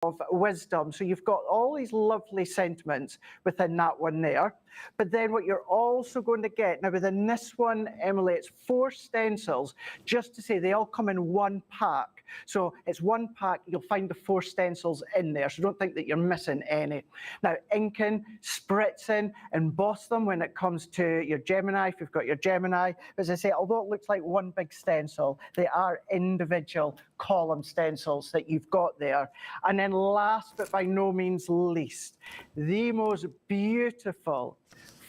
of wisdom. So you've got all these lovely sentiments within that one there. But then what you're also going to get, now within this one, Emily, it's 4 stencils, just to say they all come in one pack. So it's one pack, you'll find the 4 stencils in there, so don't think that you're missing any. Now, inking, spritzing, emboss them when it comes to your Gemini, if you've got your Gemini. As I say, although it looks like one big stencil, they are individual column stencils that you've got there. And then last but by no means least, the most beautiful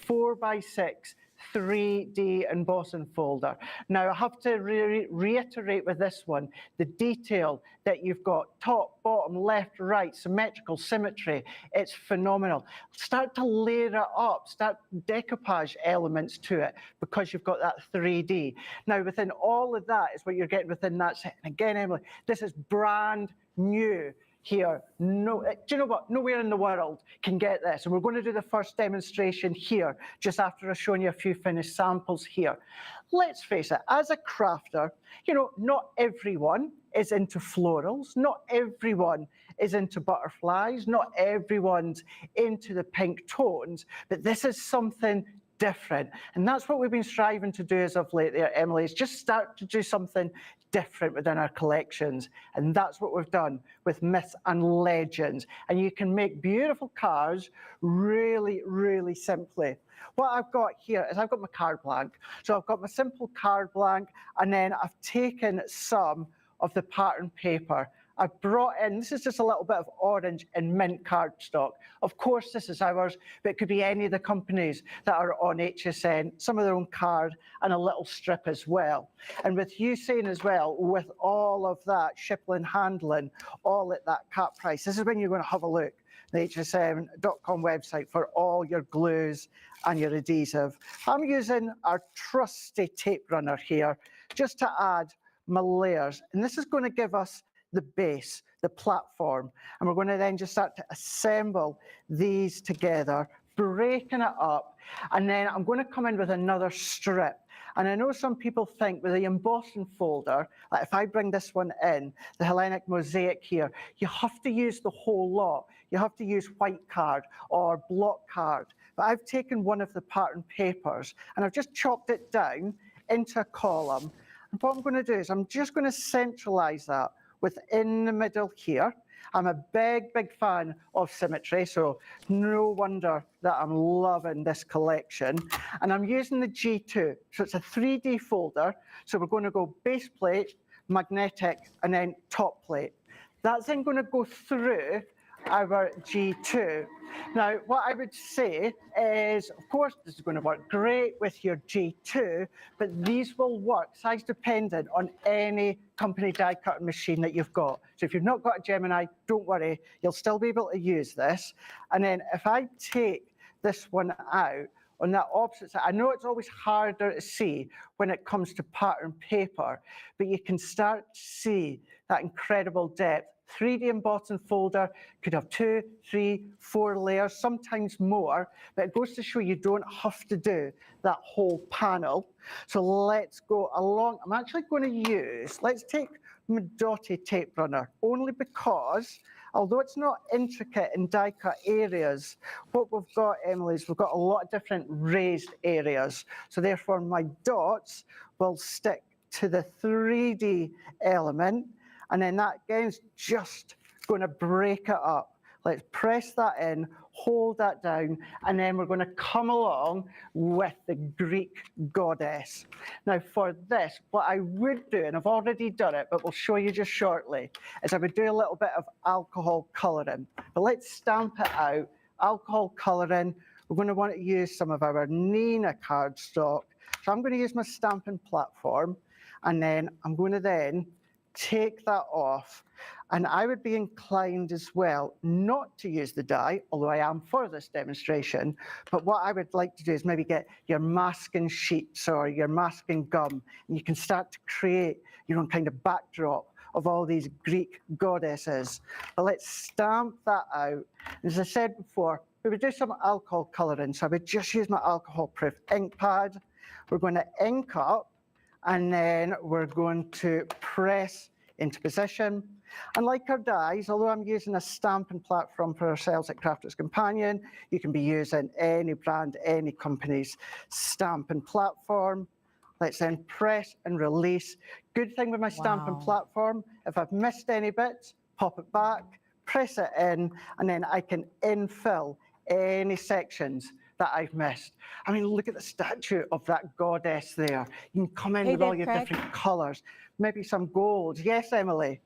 4x6 3D embossing folder. Now I have to reiterate with this one, the detail that you've got, top, bottom, left, right, symmetrical, symmetry, it's phenomenal. Start to layer it up, start decoupage elements to it because you've got that 3D. Now within all of that is what you're getting within that set. And again, Emily, this is brand new here. No, do you know what? Nowhere in the world can get this. And we're going to do the first demonstration here, just after I've shown you a few finished samples here. Let's face it, as a crafter, you know, not everyone is into florals, not everyone is into butterflies, not everyone's into the pink tones, but this is something different. And that's what we've been striving to do as of late there, Emily, is just start to do something different within our collections. And that's what we've done with Myths and Legends. And you can make beautiful cards really, really simply. What I've got here is I've got my card blank. So I've got my simple card blank, and then I've taken some of the pattern paper. I've brought in, this is just a little bit of orange and mint cardstock. Of course, this is ours, but it could be any of the companies that are on HSN, some of their own card, and a little strip as well. And with you saying as well, with all of that shipping, handling, all at that cap price, this is when you're going to have a look. The hsn.com website for all your glues and your adhesive. I'm using our trusty tape runner here just to add my layers. And this is going to give us the base, the platform, and we're going to then just start to assemble these together, breaking it up, and then I'm going to come in with another strip. And I know some people think with the embossing folder, like if I bring this one in, the Hellenic Mosaic here, you have to use the whole lot. You have to use white card or block card. But I've taken one of the pattern papers and I've just chopped it down into a column. And what I'm going to do is I'm just going to centralize that within the middle here. I'm a big, big fan of symmetry, so no wonder that I'm loving this collection. And I'm using the G2, so it's a 3D folder. So we're going to go base plate, magnetic, and then top plate. That's then going to go through our G2. Now, what I would say is, of course, this is going to work great with your G2, but these will work size dependent on any company die cutting machine that you've got. So if you've not got a Gemini, don't worry, you'll still be able to use this. And then if I take this one out, on that opposite side, I know it's always harder to see when it comes to pattern paper, but you can start to see that incredible depth. 3D embossing folder could have 2, 3, 4 layers, sometimes more, but it goes to show you don't have to do that whole panel. So let's go along. I'm actually going to use, let's take my dotted tape runner, only because although it's not intricate in die cut areas, what we've got, Emily, is we've got a lot of different raised areas. So therefore my dots will stick to the 3D element. And then that again is just going to break it up. Let's press that in, hold that down, and then we're going to come along with the Greek goddess. Now for this, what I would do, and I've already done it, but we'll show you just shortly, is I would do a little bit of alcohol colouring. But let's stamp it out. Alcohol colouring, we're going to want to use some of our Nina cardstock. So I'm going to use my stamping platform, and then I'm going to then take that off. And I would be inclined as well not to use the die, although I am for this demonstration, but what I would like to do is maybe get your masking sheets or your masking gum, and you can start to create your own kind of backdrop of all these Greek goddesses. But let's stamp that out. As I said before, we would do some alcohol colouring, so I would just use my alcohol-proof ink pad. We're going to ink up, and then we're going to press into position. And like our dies, although I'm using a stamping platform for ourselves at Crafters Companion, you can be using any brand, any company's stamping platform. Let's then press and release. Good thing with my stamping platform, if I've missed any bits, pop it back, press it in, and then I can infill any sections that I've missed. I mean, look at the statue of that goddess there. You can come in with all your different colors, maybe some gold. Yes, Emily?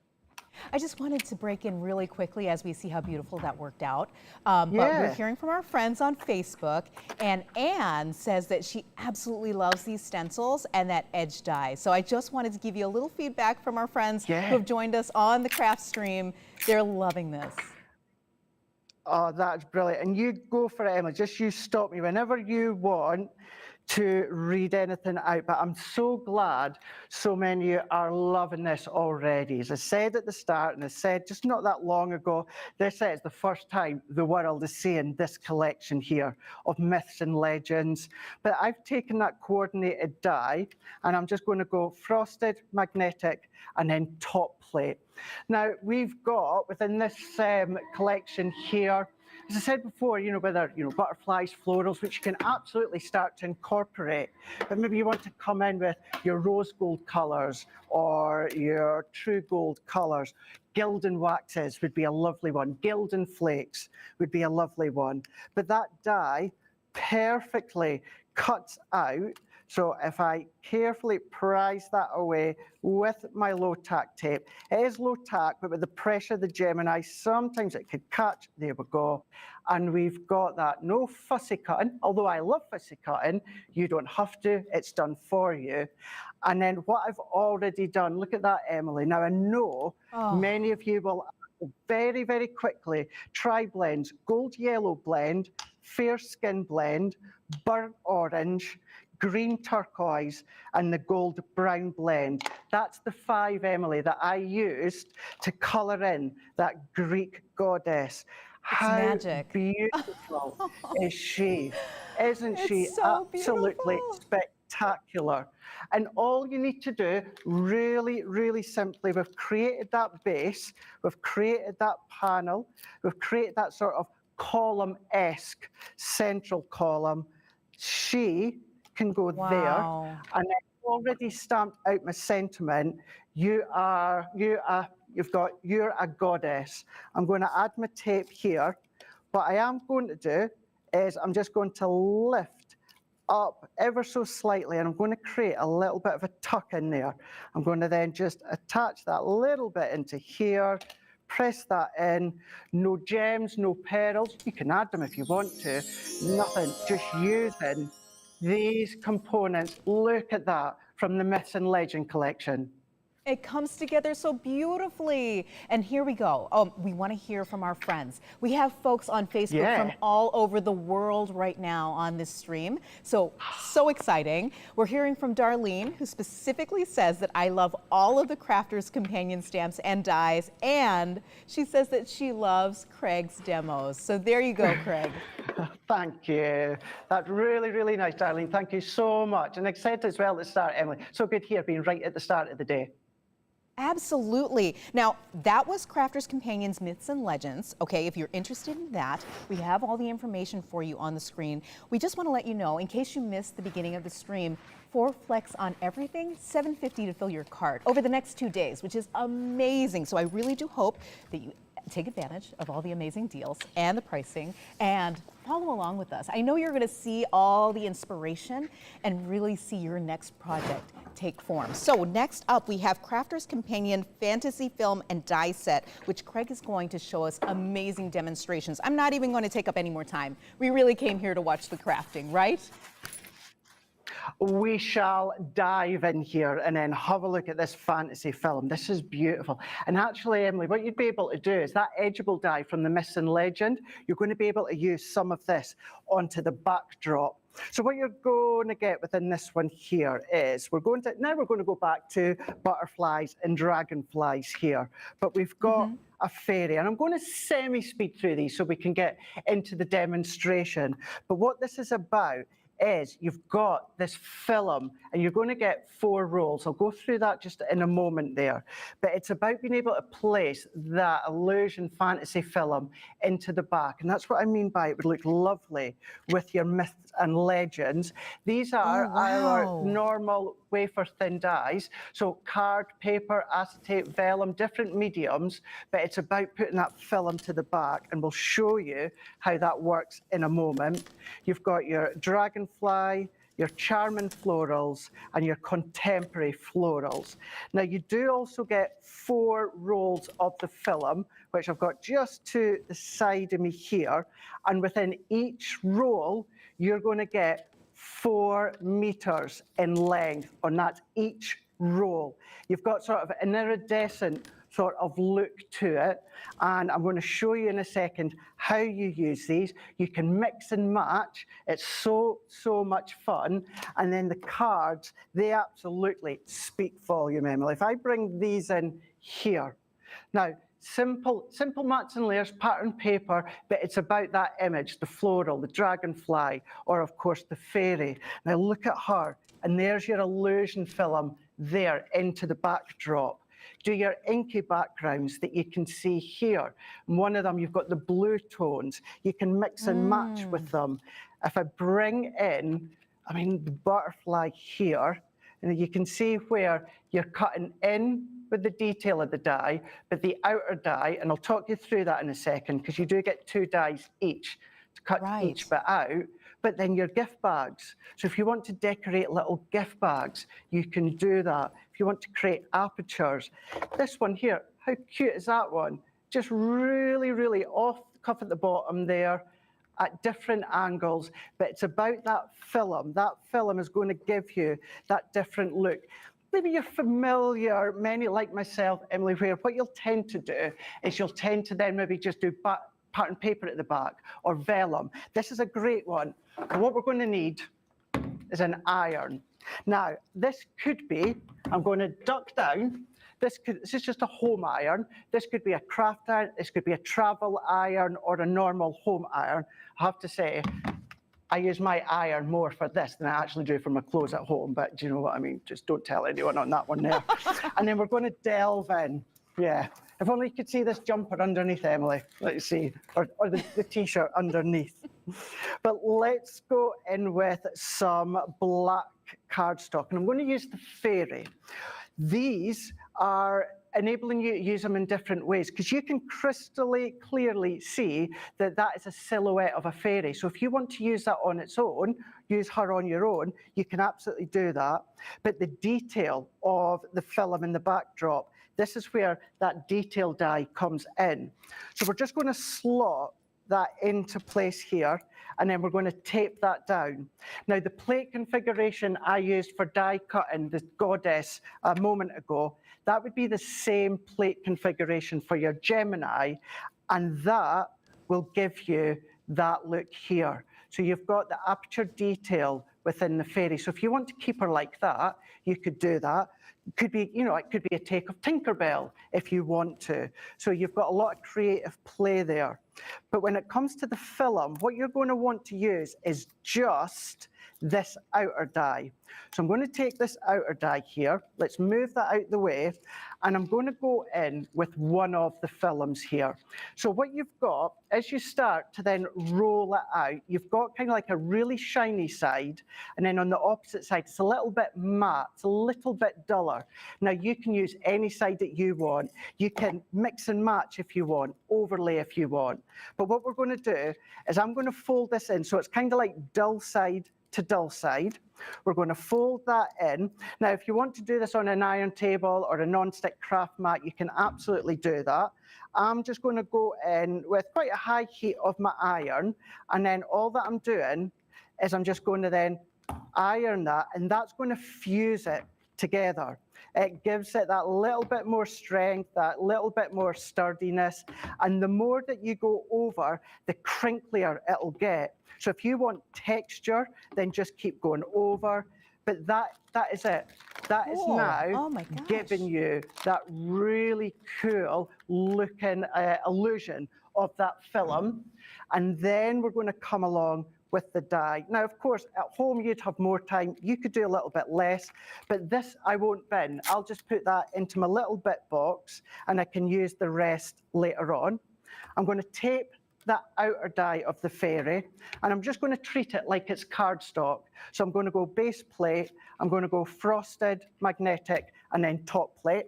I just wanted to break in really quickly as we see how beautiful that worked out. But we're hearing from our friends on Facebook, and Anne says that she absolutely loves these stencils and that edge die. So I just wanted to give you a little feedback from our friends who have joined us on the craft stream. They're loving this. Oh, that's brilliant. And you go for it, Emma. Just you stop me whenever you want to read anything out. But I'm so glad so many of you are loving this already. As I said at the start, and I said just not that long ago, this is the first time the world is seeing this collection here of myths and legends. But I've taken that coordinated die, and I'm just going to go frosted, magnetic, and then top plate. Now, we've got within this collection here, as I said before, whether, butterflies, florals, which you can absolutely start to incorporate, but maybe you want to come in with your rose gold colors or your true gold colors. Gildan waxes would be a lovely one. Gildan flakes would be a lovely one. But that die perfectly cuts out. So if I carefully prise that away with my low tack tape, it is low tack, but with the pressure of the Gemini, sometimes it could catch. There we go. And we've got that. No fussy cutting, although I love fussy cutting, you don't have to, it's done for you. And then what I've already done, look at that, Emily. Now I know many of you will very, very quickly try blends, gold yellow blend, fair skin blend, burnt orange, green turquoise, and the gold brown blend. That's the 5, Emily, that I used to colour in that Greek goddess. How magic. Beautiful is she? Isn't she so absolutely spectacular? And all you need to do, really, really simply, we've created that base, we've created that panel, we've created that sort of column-esque central column. She can go there, and I've already stamped out my sentiment. You're a goddess. I'm going to add my tape here. What I am going to do is I'm just going to lift up ever so slightly, and I'm going to create a little bit of a tuck in there. I'm going to then just attach that little bit into here, press that in. No gems, no pearls. You can add them if you want to. Nothing, just using these components. Look at that from the Myths and Legend collection. It comes together so beautifully. And here we go. We want to hear from our friends. We have folks on Facebook from all over the world right now on this stream. So exciting. We're hearing from Darlene, who specifically says that I love all of the Crafters Companion stamps and dies. And she says that she loves Craig's demos. So there you go, Craig. Thank you. That's really, really nice, Darlene. Thank you so much. And excited as well at the start, Emily. So good here being right at the start of the day. Absolutely. Now, that was Crafters Companions, Myths and Legends. Okay, if you're interested in that, we have all the information for you on the screen. We just want to let you know, in case you missed the beginning of the stream, 4 flex on everything, $7.50 to fill your cart over the next 2 days, which is amazing. So I really do hope that you take advantage of all the amazing deals and the pricing and follow along with us. I know you're going to see all the inspiration and really see your next project take form. So next up, we have Crafters Companion Fantasy Film and Die Set, which Craig is going to show us amazing demonstrations. I'm not even going to take up any more time. We really came here to watch the crafting, right? We shall dive in here and then have a look at this fantasy film. This is beautiful. And actually, Emily, what you'd be able to do is that edgeable die from the Myths and Legend, you're going to be able to use some of this onto the backdrop. So what you're going to get within this one here is we're going to go back to butterflies and dragonflies here, but we've got a fairy, and I'm going to semi-speed through these so we can get into the demonstration. But what this is about is you've got this film and you're going to get 4 rolls. I'll go through that just in a moment there. But it's about being able to place that illusion fantasy film into the back. And that's what I mean by it would look lovely with your myths and legends. These are our normal wafer thin dies. So card, paper, acetate, vellum, different mediums, but it's about putting that film to the back, and we'll show you how that works in a moment. You've got your dragonfly, your charming florals, and your contemporary florals. Now you do also get 4 rolls of the film, which I've got just to the side of me here, and within each roll, you're going to get 4 meters in length, and that's each roll. You've got sort of an iridescent sort of look to it, and I'm going to show you in a second how you use these. You can mix and match. It's so much fun. And then the cards, they absolutely speak volume, Emily. If I bring these in here, now simple mats and layers, pattern paper, but it's about that image, the floral, the dragonfly, or of course the fairy. Now look at her, and there's your illusion film there into the backdrop. Do your inky backgrounds that you can see here. And one of them, you've got the blue tones. You can mix and match with them. If I bring in, I mean, the butterfly here, and you can see where you're cutting in with the detail of the die, but the outer die, and I'll talk you through that in a second, because you do get 2 dies each to cut each bit out. But then your gift bags. So if you want to decorate little gift bags, you can do that. If you want to create apertures, this one here, how cute is that one? Just really off the cuff at the bottom there, at different angles, but it's about that film. That film is going to give you that different look. Maybe you're familiar, many like myself, Emily, where what you'll tend to do is you'll tend to then maybe just do pattern paper at the back or vellum. This is a great one. And what we're going to need is an iron. Now, this could be, I'm going to duck down. This is just a home iron. This could be a craft iron. This could be a travel iron or a normal home iron. I have to say, I use my iron more for this than I actually do for my clothes at home, but do you know what I mean? Just don't tell anyone on that one there. And then we're going to delve in. Yeah. If only you could see this jumper underneath, Emily. Let's see. Or the T-shirt underneath. But let's go in with some black cardstock. And I'm going to use the fairy. These are enabling you to use them in different ways, because you can crystally clearly see that that is a silhouette of a fairy. So if you want to use that on its own, use her on your own, you can absolutely do that. But the detail of the film in the backdrop, this is where that detail die comes in. So we're just going to slot that into place here, and then we're going to tape that down. Now, the plate configuration I used for die cutting the goddess a moment ago, that would be the same plate configuration for your Gemini, and that will give you that look here. So you've got the aperture detail within the fairy. So if you want to keep her like that, you could do that. It could be, it could be a take of Tinkerbell if you want to. So you've got a lot of creative play there. But when it comes to the film, what you're going to want to use is just this outer die. So I'm going to take this outer die here. Let's move that out the way. And I'm going to go in with one of the films here. So what you've got, as you start to then roll it out, you've got kind of like a really shiny side. And then on the opposite side, it's a little bit matte. It's a little bit duller. Now, you can use any side that you want. You can mix and match if you want, overlay if you want. But what we're going to do is I'm going to fold this in. So it's kind of like dull side to dull side. We're going to fold that in. Now, if you want to do this on an iron table or a non-stick craft mat, you can absolutely do that. I'm just going to go in with quite a high heat of my iron, and then all that I'm doing is I'm just going to then iron that, and that's going to fuse it together. It gives it that little bit more strength, that little bit more sturdiness, and the more that you go over, the crinklier it'll get. So if you want texture, then just keep going over. But that is it. That is now giving you that really cool looking illusion of that film, and then we're going to come along with the dye. Now, of course, at home you'd have more time. You could do a little bit less, but this I won't bin. I'll just put that into my little bit box, and I can use the rest later on. I'm going to tape that outer die of the fairy, and I'm just going to treat it like it's cardstock. So I'm going to go base plate, I'm going to go frosted, magnetic, and then top plate,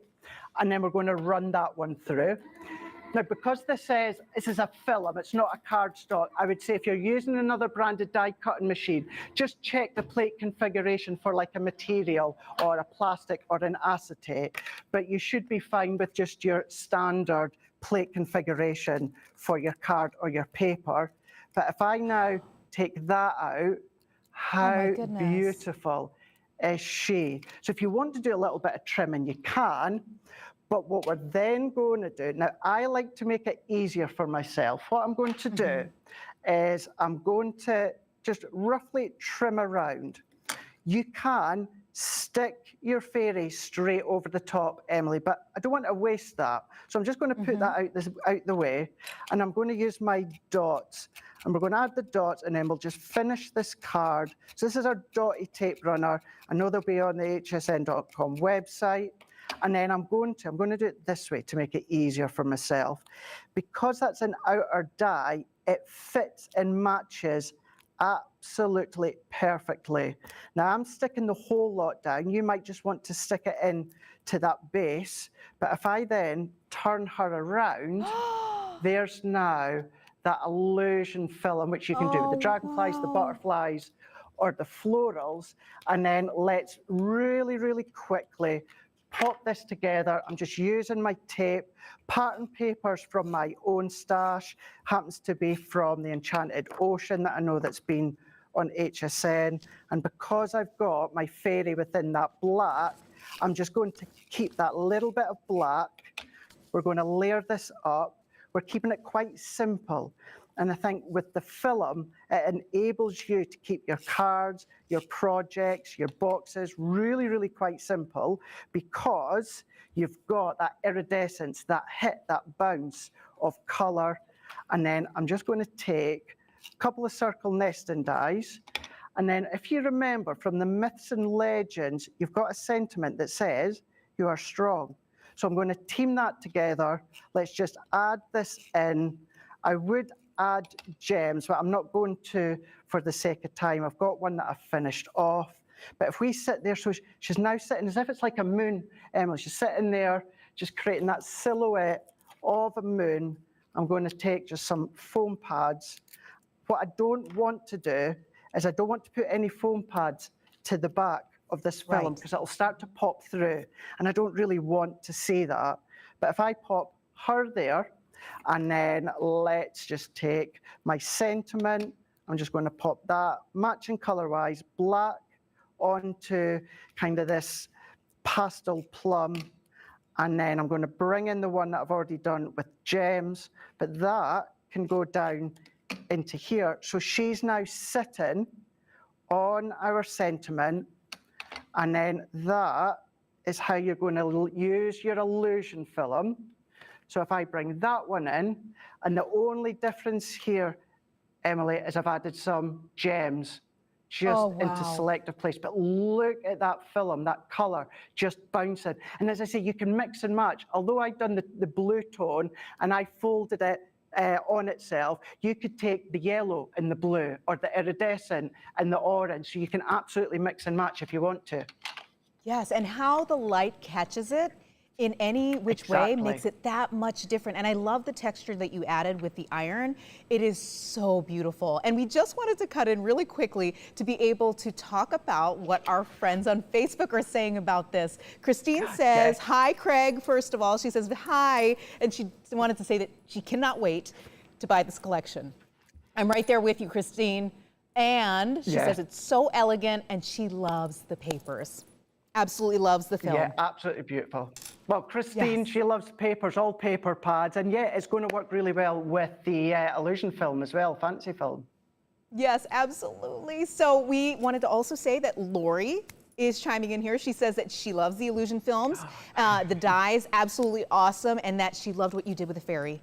and then we're going to run that one through. Now, because this is a film, it's not a cardstock, I would say if you're using another branded die cutting machine, just check the plate configuration for like a material or a plastic or an acetate, but you should be fine with just your standard plate configuration for your card or your paper. But if I now take that out, how beautiful is she? So if you want to do a little bit of trimming, you can. But what we're then going to do, now I like to make it easier for myself. What I'm going to do is I'm going to just roughly trim around. You can stick your fairy straight over the top, Emily, but I don't want to waste that. So I'm just going to put that out the way, and I'm going to use my dots. And we're going to add the dots, and then we'll just finish this card. So this is our dotty tape runner. I know they'll be on the hsn.com website. And then I'm going to do it this way to make it easier for myself. Because that's an outer die, it fits and matches absolutely perfectly. Now I'm sticking the whole lot down. You might just want to stick it in to that base. But if I then turn her around, there's now that illusion film, which you can do with the dragonflies, the butterflies, or the florals. And then let's really, really quickly pop this together. I'm just using my tape. Pattern papers from my own stash, happens to be from the Enchanted Ocean that I know that's been on HSN. And because I've got my fairy within that black, I'm just going to keep that little bit of black. We're going to layer this up. We're keeping it quite simple. And I think with the film, it enables you to keep your cards, your projects, your boxes really, really quite simple, because you've got that iridescence, that hit, that bounce of color. And then I'm just going to take a couple of circle nesting dies. And then if you remember from the myths and legends, you've got a sentiment that says you are strong. So I'm going to team that together. Let's just add this in. I would add gems, but I'm not going to for the sake of time. I've got one that I've finished off. But if we sit there, so she's now sitting as if it's like a moon, Emily. She's sitting there, just creating that silhouette of a moon. I'm going to take just some foam pads. What I don't want to do is I don't want to put any foam pads to the back of this film, because it'll start to pop through. And I don't really want to see that. But if I pop her there, and then let's just take my sentiment. I'm just going to pop that, matching color-wise, black onto kind of this pastel plum. And then I'm going to bring in the one that I've already done with gems, but that can go down into here. So she's now sitting on our sentiment, and then that is how you're going to use your illusion film. So if I bring that one in, and the only difference here, Emily, is I've added some gems just into selective place. But look at that film, that color just bouncing. And as I say, you can mix and match. Although I've done the blue tone and I folded it on itself, you could take the yellow and the blue, or the iridescent and the orange. So you can absolutely mix and match if you want to. Yes, and how the light catches it in any which way makes it that much different. And I love the texture that you added with the iron. It is so beautiful. And we just wanted to cut in really quickly to be able to talk about what our friends on Facebook are saying about this. Christine says, hi, Craig, first of all. She says, hi. And she wanted to say that she cannot wait to buy this collection. I'm right there with you, Christine. And she says it's so elegant, and she loves the papers. Absolutely loves the film. Yeah, absolutely beautiful. Well, Christine, she loves papers, all paper pads, and it's going to work really well with the illusion film as well, fancy film. Yes, absolutely. So we wanted to also say that Lori is chiming in here. She says that she loves the illusion films, the dies, absolutely awesome, and that she loved what you did with the fairy.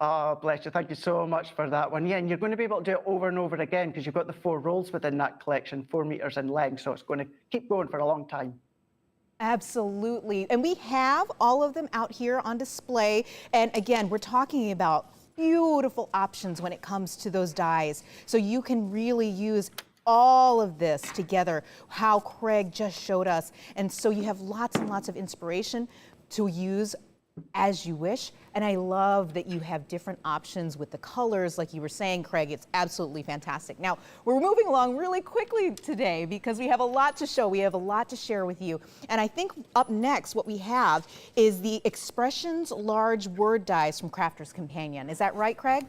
Oh, bless you. Thank you so much for that one. Yeah, and you're going to be able to do it over and over again because you've got the 4 rolls within that collection, 4 meters in length. So it's going to keep going for a long time. Absolutely. And we have all of them out here on display. And again, we're talking about beautiful options when it comes to those dies. So you can really use all of this together, how Craig just showed us. And so you have lots and lots of inspiration to use as you wish. And I love that you have different options with the colors, like you were saying, Craig. It's absolutely fantastic. Now, we're moving along really quickly today because we have a lot to show. We have a lot to share with you. And I think up next, what we have is the Expressions Large Word Dies from Crafter's Companion. Is that right, Craig?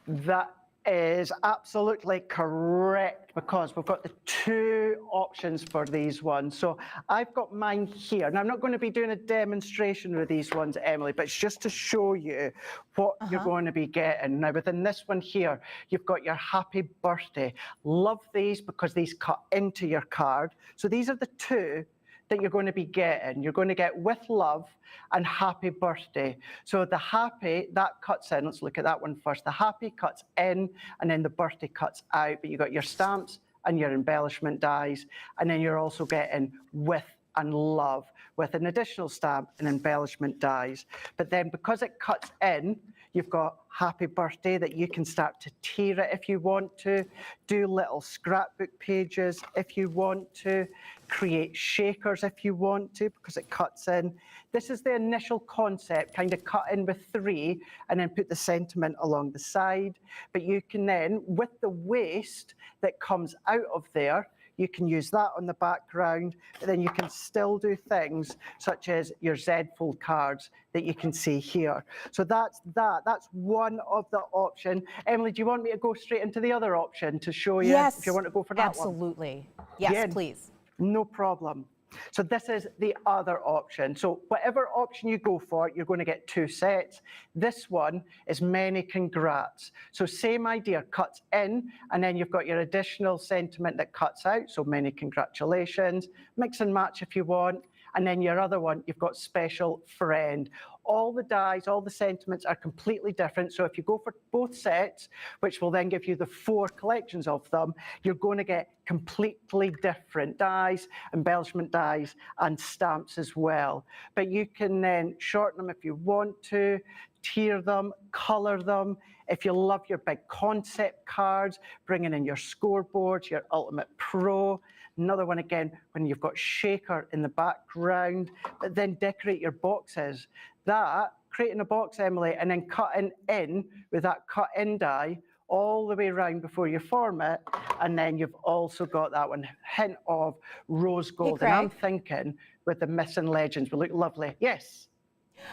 That is absolutely correct because we've got the 2 options for these ones. So I've got mine here. Now, I'm not going to be doing a demonstration with these ones, Emily, but it's just to show you what you're going to be getting. Now, within this one here, you've got your happy birthday. Love these because these cut into your card. So these are the 2 that you're going to be getting. You're going to get with love and happy birthday. So the happy, that cuts in. Let's look at that one first. The happy cuts in and then the birthday cuts out. But you've got your stamps and your embellishment dies. And then you're also getting with and love with an additional stamp and embellishment dies. But then because it cuts in, you've got happy birthday that you can start to tear it if you want to, do little scrapbook pages if you want to, create shakers if you want to because it cuts in. This is the initial concept, kind of cut in with 3 and then put the sentiment along the side. But you can then, with the waste that comes out of there, you can use that on the background, but then you can still do things such as your Z-fold cards that you can see here. So that's that. That's one of the option. Emily, do you want me to go straight into the other option to show you if you want to go for that absolutely. One? Yes, yeah, please. No problem. So this is the other option. So whatever option you go for, you're going to get 2 sets. This one is many congrats. So same idea, cuts in, and then you've got your additional sentiment that cuts out. So many congratulations, mix and match if you want. And then your other one, you've got special friend. All the dies, all the sentiments are completely different. So if you go for both sets, which will then give you the 4 collections of them, you're going to get completely different dies, embellishment dies, and stamps as well. But you can then shorten them if you want to, tier them, color them. If you love your big concept cards, bringing in your scoreboards, your Ultimate Pro. Another one again, when you've got shaker in the background, but then decorate your boxes. That, creating a box, Emily, and then cutting in with that cut in die all the way around before you form it. And then you've also got that one hint of rose gold. And I'm thinking with the missing legends will look lovely. Yes.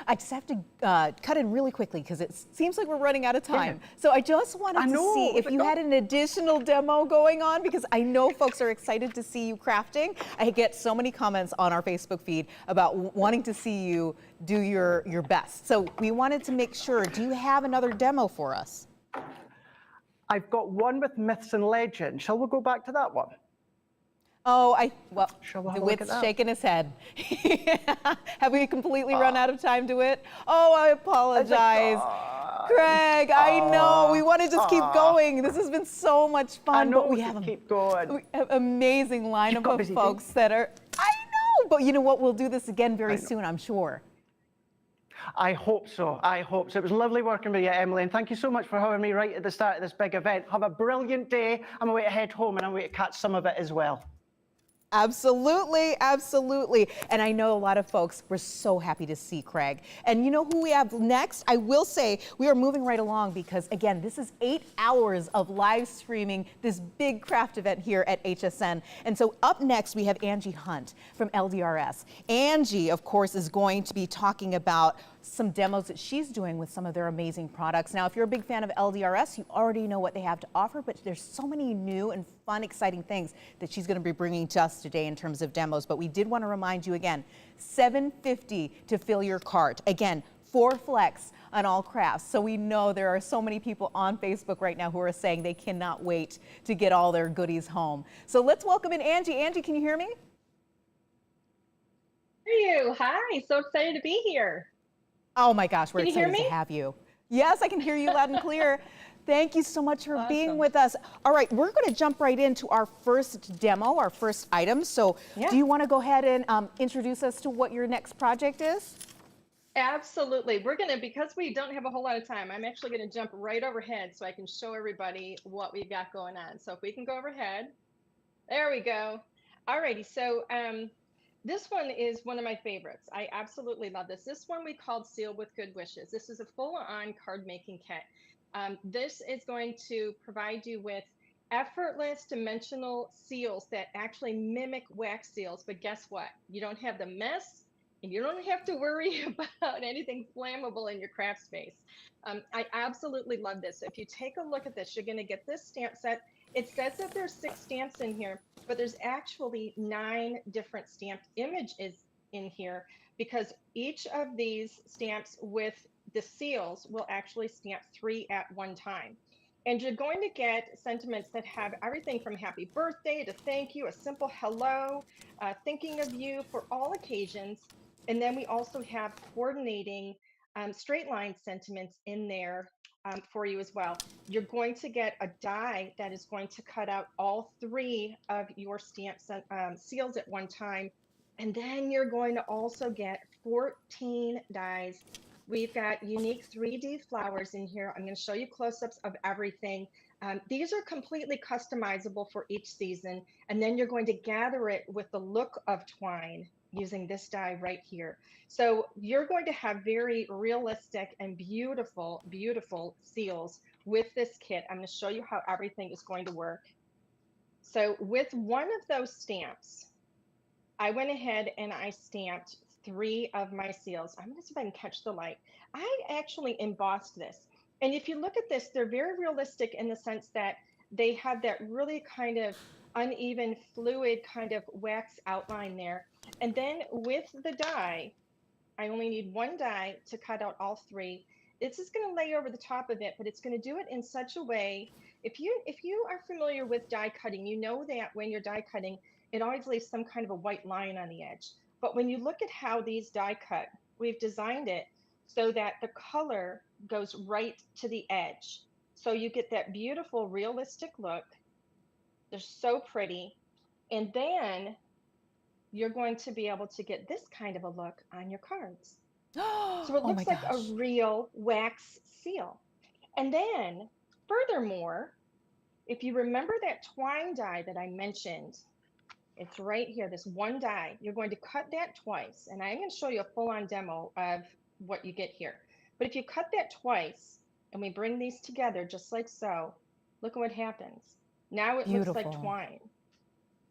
I just have to cut in really quickly because it seems like we're running out of time. Yeah. So I just wanted to see if you had an additional demo going on because I know folks are excited to see you crafting. I get so many comments on our Facebook feed about wanting to see you do your best. So we wanted to make sure, do you have another demo for us? I've got one with myths and legends. Shall we go back to that one? Oh, the Wit's shaking his head. Have we completely run out of time to it? Oh, I apologize. Craig, I know. We want to just keep going. This has been so much fun. But we have keep going. We have an amazing lineup of folks that are, I know, but you know what? We'll do this again very soon, I'm sure. I hope so. I hope so. It was lovely working with you, Emily, and thank you so much for having me right at the start of this big event. Have a brilliant day. I'm away to head home and I'm away to catch some of it as well. Absolutely, absolutely. And I know a lot of folks were so happy to see Craig. And you know who we have next? I will say we are moving right along because, again, this is 8 hours of live streaming this big craft event here at HSN. And so up next, we have Angie Hunt from LDRS. Angie, of course, is going to be talking about some demos that she's doing with some of their amazing products. Now, if you're a big fan of LDRS, you already know what they have to offer, but there's so many new and fun, exciting things that she's going to be bringing to us today in terms of demos. But we did want to remind you again, $7.50 to fill your cart. Again, 4 flex on all crafts. So we know there are so many people on Facebook right now who are saying they cannot wait to get all their goodies home. So let's welcome in Angie. Angie, can you hear me? How are you? Hi, so excited to be here. Oh my gosh, we're Can you hear excited to me? have you. Yes, I can hear you loud and clear. Thank you so much for being Awesome. with us. All right, we're going to jump right into our first demo, our first item. So Yeah. do you want to go ahead and introduce us to what your next project is? Absolutely. We're going to, because we don't have a whole lot of time, I'm actually going to jump right overhead so I can show everybody what we've got going on. So if we can go overhead, there we go. Alrighty, so this one is one of my favorites. I absolutely love this. This one we called Seal with Good Wishes. This is a full-on card making kit. This is going to provide you with effortless dimensional seals that actually mimic wax seals, but guess what? You don't have the mess and you don't have to worry about anything flammable in your craft space. I absolutely love this. So if you take a look at this, you're going to get this stamp set. It says that there's 6 stamps in here, but there's actually 9 different stamped images in here because each of these stamps with the seals will actually stamp 3 at one time. And you're going to get sentiments that have everything from happy birthday to thank you, a simple hello, thinking of you for all occasions. And then we also have coordinating straight line sentiments in there for you as well. You're going to get a die that is going to cut out all 3 of your stamp seals at one time. And then you're going to also get 14 dies. We've got unique 3D flowers in here. I'm going to show you close-ups of everything. These are completely customizable for each season. And then you're going to gather it with the look of twine using this die right here. So you're going to have very realistic and beautiful, beautiful seals with this kit. I'm going to show you how everything is going to work. So with one of those stamps, I went ahead and I stamped 3 of my seals. I'm going to see if I can catch the light. I actually embossed this. And if you look at this, they're very realistic in the sense that they have that really kind of uneven, fluid kind of wax outline there. And then with the die, I only need 1 die to cut out all 3. This is going to lay over the top of it, but it's going to do it in such a way. If you are familiar with die cutting, you know that when you're die cutting, it always leaves some kind of a white line on the edge. But when you look at how these die cut, we've designed it so that the color goes right to the edge. So you get that beautiful, realistic look. They're so pretty. And then you're going to be able to get this kind of a look on your cards. So it Oh my looks like a gosh. real wax seal. And then furthermore, if you remember that twine die that I mentioned, it's right here, this 1 die. You're going to cut that twice. And I'm going to show you a full-on demo of what you get here. But if you cut that twice and we bring these together just like so, look at what happens. Now it looks like Beautiful. twine.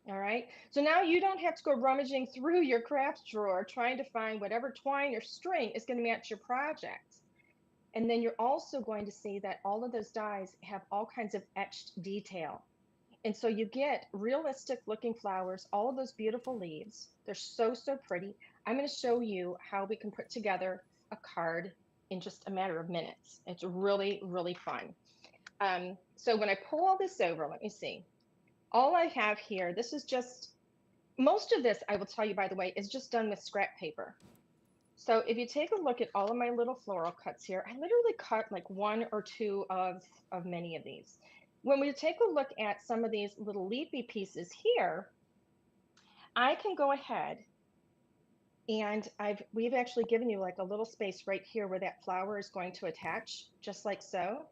All right. So now you don't have to go rummaging through your crafts drawer trying to find whatever twine or string is going to match your project. And then you're also going to see that all of those dies have all kinds of etched detail. And so you get realistic looking flowers, all of those beautiful leaves. They're so, so pretty. I'm going to show you how we can put together a card in just a matter of minutes. It's really, really fun. So when I pull all this over, let me see. All I have here, this is just, most of this, I will tell you, by the way, is just done with scrap paper. So if you take a look at all of my little floral cuts here, I literally cut like 1 or 2 of many of these. When we take a look at some of these little leafy pieces here, I can go ahead and we've actually given you like a little space right here where that flower is going to attach, just like so.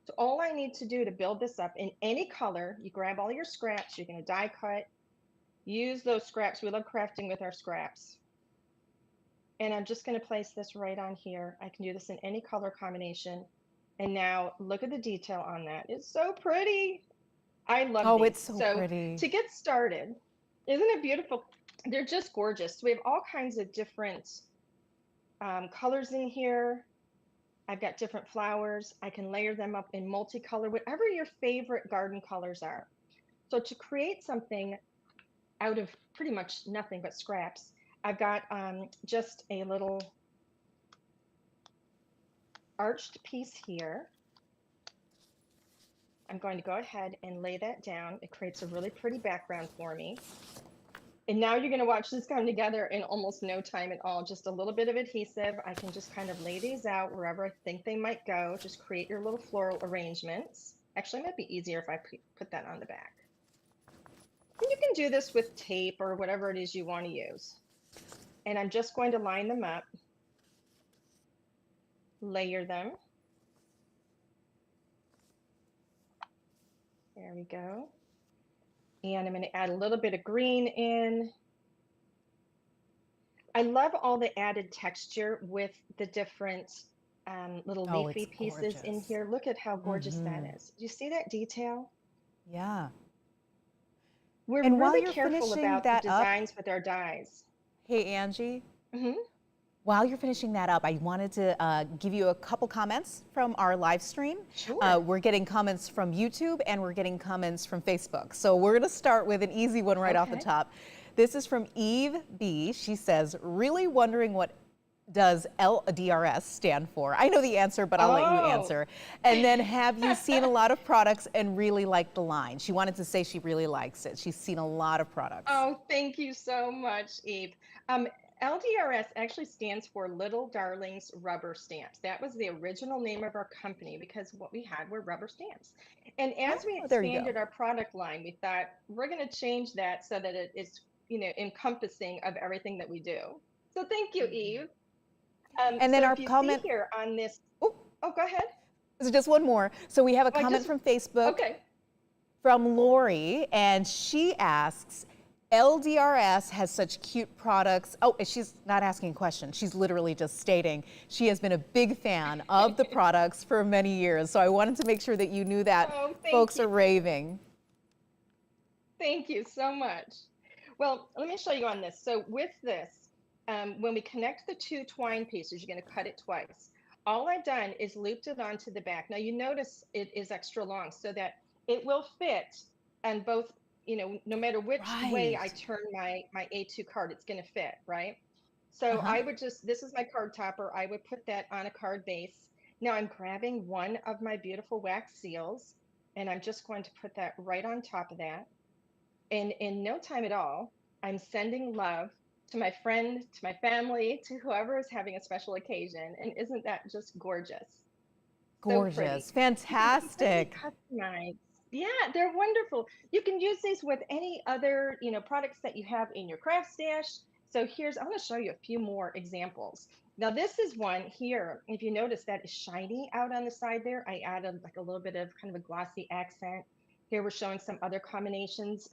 So all I need to do to build this up in any color, you grab all your scraps, you're going to die cut, use those scraps. We love crafting with our scraps. And I'm just going to place this right on here. I can do this in any color combination. And now look at the detail on that. It's so pretty. I love Oh, these. it's so pretty. To get started, isn't it beautiful? They're just gorgeous. So we have all kinds of different colors in here. I've got different flowers. I can layer them up in multicolor, whatever your favorite garden colors are. So to create something out of pretty much nothing but scraps, I've got just a little arched piece here. I'm going to go ahead and lay that down. It creates a really pretty background for me. And now you're gonna watch this come together in almost no time at all. Just a little bit of adhesive. I can just kind of lay these out wherever I think they might go. Just create your little floral arrangements. Actually, it might be easier if I put that on the back. And you can do this with tape or whatever it is you want to use. And I'm just going to line them up, layer them. There we go. And I'm going to add a little bit of green in. I love all the added texture with the different little Oh, leafy it's pieces in gorgeous. here. Look at how gorgeous that is. Do you see that detail? Yeah. We're And while really you're careful finishing about the that up, designs with our dies. hey, Angie, Hmm. while you're finishing that up, I wanted to give you a couple comments from our live stream. Sure. We're getting comments from YouTube and we're getting comments from Facebook. So we're going to start with an easy one right off the Okay. top. This is from Eve B. She says, really wondering what does LDRS stand for? I know the answer, but I'll let you Oh. answer. And then, have you seen a lot of products and really liked the line? She wanted to say she really likes it. She's seen a lot of products. Oh, thank you so much, Eve. LDRS actually stands for Little Darlings Rubber Stamps. That was the original name of our company because what we had were rubber stamps. And as we Oh, there you go. expanded our product line, we thought we're going to change that so that it is, encompassing of everything that we do. So thank you, Eve. And then so our if you comment. see here on this, Oh, oh, go ahead. so just one more. So we have a I comment just- from Facebook Okay. from Lori, and she asks, LDRS has such cute products. Oh, and she's not asking a question. She's literally just stating she has been a big fan of the products for many years. So I wanted to make sure that you knew that Oh, thank folks you. are raving. Thank you so much. Well, let me show you on this. So with this, when we connect the two twine pieces, you're going to cut it twice. All I've done is looped it onto the back. Now you notice it is extra long so that it will fit on both, no matter which way I Right. turn my A2 card, it's going to fit, right? So Uh-huh. I would this is my card topper. I would put that on a card base. Now I'm grabbing one of my beautiful wax seals and I'm just going to put that right on top of that. And in no time at all, I'm sending love to my friend, to my family, to whoever is having a special occasion. And isn't that just gorgeous? So pretty. Gorgeous. You can completely Fantastic. customize. Yeah, they're wonderful. You can use these with any other, products that you have in your craft stash. So I want to show you a few more examples. Now this is one here. If you notice that is shiny out on the side there, I added like a little bit of kind of a glossy accent. Here we're showing some other combinations.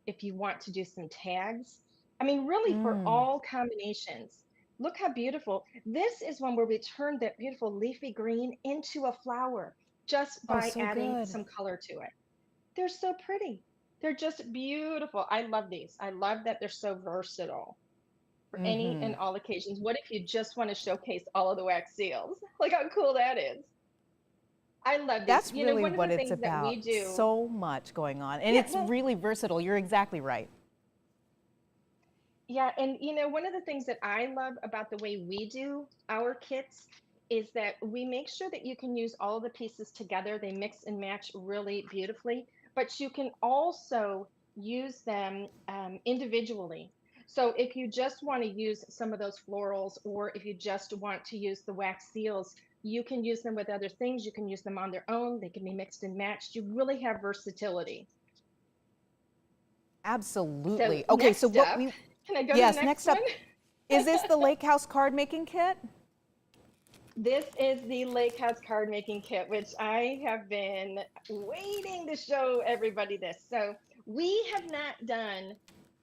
If you want to do some tags, I mean, really for Mm. all combinations. Look how beautiful. This is one where we turned that beautiful leafy green into a flower just Oh, by so adding good. some color to it. They're so pretty. They're just beautiful. I love these. I love that they're so versatile for any Mm-hmm. and all occasions. What if you just want to showcase all of the wax seals? Like how cool that is. I love these. That's really One of what the it's things that we about. do. So much going on. And Yeah, it's well, really versatile. You're exactly right. yeah, and one of the things that I love about the way we do our kits is that we make sure that you can use all of the pieces together. They mix and match really beautifully, but you can also use them individually. So if you just want to use some of those florals, or if you just want to use the wax seals, you can use them with other things. You can use them on their own. They can be mixed and matched. You really have versatility. So Absolutely. Okay, so next what up, we, can I go to the yes, next next one? up, is this the Lakehouse card making kit? This is the Lakehouse card making kit, which I have been waiting to show everybody this. So we have not done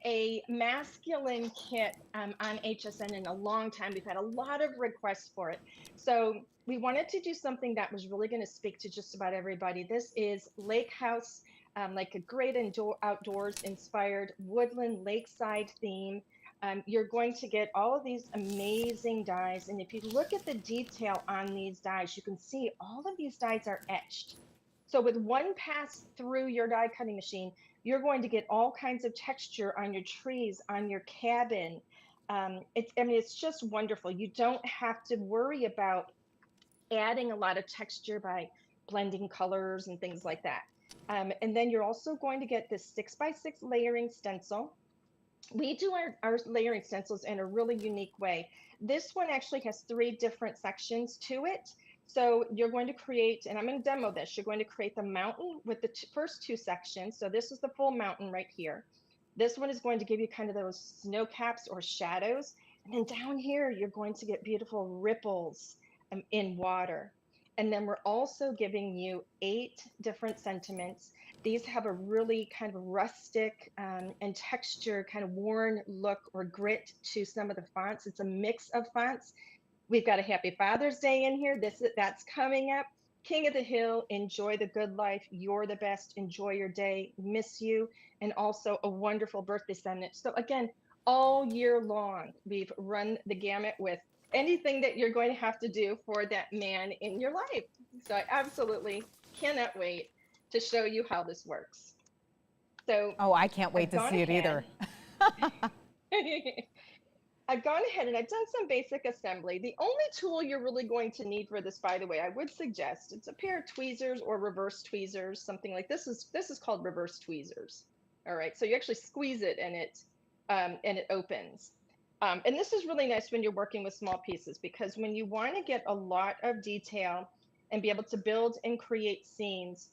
a masculine kit on HSN in a long time. We've had a lot of requests for it. So we wanted to do something that was really going to speak to just about everybody. This is Lakehouse, like a great outdoors inspired woodland lakeside theme. You're going to get all of these amazing dies. And if you look at the detail on these dies, you can see all of these dies are etched. So with one pass through your die cutting machine, you're going to get all kinds of texture on your trees, on your cabin. It's just wonderful. You don't have to worry about adding a lot of texture by blending colors and things like that. And then you're also going to get this 6x6 layering stencil. we do our layering stencils in a really unique way. This one actually has 3 different sections to it. So you're going to create, and I'm going to demo this, you're going to create the mountain with the first 2 sections. So this is the full mountain right here. This one is going to give you kind of those snow caps or shadows. And then down here, you're going to get beautiful ripples in water. And then we're also giving you 8 different sentiments. These have a really kind of rustic and texture, kind of worn look or grit to some of the fonts. It's a mix of fonts. We've got a Happy Father's Day in here. That's coming up. King of the Hill, enjoy the good life. You're the best. Enjoy your day. Miss you. And also a wonderful birthday sentiment. So again, all year long, we've run the gamut with anything that you're going to have to do for that man in your life. So I absolutely cannot wait to show you how this works. So oh, I can't wait to see it either. I've gone ahead and I've done some basic assembly. The only tool you're really going to need for this, by the way, I would suggest it's a pair of tweezers or reverse tweezers, something like this. This is called reverse tweezers. All right, so you actually squeeze it and it opens. And this is really nice when you're working with small pieces, because when you want to get a lot of detail and be able to build and create scenes,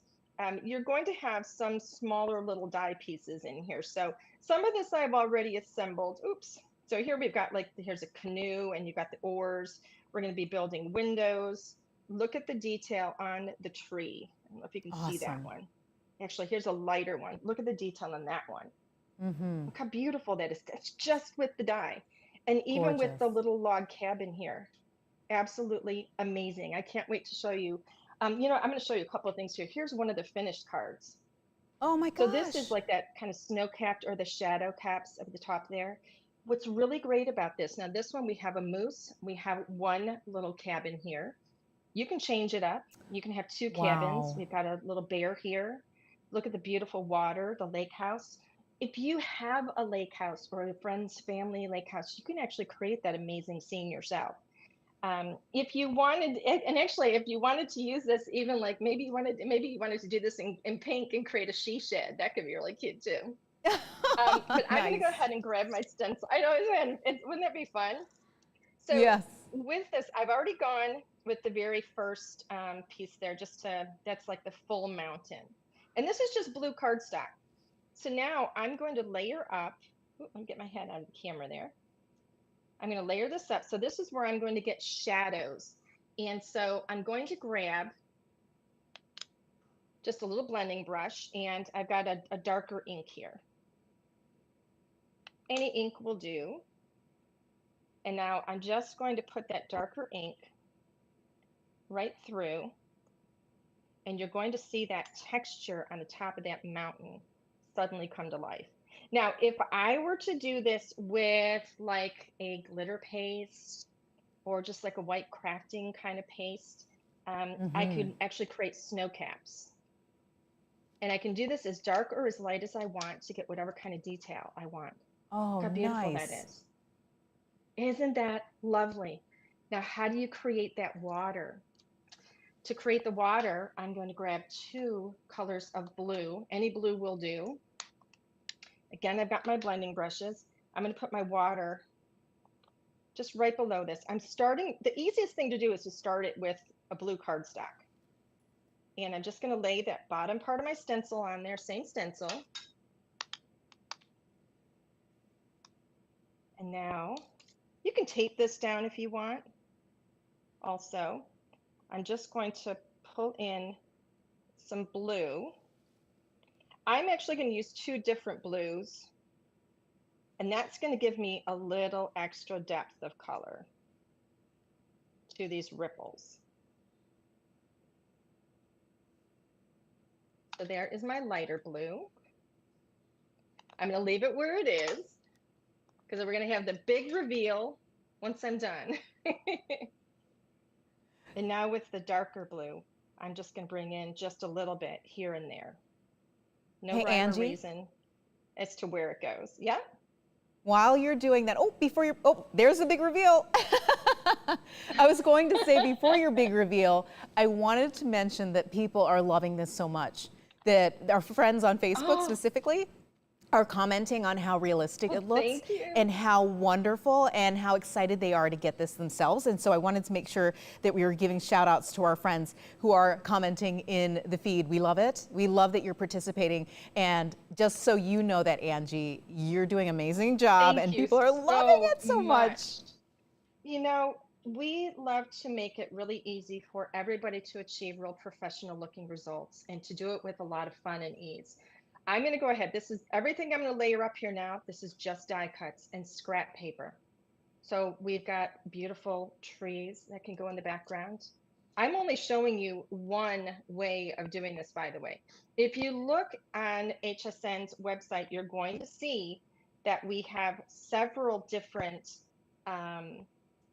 you're going to have some smaller little die pieces in here. So some of this I've already assembled. Oops. So here we've got, like, here's a canoe and you've got the oars. We're going to be building windows. Look at the detail on the tree. I don't know if you can see that one. Actually, here's a lighter one. Look at the detail on that one. Look how beautiful that is. That's just with the die. And even with the little log cabin here. Absolutely amazing. I can't wait to show you. You know, I'm going to show you a couple of things here. Here's one of the finished cards. Oh my gosh. So this is like that kind of snow capped or the shadow caps at the top there. What's really great about this, now this one we have a moose, we have one little cabin here. You can change it up. You can have 2 cabins. We've got a little bear here. Look at the beautiful water, the lake house. If you have a lake house or a friend's family lake house, you can actually create that amazing scene yourself. If you wanted, and actually, if you wanted to use this, even like maybe you wanted to do this in pink and create a she shed, that could be really cute too. But nice. I'm going to go ahead and grab my stencil. I know, wouldn't that be fun? So yes. With this, I've already gone with the very first piece there, that's like the full mountain. And this is just blue cardstock. So now I'm going to layer up. Let me get my head on the camera there. I'm going to layer this up. So this is where I'm going to get shadows. And so I'm going to grab just a little blending brush, and I've got a darker ink here. Any ink will do. And now I'm just going to put that darker ink right through, and you're going to see that texture on the top of that mountain suddenly come to life. Now, if I were to do this with like a glitter paste or just like a white crafting kind of paste, I could actually create snow caps. And I can do this as dark or as light as I want to get whatever kind of detail I want. Oh, look how beautiful nice. that is. Isn't that lovely? Now, how do you create that water? To create the water, I'm going to grab 2 colors of blue. Any blue will do. Again, I've got my blending brushes. I'm going to put my water just right below this. The easiest thing to do is to start it with a blue cardstock. And I'm just going to lay that bottom part of my stencil on there, same stencil. And now you can tape this down if you want. Also, I'm just going to pull in some blue. I'm actually going to use 2 different blues, and that's going to give me a little extra depth of color to these ripples. So there is my lighter blue. I'm going to leave it where it is, because we're going to have the big reveal once I'm done. And now with the darker blue, I'm just going to bring in just a little bit here and there. No rhyme or reason as to where it goes. Yeah? While you're doing that, there's the big reveal. I was going to say, before your big reveal, I wanted to mention that people are loving this so much, that our friends on Facebook specifically are commenting on how realistic it looks Thank you. and how wonderful and how excited they are to get this themselves. And so I wanted to make sure that we were giving shout outs to our friends who are commenting in the feed. We love it. We love that you're participating. And just so you know that, Angie, you're doing an amazing job Thank and you people are loving it so much. You know, we love to make it really easy for everybody to achieve real professional looking results and to do it with a lot of fun and ease. I'm going to go ahead. This is everything I'm going to layer up here now. This is just die cuts and scrap paper. So we've got beautiful trees that can go in the background. I'm only showing you one way of doing this, by the way. If you look on HSN's website, you're going to see that we have several different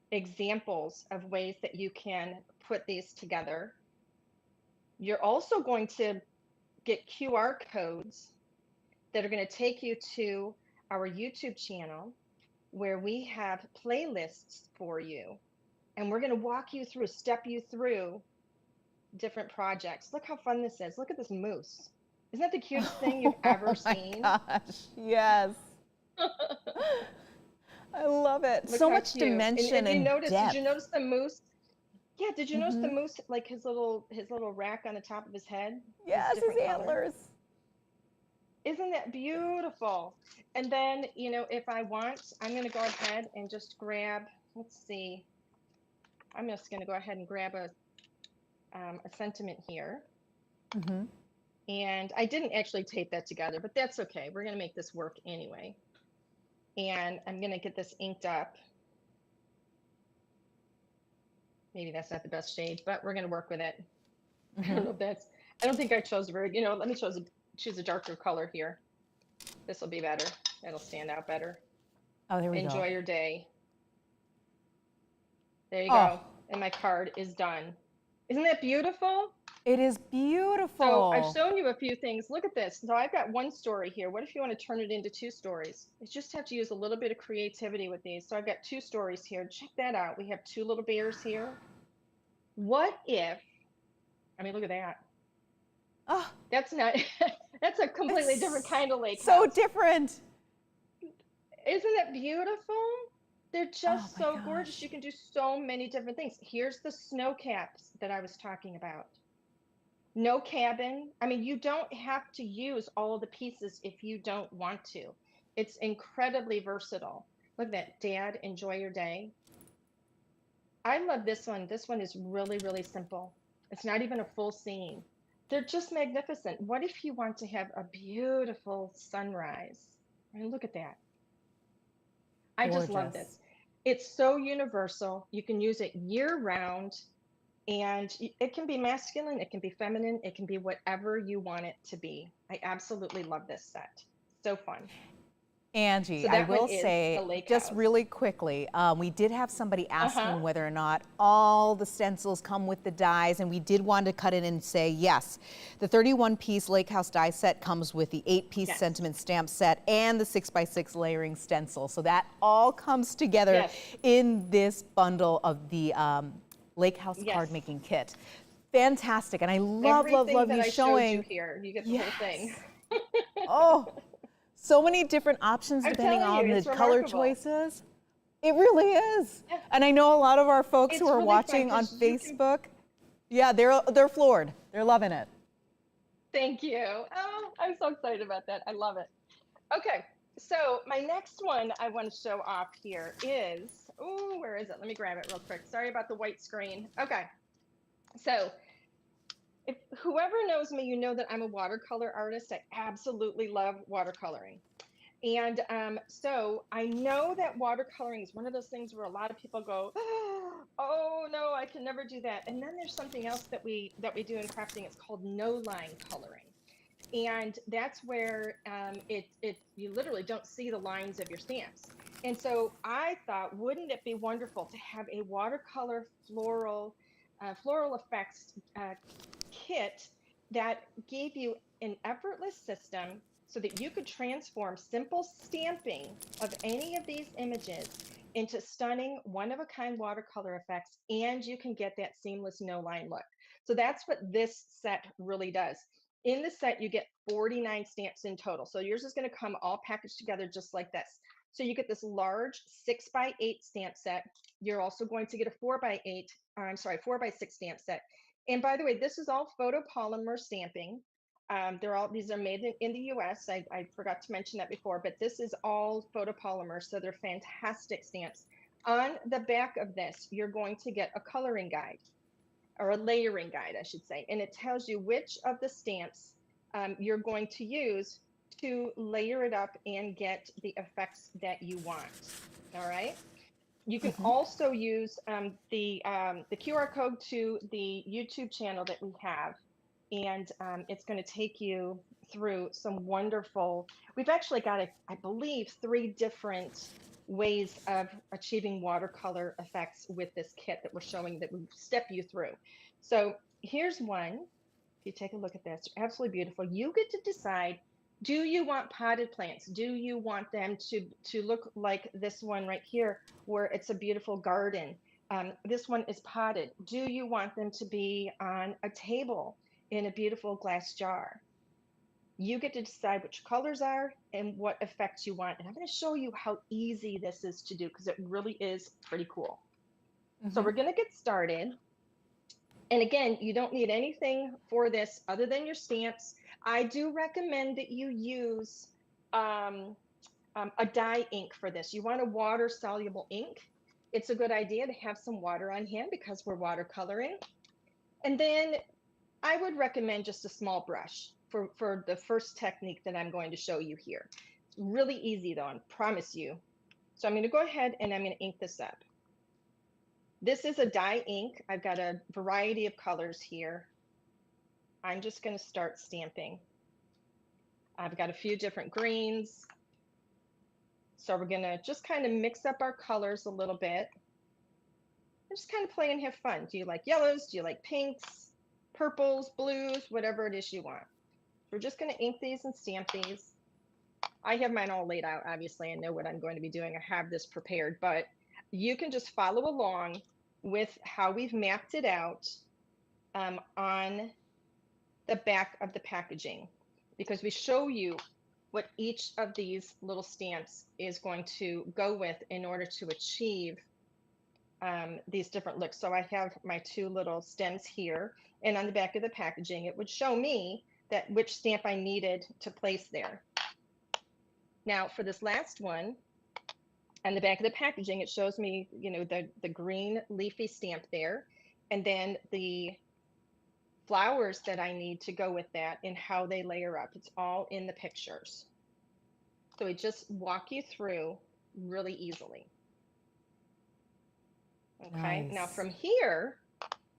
examples of ways that you can put these together. You're also going to get QR codes that are going to take you to our YouTube channel where we have playlists for you. And we're going to walk you through, step you through different projects. Look how fun this is. Look at this moose. Isn't that the cutest thing you've ever seen? Oh my gosh, yes. I love it. Look So how much cute. dimension and depth. depth. Did you notice the moose? Yeah, did you notice the moose, like his little rack on the top of his head? Yes, his different color. antlers. Isn't that beautiful? And then, you know, if I want, I'm going to go ahead and just grab, let's see. I'm just going to go ahead and grab a sentiment here. And I didn't actually tape that together, but that's okay. We're going to make this work anyway. And I'm going to get this inked up. Maybe that's not the best shade, but we're going to work with it. I don't know if that's, I don't think I chose very, you know, let me choose a darker color here. This will be better. It'll stand out better. Oh, there we go. Enjoy your day. There you go. And my card is done. Isn't that beautiful? It is beautiful. So I've shown you a few things. Look at this. So I've got one story here. What if you want to turn it into two stories? You just have to use a little bit of creativity with these. So I've got two stories here. Check that out. We have two little bears here. What if, I mean, look at that. Oh, that's not, that's a completely different kind of lake so house. different. Isn't that beautiful? They're just so gosh. gorgeous. You can do so many different things. Here's the snow caps that I was talking about. No cabin. I mean, you don't have to use all the pieces if you don't want to. It's incredibly versatile. Look at that. Dad, enjoy your day. I love this one. This one is really, really simple. It's not even a full scene. They're just magnificent. What if you want to have a beautiful sunrise? I mean, look at that. I just love this. It's so universal. You can use it year round. And it can be masculine, it can be feminine, it can be whatever you want it to be. I absolutely love this set. So fun. Angie, So I will say, just really quickly, we did have somebody asking whether or not all the stencils come with the dies, and we did want to cut in and say yes. The 31-piece Lakehouse die set comes with the 8-piece sentiment stamp set and the 6x6 layering stencil. So that all comes together in this bundle of the Lakehouse card making kit. Fantastic. And I love, love you showing. You here. You get the whole thing. Oh, so many different options depending on the color choices. It really is. And I know a lot of our folks who are watching on Facebook, they're floored. They're loving it. Thank you. Oh, I'm so excited about that. I love it. Okay. So my next one I want to show off here is, oh, where is it? Let me grab it real quick. Sorry about the white screen. Okay. So if whoever knows me, you know that I'm a watercolor artist. I absolutely love watercoloring. And so I know that watercoloring is one of those things where a lot of people go, oh no, I can never do that. And then there's something else that we do in crafting. It's called no line coloring. And that's where you literally don't see the lines of your stamps. And so I thought, wouldn't it be wonderful to have a watercolor floral effects kit that gave you an effortless system so that you could transform simple stamping of any of these images into stunning one-of-a-kind watercolor effects, and you can get that seamless no-line look. So that's what this set really does. In the set, you get 49 stamps in total. So yours is going to come all packaged together just like this. So you get this large 6x8 stamp set. You're also going to get a 4x8, I'm sorry, 4x6 stamp set. And by the way, this is all photopolymer stamping. These are made in the US. I forgot to mention that before, but this is all photopolymer, so they're fantastic stamps. On the back of this, you're going to get a coloring guide, or a layering guide, I should say, and it tells you which of the stamps you're going to use to layer it up and get the effects that you want. All right. You can also use the QR code to the YouTube channel that we have, and it's going to take you through some wonderful. We've actually got, I believe, 3 different ways of achieving watercolor effects with this kit that we're showing, that we step you through. So here's one. If you take a look at this, absolutely beautiful. You get to decide, do you want potted plants? Do you want them to look like this one right here, where it's a beautiful garden? This one is potted. Do you want them to be on a table in a beautiful glass jar? You get to decide which colors are and what effects you want. And I'm going to show you how easy this is to do, because it really is pretty cool. So we're going to get started. And again, you don't need anything for this other than your stamps. I do recommend that you use a dye ink for this. You want a water soluble ink. It's a good idea to have some water on hand because we're watercoloring. And then I would recommend just a small brush for the first technique that I'm going to show you here. It's really easy though, I promise you. So I'm going to go ahead and I'm going to ink this up. This is a dye ink. I've got a variety of colors here. I'm just going to start stamping. I've got a few different greens. So we're going to just kind of mix up our colors a little bit. And just kind of play and have fun. Do you like yellows? Do you like pinks, purples, blues, whatever it is you want? We're just going to ink these and stamp these. I have mine all laid out, obviously. I know what I'm going to be doing. I have this prepared, but you can just follow along with how we've mapped it out on the back of the packaging, because we show you what each of these little stamps is going to go with in order to achieve these different looks. So I have my 2 little stems here, and on the back of the packaging, it would show me that which stamp I needed to place there. Now for this last one, on the back of the packaging, it shows me, you know, the green leafy stamp there, and then the flowers that I need to go with that and how they layer up. It's all in the pictures. So we just walk you through really easily. Okay, Nice. now from here,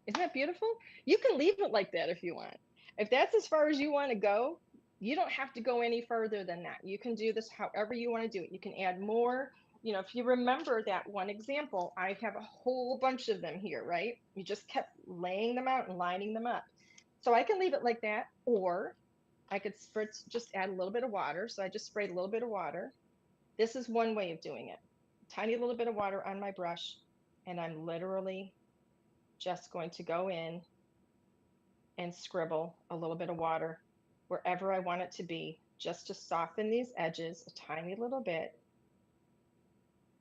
isn't that beautiful? You can leave it like that if you want. If that's as far as you want to go, you don't have to go any further than that. You can do this however you want to do it. You can add more. You know, if you remember that one example, I have a whole bunch of them here, right? You just kept laying them out and lining them up. So I can leave it like that, or I could just add a little bit of water. So I just sprayed a little bit of water. This is one way of doing it. Tiny little bit of water on my brush, and I'm literally just going to go in and scribble a little bit of water wherever I want it to be, just to soften these edges a tiny little bit.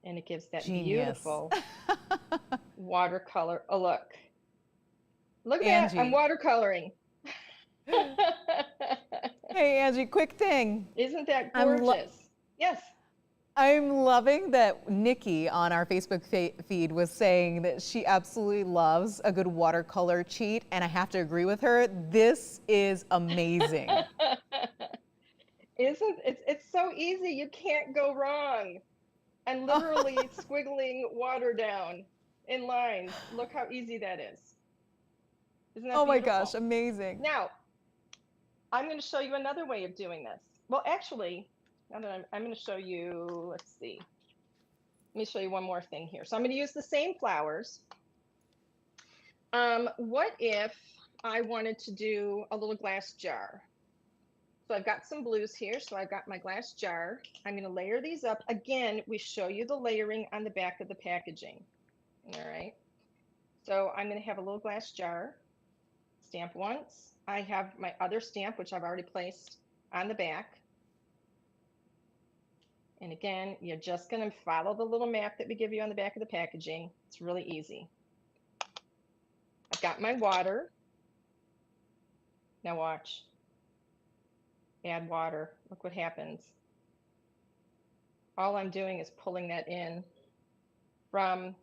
And it gives that Genius. beautiful watercolor. Oh, look. Look at Angie. that. I'm watercoloring. Hey, Angie, quick thing. Isn't that gorgeous? Yes. I'm loving that Nikki on our Facebook feed was saying that she absolutely loves a good watercolor cheat, and I have to agree with her. This is amazing. It's so easy. You can't go wrong. I'm literally squiggling water down in lines. Look how easy that is. Isn't that Oh my beautiful? gosh, amazing. Now, I'm going to show you another way of doing this. Well, actually, now that I'm going to show you, let's see. Let me show you one more thing here. So I'm going to use the same flowers. What if I wanted to do a little glass jar? So I've got some blues here. So I've got my glass jar. I'm going to layer these up. Again, we show you the layering on the back of the packaging. All right. So I'm going to have a little glass jar. stamp once. I have my other stamp, which I've already placed on the back. And again, you're just going to follow the little map that we give you on the back of the packaging. It's really easy. I've got my water. Now watch. Add water. Look what happens. All I'm doing is pulling that in from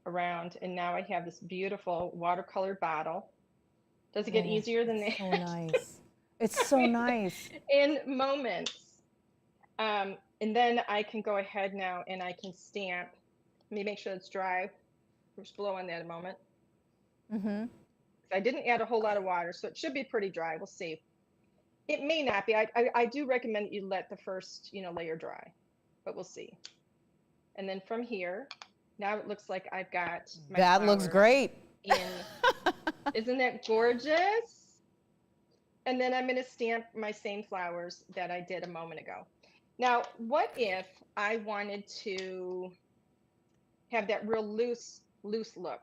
around, and now I have this beautiful watercolor bottle. Does it get easier than that? So nice. It's so nice. In moments. And then I can go ahead now and I can stamp. Let me make sure it's dry. Just blow on that a moment. Mm-hmm. I didn't add a whole lot of water, so it should be pretty dry. We'll see. It may not be. I do recommend that you let the first layer dry, but we'll see. And then from here, now it looks like I've got my That looks great. Isn't that gorgeous? And then I'm going to stamp my same flowers that I did a moment ago. Now, what if I wanted to have that real loose look?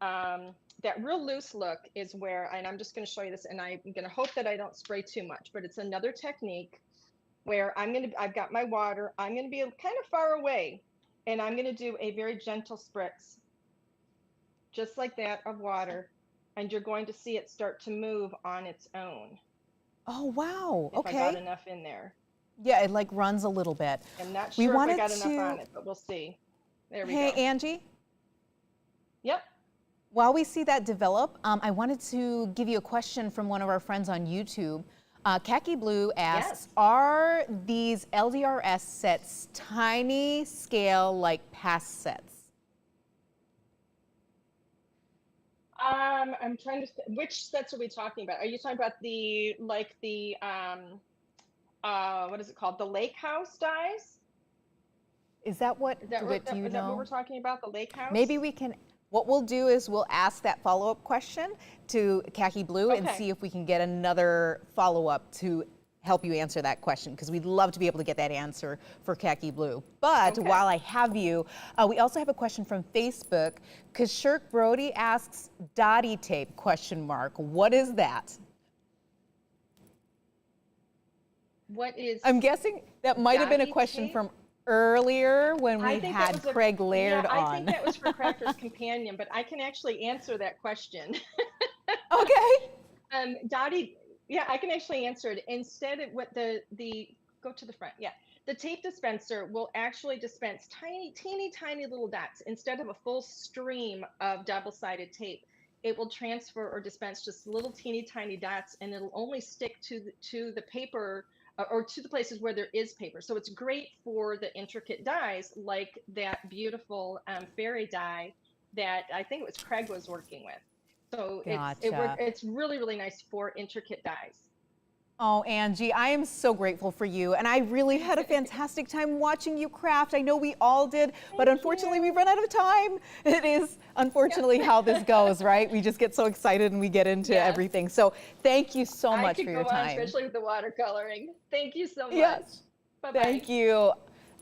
That real loose look is where, and I'm just going to show you this, and I'm going to hope that I don't spray too much, but it's another technique where I've got my water, I'm going to be kind of far away, and I'm going to do a very gentle spritz, just like that, of water, and you're going to see it start to move on its own. Oh, wow. If I got enough in there. Yeah, it like runs a little bit. I'm not sure if I got enough on it, but we'll see. There we go. Hey, Angie? Yep. While we see that develop, I wanted to give you a question from one of our friends on YouTube. Khaki Blue asks, are these LDRS sets tiny scale like past sets? I'm trying to, which sets are we talking about? Are you talking about the, like the, what is it called? The Lakehouse dies? Is that what, is that what we're talking about, the Lakehouse? Maybe we can, what we'll do is we'll ask that follow-up question to Khaki Blue and see if we can get another follow-up to help you answer that question, because we'd love to be able to get that answer for Khaki Blue. But while I have you, we also have a question from Facebook. Kashirk Brody asks, Dottie tape, question mark. What is that? What is? I'm guessing that might have been a question tape? from earlier when we had Craig Laird on. I think that was for Crafter's Companion, but I can actually answer that question. Okay. Dottie, yeah, I can actually answer it. Instead, what the go to the front. Yeah, the tape dispenser will actually dispense teeny tiny little dots instead of a full stream of double-sided tape. It will transfer or dispense just little teeny tiny dots, and it'll only stick to the paper or to the places where there is paper. So it's great for the intricate dies, like that beautiful fairy die that I think it was Craig was working with. So it's really, really nice for intricate dies. Oh, Angie, I am so grateful for you. And I really had a fantastic time watching you craft. I know we all did, but unfortunately we've run out of time. It is unfortunately how this goes, right? We just get so excited and we get into everything. So thank you so much for your time. Especially with the watercoloring. Thank you so much. Yes. Bye-bye. Thank you.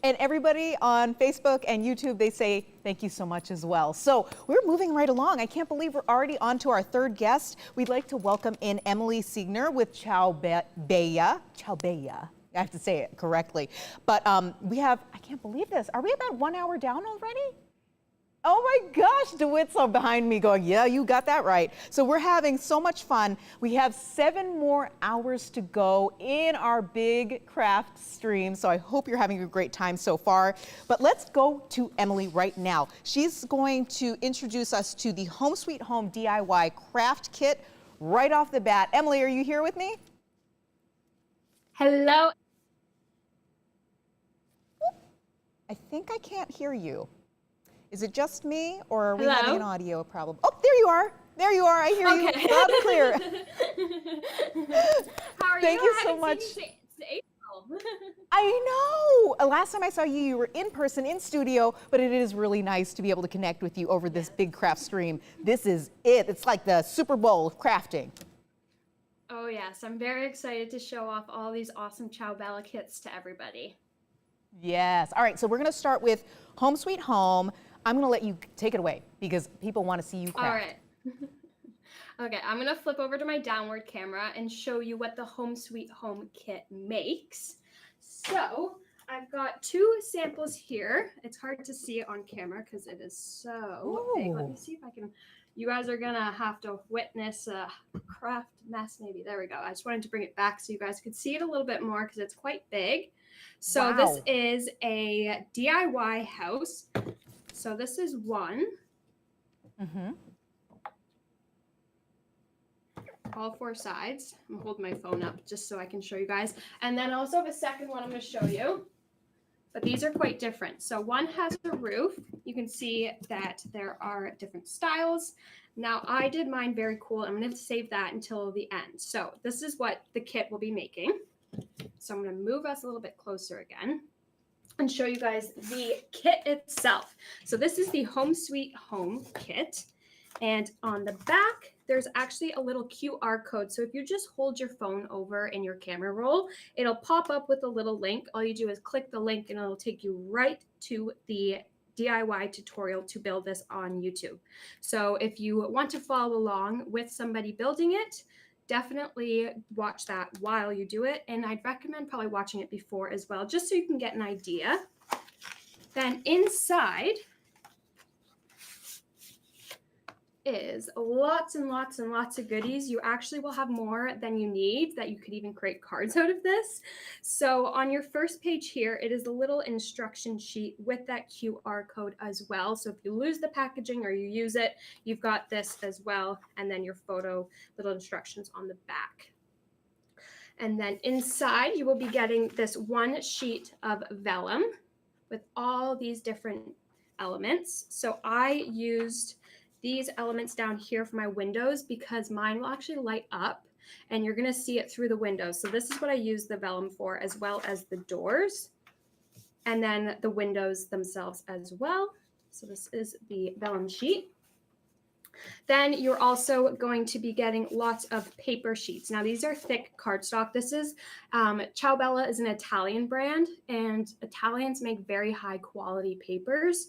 And everybody on Facebook and YouTube, they say thank you so much as well. So we're moving right along. I can't believe we're already on to our third guest. We'd like to welcome in Emily Siegner with 𝗖𝗥𝗔𝗟𝗟𝗓𝗏. 𝗖𝗥𝗔𝗟𝗟𝗓𝗏. I have to say it correctly. But we have, I can't believe this. Are we about 1 hour down already? Oh my gosh, 𝗖𝗥𝗔𝗟𝗏𝗏 behind me going, yeah, you got that right. So we're having so much fun. We have 7 more hours to go in our big craft stream. So I hope you're having a great time so far. But let's go to Emily right now. She's going to introduce us to the Home Sweet Home DIY craft kit right off the bat. Emily, are you here with me? Hello. I think I can't hear you. Is it just me, or are we having an audio problem? Oh, there you are. There you are. I hear you loud and clear. How are you? Thank you so much. April. I know. Last time I saw you, you were in person, in studio, but it is really nice to be able to connect with you over this big craft stream. This is it. It's like the Super Bowl of crafting. Oh, yes. I'm very excited to show off all these awesome 𝗖𝗥𝗔𝗟𝗏 kits to everybody. Yes. All right. So we're going to start with Home Sweet Home. I'm going to let you take it away because people want to see you craft. All right. Okay, I'm gonna flip over to my downward camera and show you what the Home Sweet Home kit makes. So I've got 2 samples here. It's hard to see it on camera because it is so big. Let me see if I can. You guys are gonna have to witness a craft mess maybe. There we go. I just wanted to bring it back so you guys could see it a little bit more because it's quite big. So this is a DIY house. So this is one. All 4 sides. I'm holding my phone up just so I can show you guys. And then I also have a second one I'm going to show you. But these are quite different. So one has a roof. You can see that there are different styles. Now I did mine very cool. I'm going to save that until the end. So this is what the kit will be making. So I'm going to move us a little bit closer again and show you guys the kit itself. So this is the Home Sweet Home kit. And on the back, there's actually a little QR code. So if you just hold your phone over in your camera roll, it'll pop up with a little link. All you do is click the link and it'll take you right to the DIY tutorial to build this on YouTube. So if you want to follow along with somebody building it, definitely watch that while you do it. And I'd recommend probably watching it before as well, just so you can get an idea. Then inside is lots and lots and lots of goodies. You actually will have more than you need, that you could even create cards out of this. So on your first page here, it is a little instruction sheet with that QR code as well. So if you lose the packaging or you use it, you've got this as well. And then your photo, little instructions on the back. And then inside, you will be getting this one sheet of vellum with all these different elements. So I used these elements down here for my windows because mine will actually light up and you're going to see it through the windows. So this is what I use the vellum for, as well as the doors and then the windows themselves as well. So this is the vellum sheet. Then you're also going to be getting lots of paper sheets. Now these are thick cardstock. This is 𝗖𝗥𝗔𝗟𝗏𝗚 is an Italian brand, and Italians make very high quality papers.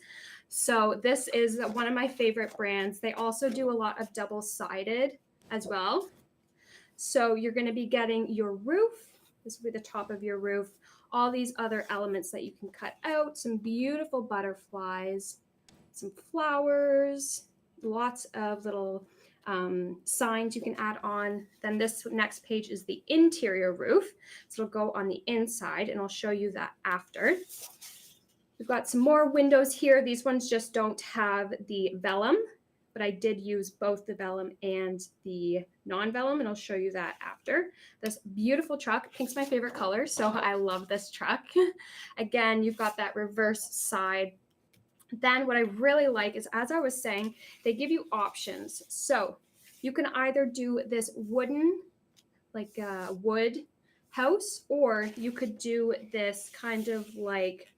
So this is one of my favorite brands. They also do a lot of double-sided as well. So you're going to be getting your roof. This will be the top of your roof. All these other elements that you can cut out. Some beautiful butterflies, some flowers, lots of little signs you can add on. Then this next page is the interior roof. So it'll go on the inside, and I'll show you that after. We've got some more windows here. These ones just don't have the vellum, but I did use both the vellum and the non-vellum, and I'll show you that after. This beautiful truck, pink's my favorite color, so I love this truck. Again, you've got that reverse side. Then what I really like is, as I was saying, they give you options. So you can either do this wooden, like a wood house, or you could do this kind of like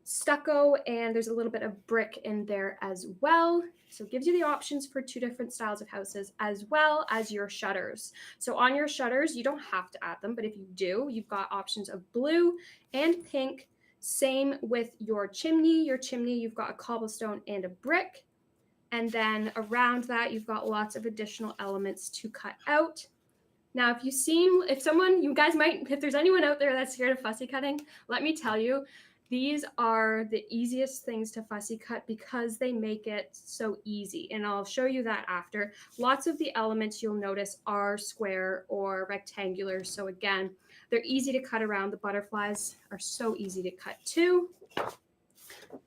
stucco, and there's a little bit of brick in there as well. So it gives you the options for 2 different styles of houses, as well as your shutters. So on your shutters, you don't have to add them, but if you do, you've got options of blue and pink. Same with your chimney. Your chimney, you've got a cobblestone and a brick. And then around that, you've got lots of additional elements to cut out. Now, if there's anyone out there that's scared of fussy cutting, let me tell you, these are the easiest things to fussy cut because they make it so easy. And I'll show you that after. Lots of the elements you'll notice are square or rectangular. So again, they're easy to cut around. The butterflies are so easy to cut too.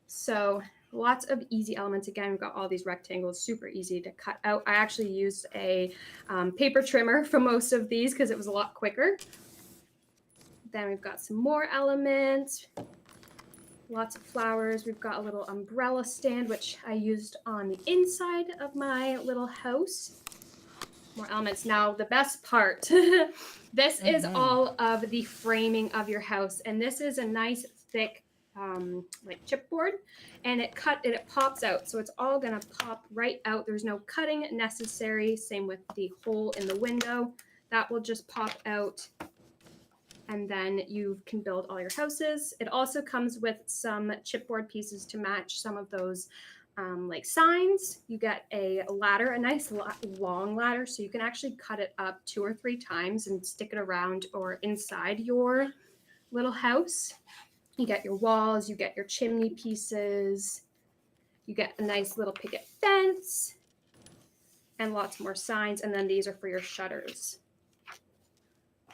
So lots of easy elements. Again, we've got all these rectangles, super easy to cut out. I actually used a paper trimmer for most of these because it was a lot quicker. Then we've got some more elements. Lots of flowers. We've got a little umbrella stand, which I used on the inside of my little house. More elements. Now, the best part, this is all of the framing of your house. And this is a nice thick like chipboard, and it pops out. So it's all gonna pop right out. There's no cutting necessary. Same with the hole in the window. That will just pop out. And then you can build all your houses. It also comes with some chipboard pieces to match some of those like signs. You get a ladder, a nice long ladder, so you can actually cut it up 2 or 3 times and stick it around or inside your little house. You get your walls, you get your chimney pieces, you get a nice little picket fence, and lots more signs. And then these are for your shutters.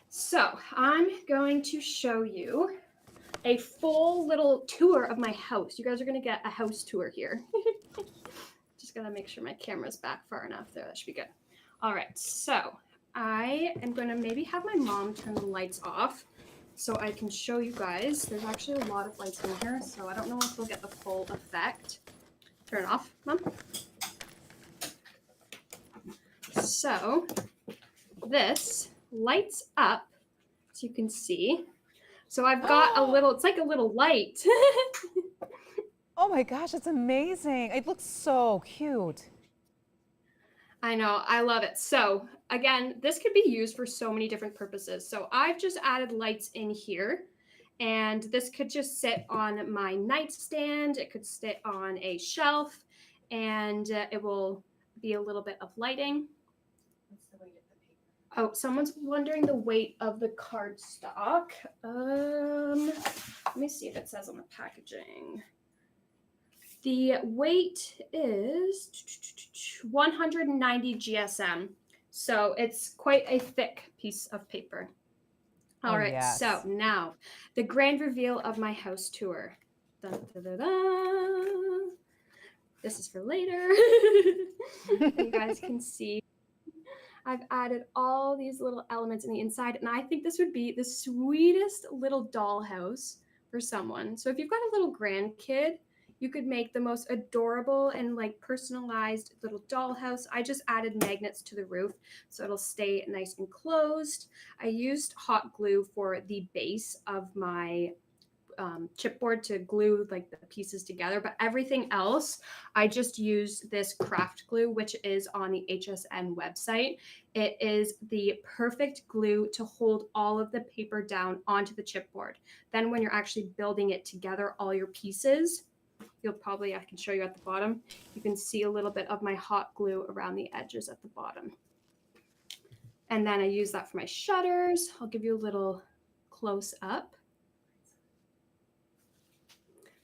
So I'm going to show you a full little tour of my house. You guys are going to get a house tour here. Just got to make sure my camera's back far enough there. That should be good. All right, so I am going to maybe have my mom turn the lights off so I can show you guys. There's actually a lot of lights in here, so I don't know if we'll get the full effect. Turn it off, Mom. So this lights up, so you can see. So I've got a little, it's like a little light. Oh my gosh, it's amazing. It looks so cute. I know, I love it. So again, this could be used for so many different purposes. So I've just added lights in here, and this could just sit on my nightstand. It could sit on a shelf, and it will be a little bit of lighting. What's the weight of the paper? Oh, someone's wondering the weight of the cardstock. Let me see if it says on the packaging. The weight is 190 GSM. So it's quite a thick piece of paper. All right, yes. So now the grand reveal of my house tour. Dun, dun, dun, dun. This is for later. You guys can see I've added all these little elements in the inside, and I think this would be the sweetest little dollhouse for someone. So if you've got a little grandkid, you could make the most adorable and like personalized little dollhouse. I just added magnets to the roof so it'll stay nice and closed. I used hot glue for the base of my chipboard to glue like the pieces together, but everything else I just used this craft glue, which is on the HSN website. It is the perfect glue to hold all of the paper down onto the chipboard. Then when you're actually building it together, all your pieces, you'll probably, I can show you at the bottom, you can see a little bit of my hot glue around the edges at the bottom. And then I use that for my shutters. I'll give you a little close up.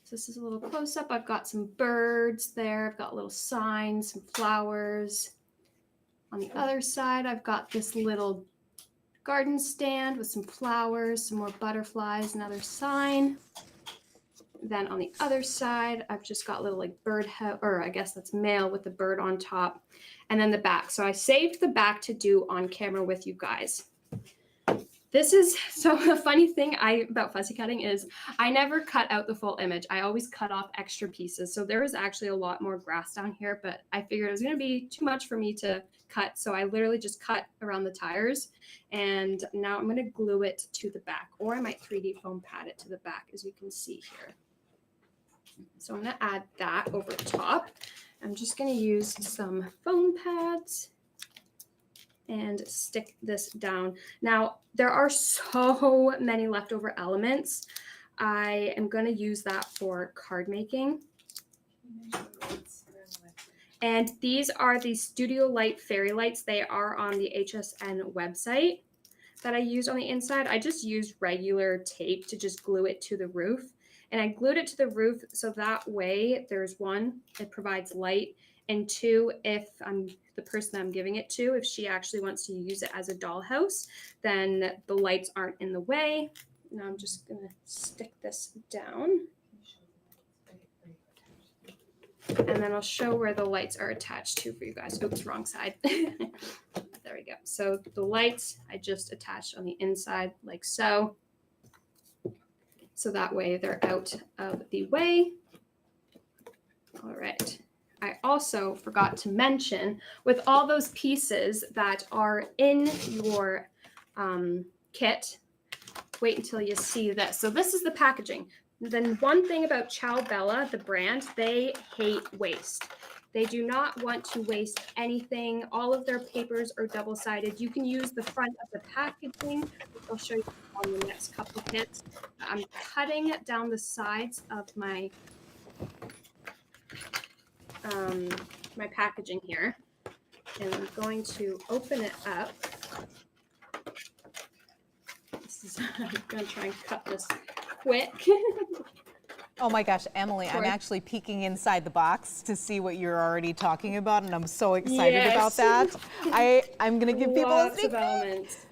So this is a little close up. I've got some birds there. I've got little signs, some flowers. On the other side, I've got this little garden stand with some flowers, some more butterflies, another sign. Then on the other side, I've just got little like birdhouse, or I guess that's mail with the bird on top. And then the back. So I saved the back to do on camera with you guys. This is, so the funny thing about fussy cutting is I never cut out the full image. I always cut off extra pieces. So there was actually a lot more grass down here, but I figured it was going to be too much for me to cut. So I literally just cut around the tires, and now I'm going to glue it to the back, or I might 3D foam pad it to the back, as you can see here. So I'm going to add that over top. I'm just going to use some foam pads and stick this down. Now, there are so many leftover elements. I am going to use that for card making. And these are the Studio Light fairy lights. They are on the HSN website that I used on the inside. I just used regular tape to just glue it to the roof. And I glued it to the roof so that way, there's one, it provides light, and two, if I'm the person I'm giving it to, if she actually wants to use it as a dollhouse, then the lights aren't in the way. Now I'm just going to stick this down. And then I'll show where the lights are attached to for you guys. Oops, wrong side. There we go. So the lights I just attached on the inside like so. So that way they're out of the way. All right. I also forgot to mention, with all those pieces that are in your kit, wait until you see this. So this is the packaging. Then one thing about 𝗖𝗥𝗔𝗟𝗟𝗏, the brand, they hate waste. They do not want to waste anything. All of their papers are double-sided. You can use the front of the packaging, which I'll show you on the next couple kits. I'm cutting down the sides of my my packaging here, and I'm going to open it up. I'm going to try and cut this quick. Oh my gosh, Emily, I'm Sure. actually peeking inside the box to see what you're already talking about, and I'm so excited about Yes. that. I'm going to give people a Lots sneak of elements.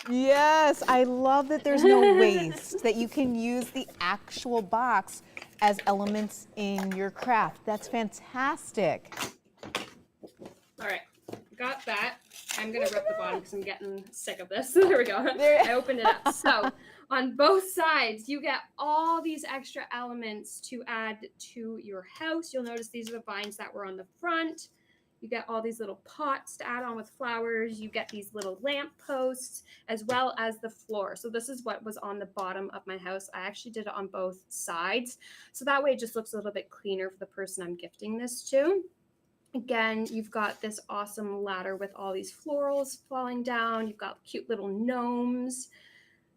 Yes, I love that there's no waste, that you can use the actual box as elements in your craft. That's fantastic. All right, got that. I'm gonna rip the bottom because I'm getting sick of this. There we go. There- I opened it up. So on both sides, you get all these extra elements to add to your house. You'll notice these are the vines that were on the front. You get all these little pots to add on with flowers. You get these little lamp posts as well as the floor. So this is what was on the bottom of my house. I actually did it on both sides. So that way it just looks a little bit cleaner for the person I'm gifting this to. Again, you've got this awesome ladder with all these florals falling down. You've got cute little gnomes.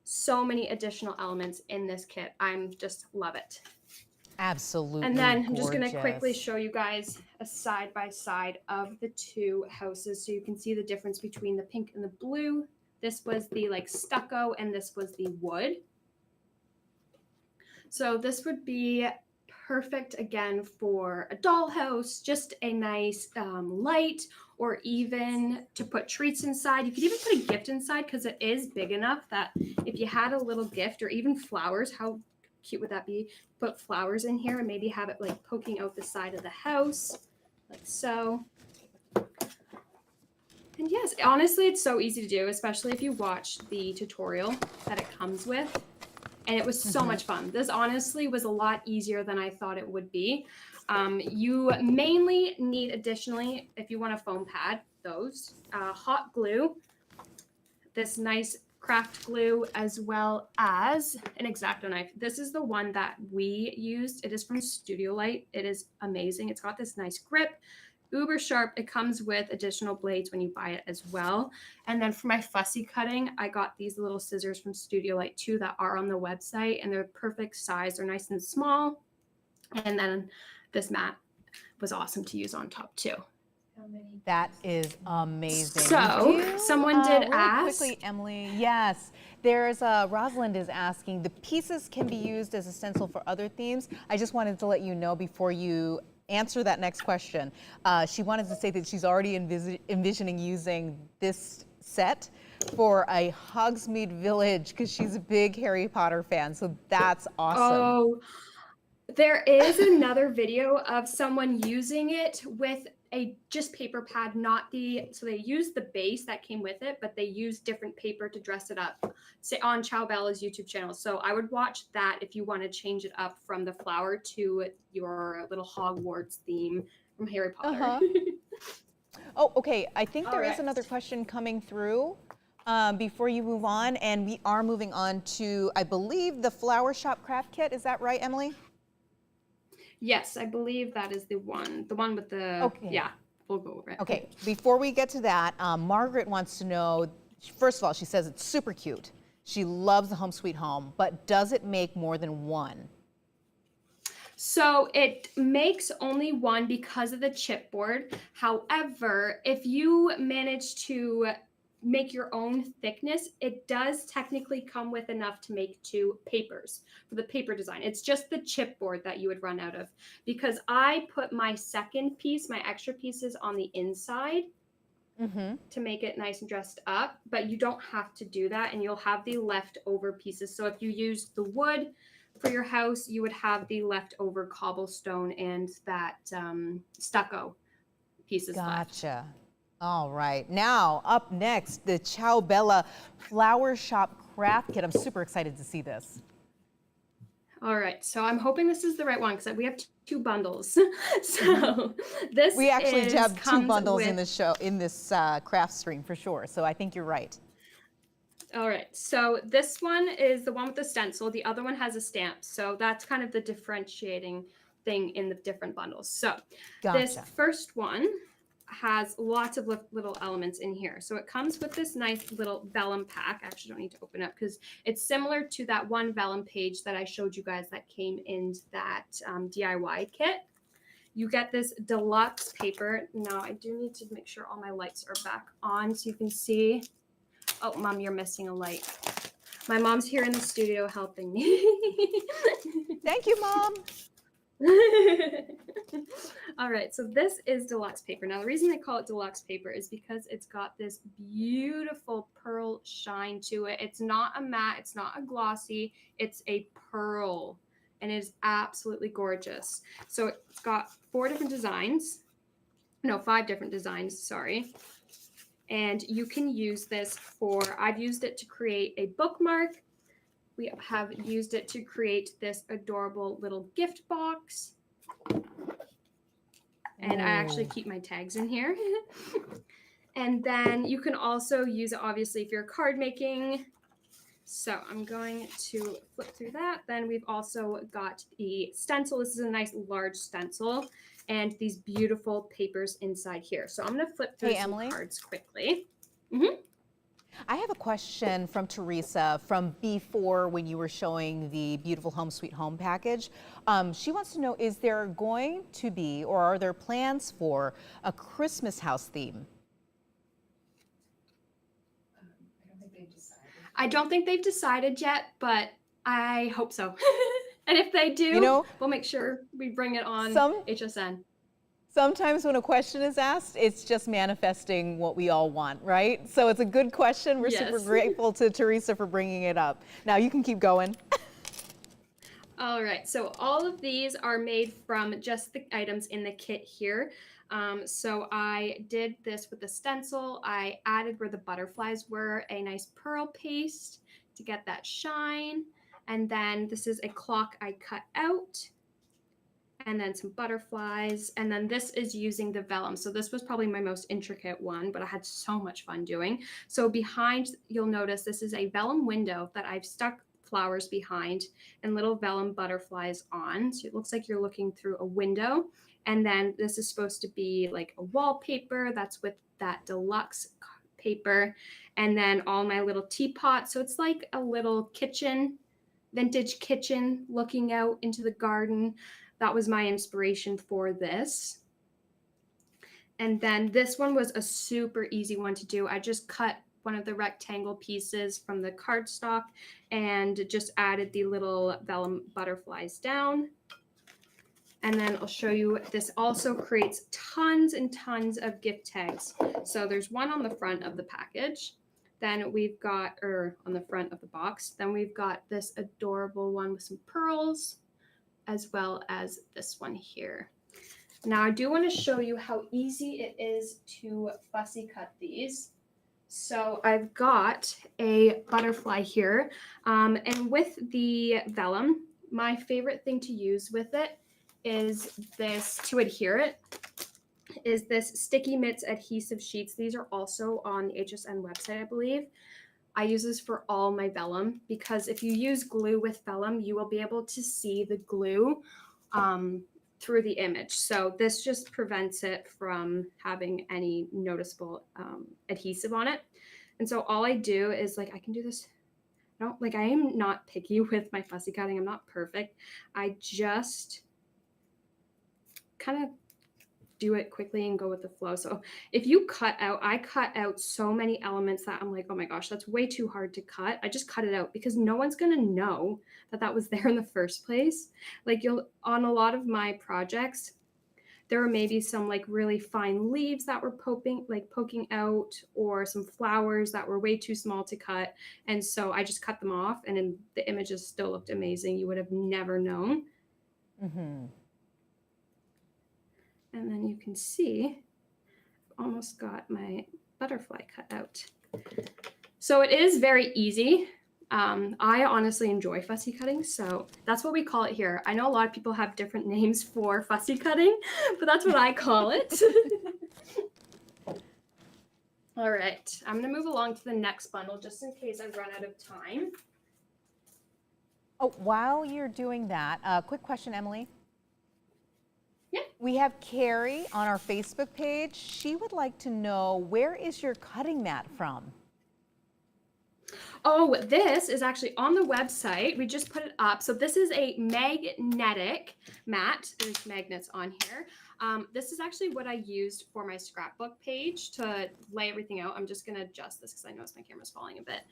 So many additional elements in this kit. I'm just love it. Absolutely. And then I'm just going to gorgeous. quickly show you guys a side by side of the two houses so you can see the difference between the pink and the blue. This was the like stucco and this was the wood. So this would be perfect again for a dollhouse, just a nice light, or even to put treats inside. You could even put a gift inside because it is big enough that if you had a little gift or even flowers, how cute would that be? Put flowers in here and maybe have it like poking out the side of the house, like so. And yes, honestly, it's so easy to do, especially if you watch the tutorial that it comes with. And it was so much fun. This honestly was a lot easier than I thought it would be. You mainly need additionally, if you want a foam pad, those, hot glue, this nice craft glue, as well as an X-Acto knife. This is the one that we used. It is from Studio Light. It is amazing. It's got this nice grip, uber sharp. It comes with additional blades when you buy it as well. And then for my fussy cutting, I got these little scissors from Studio Light too that are on the website, and they're perfect size. They're nice and small. And then this mat was awesome to use on top too. That is amazing. So, someone did really ask. Quickly, Emily, yes. There's Rosalind is asking, the pieces can be used as a stencil for other themes. I just wanted to let you know before you answer that next question. She wanted to say that she's already envisioning using this set for a Hogsmeade Village because she's a big Harry Potter fan. So that's awesome. Oh, there is another video of someone using it with a just paper pad, not the, so they used the base that came with it, but they used different paper to dress it up, say on 𝗖𝗥𝗟𝗟𝗚's YouTube channel. So I would watch that if you want to change it up from the flower to your little Hogwarts theme from Harry Potter. Oh, okay. I think there is Alright. another question coming through before you move on, and we are moving on to, I believe, the Flower Shop Craft Kit. Is that right, Emily? Yes, I believe that is the one with the, Okay. yeah, we'll go over it. Okay, before we get to that, Margaret wants to know, first of all, she says it's super cute. She loves the Home Sweet Home, but does it make more than one? So it makes only one because of the chipboard. However, if you manage to make your own thickness, it does technically come with enough to make 2 papers for the paper design. It's just the chipboard that you would run out of, because I put my second piece, my extra pieces on the inside to make it nice and dressed up, but you don't have to do that, and you'll have the leftover pieces. So if you use the wood for your house, you would have the leftover cobblestone and that stucco pieces left. Gotcha. All right. Now, up next, the 𝗖𝗥𝗟𝗟𝗚 Flower Shop Craft Kit. I'm super excited to see this. All right, so I'm hoping this is the right one because we have 2 bundles. So this We actually have 2 comes bundles in with- this craft stream for sure. So I think you're right. All right, so this one is the one with the stencil. The other one has a stamp. So that's kind of the differentiating thing in the different bundles. So this Gotcha. first one has lots of little elements in here. So it comes with this nice little vellum pack. I actually don't need to open up because it's similar to that one vellum page that I showed you guys that came in that DIY kit. you get this deluxe paper. Now I do need to make sure all my lights are back on so you can see. Oh, Mom, you're missing a light. My mom's here in the studio helping me. Thank you, Mom. All right, so this is deluxe paper. Now, the reason they call it deluxe paper is because it's got this beautiful pearl shine to it. It's not a matte, it's not a glossy, it's a pearl, and it is absolutely gorgeous. So it's got 5 different designs, sorry. And you can use this for, I've used it to create a bookmark. We have used it to create this adorable little gift box. And I actually keep my tags in here. And then you can also use it, obviously, if you're card making. So I'm going to flip through that. Then we've also got the stencil. This is a nice large stencil. And these beautiful papers inside here. So I'm going to flip through some cards quickly. I have a question from Teresa from before when you were showing the beautiful Home Sweet Home package. She wants to know, is there going to be, or are there plans for, a Christmas house theme? I don't think they've decided yet, but I hope so. And if they do, we'll make sure we bring it on HSN. Sometimes when a question is asked, it's just manifesting what we all want, right? So it's a good question. We're super grateful to Teresa for bringing it up. Now you can keep going. All right, so all of these are made from just the items in the kit here. So I did this with the stencil. I added where the butterflies were a nice pearl paste to get that shine. And then this is a clock I cut out. And then some butterflies. And then this is using the vellum. So this was probably my most intricate one, but I had so much fun doing. So behind, you'll notice this is a vellum window that I've stuck flowers behind and little vellum butterflies on. So it looks like you're looking through a window. And then this is supposed to be like a wallpaper that's with that deluxe paper. And then all my little teapots. So it's like a little kitchen, vintage kitchen looking out into the garden. That was my inspiration for this. And then this one was a super easy one to do. I just cut one of the rectangle pieces from the cardstock and just added the little vellum butterflies down. And then I'll show you, this also creates tons and tons of gift tags. So there's one on the front of the package. Then we've got, on the front of the box. Then we've got this adorable one with some pearls, as well as this one here. Now I do want to show you how easy it is to fussy cut these. So I've got a butterfly here, and with the vellum, my favorite thing to use with it is this, to adhere it, is this Sticky Mitts adhesive sheets. These are also on the HSN website, I believe. I use this for all my vellum because if you use glue with vellum, you will be able to see the glue through the image. So this just prevents it from having any noticeable adhesive on it. And so all I do is, like, I can do this. I am not picky with my fussy cutting. I'm not perfect. I just kind of do it quickly and go with the flow. So if you I cut out so many elements that I'm like, oh my gosh, that's way too hard to cut. I just cut it out because no one's going to know that that was there in the first place. Like, on a lot of my projects, there were maybe some like really fine leaves that were poking out, or some flowers that were way too small to cut. And so I just cut them off, and then the images still looked amazing. You would have never known. Mm-hmm. And then you can see, I've almost got my butterfly cut out. So it is very easy. I honestly enjoy fussy cutting, so that's what we call it here. I know a lot of people have different names for fussy cutting, but that's what I call it. All right, I'm gonna move along to the next bundle just in case I run out of time. Oh, while you're doing that, quick question, Emily. Yeah. We have Carrie on our Facebook page. She would like to know, where is your cutting mat from? Oh, this is actually on the website. We just put it up. So this is a magnetic mat. There's magnets on here. This is actually what I used for my scrapbook page to lay everything out. I'm just going to adjust this because I noticed my camera's falling a bit.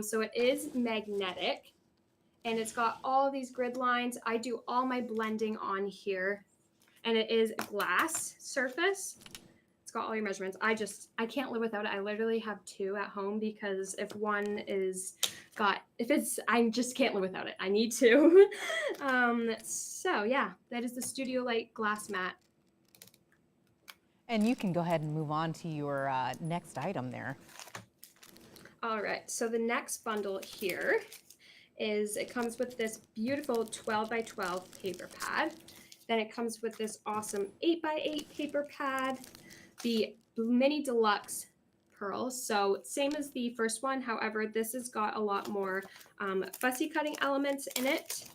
So it is magnetic, and it's got all these grid lines. I do all my blending on here, and it is glass surface. It's got all your measurements. I can't live without it. I literally have 2 at home because if one is I just can't live without it. I need 2. So yeah, that is the Studio Light glass mat. And you can go ahead and move on to your next item there. All right, so the next bundle here it comes with this beautiful 12 by 12 paper pad. Then it comes with this awesome 8 by 8 paper pad, the mini deluxe pearls. So same as the first one. However, this has got a lot more fussy cutting elements in it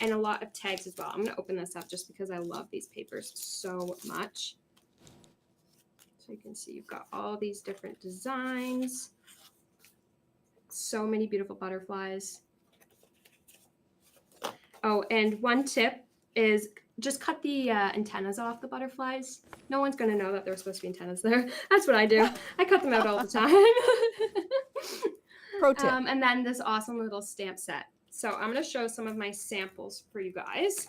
and a lot of tags as well. I'm going to open this up just because I love these papers so much. So you can see you've got all these different designs. So many beautiful butterflies. Oh, and one tip is just cut the antennas off the butterflies. No one's going to know that there were supposed to be antennas there. That's what I do. I cut them out all the time. Pro tip. And then this awesome little stamp set. So I'm going to show some of my samples for you guys.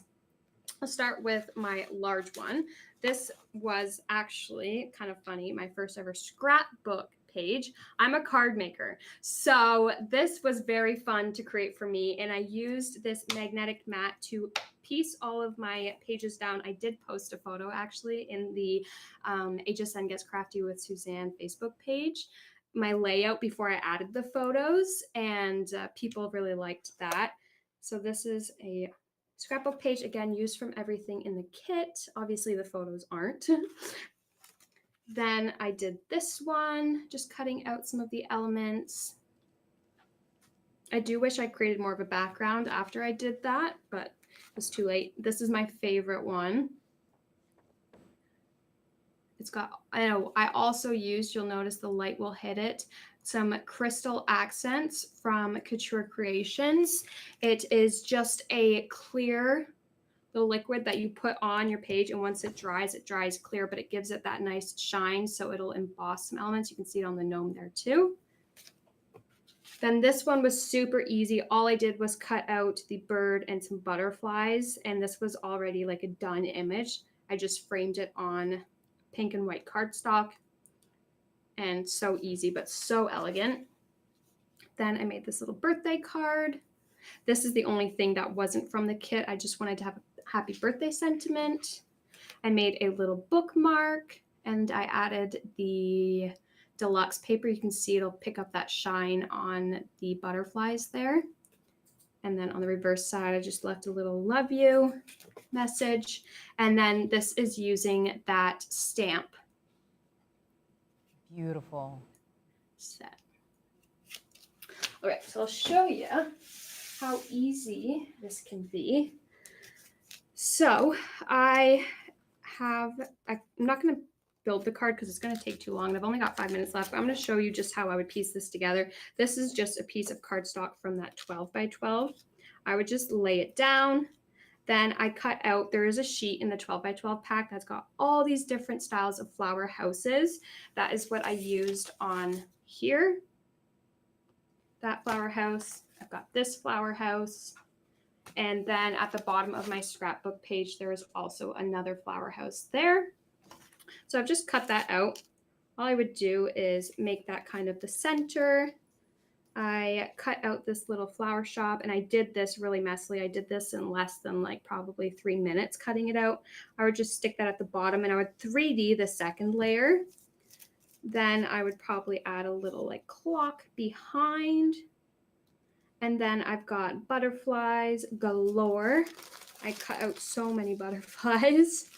I'll start with my large one. This was actually kind of funny, my first ever scrapbook page. I'm a card maker, so this was very fun to create for me, and I used this magnetic mat to piece all of my pages down. I did post a photo actually in the 𝗖𝗔𝗟𝗟𝗜𝗡𝗚 with Suzanne Facebook page, my layout before I added the photos, and people really liked that. So this is a scrapbook page, again, used from everything in the kit. Obviously the photos aren't. Then I did this one, just cutting out some of the elements. I do wish I created more of a background after I did that, but it was too late. This is my favorite one. It's got, I also used, you'll notice the light will hit it, some crystal accents from Couture Creations. It is just a clear little liquid that you put on your page, and once it dries clear, but it gives it that nice shine, so it'll emboss some elements. You can see it on the gnome there too. Then this one was super easy. All I did was cut out the bird and some butterflies, and this was already like a done image. I just framed it on pink and white cardstock, and so easy, but so elegant. Then I made this little birthday card. This is the only thing that wasn't from the kit. I just wanted to have a happy birthday sentiment. I made a little bookmark, and I added the deluxe paper. You can see it'll pick up that shine on the butterflies there. And then on the reverse side, I just left a little love you message. And then this is using that stamp. Beautiful. Set. All right, so I'll show you how easy this can be. So I'm not going to build the card because it's going to take too long. I've only got 5 minutes left, but I'm going to show you just how I would piece this together. This is just a piece of cardstock from that 12 by 12. I would just lay it down. Then I cut out, there is a sheet in the 12 by 12 pack that's got all these different styles of flower houses. That is what I used on here. That flower house. I've got this flower house. And then at the bottom of my scrapbook page, there is also another flower house there. So I've just cut that out. All I would do is make that kind of the center. I cut out this little flower shop, and I did this really messily. I did this in less than like probably 3 minutes cutting it out. I would just stick that at the bottom, and I would 3D the second layer. Then I would probably add a little like clock behind. And then I've got butterflies galore. I cut out so many butterflies.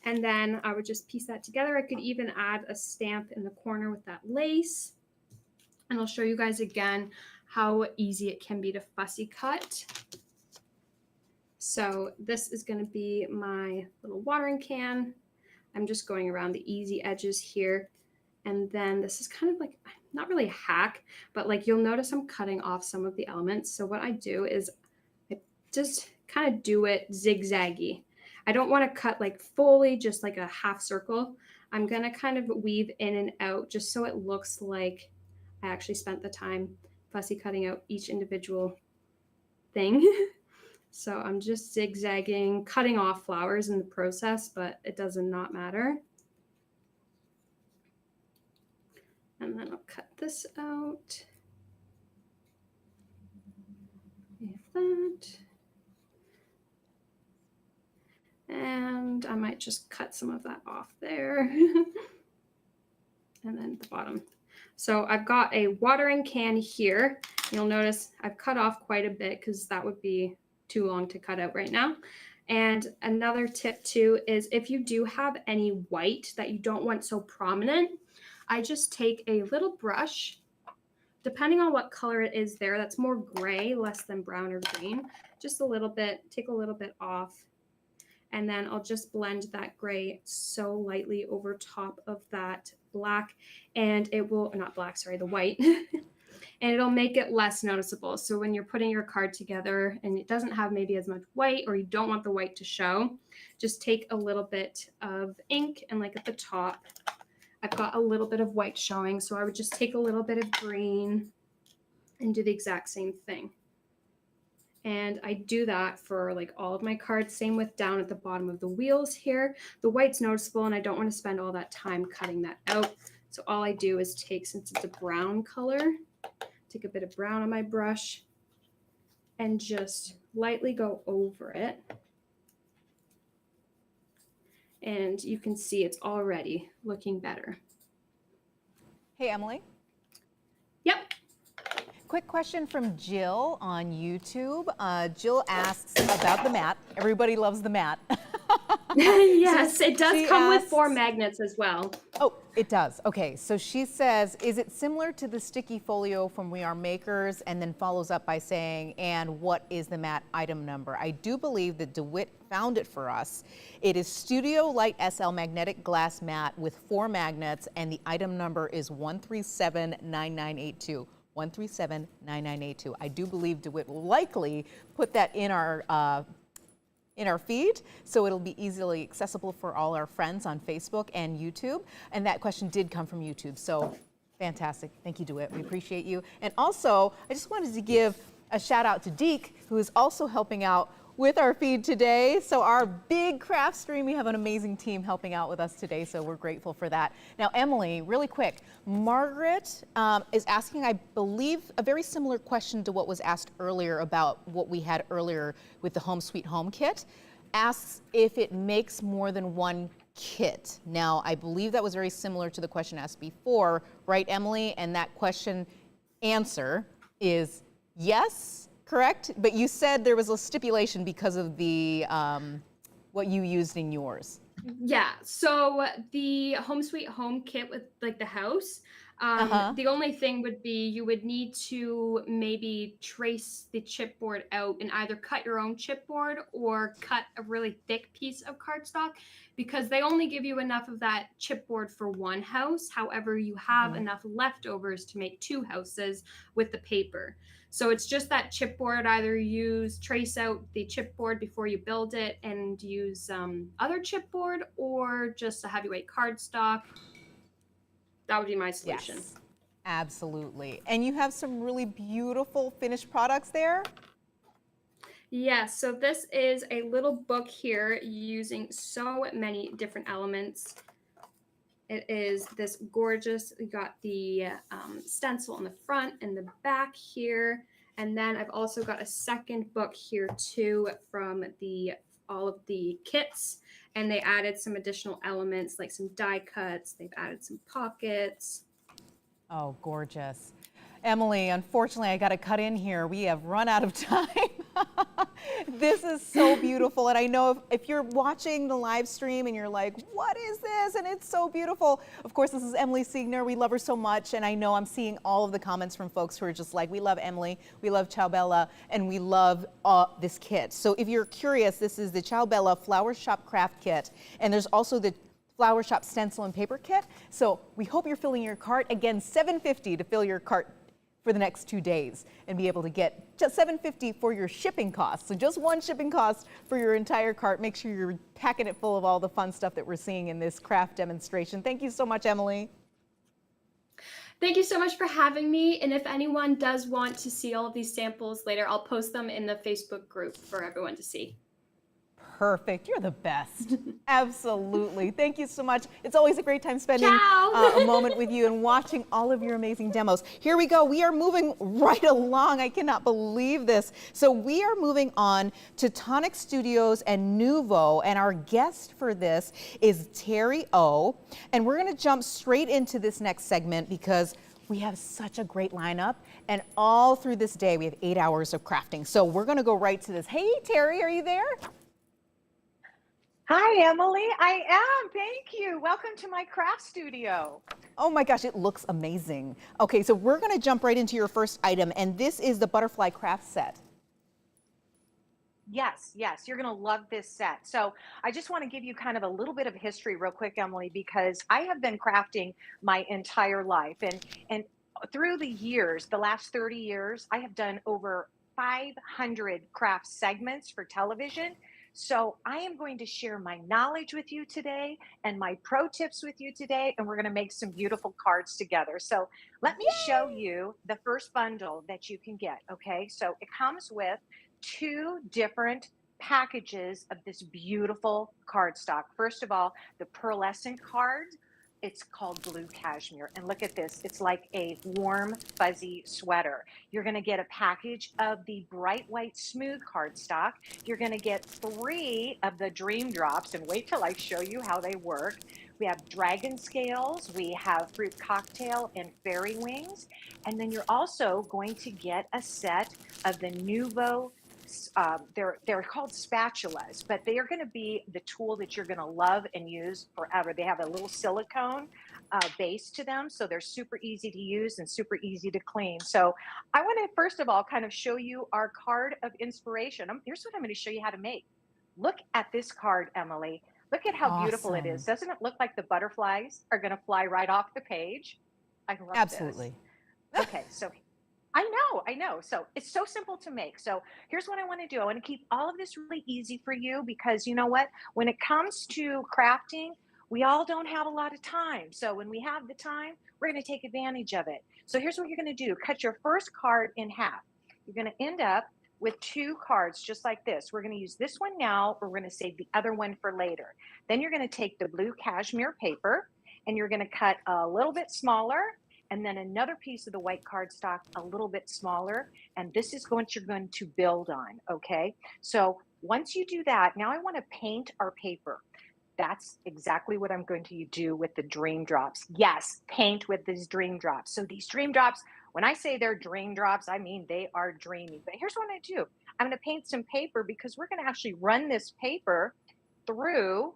And then I would just piece that together. I could even add a stamp in the corner with that lace. And I'll show you guys again how easy it can be to fussy cut. So this is going to be my little watering can. I'm just going around the easy edges here. And then this is kind of like, not really a hack, but like you'll notice I'm cutting off some of the elements. So what I do is I just kind of do it zigzaggy. I don't want to cut like fully, just like a half circle. I'm going to kind of weave in and out just so it looks like I actually spent the time fussy cutting out each individual thing. So I'm just zigzagging, cutting off flowers in the process, but it does not matter. And then I'll cut this out. Like that. And I might just cut some of that off there. And then the bottom. So I've got a watering can here. You'll notice I've cut off quite a bit because that would be too long to cut out right now. And another tip too is if you do have any white that you don't want so prominent, I just take a little brush, depending on what color it is there, that's more gray, less than brown or green, just a little bit, take a little bit off. And then I'll just blend that gray so lightly over top of that black, and it will, not black, sorry, the white, and it'll make it less noticeable. So when you're putting your card together and it doesn't have maybe as much white, or you don't want the white to show, just take a little bit of ink, and like at the top, I've got a little bit of white showing. So I would just take a little bit of green and do the exact same thing. And I do that for like all of my cards. Same with down at the bottom of the wheels here. The white's noticeable and I don't want to spend all that time cutting that out. So all I do is take, since it's a brown color, take a bit of brown on my brush and just lightly go over it. And you can see it's already looking better. Hey, Emily. Yep. Quick question from Jill on YouTube. Jill asks about the mat. Everybody loves the mat. Yes, it does come with asks, 4 magnets as well. Oh, it does. Okay, so she says, is it similar to the sticky folio from We Are Makers? And then follows up by saying, and what is the mat item number? I do believe that DeWitt found it for us. It is Studio Light SL magnetic glass mat with 4 magnets, and the item number is 1379982. 1379982. I do believe DeWitt will likely put that in our feed, so it'll be easily accessible for all our friends on Facebook and YouTube. And that question did come from YouTube, so fantastic. Thank you, DeWitt. We appreciate you. And also, I just wanted to give a shout out to Deke, who is also helping out with our feed today. So our big craft stream, we have an amazing team helping out with us today, so we're grateful for that. Now, Emily, really quick, Margaret is asking, I believe, a very similar question to what was asked earlier about what we had earlier with the Home Sweet Home kit. Asks if it makes more than one kit. Now, I believe that was very similar to the question asked before, right, Emily? And that question answer is yes. Correct? But you said there was a stipulation because of the what you used in yours. Yeah, so the Home Sweet Home kit with like the house, the only thing would be you would need to maybe trace the chipboard out and either cut your own chipboard or cut a really thick piece of cardstock, because they only give you enough of that chipboard for one house. However, you have enough leftovers to make 2 houses with the paper. So it's just that chipboard, either trace out the chipboard before you build it and use other chipboard, or just a heavyweight cardstock. That would be my solution. Yes, absolutely. And you have some really beautiful finished products there. Yes, so this is a little book here using so many different elements. It is this gorgeous, you got the stencil on the front and the back here. And then I've also got a second book here too from all of the kits. And they added some additional elements like some die cuts. They've added some pockets. Oh, gorgeous. Emily, unfortunately, I got to cut in here. We have run out of time. This is so beautiful. And I know if you're watching the live stream and you're like, what is this? And it's so beautiful. Of course, this is Emily Siegner. We love her so much. And I know I'm seeing all of the comments from folks who are just like, we love Emily, we love 𝗖𝗥𝗔𝗟𝗏, and we love this kit. So if you're curious, this is the 𝗖𝗥𝗔𝗟𝗏 Flower Shop Craft Kit. And there's also the Flower Shop Stencil and Paper Kit. So we hope you're filling your cart. Again, $7.50 to fill your cart for the next 2 days and be able to get just $7.50 for your shipping costs. So just one shipping cost for your entire cart. Make sure you're packing it full of all the fun stuff that we're seeing in this craft demonstration. Thank you so much, Emily. Thank you so much for having me. And if anyone does want to see all of these samples later, I'll post them in the Facebook group for everyone to see. Perfect. You're the best. Absolutely. Thank you so much. It's always a great time spending Ciao. a moment with you and watching all of your amazing demos. Here we go. We are moving right along. I cannot believe this. So we are moving on to Tonic Studios and Nuvo, and our guest for this is 𝗖𝗥𝗔𝗟𝗟𝗏. And we're going to jump straight into this next segment because we have such a great lineup, and all through this day we have 8 hours of crafting. So we're going to go right to this. Hey, Terry, are you there? Hi, Emily. I am. Thank you. Welcome to my craft studio. Oh my gosh, it looks amazing. Okay, so we're going to jump right into your first item, and this is the butterfly craft set. Yes, yes, you're going to love this set. So I just want to give you kind of a little bit of history real quick, Emily, because I have been crafting my entire life. And through the years, the last 30 years, I have done over 500 craft segments for television. So I am going to share my knowledge with you today and my pro tips with you today, and we're going to make some beautiful cards together. So let me show you the first bundle that you can get, okay? So it comes with 2 different packages of this beautiful cardstock. First of all, the pearlescent card. It's called blue cashmere. And look at this. It's like a warm, fuzzy sweater. You're going to get a package of the bright white smooth cardstock. You're going to get 3 of the dream drops. And wait till I show you how they work. We have dragon scales. We have fruit cocktail and fairy wings. And then you're also going to get a set of the Nuvo. They're called spatulas, but they are going to be the tool that you're going to love and use forever. They have a little silicone base to them, so they're super easy to use and super easy to clean. So I want to first of all kind of show you our card of inspiration. Here's what I'm going to show you how to make. Look at this card, Emily. Look at how beautiful it is. Doesn't it look like the butterflies are going to fly right off the page? I love Absolutely. this. Okay, so I know. So it's so simple to make. So here's what I want to do. I want to keep all of this really easy for you because you know what? When it comes to crafting, we all don't have a lot of time. So when we have the time, we're going to take advantage of it. So here's what you're going to do. Cut your first card in half. You're going to end up with 2 cards just like this. We're going to use this one now, or we're going to save the other one for later. Then you're going to take the blue cashmere paper and you're going to cut a little bit smaller, and then another piece of the white cardstock a little bit smaller. And this is what you're going to build on, okay? So once you do that, now I want to paint our paper. That's exactly what I'm going to do with the dream drops. Yes, paint with these dream drops. So these dream drops, when I say they're dream drops, I mean they are dreamy. But here's what I do. I'm going to paint some paper because we're going to actually run this paper through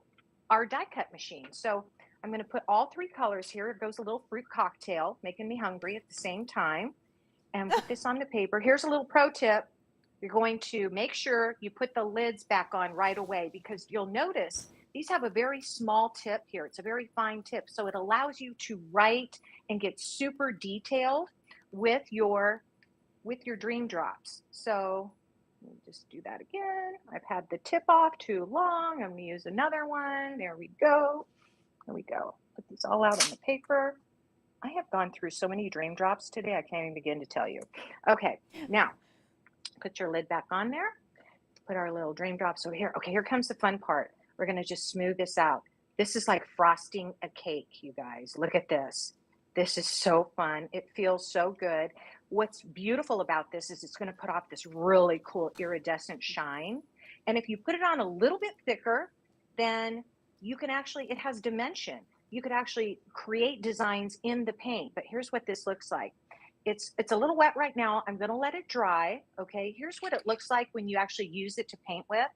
our die cut machine. So I'm going to put all 3 colors here. It goes a little fruit cocktail, making me hungry at the same time. And put this on the paper. Here's a little pro tip. You're going to make sure you put the lids back on right away because you'll notice these have a very small tip here. It's a very fine tip. So it allows you to write and get super detailed with your dream drops. So let me just do that again. I've had the tip off too long. I'm going to use another one. There we go. There we go. Put these all out on the paper. I have gone through so many dream drops today, I can't even begin to tell you. Okay, now put your lid back on there. Put our little dream drops over here. Okay, here comes the fun part. We're going to just smooth this out. This is like frosting a cake, you guys. Look at this. This is so fun. It feels so good. What's beautiful about this is it's going to put off this really cool iridescent shine. And if you put it on a little bit thicker, then you can actually, it has dimension. You could actually create designs in the paint. But here's what this looks like. It's a little wet right now. I'm going to let it dry. Okay, here's what it looks like when you actually use it to paint with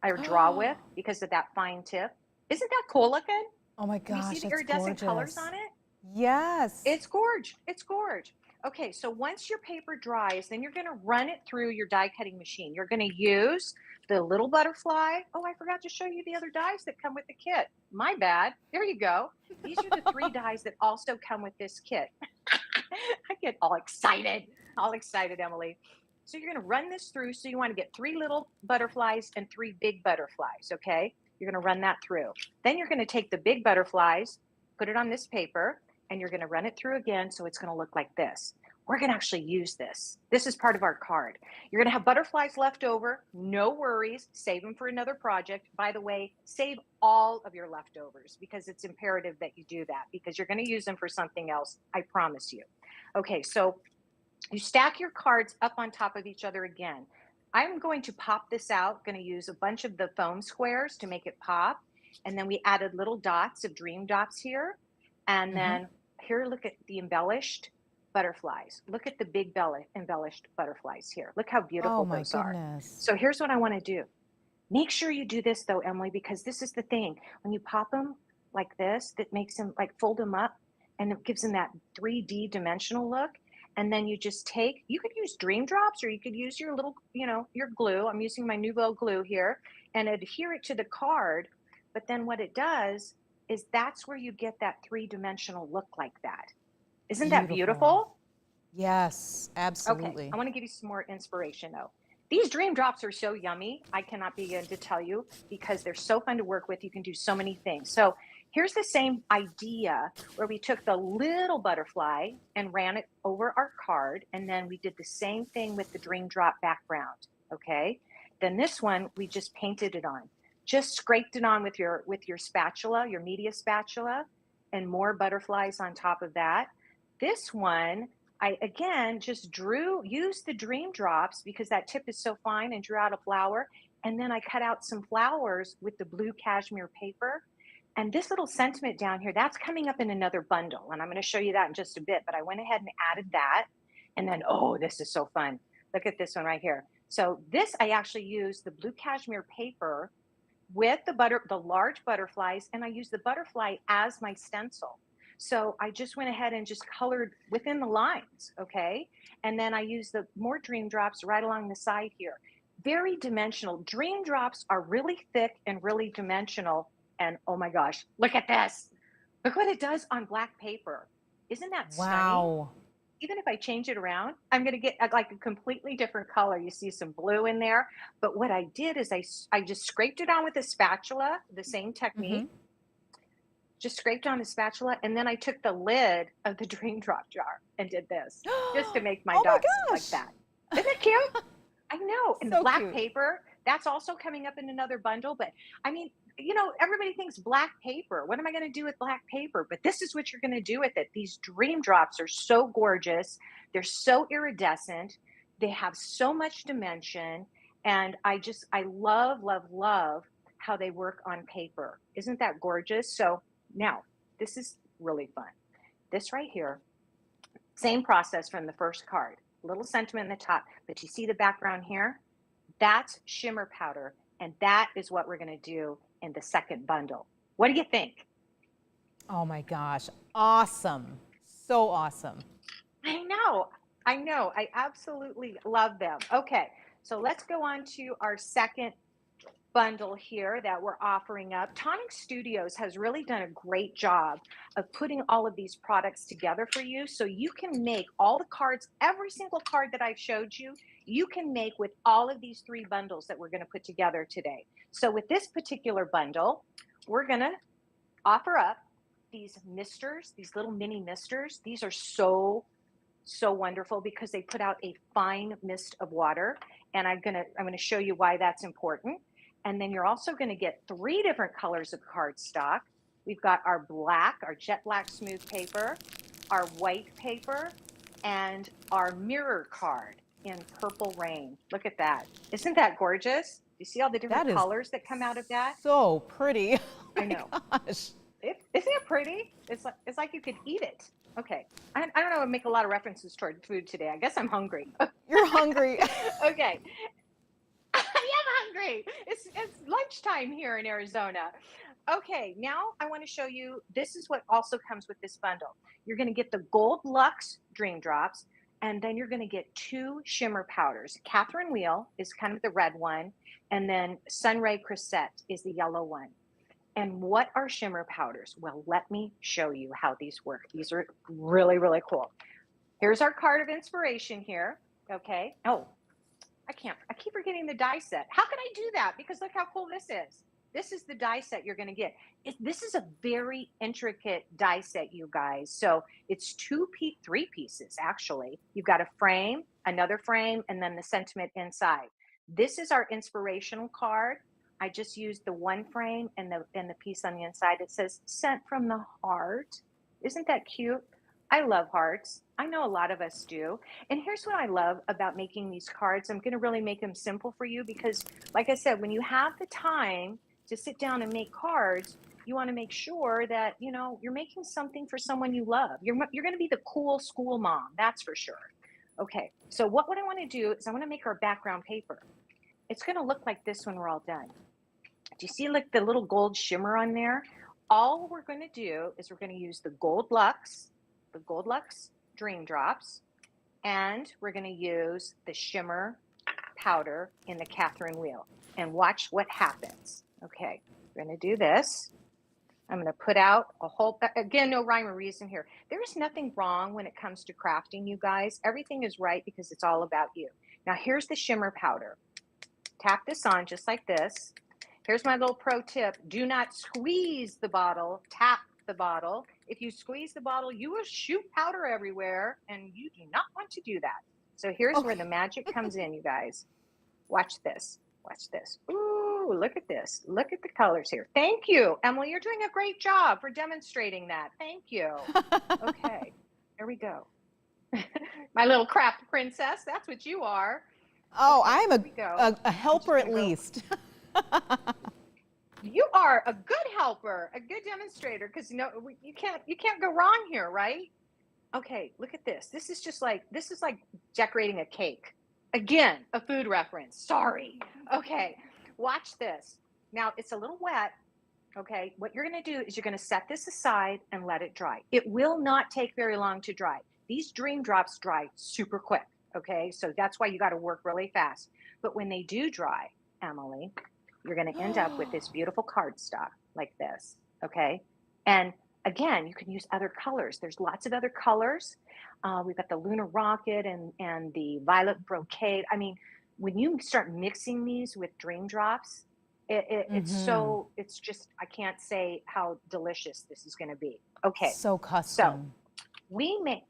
or draw with because of that fine tip. Isn't that cool looking? Oh my gosh, you see the iridescent colors on it? Yes. It's gorge. It's gorge. Okay, so once your paper dries, then you're going to run it through your die cutting machine. You're going to use the little butterfly. Oh, I forgot to show you the other dies that come with the kit. My bad. There you go. These are the 3 dies that also come with this kit. I get all excited, Emily. So you're going to run this through. So you want to get 3 little butterflies and 3 big butterflies, okay? You're going to run that through. Then you're going to take the big butterflies, put it on this paper, and you're going to run it through again, so it's going to look like this. We're going to actually use this. This is part of our card. You're going to have butterflies left over. No worries. Save them for another project. By the way, save all of your leftovers because it's imperative that you do that because you're going to use them for something else. I promise you. Okay, so you stack your cards up on top of each other again. I'm going to pop this out. Going to use a bunch of the foam squares to make it pop. And then we added little dots of dream dots here. And then here, look at the embellished butterflies. Look at the big embellished butterflies here. Look how beautiful those are. So here's what I want to do. Make sure you do this though, Emily, because this is the thing. When you pop them like this, that makes them like fold them up and it gives them that 3D dimensional look. And then you just take, you could use dream drops or you could use your little, your glue. I'm using my Nouveau glue here and adhere it to the card. But then what it does is that's where you get that 3-dimensional look like that. Isn't that beautiful? Yes, absolutely. Okay, I want to give you some more inspiration though. These dream drops are so yummy. I cannot begin to tell you because they're so fun to work with. You can do so many things. So here's the same idea where we took the little butterfly and ran it over our card. And then we did the same thing with the dream drop background. Okay. Then this one, we just painted it on. Just scraped it on with your spatula, your media spatula, and more butterflies on top of that. This one, I again just used the dream drops because that tip is so fine and drew out a flower. And then I cut out some flowers with the blue cashmere paper. And this little sentiment down here, that's coming up in another bundle. And I'm going to show you that in just a bit. But I went ahead and added that. And then, oh, this is so fun. Look at this one right here. So this, I actually used the blue cashmere paper with the large butterflies, and I used the butterfly as my stencil. So I just went ahead and just colored within the lines, okay? And then I used the more dream drops right along the side here. Very dimensional. Dream drops are really thick and really dimensional. And oh my gosh, look at this. Look what it does on black paper. Isn't that stunning? Wow. Even if I change it around, I'm going to get like a completely different color. You see some blue in there. But what I did is I just scraped it on with a spatula, the same technique. Just scraped on the spatula. And then I took the lid of the dream drop jar and did this just to make my dots like that. Isn't it cute? I know. And the black paper, that's also coming up in another bundle. But I mean, everybody thinks black paper. What am I going to do with black paper? But this is what you're going to do with it. These dream drops are so gorgeous. They're so iridescent. They have so much dimension. And I love, love, love how they work on paper. Isn't that gorgeous? So now this is really fun. This right here, same process from the first card. Little sentiment in the top, but you see the background here? That's shimmer powder. And that is what we're going to do in the second bundle. What do you think? Oh my gosh, awesome. So awesome. I know. I absolutely love them. Okay, so let's go on to our second bundle here that we're offering up. Tonic Studios has really done a great job of putting all of these products together for you so you can make all the cards, every single card that I've showed you, you can make with all of these 3 bundles that we're going to put together today. So with this particular bundle, we're going to offer up these misters, these little mini misters. These are so wonderful because they put out a fine mist of water. And I'm going to show you why that's important. And then you're also going to get 3 different colors of cardstock. We've got our jet black smooth paper, our white paper, and our mirror card in Purple Rain. Look at that. Isn't that gorgeous? You see all the different colors that come out of that? So pretty. I know. Gosh. Isn't it pretty? It's like you could eat it. Okay. I don't know. I make a lot of references toward food today. I guess I'm hungry. You're hungry. Okay. I am hungry. It's lunchtime here in Arizona. Okay, now I want to show you, this is what also comes with this bundle. You're going to get the Gold Luxe Dream Drops. And then you're going to get 2 shimmer powders. Catherine Wheel is kind of the red one, and then Sunray Crescent is the yellow one. And what are shimmer powders? Well, let me show you how these work. These are really, really cool. Here's our card of inspiration here. Okay. Oh, I keep forgetting the die set. How can I do that? Because look how cool this is. This is the die set you're going to get. This is a very intricate die set, you guys. So it's 3 pieces, actually. You've got a frame, another frame, and then the sentiment inside. This is our inspirational card. I just used the one frame and the piece on the inside. It says sent from the heart. Isn't that cute? I love hearts. I know a lot of us do. And here's what I love about making these cards. I'm going to really make them simple for you because, like I said, when you have the time to sit down and make cards, you want to make sure that, you know, you're making something for someone you love. You're going to be the cool school mom, that's for sure. Okay, so what I want to do is I want to make our background paper. It's going to look like this when we're all done. Do you see like the little gold shimmer on there? All we're going to do is we're going to use the Gold Luxe Dream Drops, and we're going to use the shimmer powder in the Catherine Wheel, and watch what happens. Okay, we're going to do this. I'm going to put out a whole, again, no rhyme or reason here. There is nothing wrong when it comes to crafting, you guys. Everything is right because it's all about you. Now here's the shimmer powder. Tap this on just like this. Here's my little pro tip. Do not squeeze the bottle, tap the bottle. If you squeeze the bottle, you will shoot powder everywhere, and you do not want to do that. So here's where the magic comes in, you guys. Watch this. Watch this. Ooh, look at this. Look at the colors here. Thank you, Emily. You're doing a great job for demonstrating that. Thank you. Okay, here we go. My little craft princess. That's what you are. Oh, Okay, I'm a helper at least. You are a good helper, a good demonstrator, because you know you can't go wrong here, right? Okay, look at this. This is like decorating a cake. Again, a food reference. Sorry. Okay, watch this. Now it's a little wet. Okay, what you're going to do is you're going to set this aside and let it dry. It will not take very long to dry. These Dream Drops dry super quick. Okay, so that's why you got to work really fast. But when they do dry, Emily, you're going to end up with this beautiful cardstock like this. Okay, and again, you can use other colors. There's lots of other colors. We've got the Lunar Rocket and the Violet Brocade. I mean, when you start mixing these with Dream Drops, it's just, I can't say how delicious this is going to be. Okay. So custom. So we make,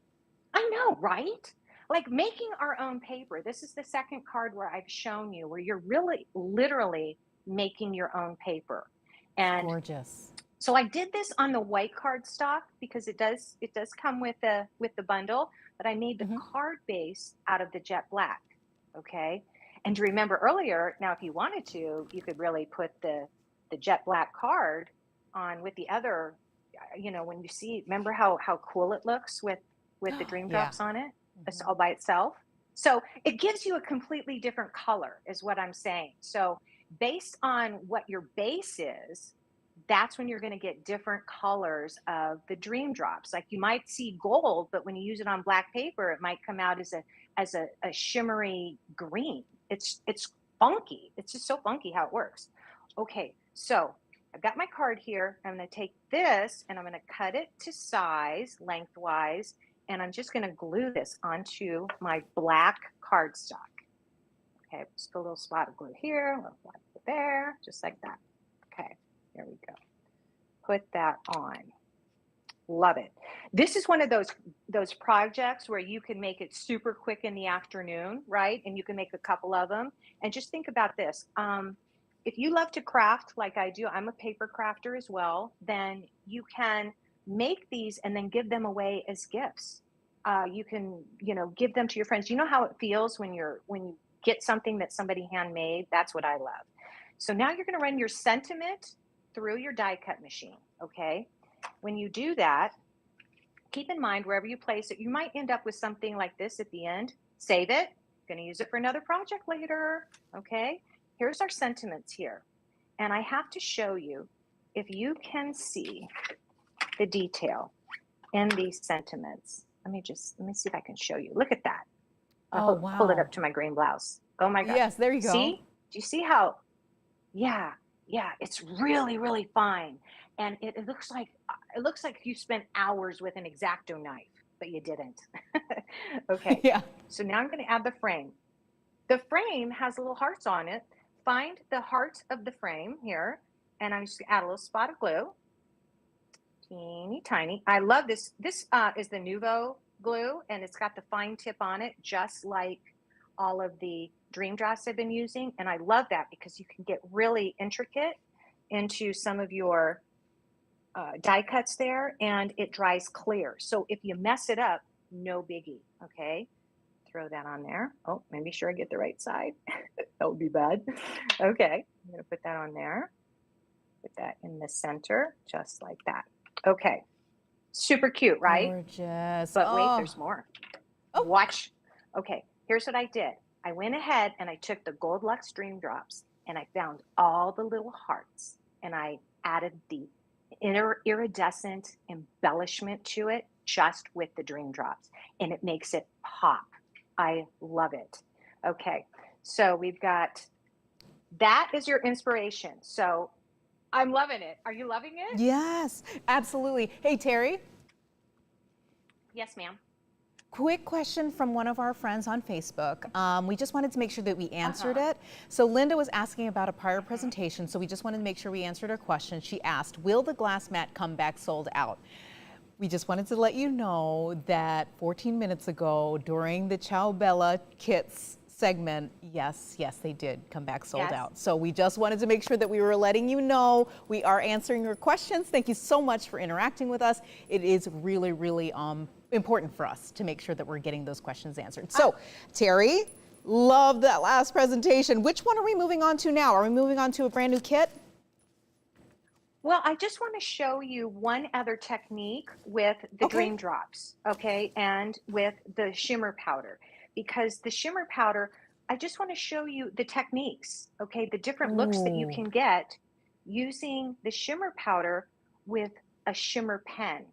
I know, right? Like making our own paper. This is the second card where I've shown you where you're really literally making your own paper. And gorgeous. So I did this on the white cardstock because it does come with the bundle, but I made the card base out of the jet black. Okay. And to remember earlier, now if you wanted to, you could really put the jet black card on with the other, you know, when you see, remember how cool it looks with the Dream Drops on it? It's all by itself. So it gives you a completely different color is what I'm saying. So based on what your base is, that's when you're going to get different colors of the Dream Drops. Like you might see gold, but when you use it on black paper, it might come out as a shimmery green. It's funky. It's just so funky how it works. Okay, so I've got my card here. I'm going to take this and I'm going to cut it to size lengthwise, and I'm just going to glue this onto my black cardstock. Okay, just a little spot of glue here, a little spot there, just like that. Okay. There we go. Put that on. Love it. This is one of those projects where you can make it super quick in the afternoon, right? And you can make a couple of them. And just think about this. If you love to craft like I do, I'm a paper crafter as well, then you can make these and then give them away as gifts. You can, you know, give them to your friends. You know how it feels when you get something that somebody handmade? That's what I love. So now you're going to run your sentiment through your die cut machine. Okay. When you do that, keep in mind wherever you place it, you might end up with something like this at the end. Save it. Going to use it for another project later. Okay. Here's our sentiments here. And I have to show you if you can see the detail in these sentiments. let me see if I can show you. Look at that. Oh, I'll pull it wow. up to my green blouse. Oh my gosh. Yes, there you go. See? Do you see how, yeah, it's really, really fine. And it looks like you spent hours with an X-Acto knife, but you didn't. Okay. Yeah. So now I'm going to add the frame. The frame has little hearts on it. Find the heart of the frame here, and I'm just going to add a little spot of glue. Teeny tiny. I love this. This is the Nuvo glue, and it's got the fine tip on it, just like all of the Dream Drafts I've been using. And I love that because you can get really intricate into some of your die cuts there, and it dries clear. So if you mess it up, no biggie. Okay. Throw that on there. Oh, maybe sure I get the right side. That would be bad. Okay. I'm going to put that on there. Put that in the center, just like that. Okay. Super cute, right? Gorgeous. But wait, Oh. there's more. Oh. Watch. Okay, here's what I did. I went ahead and I took the Gold Luxe Dream Drops and I found all the little hearts and I added the iridescent embellishment to it just with the Dream Drops, and it makes it pop. I love it. Okay, so we've got, that is your inspiration. So I'm loving it. Are you loving it? Yes, absolutely. Hey, Terry, Yes, ma'am. quick question from one of our friends on Facebook. We just wanted to make sure that we answered it. So Linda was asking about a prior presentation, so we just wanted to make sure we answered her question. She asked, will the glass mat come back sold out? We just wanted to let you know that 14 minutes ago during the 𝗖𝗥𝗔𝗟𝗏 kits segment, yes, they did come back sold Yes. out. So we just wanted to make sure that we were letting you know we are answering your questions. Thank you so much for interacting with us. It is really, really important for us to make sure that we're getting those questions answered. So Terry, love that last presentation. Which one are we moving on to now? Are we moving on to a brand new kit? Well, I just want to show you one other technique with the Okay. Dream Drops, okay, and with the shimmer powder. Because the shimmer powder, I just want to show you the techniques, okay, the different looks that you Ooh. can get using the shimmer powder with a shimmer pen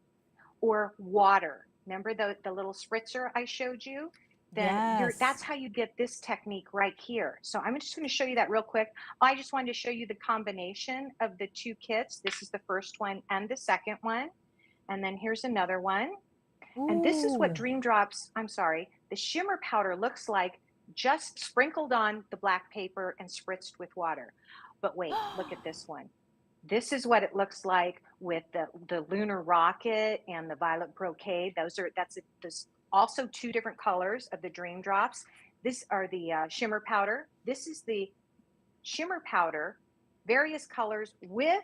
or water. Remember the little spritzer I showed you? Then that's how you get this technique right here. So I'm just going to show you that real quick. I just wanted to show you the combination of the two kits. This is the first one and the second one. And then here's another one. And this is what Dream Drops, the shimmer powder looks like, just sprinkled on the black paper and spritzed with water. But wait, look at this one. This is what it looks like with the lunar rocket and the violet brocade. There's also two different colors of the Dream Drops. This are the shimmer powder. This is the shimmer powder, various colors with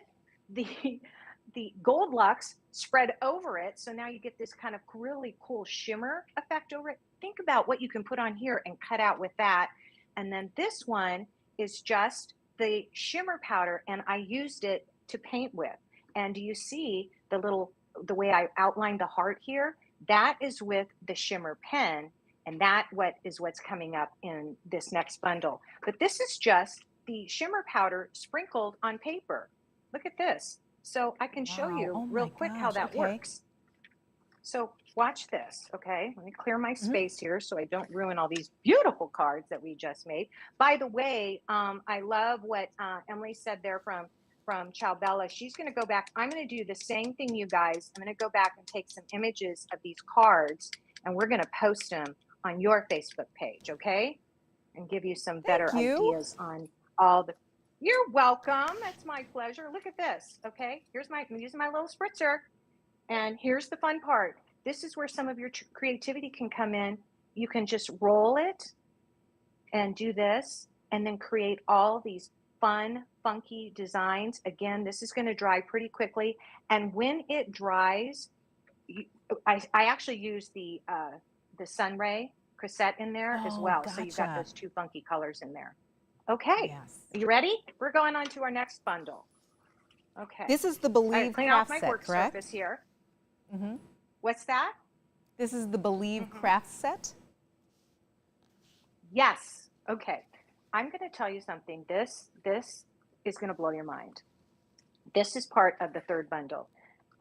the Gold Luxe spread over it. So now you get this kind of really cool shimmer effect over it. Think about what you can put on here and cut out with that. And then this one is just the shimmer powder, and I used it to paint with. And do you see the way I outlined the heart here? That is with the shimmer pen, and what's coming up in this next bundle. But this is just the shimmer powder sprinkled on paper. Look at this. So I can show you real quick how that works. So watch this, okay? Let me clear my space here so I don't ruin all these beautiful cards that we just made. By the way, I love what Emily said there from 𝗖𝗥𝗔𝗟𝗏𝗚. She's going to go back. I'm going to do the same thing, you guys. I'm going to go back and take some images of these cards, and we're going to post them on your Facebook page, okay? And give you some better ideas on all the. You're welcome. That's my pleasure. Look at this, okay? I'm using my little spritzer, and here's the fun part. This is where some of your creativity can come in. You can just roll it and do this, and then create all these fun, funky designs. Again, this is going to dry pretty quickly. And when it dries, I actually use the Sunray Crescent in there as well. So you've got those two funky colors in there. Okay. Yes. Are you ready? We're going on to our next bundle. Okay. This is the Believe clean craft off my set, work correct? surface here. Mm-hmm. What's that? This is the Believe craft set? Yes. Okay. I'm going to tell you something. This is going to blow your mind. This is part of the third bundle.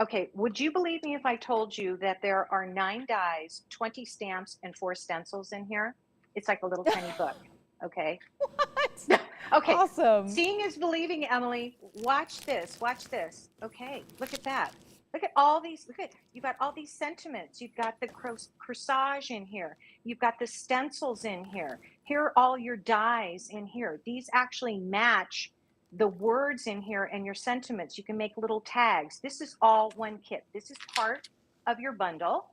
Okay, would you believe me if I told you that there are 9 dies, 20 stamps, and 4 stencils in here? It's like a little tiny book, okay? What? Okay, Awesome. seeing is believing, Emily. Watch this, watch this. Okay, look at that. Look at all these, look at, you've got all these sentiments. You've got the corsage in here. You've got the stencils in here. Here are all your dies in here. These actually match the words in here and your sentiments. You can make little tags. This is all one kit. This is part of your bundle,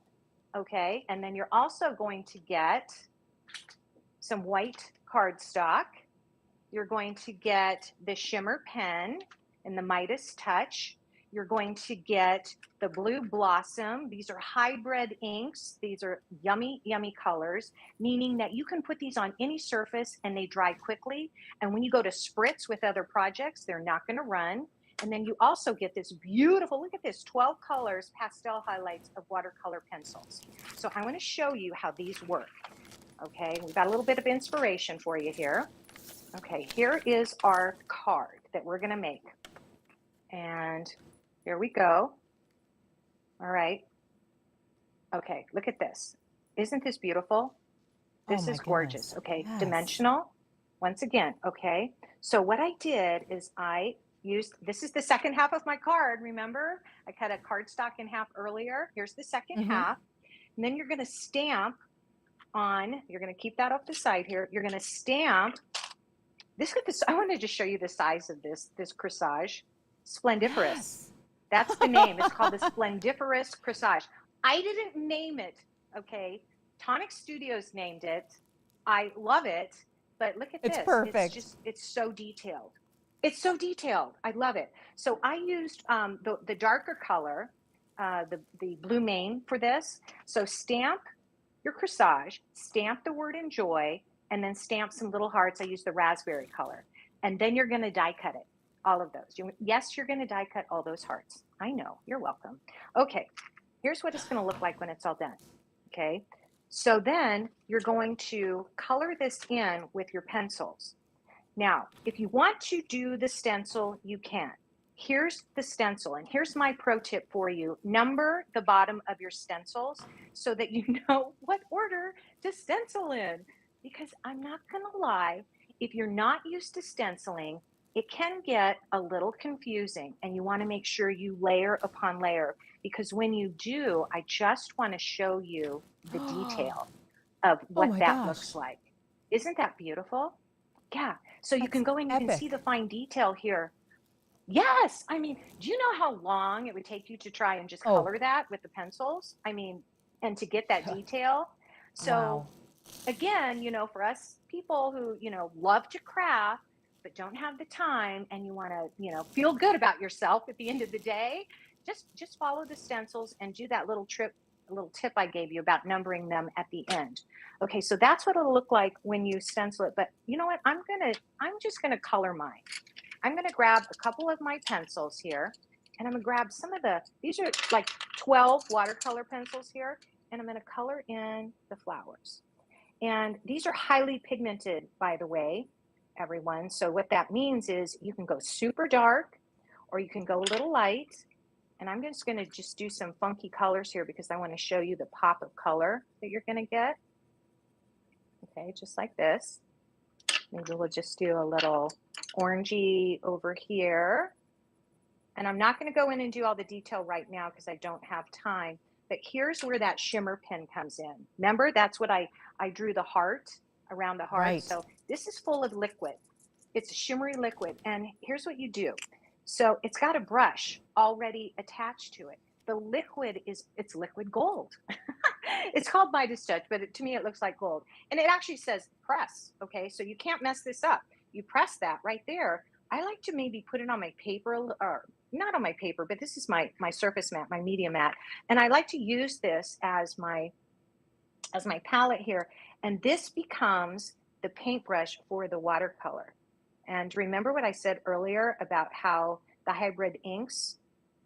okay? And then you're also going to get some white cardstock. You're going to get the shimmer pen and the Midas touch. You're going to get the blue blossom. These are hybrid inks. These are yummy, yummy colors, meaning that you can put these on any surface and they dry quickly. And when you go to spritz with other projects, they're not going to run. And then you also get this beautiful, look at this, 12 colors, pastel highlights of watercolor pencils. So I want to show you how these work. Okay, we've got a little bit of inspiration for you here. Okay, here is our card that we're going to make. And here we go. All right. Okay, look at this. Isn't this beautiful? This is gorgeous. Okay, yes. Dimensional. Once again, okay. So what I did is I used, this is the second half of my card, remember? I cut a cardstock in half earlier. Here's the second half. And then you're going to stamp on, you're going to keep that off the side here. You're going to stamp. This, I wanted to show you the size of this corsage. Splendiferous. Yes. That's the name. It's called the Splendiferous corsage. I didn't name it, okay? Tonic Studios named it. I love it, but look at this. It's perfect. It's just, it's so detailed. It's so detailed. I love it. So I used the darker color, the blue mane for this. So stamp your corsage, stamp the word enjoy, and then stamp some little hearts. I use the raspberry color. And then you're going to die cut it, all of those. Yes, you're going to die cut all those hearts. I know, you're welcome. Okay, here's what it's going to look like when it's all done. Okay, so then you're going to color this in with your pencils. Now, if you want to do the stencil, you can. Here's the stencil, and here's my pro tip for you. Number the bottom of your stencils so that you know what order to stencil in. Because I'm not going to lie, if you're not used to stenciling, it can get a little confusing, and you want to make sure you layer upon layer, because when you do, I just want to show you the detail of what that looks like. Isn't that beautiful? Yeah. So you can go in, you can see the fine detail here. Yes. I mean, do you know how long it would take you to try and just color that with the pencils? I mean, and to get that detail. So again, you know, for us people who, you know, love to craft, but don't have the time, and you want to, you know, feel good about yourself at the end of the day, just follow the stencils and do that little tip I gave you about numbering them at the end. Okay, so that's what it'll look like when you stencil it. But you know what? I'm just gonna color mine. I'm gonna grab a couple of my pencils here, and I'm gonna grab some of these are like 12 watercolor pencils here, and I'm gonna color in the flowers. And these are highly pigmented, by the way, everyone. So what that means is you can go super dark or you can go a little light. And I'm just going to do some funky colors here because I want to show you the pop of color that you're going to get. Okay, just like this. Maybe we'll just do a little orangey over here. And I'm not going to go in and do all the detail right now because I don't have time. But here's where that shimmer pen comes in. Remember, that's what I drew the heart around the heart. Right. So this is full of liquid. It's a shimmery liquid. And here's what you do. So it's got a brush already attached to it. The liquid it's liquid gold. It's called Midas Touch, but to me it looks like gold. And it actually says press, okay? So you can't mess this up. You press that right there. I like to maybe put it on my paper, or not on my paper, but this is my surface mat, my media mat. And I like to use this as my palette here. And this becomes the paintbrush for the watercolor. And remember what I said earlier about how the hybrid inks,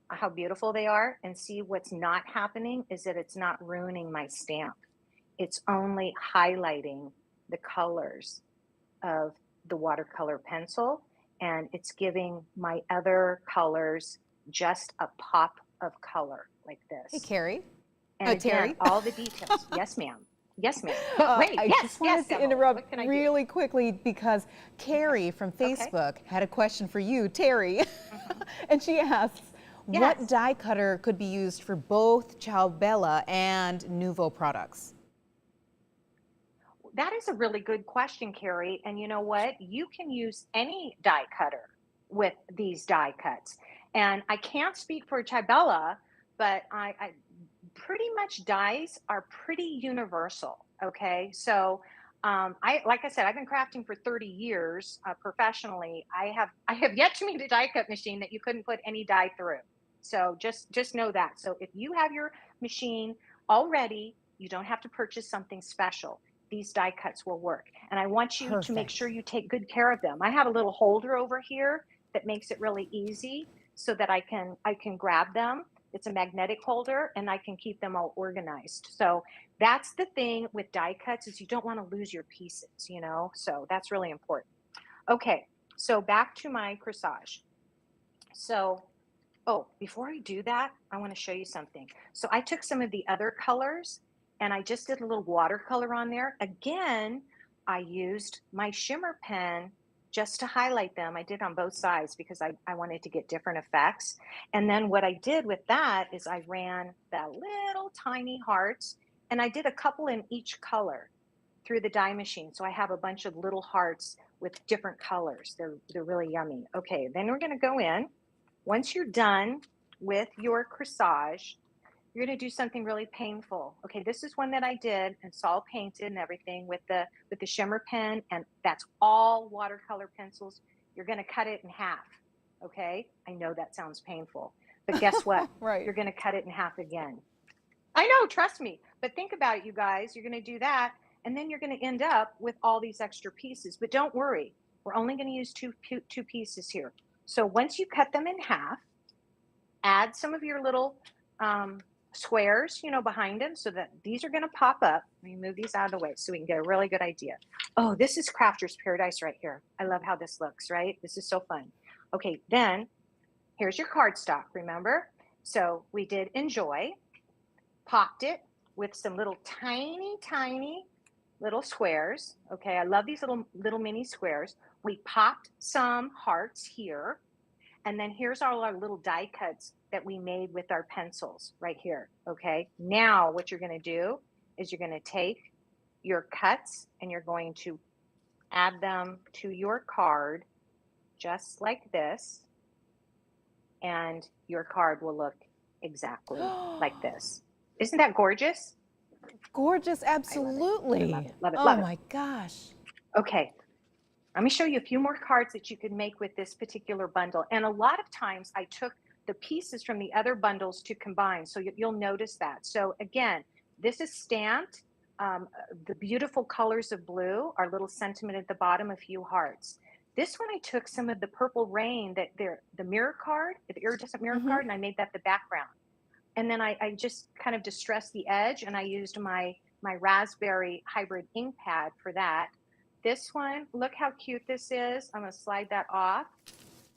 how beautiful they are, and see what's not happening is that it's not ruining my stamp. It's only highlighting the colors of the watercolor pencil, and it's giving my other colors just a pop of color like this. Hey, Carrie. And again, Terry. all the details. Yes, ma'am. Yes, ma'am. Wait, I yes, just wanted yes, to Emily. interrupt What can I do? really quickly because Carrie from Facebook had a question for you, Terry. And she asks, what Yes. die cutter could be used for both 𝗖𝗥𝗔𝗟𝗏 and Nouveau products? That is a really good question, Carrie. And you know what? You can use any die cutter with these die cuts. And I can't speak for 𝗖𝗥𝗔𝗟𝗏, but I pretty much dies are pretty universal. Okay. So like I said, I've been crafting for 30 years professionally. I have yet to meet a die cut machine that you couldn't put any die through. So just know that. So if you have your machine already, you don't have to purchase something special. These die cuts will work. And I want you to make sure you take good care of them. I have a little holder over here that makes it really easy so that I can grab them. It's a magnetic holder and I can keep them all organized. So that's the thing with die cuts is you don't want to lose your pieces, you know? So that's really important. Okay, so back to my corsage. So, oh, before I do that, I want to show you something. So I took some of the other colors and I just did a little watercolor on there. Again, I used my shimmer pen just to highlight them. I did on both sides because I wanted to get different effects. And then what I did with that is I ran that little tiny hearts and I did a couple in each color through the die machine. So I have a bunch of little hearts with different colors. They're really yummy. Okay, then we're gonna go in. Once you're done with your corsage, you're gonna do something really painful. Okay, this is one that I did and it's all painted and everything with the shimmer pen, and that's all watercolor pencils. You're gonna cut it in half, okay? I know that sounds painful, but guess what? Right. You're gonna cut it in half again. I know, trust me, but think about it, you guys. You're gonna do that, and then you're gonna end up with all these extra pieces, but don't worry. We're only gonna use two pieces here. So once you cut them in half, add some of your little squares, you know, behind them so that these are going to pop up. Let me move these out of the way so we can get a really good idea. Oh, this is Crafter's Paradise right here. I love how this looks, right? This is so fun. Okay, then here's your cardstock, remember? So we did Enjoy, popped it with some little tiny little squares. Okay, I love these little mini squares. We popped some hearts here. And then here's all our little die cuts that we made with our pencils right here, okay? Now what you're gonna do is you're gonna take your cuts and you're going to add them to your card just like this. And your card will look exactly like this. Isn't that gorgeous? Gorgeous, absolutely. Love it, love it, oh love it. my gosh. Okay. Let me show you a few more cards that you could make with this particular bundle. And a lot of times I took the pieces from the other bundles to combine. So you'll notice that. So again, this is stamped. The beautiful colors of blue, our little sentiment at the bottom, a few hearts. This one I took some of the Purple Rain, the mirror card, the iridescent mirror card, and I made that the background. And then I just kind of distressed the edge and I used my raspberry hybrid ink pad for that. This one, look how cute this is. I'm gonna slide that off,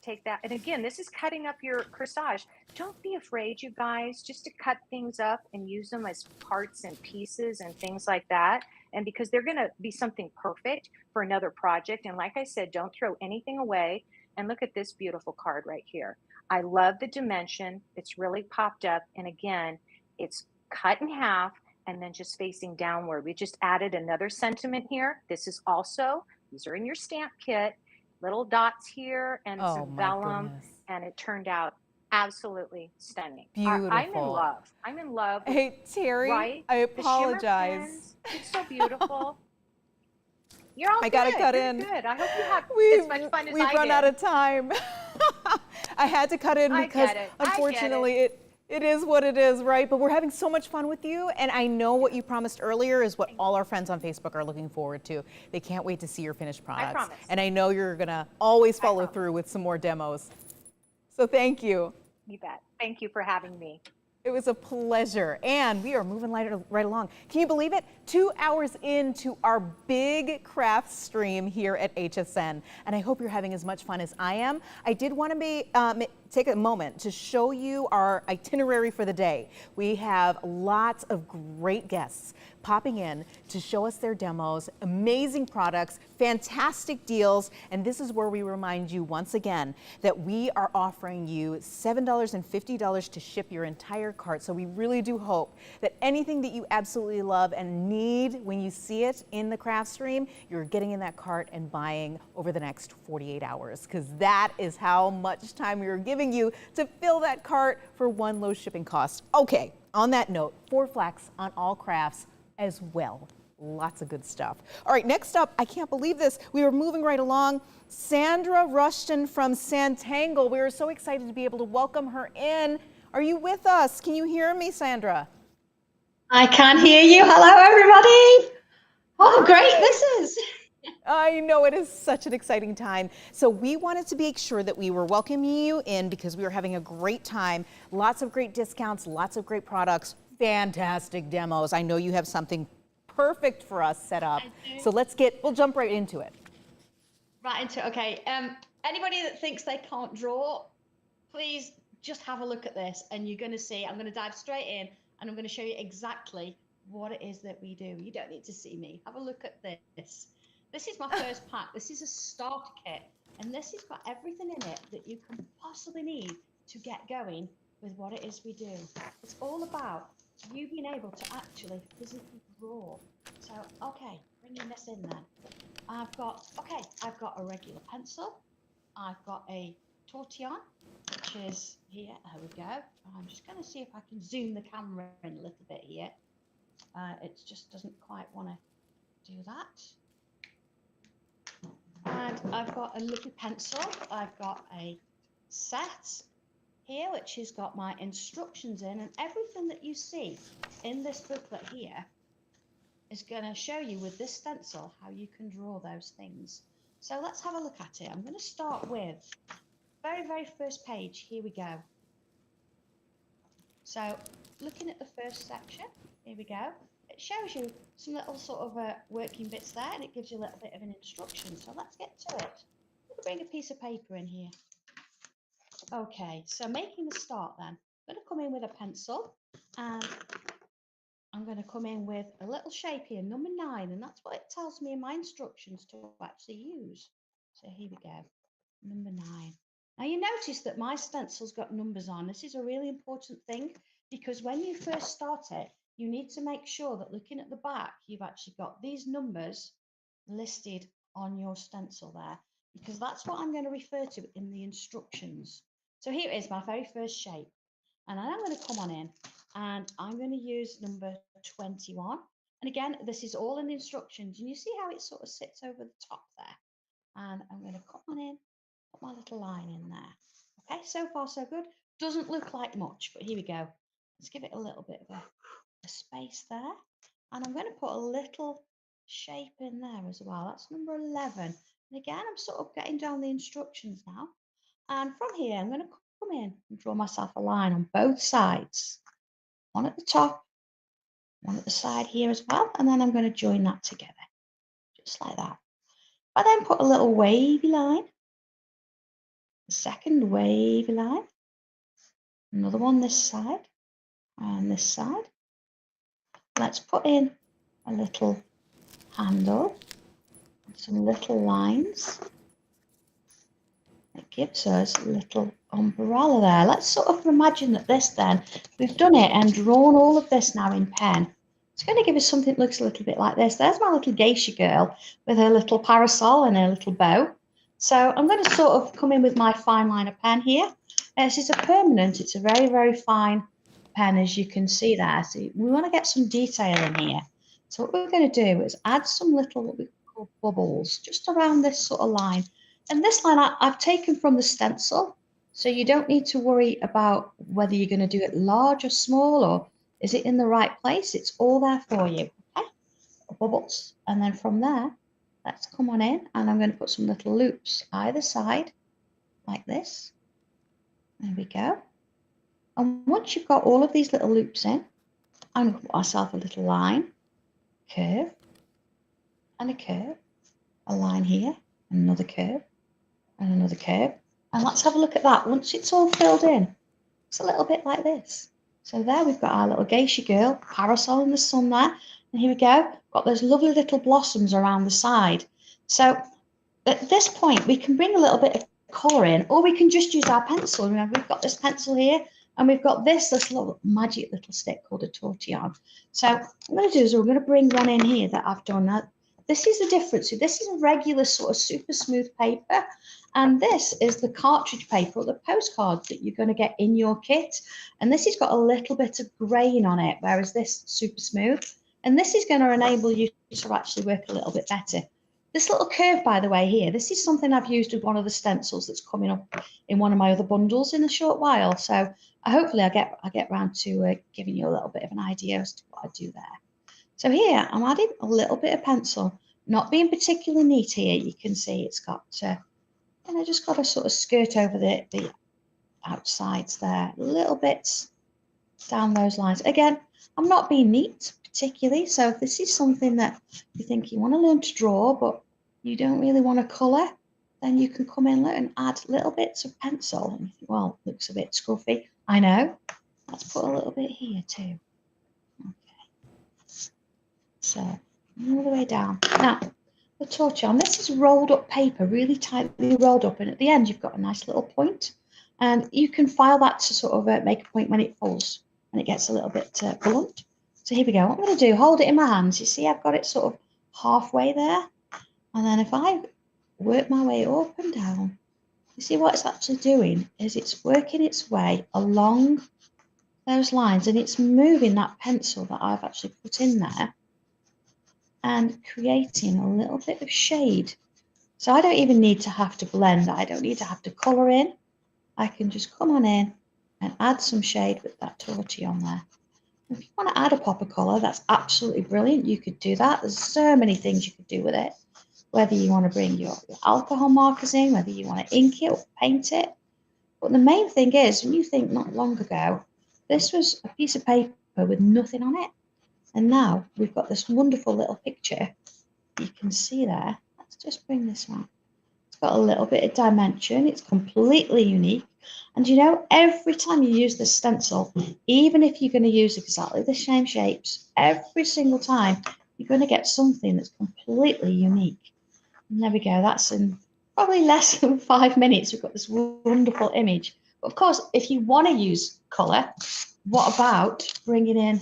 take that. And again, this is cutting up your corsage. Don't be afraid, you guys, just to cut things up and use them as parts and pieces and things like that. And because they're gonna be something perfect for another project. And like I said, don't throw anything away. And look at this beautiful card right here. I love the dimension. It's really popped up. And again, it's cut in half and then just facing downward. We just added another sentiment here. This is also, these are in your stamp kit, little dots here and some vellum, and it turned out absolutely stunning. Beautiful. I'm in love. I'm in love. With, Hey, Terry, right? I apologize. The shimmer pens, it's so beautiful. You're all I good. gotta cut You're in. good. I hope you have as much fun as I did. We've run out of time. I had to cut in because unfortunately it is what it is, right? But we're having so much fun with you, and I know what you promised earlier is what all our friends on Facebook are looking forward to. They can't wait to see your finished products. I promise. And I know you're gonna always follow through with some more demos. So thank you. You bet. Thank you for having me. It was a pleasure, and we are moving right along. Can you believe it? 2 hours into our big craft stream here at HSN, and I hope you're having as much fun as I am. I did want to take a moment to show you our itinerary for the day. We have lots of great guests popping in to show us their demos, amazing products, fantastic deals, and this is where we remind you once again that we are offering you $7.50 to ship your entire cart. So we really do hope that anything that you absolutely love and need when you see it in the craft stream, you're getting in that cart and buying over the next 48 hours, because that is how much time we are giving you to fill that cart for one low shipping cost. Okay, on that note, 4 flats on all crafts as well. Lots of good stuff. All right, next up, I can't believe this. We were moving right along. Sandra Rushton from Santangle. We are so excited to be able to welcome her in. Are you with us? Can you hear me, Sandra? I can hear you. Hello, everybody. Oh, great this is. I know, it is such an exciting time. So we wanted to make sure that we were welcoming you in because we were having a great time. Lots of great discounts, lots of great products, fantastic demos. I know you have something perfect for us set up. So we'll jump right into it. Right into it. Okay. Anybody that thinks they can't draw, please just have a look at this and you're going to see, I'm going to dive straight in and I'm going to show you exactly what it is that we do. You don't need to see me. Have a look at this. This is my first pack. This is a starter kit, and this has got everything in it that you can possibly need to get going with what it is we do. It's all about you being able to actually physically draw. So, okay, bringing this in then. I've got a regular pencil. I've got a tortillon, which is here. There we go. I'm just going to see if I can zoom the camera in a little bit here. It just doesn't quite want to do that. And I've got a little pencil. I've got a set here, which has got my instructions in, and everything that you see in this booklet here is going to show you with this stencil how you can draw those things. So let's have a look at it. I'm going to start with very first page. Here we go. So looking at the first section, here we go. It shows you some little sort of working bits there, and it gives you a little bit of an instruction. So let's get to it. I'm going to bring a piece of paper in here. Okay, so making the start then. I'm going to come in with a pencil, and I'm going to come in with a little shape here, number 9, and that's what it tells me in my instructions to actually use. So here we go, number 9. Now you notice that my stencil's got numbers on. This is a really important thing because when you first start it, you need to make sure that looking at the back, you've actually got these numbers listed on your stencil there, because that's what I'm going to refer to in the instructions. So here is my very first shape. And then I'm going to come on in and I'm going to use number 21. And again, this is all in the instructions. And you see how it sort of sits over the top there. And I'm going to come on in, put my little line in there. Okay, so far so good. Doesn't look like much, but here we go. Let's give it a little bit of a space there, and I'm going to put a little shape in there as well. That's number 11, and again I'm sort of getting down the instructions now, and from here I'm going to come in and draw myself a line on both sides, one at the top, one at the side here as well, and then I'm going to join that together just like that. I then put a little wavy line, a second wavy line, another one this side and this side. Let's put in a little handle, some little lines. It gives us a little umbrella there. Let's sort of imagine that this then, we've done it and drawn all of this now in pen. It's going to give us something that looks a little bit like this. There's my little geisha girl with her little parasol and her little bow. So I'm going to sort of come in with my fine liner pen here. This is a permanent, it's a very fine pen, as you can see there. So we want to get some detail in here. So what we're going to do is add some little what we call bubbles just around this sort of line. And this line I've taken from the stencil, so you don't need to worry about whether you're going to do it large or small or is it in the right place. It's all there for you. Okay, bubbles, and then from there, let's come on in, and I'm going to put some little loops either side like this. There we go. And once you've got all of these little loops in, I'm going to put myself a little line, curve, and a curve, a line here, another curve, and another curve. And let's have a look at that. Once it's all filled in, it's a little bit like this. So there we've got our little geisha girl, parasol in the sun there. And here we go, got those lovely little blossoms around the side. So at this point, we can bring a little bit of colour in, or we can just use our pencil. Remember, we've got this pencil here, and we've got this little magic little stick called a tortillon. So what I'm going to do is we're going to bring one in here that I've done. Now, this is the difference. This is a regular sort of super smooth paper, and this is the cartridge paper or the postcard that you're going to get in your kit. And this has got a little bit of grain on it, whereas this super smooth. And this is going to enable you to actually work a little bit better. This little curve, by the way, here, this is something I've used with one of the stencils that's coming up in one of my other bundles in a short while. So hopefully I get around to giving you a little bit of an idea as to what I do there. So here I'm adding a little bit of pencil, not being particularly neat here. You can see it's got, and I just got to sort of skirt over the outsides there, little bits down those lines. Again, I'm not being neat particularly. So if this is something that you think you want to learn to draw, but you don't really want to colour, then you can come in and add little bits of pencil. And you think, well, it looks a bit scruffy. I know. Let's put a little bit here too. Okay. So all the way down. Now, the tortillon, this is rolled up paper, really tightly rolled up. And at the end, you've got a nice little point. And you can file that to sort of make a point when it falls and it gets a little bit blunt. So here we go. What I'm going to do, hold it in my hands. You see, I've got it sort of halfway there. And then if I work my way up and down, you see what it's actually doing is it's working its way along those lines, and it's moving that pencil that I've actually put in there and creating a little bit of shade. So I don't even need to have to blend. I don't need to have to colour in. I can just come on in and add some shade with that tortillon there. If you want to add a pop of colour, that's absolutely brilliant. You could do that. There's so many things you could do with it. Whether you want to bring your alcohol markers in, whether you want to ink it or paint it. But the main thing is, when you think not long ago, this was a piece of paper with nothing on it. And now we've got this wonderful little picture you can see there. Let's just bring this one. It's got a little bit of dimension. It's completely unique. And you know, every time you use this stencil, even if you're going to use exactly the same shapes, every single time, you're going to get something that's completely unique. And there we go. That's in probably less than 5 minutes. We've got this wonderful image. But of course, if you want to use colour, what about bringing in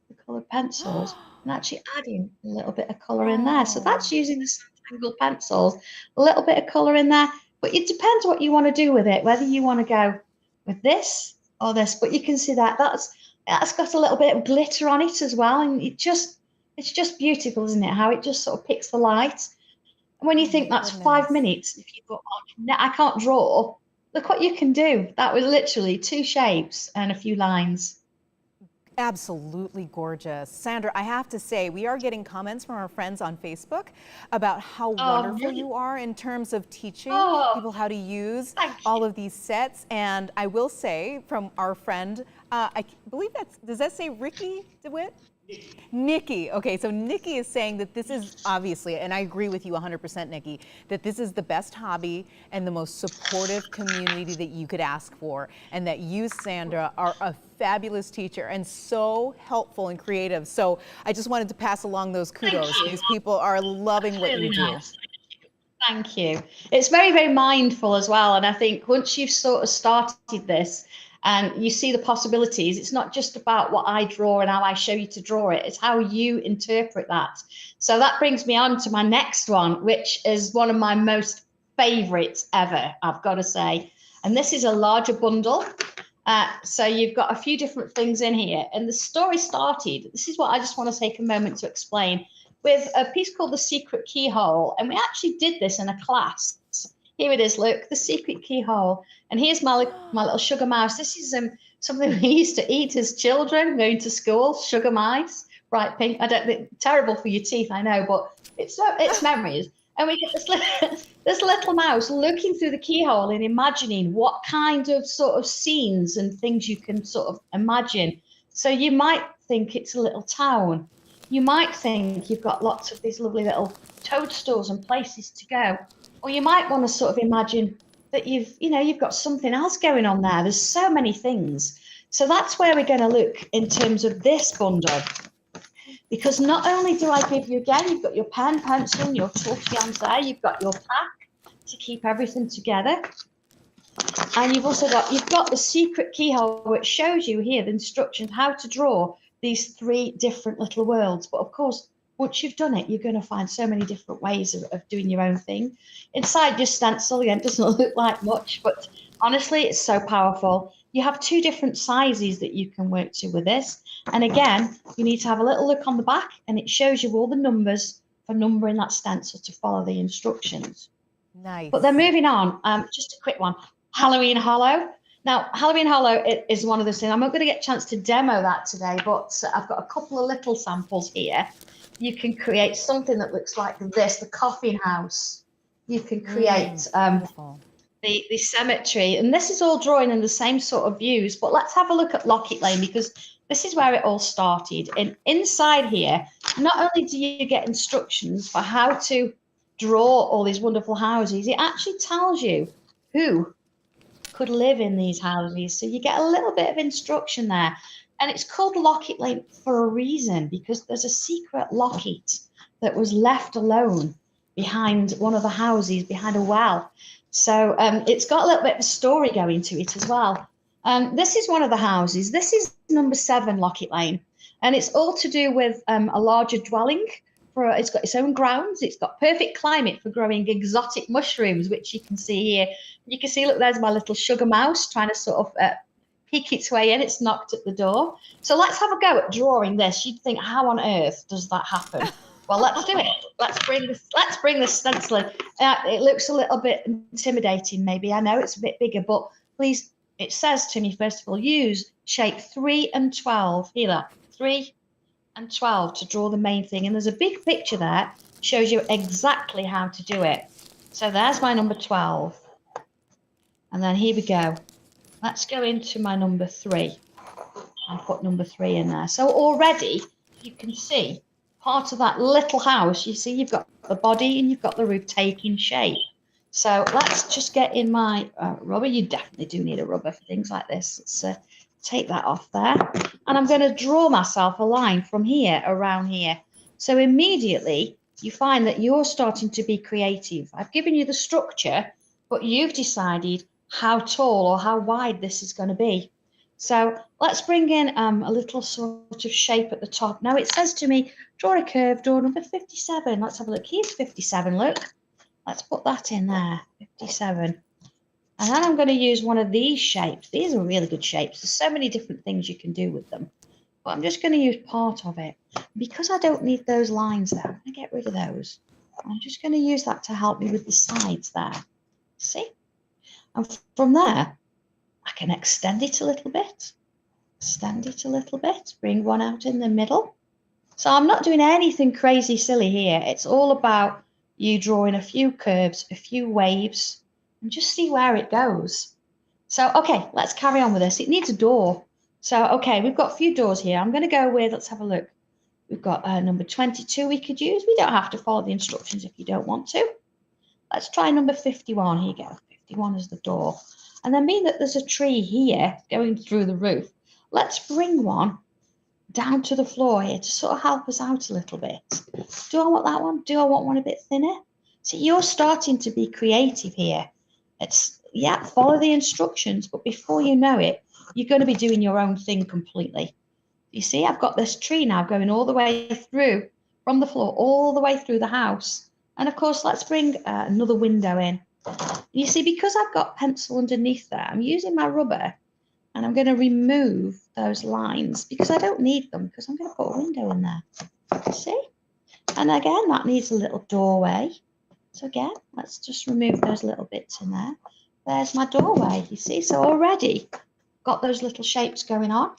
the coloured pencils and actually adding a little bit of colour in there? So that's using the angled pencils, a little bit of colour in there. But it depends what you want to do with it, whether you want to go with this or this. But you can see that that's got a little bit of glitter on it as well. And it's just beautiful, isn't it? How it just sort of picks the light. And when you think that's 5 minutes, if you thought, oh, I can't draw, look what you can do. That was literally 2 shapes and a few lines. Absolutely gorgeous. Sandra, I have to say, we are getting comments from our friends on Facebook about how wonderful you are in terms of teaching people how to use all of these sets. And I will say from our friend, I believe does that say Ricky DeWitt? Nikki. Okay, so Nikki is saying that this is obviously, and I agree with you 100%, Nikki, that this is the best hobby and the most supportive community that you could ask for, and that you, Sandra, are a fabulous teacher and so helpful and creative. So I just wanted to pass along those kudos because people are loving what you do. Thank you. It's very, very mindful as well. And I think once you've sort of started this, and you see the possibilities, it's not just about what I draw and how I show you to draw it, it's how you interpret that. So that brings me on to my next one, which is one of my most favorites ever, I've got to say. And this is a larger bundle. So you've got a few different things in here. And the story started, this is what I just want to take a moment to explain, with a piece called The Secret Keyhole. And we actually did this in a class. Here it is, look, The Secret Keyhole. And here's my little sugar mouse. This is something we used to eat as children going to school, sugar mice, bright pink. I don't think, terrible for your teeth, I know, but it's memories. And we get this little mouse looking through the keyhole and imagining what kind of sort of scenes and things you can sort of imagine. So you might think it's a little town. You might think you've got lots of these lovely little toadstools and places to go. Or you might want to sort of imagine that you've got something else going on there. There's so many things. So that's where we're going to look in terms of this bundle. Because not only do I give you, again, you've got your pen, pencil, and your touch there, you've got your pack to keep everything together. And you've got the secret keyhole, which shows you here the instructions how to draw these 3 different little worlds. But of course, once you've done it, you're going to find so many different ways of doing your own thing. Inside your stencil, again, it doesn't look like much, but honestly, it's so powerful. You have 2 different sizes that you can work to with this. And again, you need to have a little look on the back, and it shows you all the numbers for numbering that stencil to follow the instructions. Nice. But then moving on, just a quick one, Halloween Hollow. Now, Halloween Hollow is one of those things. I'm not going to get a chance to demo that today, but I've got a couple of little samples here. You can create something that looks like this, the coffin house. You can create the cemetery. And this is all drawing in the same sort of views. But let's have a look at Lockett Lane, because this is where it all started. And inside here, not only do you get instructions for how to draw all these wonderful houses, it actually tells you who could live in these houses. So you get a little bit of instruction there. And it's called Lockett Lane for a reason, because there's a secret Lockett that was left alone behind one of the houses, behind a well. So it's got a little bit of a story going to it as well. This is one of the houses. This is number 7 Lockett Lane. And it's all to do with a larger dwelling. It's got its own grounds. It's got perfect climate for growing exotic mushrooms, which you can see here. You can see, look, there's my little sugar mouse trying to sort of peek its way in. It's knocked at the door. So let's have a go at drawing this. You'd think, how on earth does that happen? Well, let's do it. Let's bring this stencil in. It looks a little bit intimidating, maybe. I know it's a bit bigger, but please, it says to me, first of all, use shape 3 and 12. Here, look, 3 and 12 to draw the main thing. And there's a big picture there, shows you exactly how to do it. So there's my number 12. And then here we go. Let's go into my number 3 and put number 3 in there. So already you can see part of that little house. You see, you've got the body and you've got the roof taking shape. So let's just get in my rubber. You definitely do need a rubber for things like this. Let's take that off there. And I'm going to draw myself a line from here around here. So immediately you find that you're starting to be creative. I've given you the structure, but you've decided how tall or how wide this is going to be. So let's bring in a little sort of shape at the top. Now it says to me, draw a curve, draw number 57. Let's have a look. Here's 57, look. Let's put that in there, 57. And then I'm going to use one of these shapes. These are really good shapes. There's so many different things you can do with them. But I'm just going to use part of it. Because I don't need those lines there, I'm going to get rid of those. I'm just going to use that to help me with the sides there. See? And from there, I can extend it a little bit. Extend it a little bit. Bring one out in the middle. So I'm not doing anything crazy silly here. It's all about you drawing a few curves, a few waves, and just see where it goes. So, okay, let's carry on with this. It needs a door. So, okay, we've got a few doors here. I'm going to go with, let's have a look. We've got number 22 we could use. We don't have to follow the instructions if you don't want to. Let's try number 51. Here you go. 51 is the door. And then being that there's a tree here going through the roof, let's bring one down to the floor here to sort of help us out a little bit. Do I want that one? Do I want one a bit thinner? See, you're starting to be creative here. It's, yeah, follow the instructions, but before you know it, you're going to be doing your own thing completely. You see, I've got this tree now going all the way through, from the floor, all the way through the house. And of course, let's bring another window in. You see, because I've got pencil underneath there, I'm using my rubber and I'm going to remove those lines because I don't need them, because I'm going to put a window in there. See? And again, that needs a little doorway. So again, let's just remove those little bits in there. There's my doorway, you see? So already got those little shapes going on.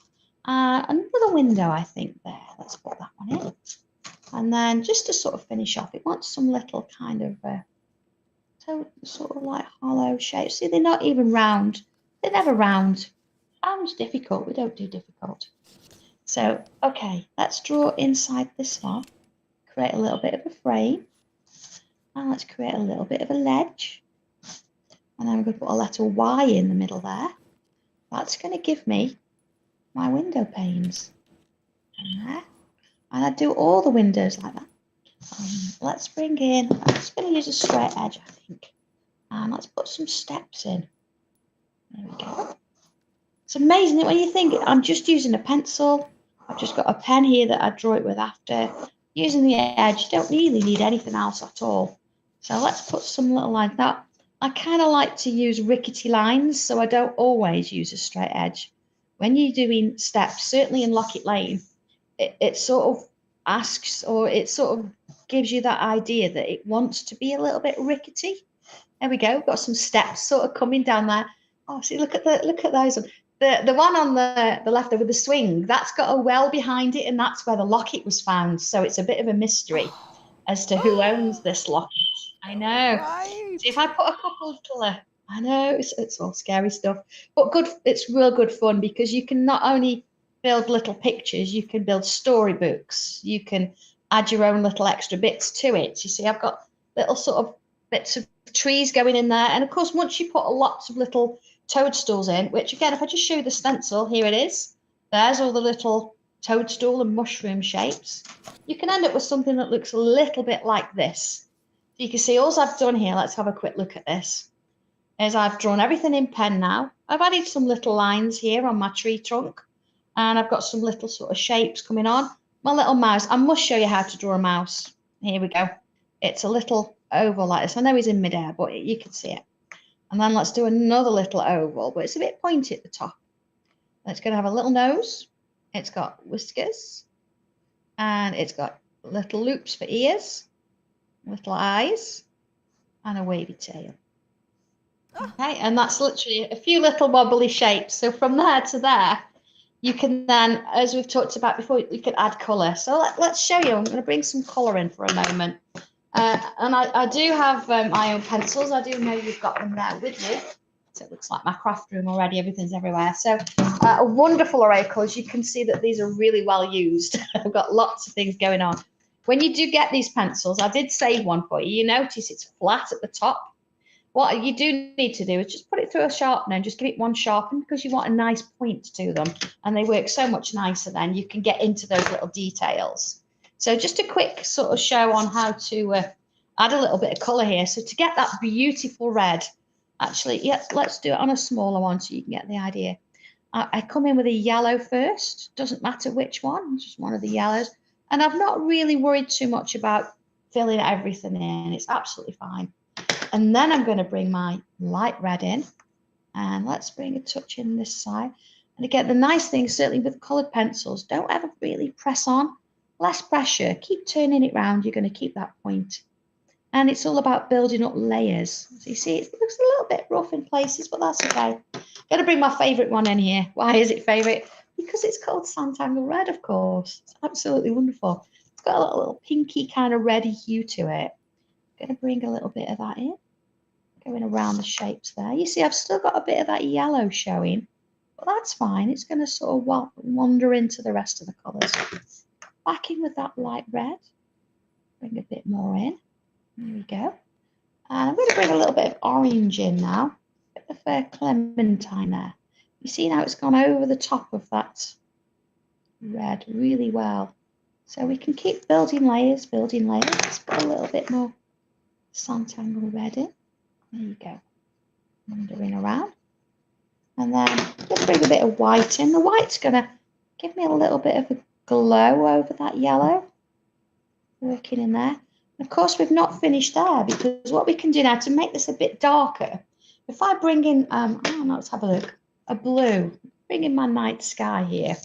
Another window, I think, there. Let's put that one in. And then just to sort of finish off, it wants some little kind of sort of like hollow shapes. See, they're not even round. They're never round. Round's difficult. We don't do difficult. So, okay, let's draw inside this one. Create a little bit of a frame. And let's create a little bit of a ledge. And then I'm going to put a letter Y in the middle there. That's going to give me my window panes. And there. And I do all the windows like that. Let's bring in, I'm just going to use a straight edge, I think. And let's put some steps in. There we go. It's amazing when you think I'm just using a pencil. I've just got a pen here that I draw it with after. Using the edge, you don't really need anything else at all. So let's put some little lines. Now, I kind of like to use rickety lines, so I don't always use a straight edge. When you're doing steps, certainly in Lockett Lane, it sort of asks, or it sort of gives you that idea that it wants to be a little bit rickety. There we go. We've got some steps sort of coming down there. Oh, see, look at those. The one on the left there with the swing, that's got a well behind it, and that's where the locket was found. So it's a bit of a mystery as to who owns this locket. I know. Right. See, if I put a couple of colour, I know it's all scary stuff, but good. It's real good fun because you can not only build little pictures, you can build storybooks. You can add your own little extra bits to it. You see, I've got little sort of bits of trees going in there, and of course, once you put lots of little toadstools in, which again, if I just show you the stencil, here it is. There's all the little toadstool and mushroom shapes. You can end up with something that looks a little bit like this. You can see all I've done here. Let's have a quick look at this. Is I've drawn everything in pen now. I've added some little lines here on my tree trunk, and I've got some little sort of shapes coming on. My little mouse. I must show you how to draw a mouse. Here we go. It's a little oval like this. I know he's in midair, but you can see it. And then let's do another little oval, but it's a bit pointy at the top. It's going to have a little nose. It's got whiskers, and it's got little loops for ears, little eyes, and a wavy tail. Okay, and that's literally a few little wobbly shapes. So from there to there, you can then, as we've talked about before, you can add colour. So let's show you. I'm going to bring some colour in for a moment. And I do have my own pencils. I do know you've got them there with you. So it looks like my craft room already. Everything's everywhere. So a wonderful array of colours. You can see that these are really well used. I've got lots of things going on. When you do get these pencils, I did save one for you. You notice it's flat at the top. What you do need to do is just put it through a sharpener and just give it one sharpen because you want a nice point to them. And they work so much nicer then. You can get into those little details. So just a quick sort of show on how to add a little bit of colour here. So to get that beautiful red, actually, yes, let's do it on a smaller one so you can get the idea. I come in with a yellow first. Doesn't matter which one, just one of the yellows. And I've not really worried too much about filling everything in. It's absolutely fine. And then I'm going to bring my light red in. And let's bring a touch in this side. And again, the nice thing, certainly with coloured pencils, don't ever really press on. Less pressure. Keep turning it round. You're going to keep that point. And it's all about building up layers. So you see, it looks a little bit rough in places, but that's okay. I'm going to bring my favourite one in here. Why is it favourite? Because it's called Santangle Red, of course. It's absolutely wonderful. It's got a little pinky kind of reddy hue to it. I'm going to bring a little bit of that in. Going around the shapes there. You see, I've still got a bit of that yellow showing, but that's fine. It's going to sort of wander into the rest of the colours. Back in with that light red. Bring a bit more in. There we go. And I'm going to bring a little bit of orange in now. A bit of clementine there. You see now it's gone over the top of that red really well. So we can keep building layers, building layers. Let's put a little bit more Santangle red in. There you go. Wandering around. And then I'm going to bring a bit of white in. The white's going to give me a little bit of a glow over that yellow. Working in there. And of course, we've not finished there because what we can do now to make this a bit darker, if I bring in, let's have a look, a blue, bring in my night sky here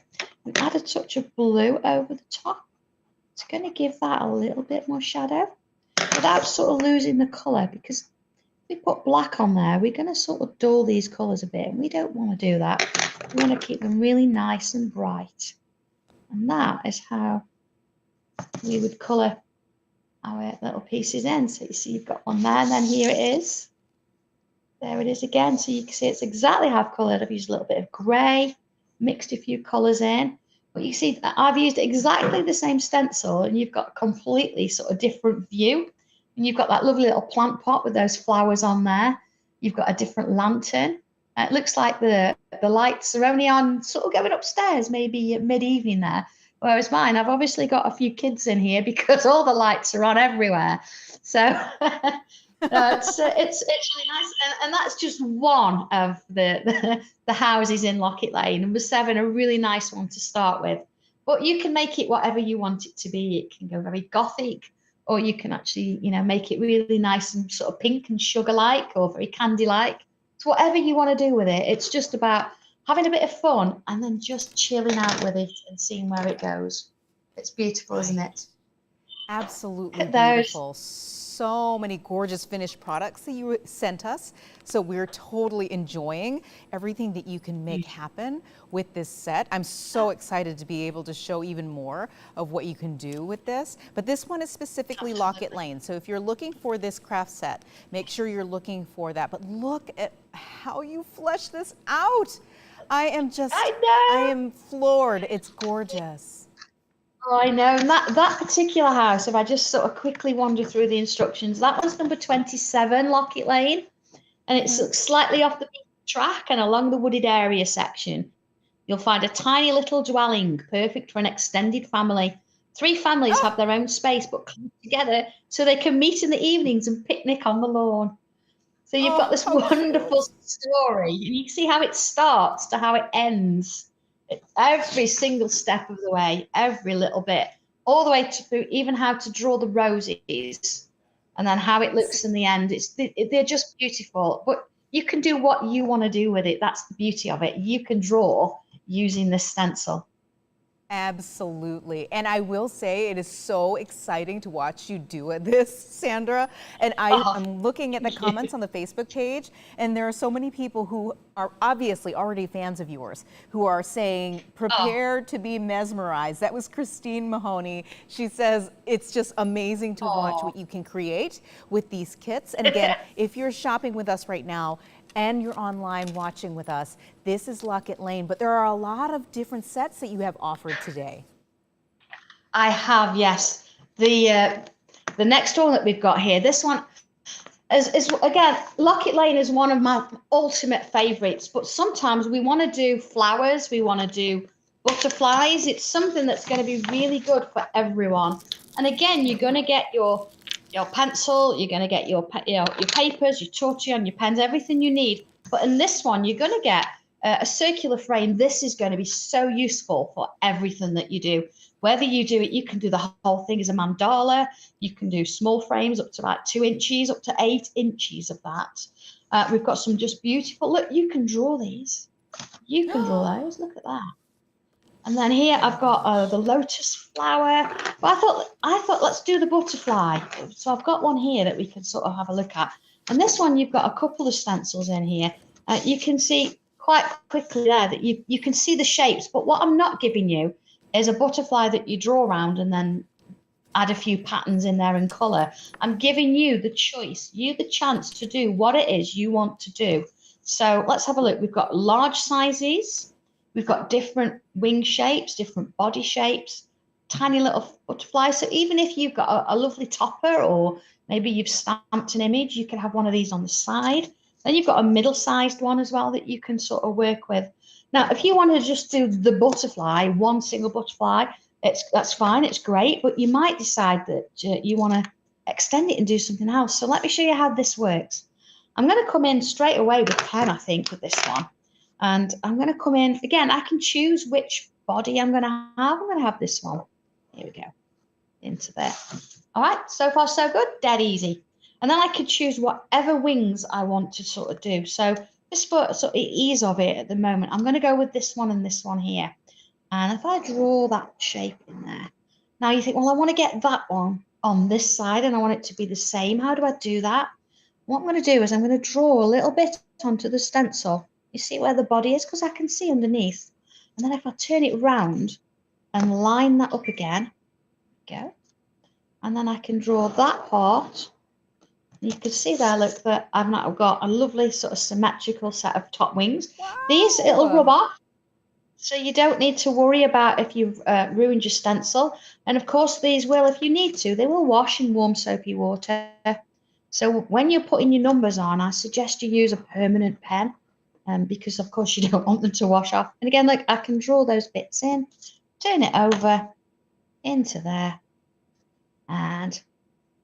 and add a touch of blue over the top. It's going to give that a little bit more shadow without sort of losing the colour, because if we put black on there, we're going to sort of dull these colours a bit, and we don't want to do that. We want to keep them really nice and bright. And that is how we would colour our little pieces in. So you see you've got one there, and then here it is. There it is again. So you can see it's exactly how I've coloured. I've used a little bit of grey, mixed a few colours in. But you see I've used exactly the same stencil, and you've got a completely sort of different view. And you've got that lovely little plant pot with those flowers on there. You've got a different lantern. It looks like the lights are only on sort of going upstairs, maybe at mid-evening there. Whereas mine, I've obviously got a few kids in here because all the lights are on everywhere. So it's really nice, and that's just one of the houses in Locket Lane. Number 7, a really nice one to start with. But you can make it whatever you want it to be. It can go very gothic, or you can actually, you know, make it really nice and sort of pink and sugar-like, or very candy-like. It's whatever you want to do with it. It's just about having a bit of fun and then just chilling out with it and seeing where it goes. It's beautiful, isn't it? Absolutely beautiful. So many gorgeous finished products that you sent us. So we're totally enjoying everything that you can make happen with this set. I'm so excited to be able to show even more of what you can do with this. But this one is specifically Locket Lane. So if you're looking for this craft set, make sure you're looking for that. But look at how you flesh this out. I am floored. It's gorgeous. Oh, I know. And that particular house, if I just sort of quickly wander through the instructions, that one's number 27, Locket Lane. And it's slightly off the track and along the wooded area section. You'll find a tiny little dwelling, perfect for an extended family. 3 families have their own space, but come together so they can meet in the evenings and picnic on the lawn. So you've got this wonderful story, and you can see how it starts to how it ends. Every single step of the way, every little bit, all the way to even how to draw the roses, and then how it looks in the end. They're just beautiful. But you can do what you want to do with it. That's the beauty of it. You can draw using this stencil. Absolutely. And I will say it is so exciting to watch you do this, Sandra. And I'm looking at the comments on the Facebook page, and there are so many people who are obviously already fans of yours who are saying, prepare to be mesmerized. That was Christine Mahoney. She says it's just amazing to watch what you can create with these kits. And again, if you're shopping with us right now, and you're online watching with us, this is Locket Lane, but there are a lot of different sets that you have offered today. I have, yes. The next one that we've got here, this one is again, Locket Lane is one of my ultimate favorites, but sometimes we want to do flowers, we want to do butterflies. It's something that's going to be really good for everyone. And again, you're going to get your pencil, you're going to get your papers, your tortillon, your pens, everything you need. But in this one, you're going to get a circular frame. This is going to be so useful for everything that you do. Whether you do it, you can do the whole thing as a mandala. You can do small frames up to about 2 inches, up to 8 inches of that. We've got some just beautiful, look, you can draw these. You can draw those, look at that. And then here I've got the lotus flower. But I thought let's do the butterfly. So I've got one here that we can sort of have a look at. And this one, you've got a couple of stencils in here. You can see quite quickly there that you can see the shapes. But what I'm not giving you is a butterfly that you draw around and then add a few patterns in there in colour. I'm giving you the choice, you the chance to do what it is you want to do. So let's have a look. We've got large sizes. We've got different wing shapes, different body shapes, tiny little butterflies. So even if you've got a lovely topper, or maybe you've stamped an image, you can have one of these on the side. Then you've got a middle-sized one as well that you can sort of work with. Now, if you want to just do the butterfly, one single butterfly, that's fine, it's great, but you might decide that you want to extend it and do something else. So let me show you how this works. I'm going to come in straight away with 10, I think, with this one. And I'm going to come in, again, I can choose which body I'm going to have. I'm going to have this one. Here we go, into there. All right, so far so good, dead easy. And then I can choose whatever wings I want to sort of do. So just for sort of ease of it at the moment, I'm going to go with this one and this one here. And if I draw that shape in there, now you think, well, I want to get that one on this side and I want it to be the same. How do I do that? What I'm going to do is I'm going to draw a little bit onto the stencil. You see where the body is? Because I can see underneath. And then if I turn it round and line that up again, go. And then I can draw that part. You can see there, look, that I've now got a lovely sort of symmetrical set of top wings. Wow. These, it'll rub off. So you don't need to worry about if you've ruined your stencil. And of course, these will, if you need to, they will wash in warm soapy water. So when you're putting your numbers on, I suggest you use a permanent pen, because of course you don't want them to wash off. And again, look, I can draw those bits in, turn it over into there and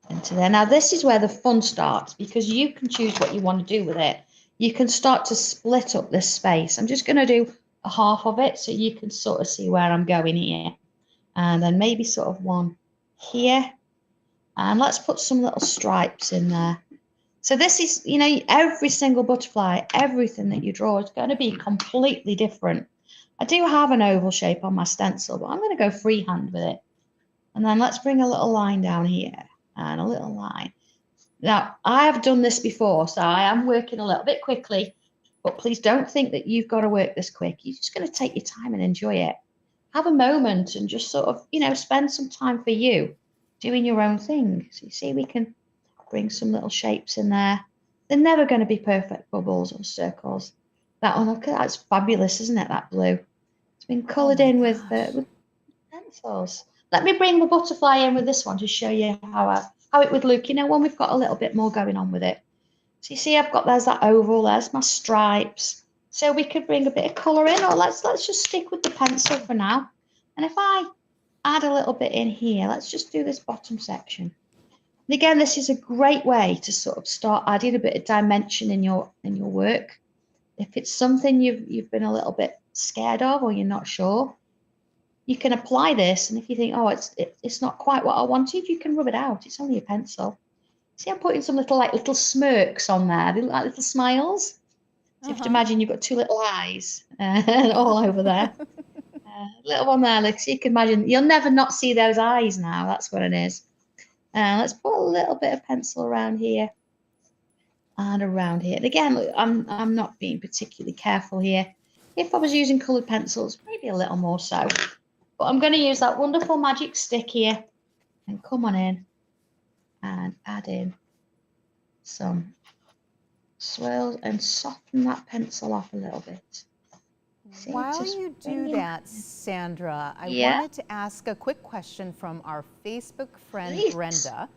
into there. Now this is where the fun starts, because you can choose what you want to do with it. You can start to split up this space. I'm just going to do a half of it so you can sort of see where I'm going here. And then maybe sort of one here. And let's put some little stripes in there. So this is, you know, every single butterfly, everything that you draw is going to be completely different. I do have an oval shape on my stencil, but I'm going to go freehand with it. And then let's bring a little line down here and a little line. Now, I have done this before, so I am working a little bit quickly, but please don't think that you've got to work this quick. You're just going to take your time and enjoy it. Have a moment and just sort of, you know, spend some time for you doing your own thing. So you see, we can bring some little shapes in there. They're never going to be perfect bubbles or circles. That one, look, that's fabulous, isn't it, that blue? It's been coloured in with pencils. Let me bring the butterfly in with this one to show you how it would look, you know, when we've got a little bit more going on with it. So you see, I've got, there's that oval, there's my stripes. So we could bring a bit of colour in, or let's just stick with the pencil for now. And if I add a little bit in here, let's just do this bottom section. And again, this is a great way to sort of start adding a bit of dimension in your work. If it's something you've been a little bit scared of or you're not sure, you can apply this, and if you think, oh, it's not quite what I wanted, you can rub it out. It's only a pencil. See, I'm putting some little smirks on there. They look like little smiles. So you have to imagine you've got two little eyes all over there. Little one there, like, so you can imagine. You'll never not see those eyes now. That's what it is. Let's put a little bit of pencil around here and around here. And again, look, I'm not being particularly careful here. If I was using coloured pencils, maybe a little more so. But I'm going to use that wonderful magic stick here and come on in and add in some swirls and soften that pencil off a little bit. See, While you do that, Sandra, I wanted to ask a quick question from our Facebook friend, Brenda.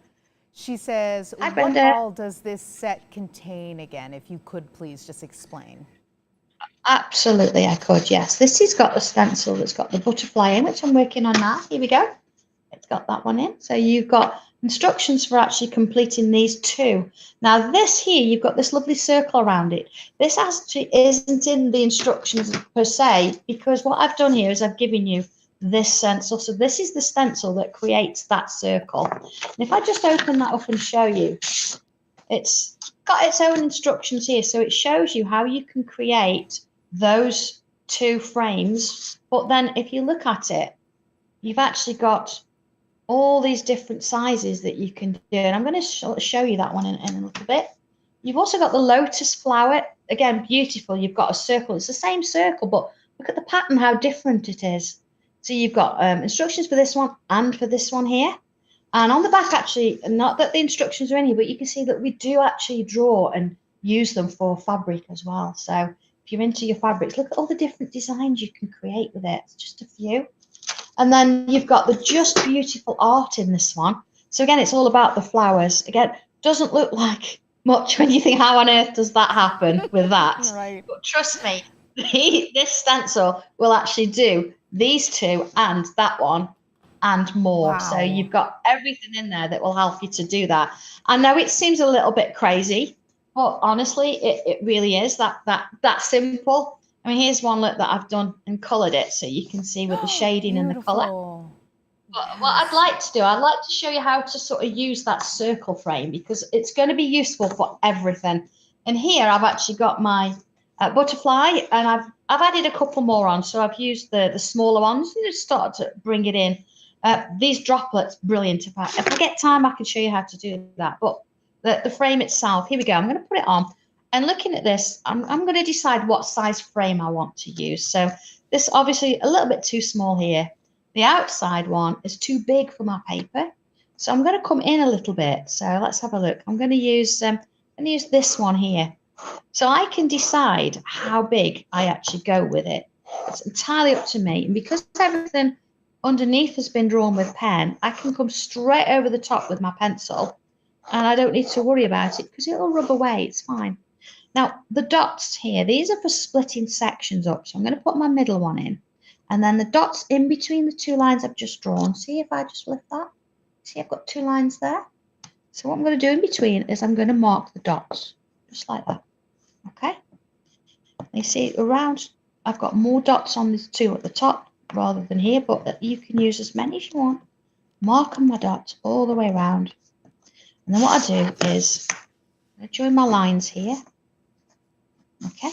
She says, what all does this set contain again? If you could please just explain. Absolutely, I could, yes. This has got a stencil that's got the butterfly in, which I'm working on now. Here we go. It's got that one in. So you've got instructions for actually completing these two. Now this here, you've got this lovely circle around it. This actually isn't in the instructions per se, because what I've done here is I've given you this stencil. So this is the stencil that creates that circle. And if I just open that up and show you, it's got its own instructions here. So it shows you how you can create those two frames. But then if you look at it, you've actually got all these different sizes that you can do. And I'm going to show you that one in a little bit. You've also got the lotus flower. Again, beautiful. You've got a circle. It's the same circle, but look at the pattern, how different it is. So you've got instructions for this one and for this one here. And on the back, actually, not that the instructions are in here, but you can see that we do actually draw and use them for fabric as well. So if you're into your fabrics, look at all the different designs you can create with it. It's just a few. And then you've got the just beautiful art in this one. So again, it's all about the flowers. Again, doesn't look like much when you think, how on earth does that happen with that? Right. But trust me, this stencil will actually do these two and that one and more. Wow. So you've got everything in there that will help you to do that. I know it seems a little bit crazy, but honestly, it really is that simple. I mean, here's one look that I've done and coloured it, so you can see with the shading and the colour. But what I'd like to do, I'd like to show you how to sort of use that circle frame, because it's going to be useful for everything. And here I've actually got my butterfly, and I've added a couple more on. So I've used the smaller ones and just started to bring it in. These droplets, brilliant. If I get time, I can show you how to do that. But the frame itself, here we go. I'm going to put it on. And looking at this, I'm going to decide what size frame I want to use. So this obviously a little bit too small here. The outside one is too big for my paper. So I'm going to come in a little bit. So let's have a look. I'm going to use this one here. So I can decide how big I actually go with it. It's entirely up to me. And because everything underneath has been drawn with pen, I can come straight over the top with my pencil and I don't need to worry about it because it'll rub away. It's fine. Now, the dots here, these are for splitting sections up. So I'm going to put my middle one in. And then the dots in between the two lines I've just drawn. See if I just lift that? See, I've got two lines there. So what I'm going to do in between is I'm going to mark the dots, just like that. Okay? You see, around, I've got more dots on these two at the top rather than here, but you can use as many as you want. Mark on my dots all the way around. And then what I do is I join my lines here. Okay,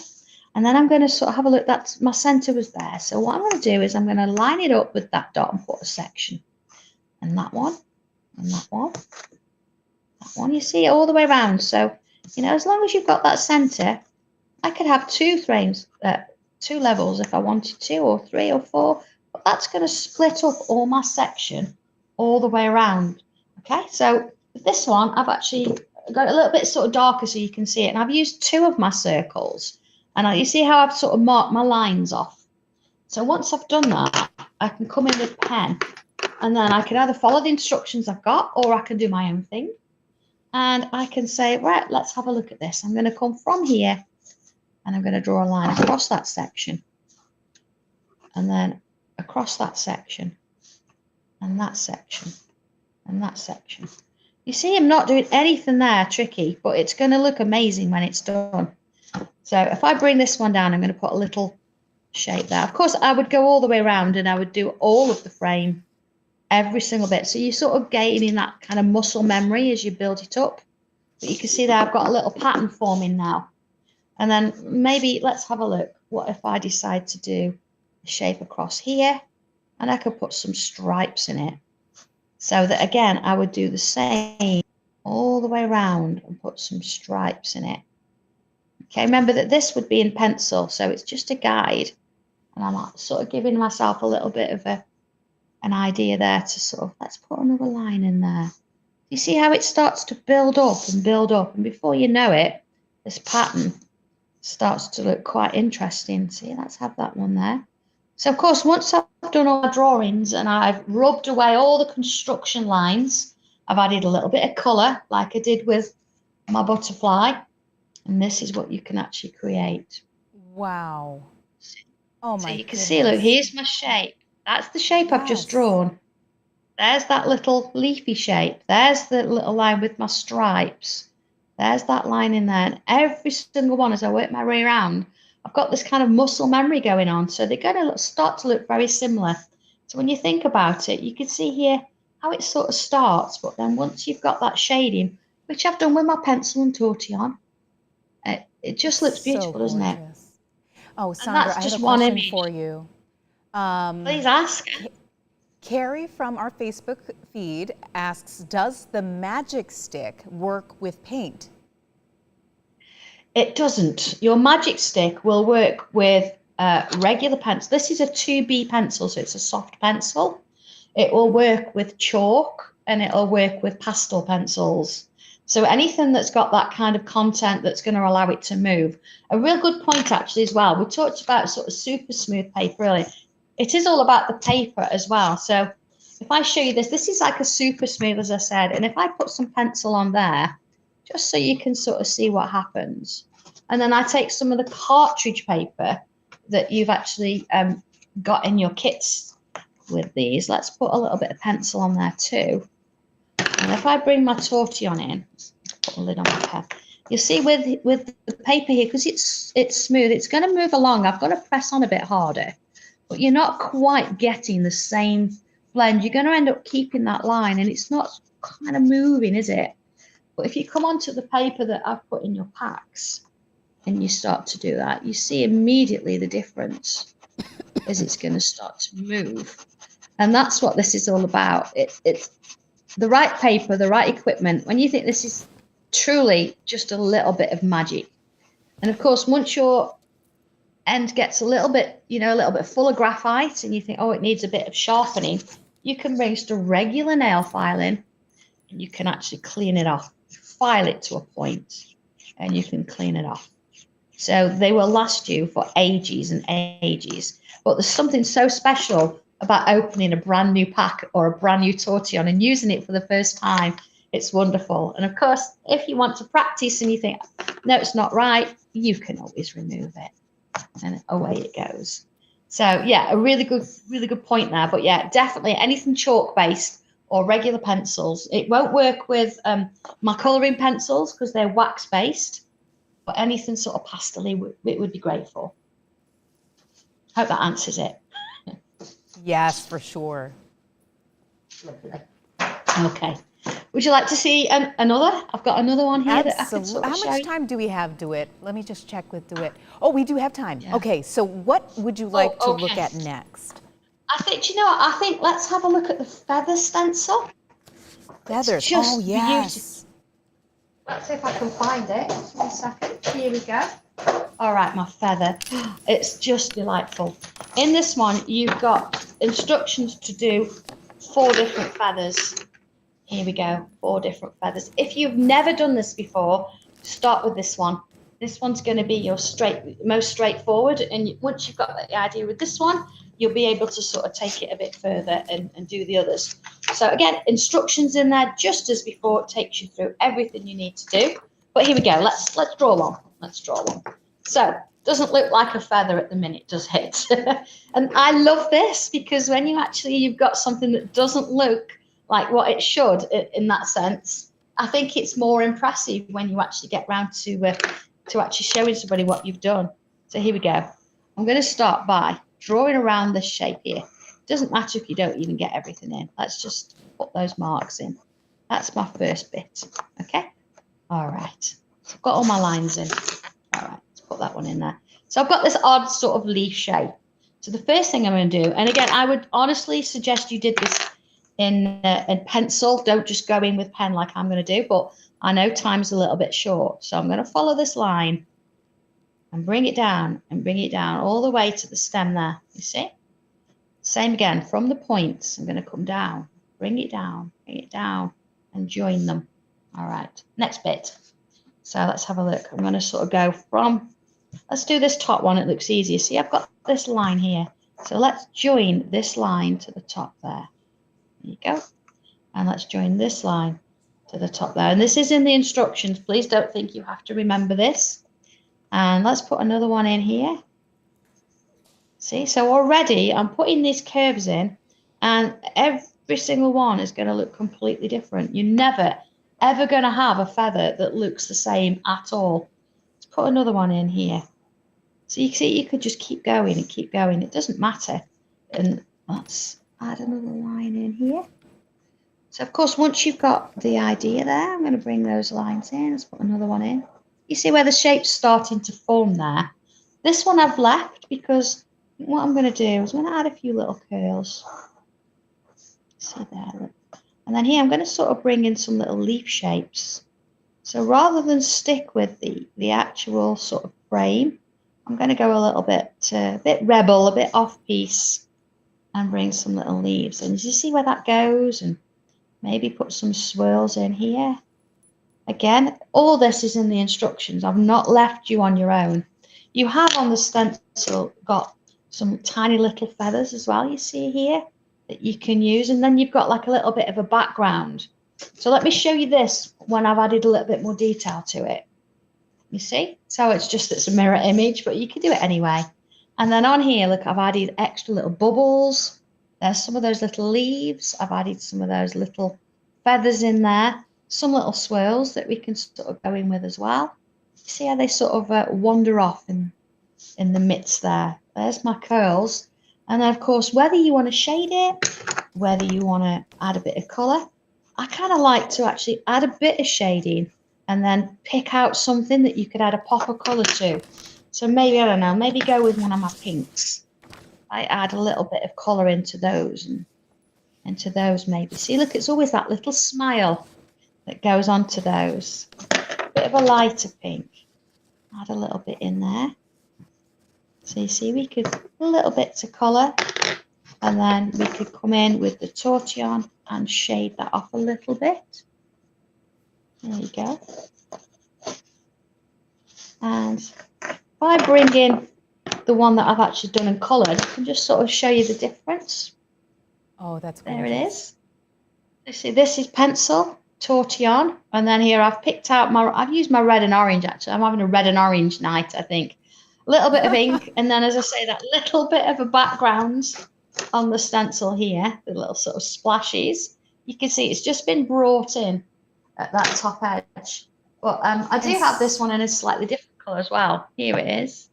and then I'm going to sort of have a look. That's my center was there. So what I'm going to do is I'm going to line it up with that dot and put a section, and that one, and that one, that one. You see it all the way around. So you know, as long as you've got that center, I could have two frames, two levels if I wanted to, or 3 or 4. But that's going to split up all my section all the way around. Okay, so with this one, I've actually got a little bit sort of darker so you can see it, and I've used 2 of my circles, and you see how I've sort of marked my lines off. So once I've done that, I can come in with pen, and then I can either follow the instructions I've got, or I can do my own thing, and I can say, right, let's have a look at this. I'm going to come from here, and I'm going to draw a line across that section, and then across that section, and that section, and that section. You see I'm not doing anything there tricky, but it's going to look amazing when it's done. So if I bring this one down, I'm going to put a little shape there. Of course, I would go all the way around and I would do all of the frame, every single bit. So you're sort of gaining that kind of muscle memory as you build it up. But you can see that I've got a little pattern forming now. And then maybe let's have a look. What if I decide to do a shape across here, and I could put some stripes in it. So that again, I would do the same all the way around and put some stripes in it. Okay, remember that this would be in pencil, so it's just a guide. And I'm sort of giving myself a little bit of an idea there to sort of, let's put another line in there. You see how it starts to build up and build up, and before you know it, this pattern starts to look quite interesting. See, let's have that one there. So of course, once I've done all my drawings and I've rubbed away all the construction lines, I've added a little bit of colour like I did with my butterfly, and this is what you can actually create. Wow. Oh my So you can see, look, here's my shape. That's the shape I've just drawn. There's that little leafy shape. There's the little line with my stripes. There's that line in there. And every single one, as I work my way around, I've got this kind of muscle memory going on. So they're going to start to look very similar. So when you think about it, you can see here how it sort of starts. But then once you've got that shading, which I've done with my pencil and tortillon, it just looks beautiful, doesn't it? Oh, Sandra, I have a question for you. Please ask. Carrie from our Facebook feed asks, does the magic stick work with paint? It doesn't. Your magic stick will work with regular pencil. This is a 2B pencil, so it's a soft pencil. It will work with chalk, and it'll work with pastel pencils. So anything that's got that kind of content that's going to allow it to move. A real good point actually as well, we talked about sort of super smooth paper earlier. It is all about the paper as well. So if I show you this, this is like a super smooth, as I said, and if I put some pencil on there, just so you can sort of see what happens. And then I take some of the cartridge paper that you've actually got in your kits with these. Let's put a little bit of pencil on there too. And if I bring my tortillon in, put a lid on my pen, you'll see with the paper here, because it's smooth, it's going to move along. I've got to press on a bit harder, but you're not quite getting the same blend. You're going to end up keeping that line, and it's not kind of moving, is it? But if you come onto the paper that I've put in your packs and you start to do that, you see immediately the difference as it's going to start to move. And that's what this is all about. It's the right paper, the right equipment. When you think this is truly just a little bit of magic. And of course, once your end gets a little bit, you know, a little bit full of graphite and you think, oh, it needs a bit of sharpening, you can bring just a regular nail file in and you can actually clean it off. File it to a point and you can clean it off. So they will last you for ages and ages. But there's something so special about opening a brand new pack or a brand new tortillon and using it for the first time. It's wonderful. And of course, if you want to practice and you think, no, it's not right, you can always remove it. And away it goes. So yeah, a really good point there. But yeah, definitely anything chalk based or regular pencils. It won't work with my colouring pencils because they're wax based, but anything sort of pastel-y it would be great for. Hope that answers it. Yes, for sure. Lovely. Okay. Would you like to see another? I've got another one here that I could Absolutely. sort of How show much you. time do we have, DeWitt? Let me just check with DeWitt. Oh, we do have time. Yeah. Okay, so what would you like to look okay. at next? I think, do you know what? I think let's have a look at the feather stencil. Feathers. just Oh, yes. Let's see if I can find it. Just 1 second. Here we go. All right, my feather. It's just delightful. In this one, you've got instructions to do 4 different feathers. Here we go, 4 different feathers. If you've never done this before, start with this one. This one's going to be your most straightforward. And once you've got the idea with this one, you'll be able to sort of take it a bit further and do the others. So again, instructions in there just as before. It takes you through everything you need to do. But here we go. Let's draw one. Let's draw one. So doesn't look like a feather at the minute, does it? And I love this because when you've got something that doesn't look like what it should in that sense, I think it's more impressive when you actually get round to actually showing somebody what you've done. So here we go. I'm going to start by drawing around this shape here. Doesn't matter if you don't even get everything in. Let's just put those marks in. That's my first bit. Okay. All right. So I've got all my lines in. All right. Let's put that one in there. So I've got this odd sort of leaf shape. So the first thing I'm going to do, and again, I would honestly suggest you did this in pencil. Don't just go in with pen like I'm going to do, but I know time's a little bit short. So I'm going to follow this line and bring it down all the way to the stem there. You see? Same again, from the points, I'm going to come down, bring it down, and join them. All right, next bit. So let's have a look. I'm going to sort of go from, let's do this top one. It looks easier. See, I've got this line here. So let's join this line to the top there. There you go. And let's join this line to the top there. And this is in the instructions. Please don't think you have to remember this. And let's put another one in here. See, so already I'm putting these curves in, and every single one is going to look completely different. You're never, ever going to have a feather that looks the same at all. Let's put another one in here. So you can see you could just keep going and keep going. It doesn't matter. And let's add another line in here. So, of course, once you've got the idea there, I'm going to bring those lines in. Let's put another one in. You see where the shape's starting to form there. This one I've left because what I'm going to do is I'm going to add a few little curls. See there, look. And then here I'm going to sort of bring in some little leaf shapes. So rather than stick with the actual sort of frame, I'm going to go a little bit, rebel, a bit off-piece, and bring some little leaves. And you see where that goes? And maybe put some swirls in here. Again, all this is in the instructions. I've not left you on your own. You have on the stencil got some tiny little feathers as well, you see here, that you can use. And then you've got like a little bit of a background. So let me show you this when I've added a little bit more detail to it. You see? So it's a mirror image, but you can do it anyway. And then on here, look, I've added extra little bubbles. There's some of those little leaves. I've added some of those little feathers in there. Some little swirls that we can sort of go in with as well. See how they sort of wander off in the midst there. There's my curls. And then, of course, whether you want to shade it, whether you want to add a bit of colour, I kind of like to actually add a bit of shading and then pick out something that you could add a pop of colour to. So maybe, I don't know, maybe go with one of my pinks. I add a little bit of colour into those and into those maybe. See, look, it's always that little smile that goes onto those. Bit of a lighter pink. Add a little bit in there. So you see, we could a little bit to colour, and then we could come in with the tortillon and shade that off a little bit. There you go. And if I bring in the one that I've actually done and coloured, I can just sort of show you the difference. Oh, that's There gorgeous. it is. You see, this is pencil. tortillon, and then here I've picked out I've used my red and orange actually. I'm having a red and orange night, I think. A little bit of ink, and then as I say, that little bit of a background on the stencil here, the little sort of splashes. You can see it's just been brought in at that top edge. But I do have this one in a slightly different colour as well. Here it is.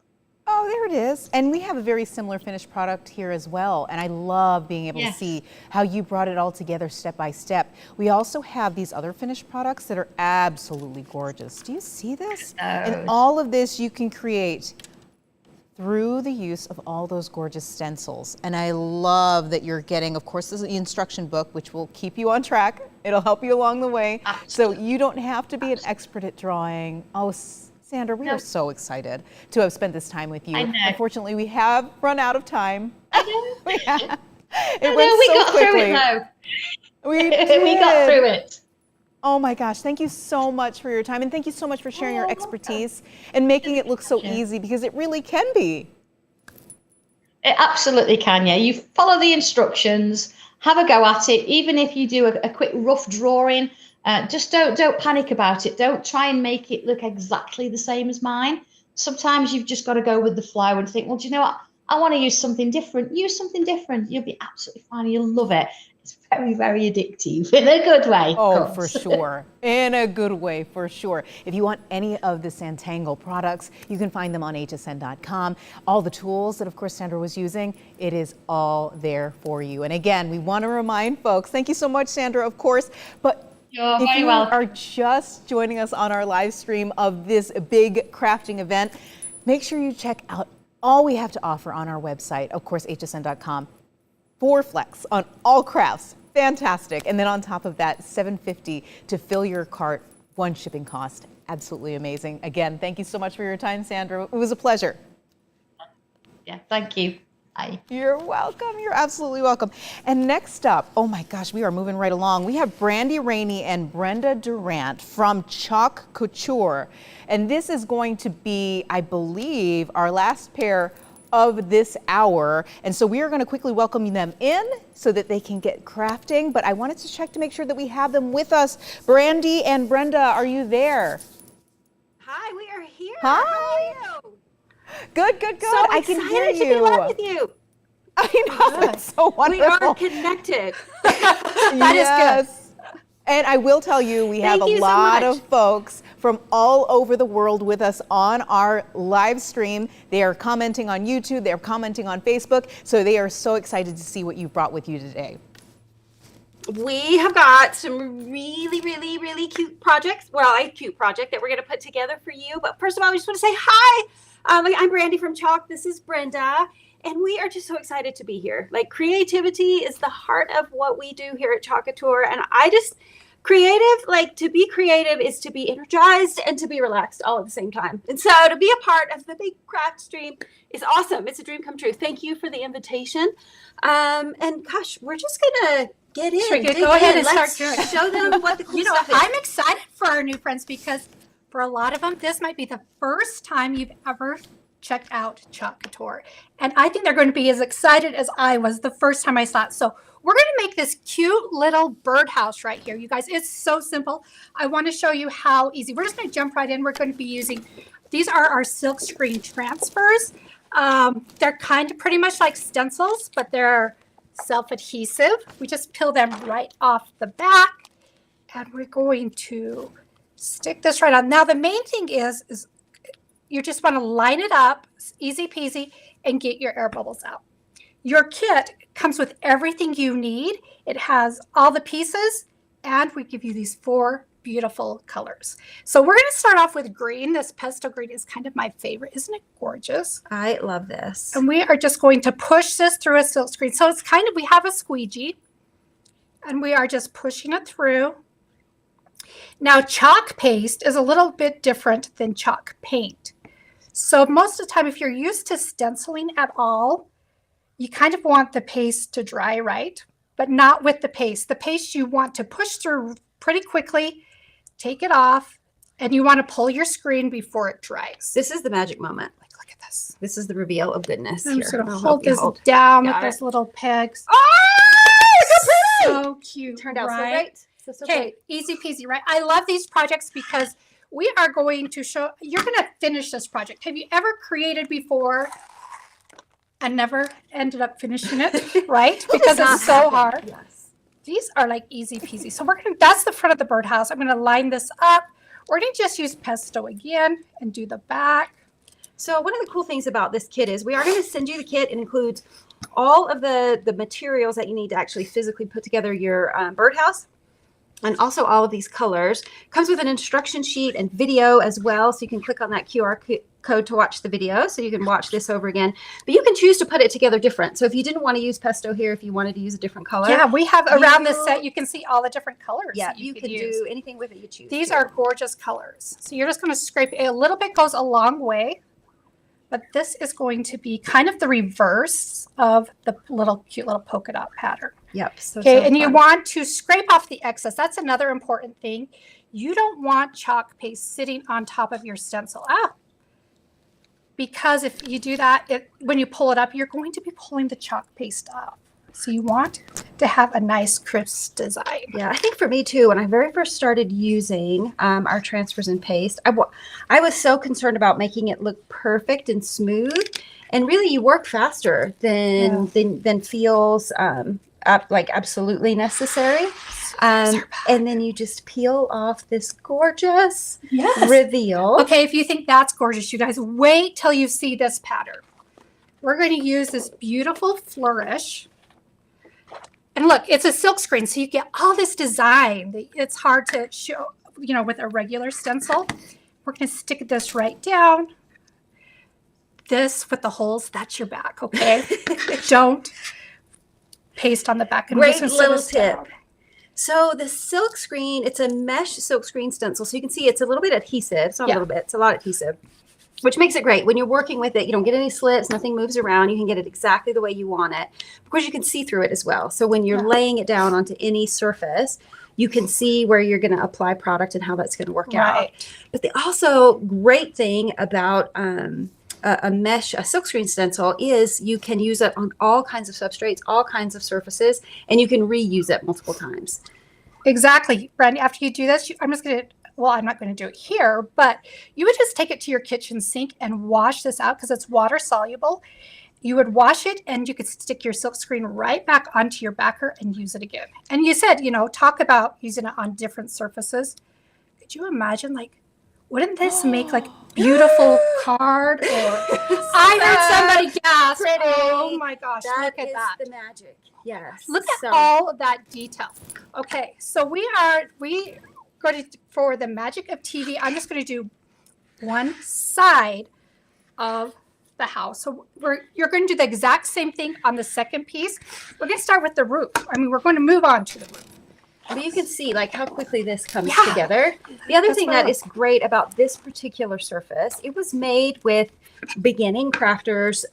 Oh, there it is. And we have a very similar finished product here as well. And I love being able to see how you brought it all together step by step. We also have these other finished products that are absolutely gorgeous. Do you see this? And all of this you can create through the use of all those gorgeous stencils. And I love that you're getting, of course, this is the instruction book, which will keep you on track. It'll help you along the way. Absolutely. So you don't have to be an expert at drawing. Oh, Sandra, we are so excited to have spent this time with you. I know. Unfortunately, we have run out of time. I know. It went so got quickly. Through it, though. We did. We got through it. Oh my gosh, thank you so much for your time, and thank you so much for sharing your expertise and making it look so easy, because it really can be. It absolutely can, yeah. You follow the instructions, have a go at it. Even if you do a quick rough drawing, just don't panic about it. Don't try and make it look exactly the same as mine. Sometimes you've just got to go with the flow and think, well, do you know what? I want to use something different. Use something different. You'll be absolutely fine. You'll love it. It's very, very addictive in a good way. Oh, for sure. In a good way, for sure. If you want any of the Sanntangle products, you can find them on hsn.com. All the tools that, of course, Sandra was using, it is all there for you. And again, we want to remind folks, thank you so much, Sandra, of course, but you're if very you welcome. are just joining us on our live stream of this big crafting event, make sure you check out all we have to offer on our website, of course, hsn.com. 4 flex on all crafts. Fantastic. And then on top of that, $7.50 to fill your cart, 1 shipping cost. Absolutely amazing. Again, thank you so much for your time, Sandra. It was a pleasure. Yeah, thank you. Bye. You're welcome. You're absolutely welcome. And next up, oh my gosh, we are moving right along. We have Brandy Rainey and Brenda Durant from Couture. And this is going to be, I believe, our last pair of this hour. And so we are going to quickly welcome them in so that they can get crafting. But I wanted to check to make sure that we have them with us. Brandy and Brenda, are you there? Hi, we are here. Hi. How are you? Good, good, good. So I can hear excited you. to be live with you. I know, it's so wonderful. We are connected. That is good. And I will tell you, we have a lot of folks from all over the world with us on our live stream. They are commenting on YouTube, they're commenting on Facebook, so they are so excited to see what you've brought with you today. We have got some really, really, really cute projects. Well, a cute project that we're going to put together for you. But first of all, we just want to say hi. I'm Brandy from Chalk. This is Brenda. And we are just so excited to be here. Like, creativity is the heart of what we do here at Chalk Couture. And to be creative is to be energized and to be relaxed all at the same time. And so to be a part of the big craft stream is awesome. It's a dream come true. Thank you for the invitation. And gosh, we're just going to get in. Sure, go ahead and Let's start doing it. show them what the cool stuff is. I'm excited for our new friends because for a lot of them, this might be the first time you've ever checked out Chalk Couture. And I think they're going to be as excited as I was the first time I saw it. So we're going to make this cute little birdhouse right here. You guys, it's so simple. I want to show you how easy. We're just going to jump right in. We're going to be using, these are our silk screen transfers. They're kind of pretty much like stencils, but they're self-adhesive. We just peel them right off the back and we're going to stick this right on. Now, the main thing is you just want to line it up, easy peasy, and get your air bubbles out. Your kit comes with everything you need. It has all the pieces, and we give you these 4 beautiful colors. So we're going to start off with green. This pastel green is kind of my favorite. Isn't it gorgeous? I love this. And we are just going to push this through a silk screen. So it's kind of, we have a squeegee, and we are just pushing it through. Now, chalk paste is a little bit different than chalk paint. So most of the time, if you're used to stenciling at all, you kind of want the paste to dry right, but not with the paste. The paste you want to push through pretty quickly, take it off, and you want to pull your screen before it dries. This is the magic moment. Like, look at this. This is the reveal of goodness. I'm just here. going to hold this down with those little pegs. Oh, so cute. Turned out right? so Okay, great. easy peasy, right? I love these projects because we are going to show, you're going to finish this project. Have you ever created before and never ended up finishing it, right? Because it's so hard. Yes. These are like easy peasy. So we're going to, that's the front of the birdhouse. I'm going to line this up. We're going to just use pesto again and do the back. So one of the cool things about this kit is we are going to send you the kit. It includes all of the materials that you need to actually physically put together your birdhouse. And also all of these colors. Comes with an instruction sheet and video as well. So you can click on that QR code to watch the video. So you can watch this over again. But you can choose to put it together different. So if you didn't want to use pesto here, if you wanted to use a different color. Yeah, we have around this set, you can see all the different colors. Yeah, that you could can use. do anything with it you choose. These to. are gorgeous colors. So you're just going to scrape it. A little bit goes a long way. But this is going to be kind of the reverse of the little cute little polka dot pattern. Yep. So, Okay, so and you fun. want to scrape off the excess. That's another important thing. You don't want chalk paste sitting on top of your stencil. Because if you do that, when you pull it up, you're going to be pulling the chalk paste off. So you want to have a nice crisp design. Yeah, I think for me too, when I very first started using our transfers and paste, I was so concerned about making it look perfect and smooth. And really you work faster than feels like absolutely necessary. And then you just peel off this gorgeous reveal. Okay, if you think that's gorgeous, you guys, wait till you see this pattern. We're going to use this beautiful flourish. And look, it's a silk screen, so you get all this design. It's hard to show, you know, with a regular stencil. We're going to stick this right down. This with the holes, that's your back, okay? Don't paste on the back. And Great little tip. So the silk screen, it's a mesh silk screen stencil. So you can see it's a little bit adhesive. It's not a little bit, it's a lot adhesive, which makes it great. When you're working with it, you don't get any slips, nothing moves around. You can get it exactly the way you want it. Of course, you can see through it as well. So when you're laying it down onto any surface, you can see where you're going to apply product and how that's going to work out. But the also great thing about a silk screen stencil is you can use it on all kinds of substrates, all kinds of surfaces, and you can reuse it multiple times. Exactly. Brandy, after you do this, I'm just going to, well, I'm not going to do it here, but you would just take it to your kitchen sink and wash this out because it's water soluble. You would wash it and you could stick your silk screen right back onto your backer and use it again. And you said, you know, talk about using it on different surfaces. Could you imagine, like, wouldn't this make like beautiful card? Or I heard somebody gasp. Oh my gosh, look at that. The magic. Yes. Look at all of that detail. Okay, so we going to, for the magic of TV, I'm just going to do one side of the house. So you're going to do the exact same thing on the second piece. We're going to start with the roof. I mean, we're going to move on to the roof. But you can see like how quickly this comes together. The other thing that is great about this particular surface, it was made with beginning crafters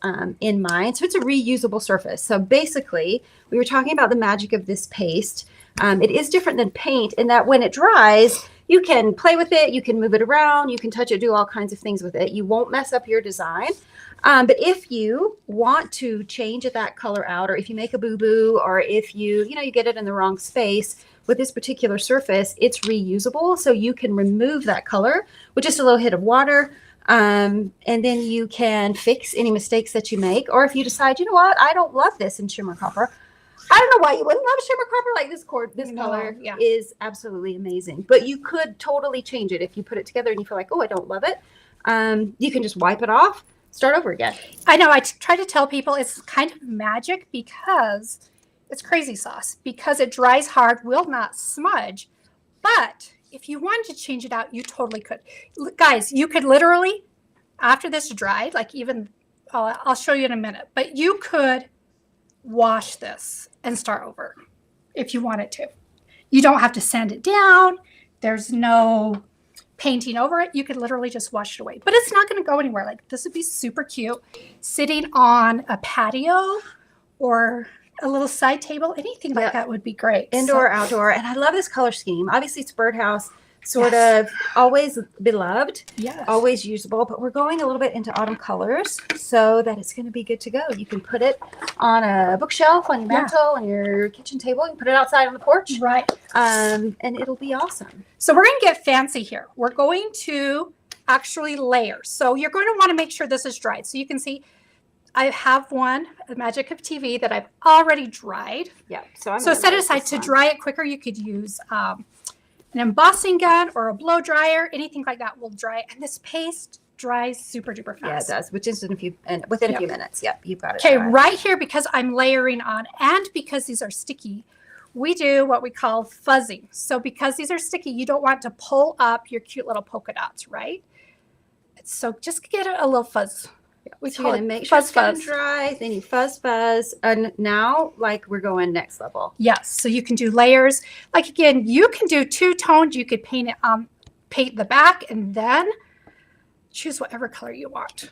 in mind. So it's a reusable surface. So basically, we were talking about the magic of this paste. It is different than paint in that when it dries, you can play with it, you can move it around, you can touch it, do all kinds of things with it. You won't mess up your design. But if you want to change that color out, or if you make a boo-boo, or if you get it in the wrong space, with this particular surface, it's reusable. So you can remove that color with just a little hit of water. And then you can fix any mistakes that you make. Or if you decide, you know what, I don't love this in shimmer copper. I don't know why you wouldn't love shimmer copper. Like this color is absolutely amazing. But you could totally change it if you put it together and you feel like, oh, I don't love it. You can just wipe it off, start over again. I know. I try to tell people it's kind of magic because it's crazy sauce, because it dries hard, will not smudge. But if you wanted to change it out, you totally could. Guys, you could literally, after this dried, like even, I'll show you in a minute, but you could wash this and start over if you wanted to. You don't have to sand it down. There's no painting over it. You could literally just wash it away, but it's not going to go anywhere. Like this would be super cute sitting on a patio or a little side table, anything like that would be great. Indoor, outdoor. And I love this color scheme. Obviously it's birdhouse, sort of always beloved, Yes. always usable, but we're going a little bit into autumn colors so that it's going to be good to go. You can put it on a bookshelf, on your mantle, on your kitchen table. You can put it outside on the porch. Right. And it'll be awesome. So we're going to get fancy here. We're going to actually layer. So you're going to want to make sure this is dried. So you can see I have one, the Magic of TV, that I've already dried. Yeah. So set it aside to dry it quicker. You could use an embossing gun or a blow dryer. Anything like that will dry. And this paste dries super duper fast. Yeah, it does, which is within a few minutes. Yep, you've got it. Okay, dry. right here, because I'm layering on and because these are sticky, we do what we call fuzzing. So because these are sticky, you don't want to pull up your cute little polka dots, right? So just get a little fuzz. We So call you're it gonna make sure fuzz it's gonna fuzz. dry, then you fuzz, and now like we're going next level. Yes, so you can do layers. Like again, you can do two-toned. You could paint it paint the back and then choose whatever color you want.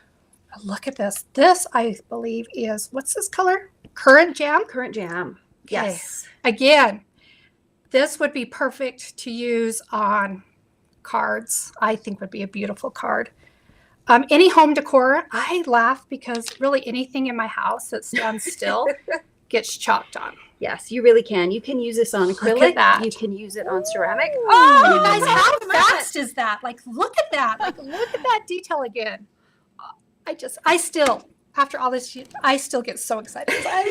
Look at this. This, I believe, is, what's this color? Currant jam? Currant jam. Okay. Yes. Again, this would be perfect to use on cards. I think would be a beautiful card. Any home decor, I laugh because really anything in my house that stands still gets chalked on. Yes, you really can. You can use this on Look acrylic. at that. You can use it on ceramic. Oh, And you guys, how come on. fast is that? Like, look at that. Like, look at that detail again. I still, after all this, I still get so excited. I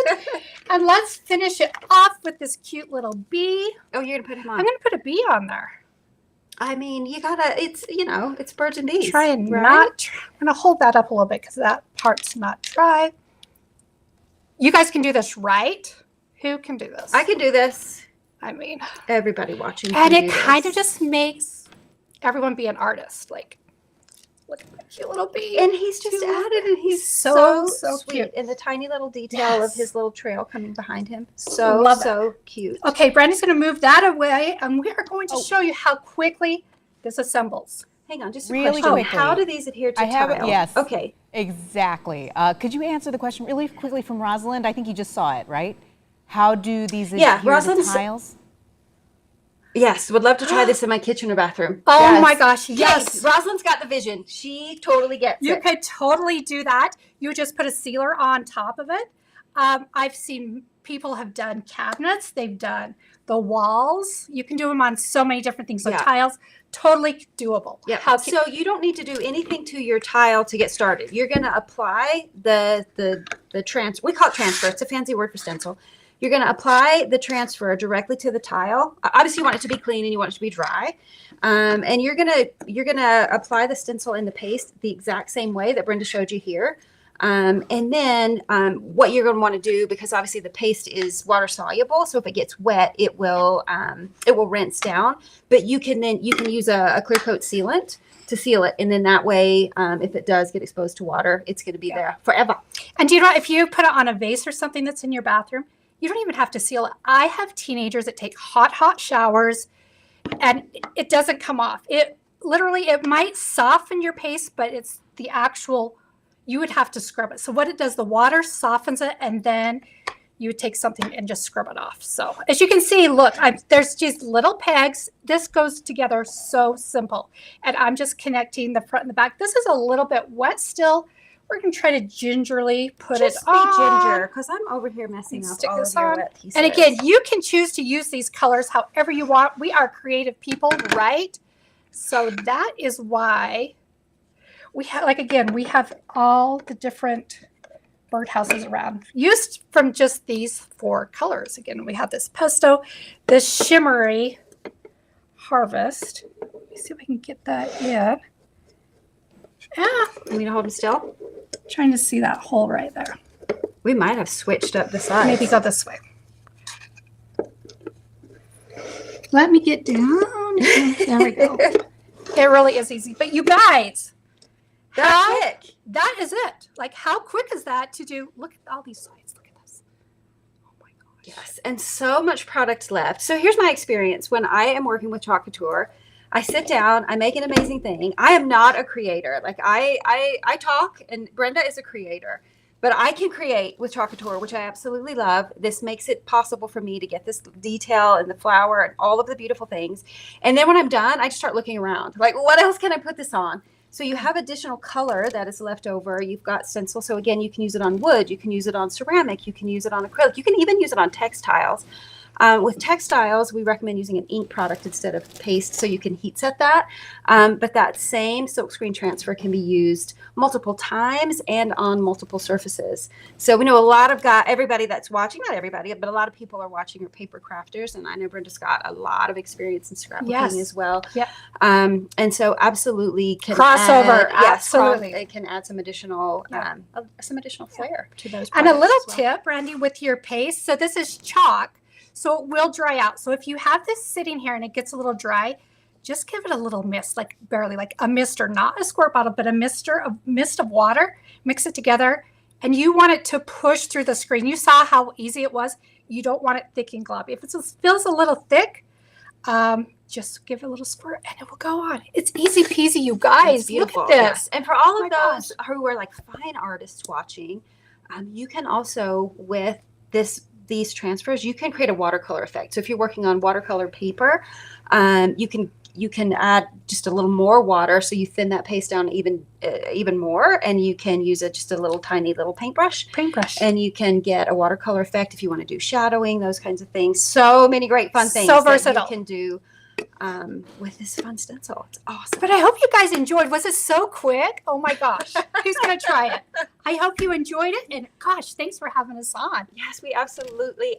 love it. And let's finish it off with this cute little bee. Oh, you're gonna put him on. I'm going to put a bee on there. I mean, you gotta. It's it's birds and bees. Try and right? I'm going to hold that up a little bit because that part's not dry. You guys can do this, right? Who can do this? I can do this. I mean, Everybody watching. and can it do kind this. of just makes everyone be an artist. Like, look at that cute little bee. And he's just added, and he's So so cute. sweet. And the tiny little detail of Yes. his little trail coming behind him. So Love it. so cute. Okay, Brandy's going to move that away, and we are going to show you how quickly this assembles. Hang on, just a Really question. quickly. How do these adhere to I have it, tile? yes. Okay. Exactly. Could you answer the question really quickly from Rosalind? I think you just saw it, right? How do these Yeah, adhere to Rosalind's- tiles? Yes, would love to try this in my kitchen or bathroom. Oh Yes. my gosh, Yes, yes. Rosalind's got the vision. She totally gets You it. could totally do that. You just put a sealer on top of it. I've seen people have done cabinets. They've done the walls. You can do them on so many different things. So Yeah. tiles, totally doable. Yeah. How can- So you don't need to do anything to your tile to get started. You're going to apply the transfer. We call it transfer. It's a fancy word for stencil. You're going to apply the transfer directly to the tile. Obviously, you want it to be clean and you want it to be dry. And you're gonna apply the stencil in the paste the exact same way that Brenda showed you here. And then what you're going to want to do, because obviously the paste is water soluble, so if it gets wet, it will rinse down. But you can use a clear coat sealant to seal it, and then that way, if it does get exposed to water, it's going to be there forever. And do you know, if you put it on a vase or something that's in your bathroom, you don't even have to seal it. I have teenagers that take hot showers and it doesn't come off. It might soften your paste, but it's the actual, you would have to scrub it. So what it does, the water softens it, and then you would take something and just scrub it off. So as you can see, look, there's just little pegs. This goes together so simple. And I'm just connecting the front and the back. This is a little bit wet still. We're going to try to gingerly put Just it be on. ginger, because I'm over here messing up Stick all this of your on. wet pieces. And again, you can choose to use these colors however you want. We are creative people, right? So that is why we have, like, again, we have all the different birdhouses around, used from just these 4 colors. Again, we have this pesto, this shimmery harvest. Let me see if I can get that in. You want me to hold them still? Trying to see that hole right there. We might have switched up the size. Maybe go this way. Let me get down. There we go. It really is easy. But you guys, That's how- it. that is it. Like, how quick is that to do? Look at all these sides. Look at this. Oh my gosh. Yes, and so much product left. So here's my experience when I am working with Chow Couture. I sit down, I make an amazing thing. I am not a creator. Like I talk, and Brenda is a creator. But I can create with Chalk Couture, which I absolutely love. This makes it possible for me to get this detail and the flower and all of the beautiful things. And then when I'm done, I just start looking around. Like, what else can I put this on? So you have additional color that is left over. You've got stencil. So again, you can use it on wood. You can use it on ceramic. You can use it on acrylic. You can even use it on textiles. With textiles, we recommend using an ink product instead of paste so you can heat set that. But that same silkscreen transfer can be used multiple times and on multiple surfaces. So we know a lot of everybody that's watching, not everybody, but a lot of people are watching are paper crafters. And I know Brenda's got a lot of experience in scrapbooking as well. Yeah. And so absolutely can Crossover, add, absolutely. it can add some additional flair to those And a projects little as well. tip, Randy, with your paste. So this is chalk, so it will dry out. So if you have this sitting here and it gets a little dry, just give it a little mist, like barely, like a mister, not a squirt bottle, but a mist of water. Mix it together, and you want it to push through the screen. You saw how easy it was. You don't want it thick and globby. If it feels a little thick, just give it a little squirt and it will go on. It's easy peasy, you guys. It's beautiful. Look at this. Yes. And for all Oh of my those who are like fine artists watching, you can also, with these transfers, you can create a watercolor effect. So if you're working on watercolor paper, you can add just a little more water, so you thin that paste down even more, and you can use just a little tiny little paintbrush, and you can get a watercolor effect if you want to do shadowing, those kinds of things. So many great fun things So that versatile. you can do with this fun stencil. It's awesome. But I hope you guys enjoyed. Was it so quick? Oh my gosh. Who's going to try it? I hope you enjoyed it. And gosh, thanks for having us on. Yes, we absolutely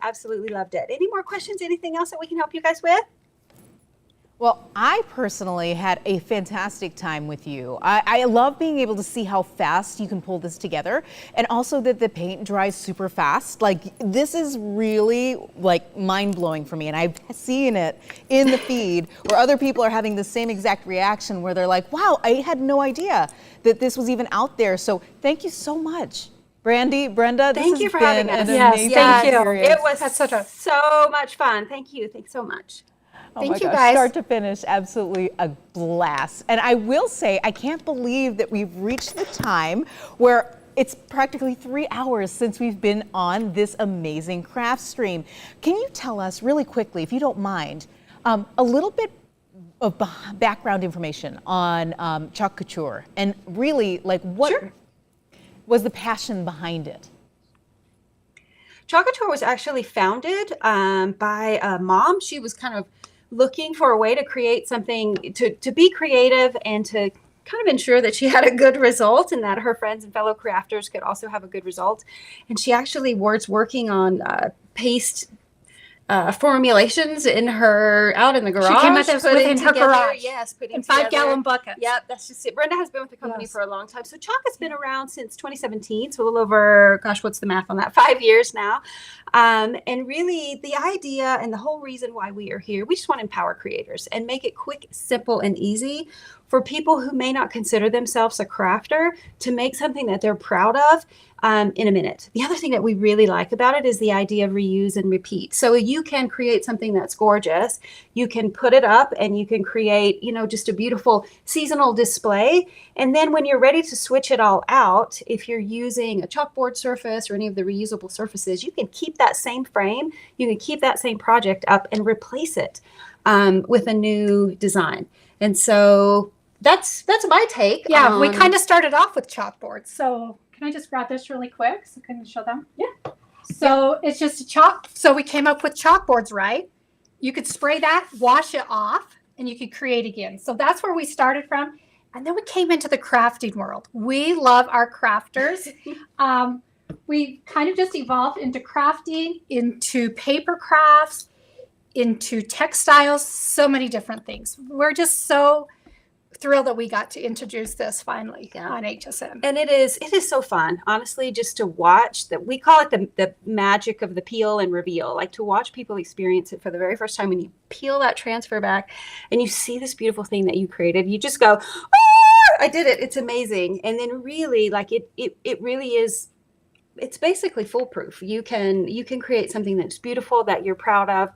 loved it. Any more questions? Anything else that we can help you guys with? Well, I personally had a fantastic time with you. I love being able to see how fast you can pull this together, and also that the paint dries super fast. Like, this is really like mind-blowing for me, and I've seen it in the feed where other people are having the same exact reaction where they're like, wow, I had no idea that this was even out there. So thank you so much. Brandy, Brenda, Thank you for having us. Yes, amazing thank you. experience. It was That's so much fun. Thank you. Thanks so much. Oh Thank my you, gosh, guys. start to finish, absolutely a blast. And I will say, I can't believe that we've reached the time where it's practically 3 hours since we've been on this amazing craft stream. Can you tell us really quickly, if you don't mind, a little bit of background information on Chalk Couture, and really like what was the passion behind it? Chalk Couture was actually founded by a mom. She was kind of looking for a way to create something, to be creative and to kind of ensure that she had a good result and that her friends and fellow crafters could also have a good result. And she actually was working on paste formulations out in the garage. She came up within her garage. Yes, putting In together. 5-gallon buckets. Yep, that's just it. Brenda has been with the company Yes. for a long time. So Chalk has been around since 2017, so a little over, gosh, what's the math on that? 5 years now. And really the idea and the whole reason why we are here, we just want to empower creators and make it quick, simple, and easy for people who may not consider themselves a crafter to make something that they're proud of in a minute. The other thing that we really like about it is the idea of reuse and repeat. So you can create something that's gorgeous, you can put it up, and you can create, just a beautiful seasonal display. And then when you're ready to switch it all out, if you're using a chalkboard surface or any of the reusable surfaces, you can keep that same frame, you can keep that same project up and replace it with a new design. And so that's my take. Yeah, we kind of started off with chalkboards. So can I just grab this really quick so can you show them? Yeah. So it's just a chalk. So we came up with chalkboards, right? You could spray that, wash it off, and you could create again. So that's where we started from. And then we came into the crafting world. We love our crafters. We kind of just evolved into crafting, into paper crafts, into textiles, so many different things. We're just so thrilled that we got to introduce this finally on HSN. And it is so fun, honestly, just to watch that. We call it the magic of the peel and reveal, like to watch people experience it for the very first time. When you peel that transfer back and you see this beautiful thing that you created, you just go, oh, I did it. It's amazing. And then really like it really is, it's basically foolproof. You can create something that's beautiful, that you're proud of,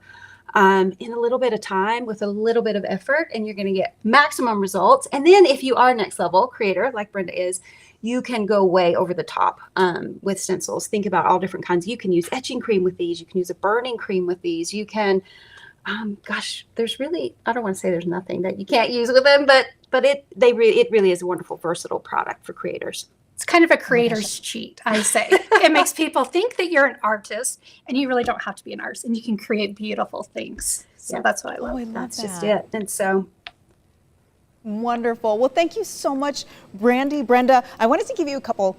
in a little bit of time with a little bit of effort, and you're going to get maximum results. And then if you are next level creator like Brenda is, you can go way over the top with stencils. Think about all different kinds. You can use etching cream with these. You can use a burning cream with these. You can, gosh, there's really, I don't want to say there's nothing that you can't use with them, but it really is a wonderful, versatile product for creators. It's kind of a creator's cheat, I say. It makes people think that you're an artist, and you really don't have to be an artist, and you can create beautiful things. So that's what I love. Oh, I love That's that. just it. And so Wonderful. Well, thank you so much, Brandy, Brenda. I wanted to give you a couple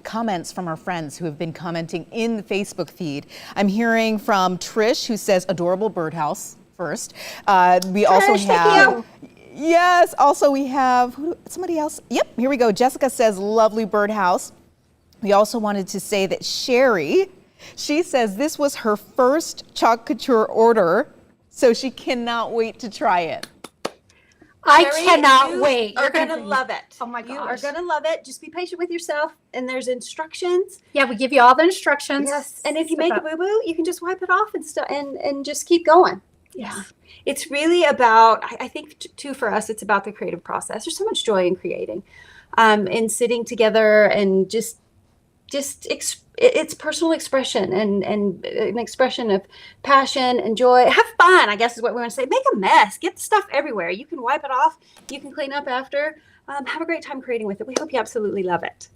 comments from our friends who have been commenting in the Facebook feed. I'm hearing from Trish, who says adorable birdhouse first. We also Trish, thank have. you. Yes, also we have somebody else. Yep, here we go. Jessica says lovely birdhouse. We also wanted to say that Sherry, she says this was her first Chalk Couture order, so she cannot wait to try it. I Sherry, cannot you wait. Are going to love it. Oh my You are gosh. going to love it. Just be patient with yourself, and there's instructions. Yeah, we give you all the instructions. Yes, and if you So make a that- boo-boo, you can just wipe it off and just keep going. Yes. Yeah. It's really about, I think too, for us, it's about the creative process. There's so much joy in creating, and sitting together and it's personal expression and an expression of passion and joy. Have fun, I guess is what we want to say. Make a mess. Get the stuff everywhere. You can wipe it off. You can clean up after. Have a great time creating with it. We hope you absolutely love it.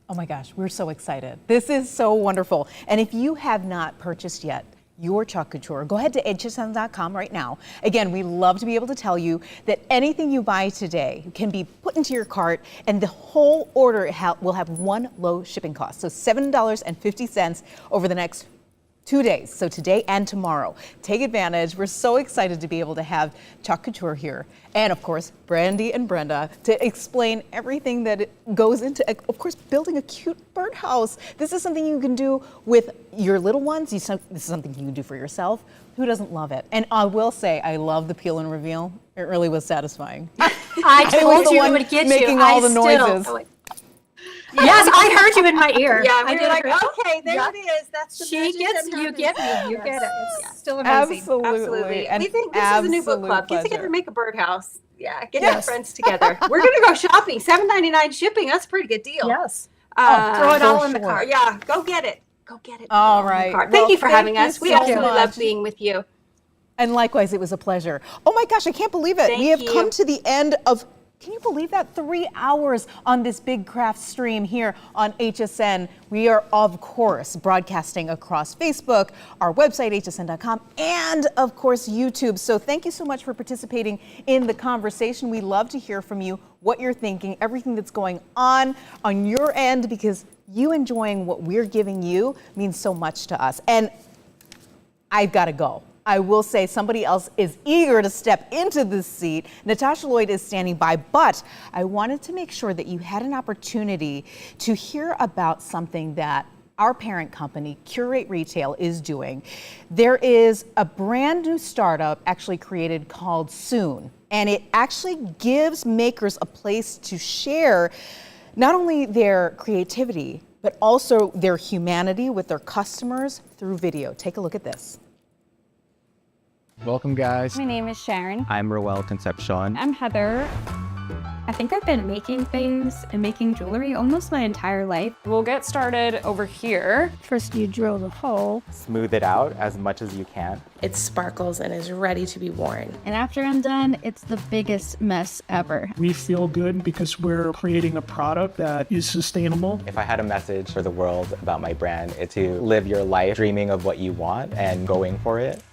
Oh my gosh, we're so excited. This is so wonderful. And if you have not purchased yet your Chalk Couture, go ahead to 𝗖𝗔𝗟𝗏𝗏𝗏com right now. Again, we love to be able to tell you that anything you buy today can be put into your cart, and the whole order will have one low shipping cost. So $7.50 over the next 2 days, so today and tomorrow. Take advantage. We're so excited to be able to have Chalk Couture here. And of course, Brandy and Brenda to explain everything that goes into, of course, building a cute birdhouse. This is something you can do with your little ones. This is something you can do for yourself. Who doesn't love it? And I will say, I love the peel and reveal. It really was satisfying. I was told the you it one would get making you. all the noises. Yes, I heard you in my ear. Yeah, I we were did like, hear it. okay, there Yeah. it is. That's the She magic gets, that you happens. get me. You Yes. get it. Yeah. It's still amazing. Absolutely. And We think this is a new book club. Get together pleasure. and make a birdhouse. Yeah, get your Yes. friends together. We're going to go shopping. $7.99 shipping. That's a pretty good deal. Yes. Uh, Throw it for all in the sure. cart. Yeah, go get it. Go get it. All Put it on the right. cart. Well, Thank you for having thank us. you We so absolutely love much. being with you. And likewise, it was a pleasure. Oh my gosh, I can't believe it. Thank We have you. come to the end of, can you believe that? 3 hours on this big craft stream here on HSN. We are, of course, broadcasting across Facebook, our website, hsn.com, and of course, YouTube. So thank you so much for participating in the conversation. We love to hear from you, what you're thinking, everything that's going on your end, because you enjoying what we're giving you means so much to us. And I've got to go. I will say somebody else is eager to step into this seat. Natasha Lloyd is standing by, but I wanted to make sure that you had an opportunity to hear about something that our parent company, Curate Retail, is doing. There is a brand new startup actually created called Soon, and it actually gives makers a place to share not only their creativity, but also their humanity with their customers through video. Take a look at this. Welcome, guys. My name is Sharon. I'm 𝗖𝗥𝗔𝗟𝗏𝗏𝗏𝗏. I'm Heather. I think I've been making things and making jewelry almost my entire life. We'll get started over here. First, you drill the hole. Smooth it out as much as you can. It sparkles and is ready to be worn. And after I'm done, it's the biggest mess ever. We feel good because we're creating a product that is sustainable. If I had a message for the world about my brand, it's to live your life dreaming of what you want and going for it.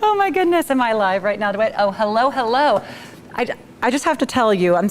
Oh my goodness, am I live right now? Oh, hello, hello. I just have to tell you, I'm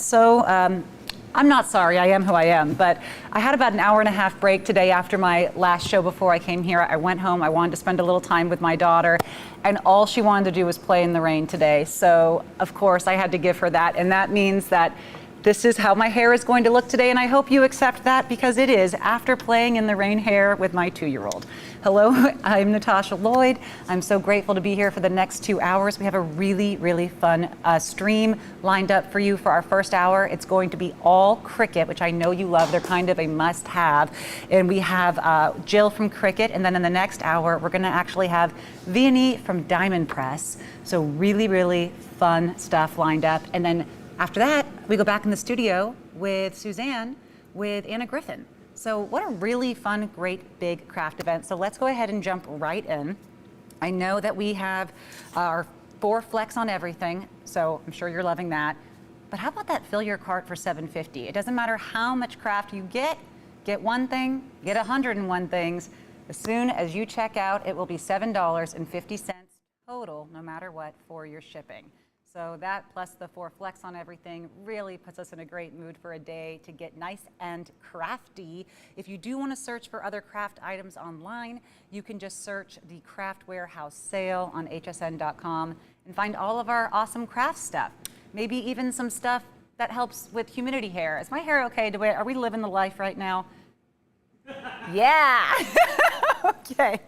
not sorry, I am who I am, but I had about an hour-and-a-half break today after my last show before I came here. I went home, I wanted to spend a little time with my daughter, and all she wanted to do was play in the rain today. So, of course, I had to give her that, and that means that this is how my hair is going to look today, and I hope you accept that because it is after playing in the rain hair with my 2-year-old. Hello, I'm Natasha Lloyd. I'm so grateful to be here for the next 2 hours. We have a really, really fun stream lined up for you for our first hour. It's going to be all Cricut, which I know you love. They're kind of a must-have. And we have Jill from Cricut, and then in the next hour, we're gonna actually have Vianney from Diamond Press. So really, really fun stuff lined up. And then after that, we go back in the studio with Suzanne with Anna Griffin. So what a really fun, great, big craft event. So let's go ahead and jump right in. I know that we have our 4 flex on everything, so I'm sure you're loving that. But how about that fill your cart for $7.50? It doesn't matter how much craft you get one thing, get 101 things. As soon as you check out, it will be $7.50 total, no matter what, for your shipping. So that plus the 4 flex on everything really puts us in a great mood for a day to get nice and crafty. If you do want to search for other craft items online, you can just search the Craft Warehouse sale on hsn.com and find all of our awesome craft stuff. Maybe even some stuff that helps with humidity hair. Is my hair okay? Are we living the life right now? Yeah. Okay.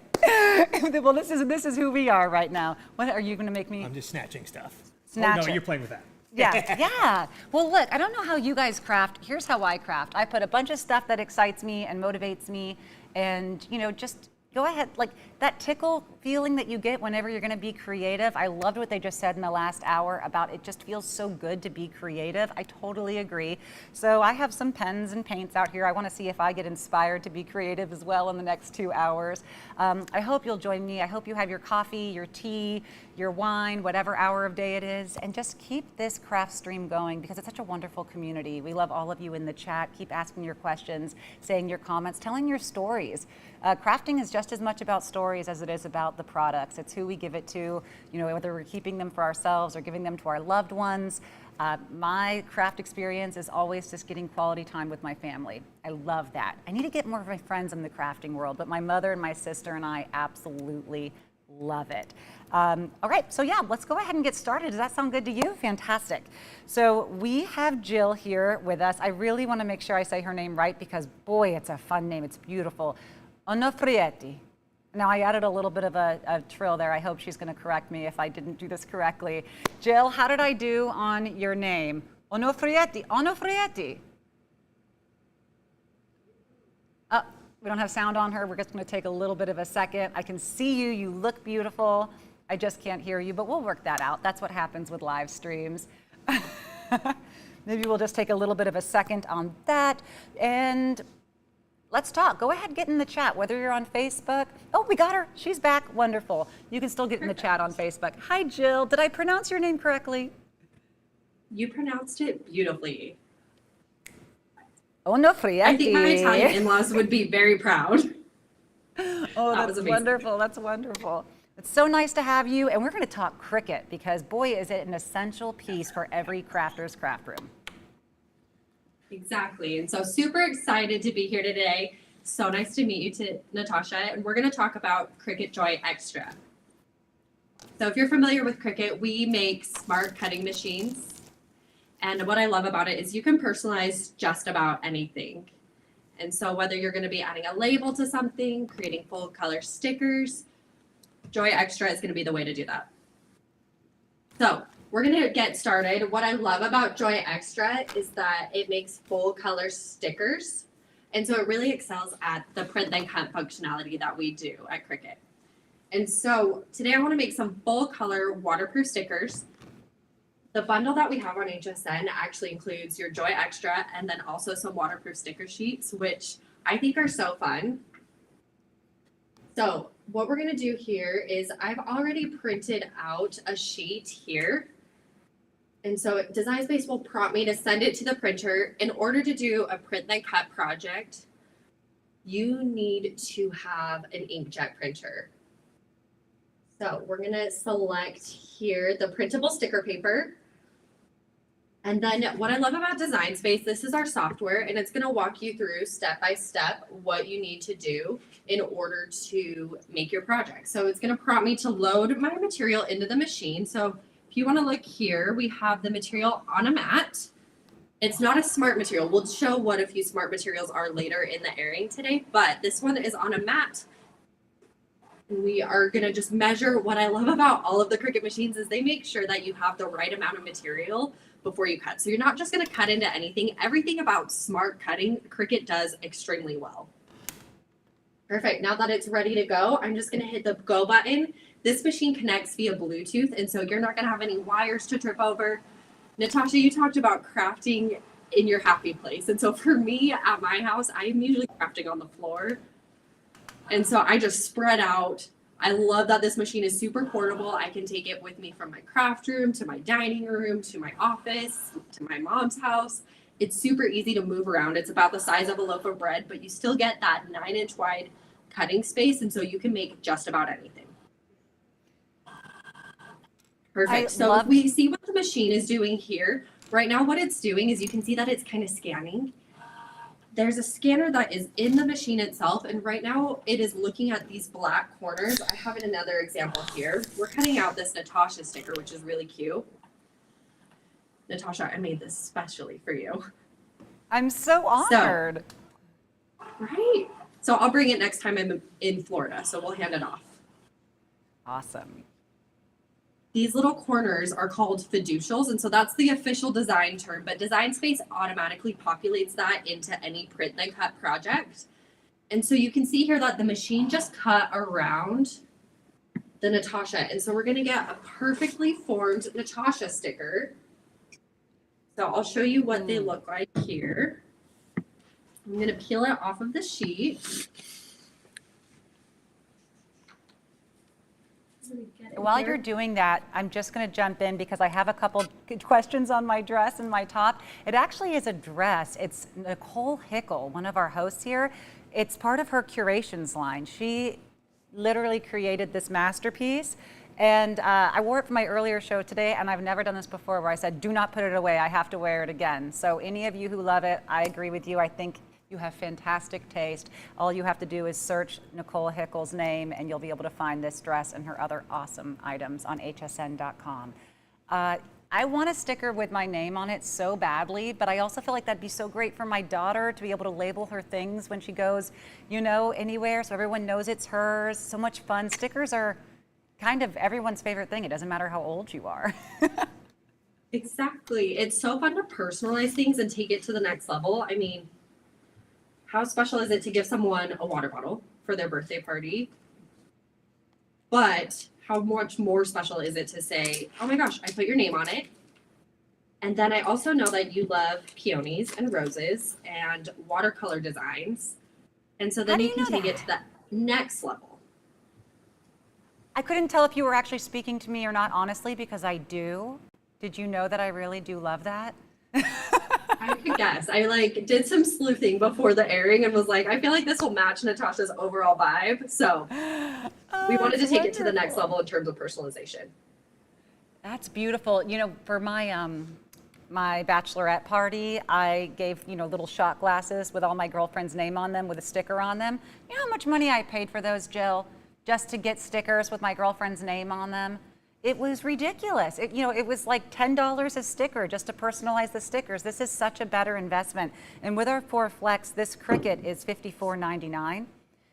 Well, this is who we are right now. What are you going to make me? I'm just snatching stuff. Snatch oh, no, it. you're playing with that. Yeah, yeah. Well, look, I don't know how you guys craft. Here's how I craft. I put a bunch of stuff that excites me and motivates me, and just go ahead, like that tickle feeling that you get whenever you're going to be creative. I loved what they just said in the last hour about it just feels so good to be creative. I totally agree. So I have some pens and paints out here. I want to see if I get inspired to be creative as well in the next 2 hours. I hope you'll join me. I hope you have your coffee, your tea, your wine, whatever hour of day it is, and just keep this craft stream going because it's such a wonderful community. We love all of you in the chat. Keep asking your questions, saying your comments, telling your stories. Crafting is just as much about stories as it is about the products. It's who we give it to, whether we're keeping them for ourselves or giving them to our loved ones. My craft experience is always just getting quality time with my family. I love that. I need to get more of my friends in the crafting world, but my mother and my sister and I absolutely love it. All right, so yeah, let's go ahead and get started. Does that sound good to you? Fantastic. So we have Jill here with us. I really want to make sure I say her name right because boy, it's a fun name. It's beautiful. Onofrietti. Now I added a little bit of a trill there. I hope she's going to correct me if I didn't do this correctly. Jill, how did I do on your name? Onofrietti. Onofrietti. We don't have sound on her. We're just going to take a little bit of a second. I can see you. You look beautiful. I just can't hear you, but we'll work that out. That's what happens with live streams. Maybe we'll just take a little bit of a second on that. And let's talk. Go ahead, get in the chat, whether you're on Facebook. Oh, we got her. She's back. Wonderful. You can still get in the chat on Facebook. Hi, Jill. Did I pronounce your name correctly? You pronounced it beautifully. Onofrietti. I think my Italian in-laws would be very proud. Oh, that's wonderful. That's wonderful. It's so nice to have you. And we're going to talk Cricut because, boy, is it an essential piece for every crafter's craft room. Exactly. And so super excited to be here today. So nice to meet you, Natasha. And we're going to talk about Cricut Joy Extra. So if you're familiar with Cricut, we make smart cutting machines. And what I love about it is you can personalize just about anything. And so whether you're going to be adding a label to something, creating full color stickers, Joy Extra is going to be the way to do that. So we're going to get started. What I love about Joy Extra is that it makes full color stickers. And so it really excels at the print then cut functionality that we do at Cricut. And so today I want to make some full color waterproof stickers. The bundle that we have on HSN actually includes your Joy Extra and then also some waterproof sticker sheets, which I think are so fun. So what we're going to do here is I've already printed out a sheet here. And so Design Space will prompt me to send it to the printer. In order to do a print then cut project, you need to have an inkjet printer. So we're going to select here the printable sticker paper. And then what I love about Design Space, this is our software, and it's going to walk you through step by step what you need to do in order to make your project. So it's going to prompt me to load my material into the machine. So if you want to look here, we have the material on a mat. It's not a smart material. We'll show what a few smart materials are later in the airing today, but this one is on a mat. And we are gonna just measure. What I love about all of the Cricut machines is they make sure that you have the right amount of material before you cut. So you're not just gonna cut into anything. Everything about smart cutting, Cricut does extremely well. Perfect, now that it's ready to go, I'm just gonna hit the go button. This machine connects via Bluetooth, and so you're not gonna have any wires to trip over. Natasha, you talked about crafting in your happy place. And so for me at my house, I'm usually crafting on the floor. And so I just spread out. I love that this machine is super portable. I can take it with me from my craft room to my dining room to my office to my mom's house. It's super easy to move around. It's about the size of a loaf of bread, but you still get that 9-inch wide cutting space. And so you can make just about anything. Perfect. So if we see what the machine is doing here, right now what it's doing is you can see that it's kind of scanning. There's a scanner that is in the machine itself, and right now it is looking at these black corners. I have another example here. We're cutting out this Natasha sticker, which is really cute. Natasha, I made this specially for you. I'm so honored. Right. So I'll bring it next time I'm in Florida, so we'll hand it off. Awesome. These little corners are called fiducials, and so that's the official design term, but Design Space automatically populates that into any print then cut project. And so you can see here that the machine just cut around the Natasha, and so we're going to get a perfectly formed Natasha sticker. So I'll show you what they look like here. I'm going to peel it off of the sheet. While you're doing that, I'm just going to jump in because I have a couple questions on my dress and my top. It actually is a dress. It's Nicole Hickle, one of our hosts here. It's part of her curations line. She literally created this masterpiece. And I wore it for my earlier show today, and I've never done this before where I said, do not put it away. I have to wear it again. So any of you who love it, I agree with you. I think you have fantastic taste. All you have to do is search Nicole Hickle's name, and you'll be able to find this dress and her other awesome items on hsn.com. I want a sticker with my name on it so badly, but I also feel like that'd be so great for my daughter to be able to label her things when she goes, you know, anywhere, so everyone knows it's hers. So much fun. Stickers are kind of everyone's favorite thing. It doesn't matter how old you are. Exactly. It's so fun to personalize things and take it to the next level. I mean, how special is it to give someone a water bottle for their birthday party? But how much more special is it to say, oh my gosh, I put your name on it. And then I also know that you love peonies and roses and watercolor designs. And so then you can take it to that next level. I couldn't tell if you were actually speaking to me or not, honestly, because I do. Did you know that I really do love that? I could guess. I did some sleuthing before the airing and was like, I feel like this will match Natasha's overall vibe. So we wanted to take it to the next level in terms of personalization. That's beautiful. You know, for my my bachelorette party, I gave, little shot glasses with all my girlfriend's name on them with a sticker on them. You know how much money I paid for those, Jill, just to get stickers with my girlfriend's name on them? It was ridiculous. It was like $10 a sticker just to personalize the stickers. This is such a better investment. And with our 4 Flex, this Cricut is $54.99.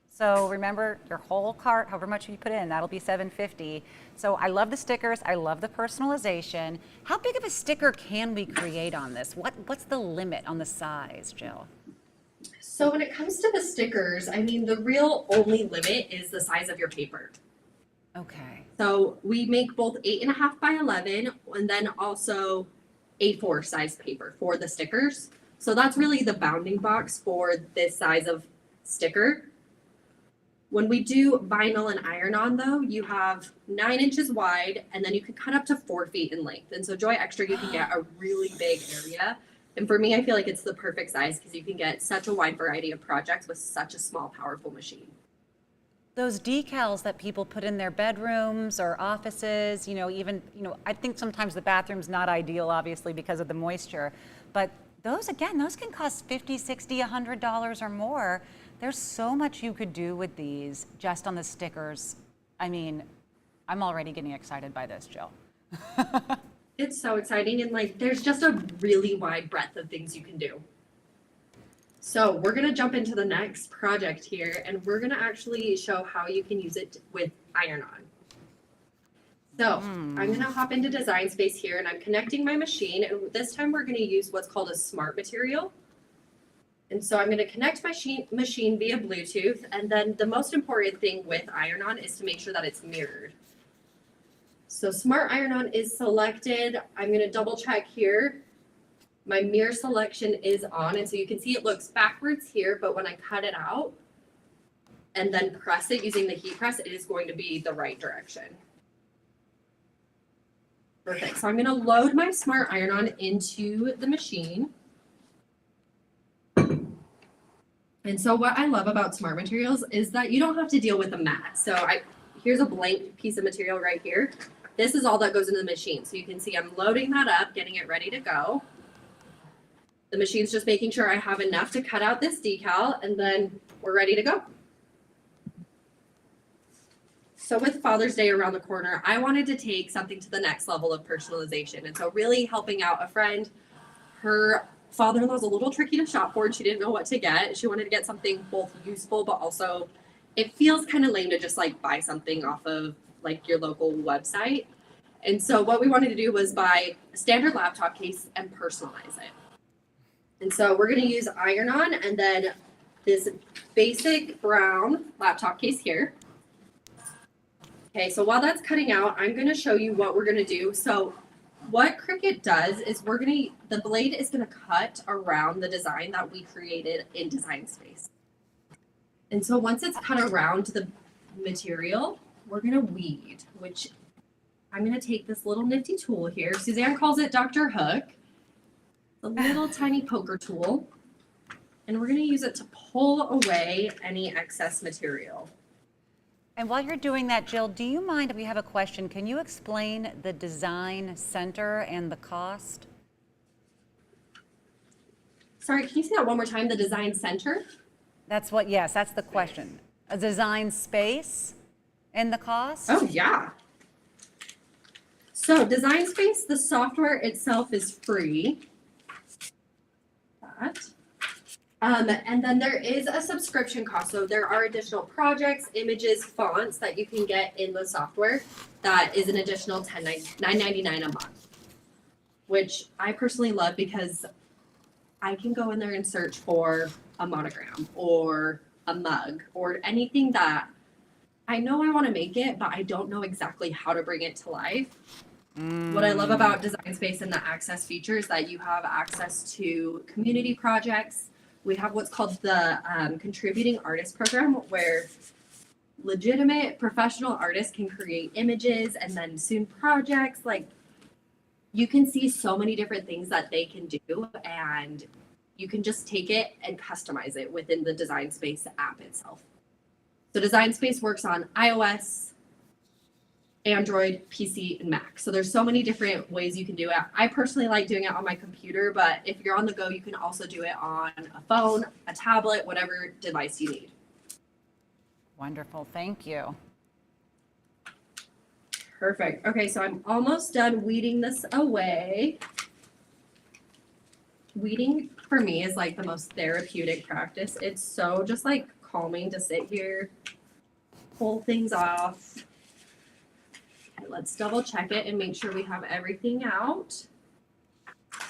So remember, your whole cart, however much you put in, that'll be $7.50. So I love the stickers. I love the personalization. How big of a sticker can we create on this? What's the limit on the size, Jill? So when it comes to the stickers, I mean, the real only limit is the size of your paper. Okay. So we make both 8.5 by 11 and then also A4 size paper for the stickers. So that's really the bounding box for this size of sticker. When we do vinyl and iron-on though, you have 9 inches wide and then you can cut up to 4 feet in length. And so Joy Extra, you can get a really big area. And for me, I feel like it's the perfect size because you can get such a wide variety of projects with such a small, powerful machine. Those decals that people put in their bedrooms or offices, I think sometimes the bathroom's not ideal, obviously, because of the moisture. But those can cost $50, $60, $100 or more. There's so much you could do with these just on the stickers. I mean, I'm already getting excited by this, Jill. It's so exciting, and like there's just a really wide breadth of things you can do. So we're gonna jump into the next project here, and we're gonna actually show how you can use it with iron-on. So I'm gonna hop into Design Space here, and I'm connecting my machine, and this time we're gonna use what's called a smart material. And so I'm gonna connect my machine via Bluetooth, and then the most important thing with iron-on is to make sure that it's mirrored. So smart iron-on is selected. I'm gonna double check here. My mirror selection is on, and so you can see it looks backwards here, but when I cut it out and then press it using the heat press, it is going to be the right direction. Perfect. So I'm going to load my smart iron-on into the machine. And so what I love about smart materials is that you don't have to deal with a mat. So here's a blank piece of material right here. This is all that goes into the machine. So you can see I'm loading that up, getting it ready to go. The machine's just making sure I have enough to cut out this decal, and then we're ready to go. So with Father's Day around the corner, I wanted to take something to the next level of personalization. And so really helping out a friend. Her father-in-law's a little tricky to shop for, and she didn't know what to get. She wanted to get something both useful, but also it feels kind of lame to just like buy something off of like your local website. And so what we wanted to do was buy a standard laptop case and personalize it. And so we're going to use iron-on and then this basic brown laptop case here. Okay, so while that's cutting out, I'm going to show you what we're going to do. So what Cricut does is the blade is going to cut around the design that we created in Design Space. And so once it's cut around the material, we're going to weed, which I'm going to take this little nifty tool here. Suzanne calls it Dr. Hook. A little tiny poker tool, and we're going to use it to pull away any excess material. And while you're doing that, Jill, do you mind, we have a question, can you explain the design center and the cost? Sorry, can you say that one more time, the design center? Yes, that's the question. A design space and the cost? Oh, yeah. So Design Space, the software itself is free. And then there is a subscription cost. So there are additional projects, images, fonts that you can get in the software. That is an additional $9.99 a month, which I personally love because I can go in there and search for a monogram or a mug or anything that I know I want to make it, but I don't know exactly how to bring it to life. What I love about Design Space and the access feature is that you have access to community projects. We have what's called the Contributing Artist Program, where legitimate professional artists can create images and then soon projects. Like, you can see so many different things that they can do, and you can just take it and customize it within the Design Space app itself. So Design Space works on iOS, Android, PC, and Mac. So there's so many different ways you can do it. I personally like doing it on my computer, but if you're on the go, you can also do it on a phone, a tablet, whatever device you need. Wonderful, thank you. Perfect. Okay, so I'm almost done weeding this away. Weeding for me is like the most therapeutic practice. It's so just like calming to sit here, pull things off. Let's double check it and make sure we have everything out.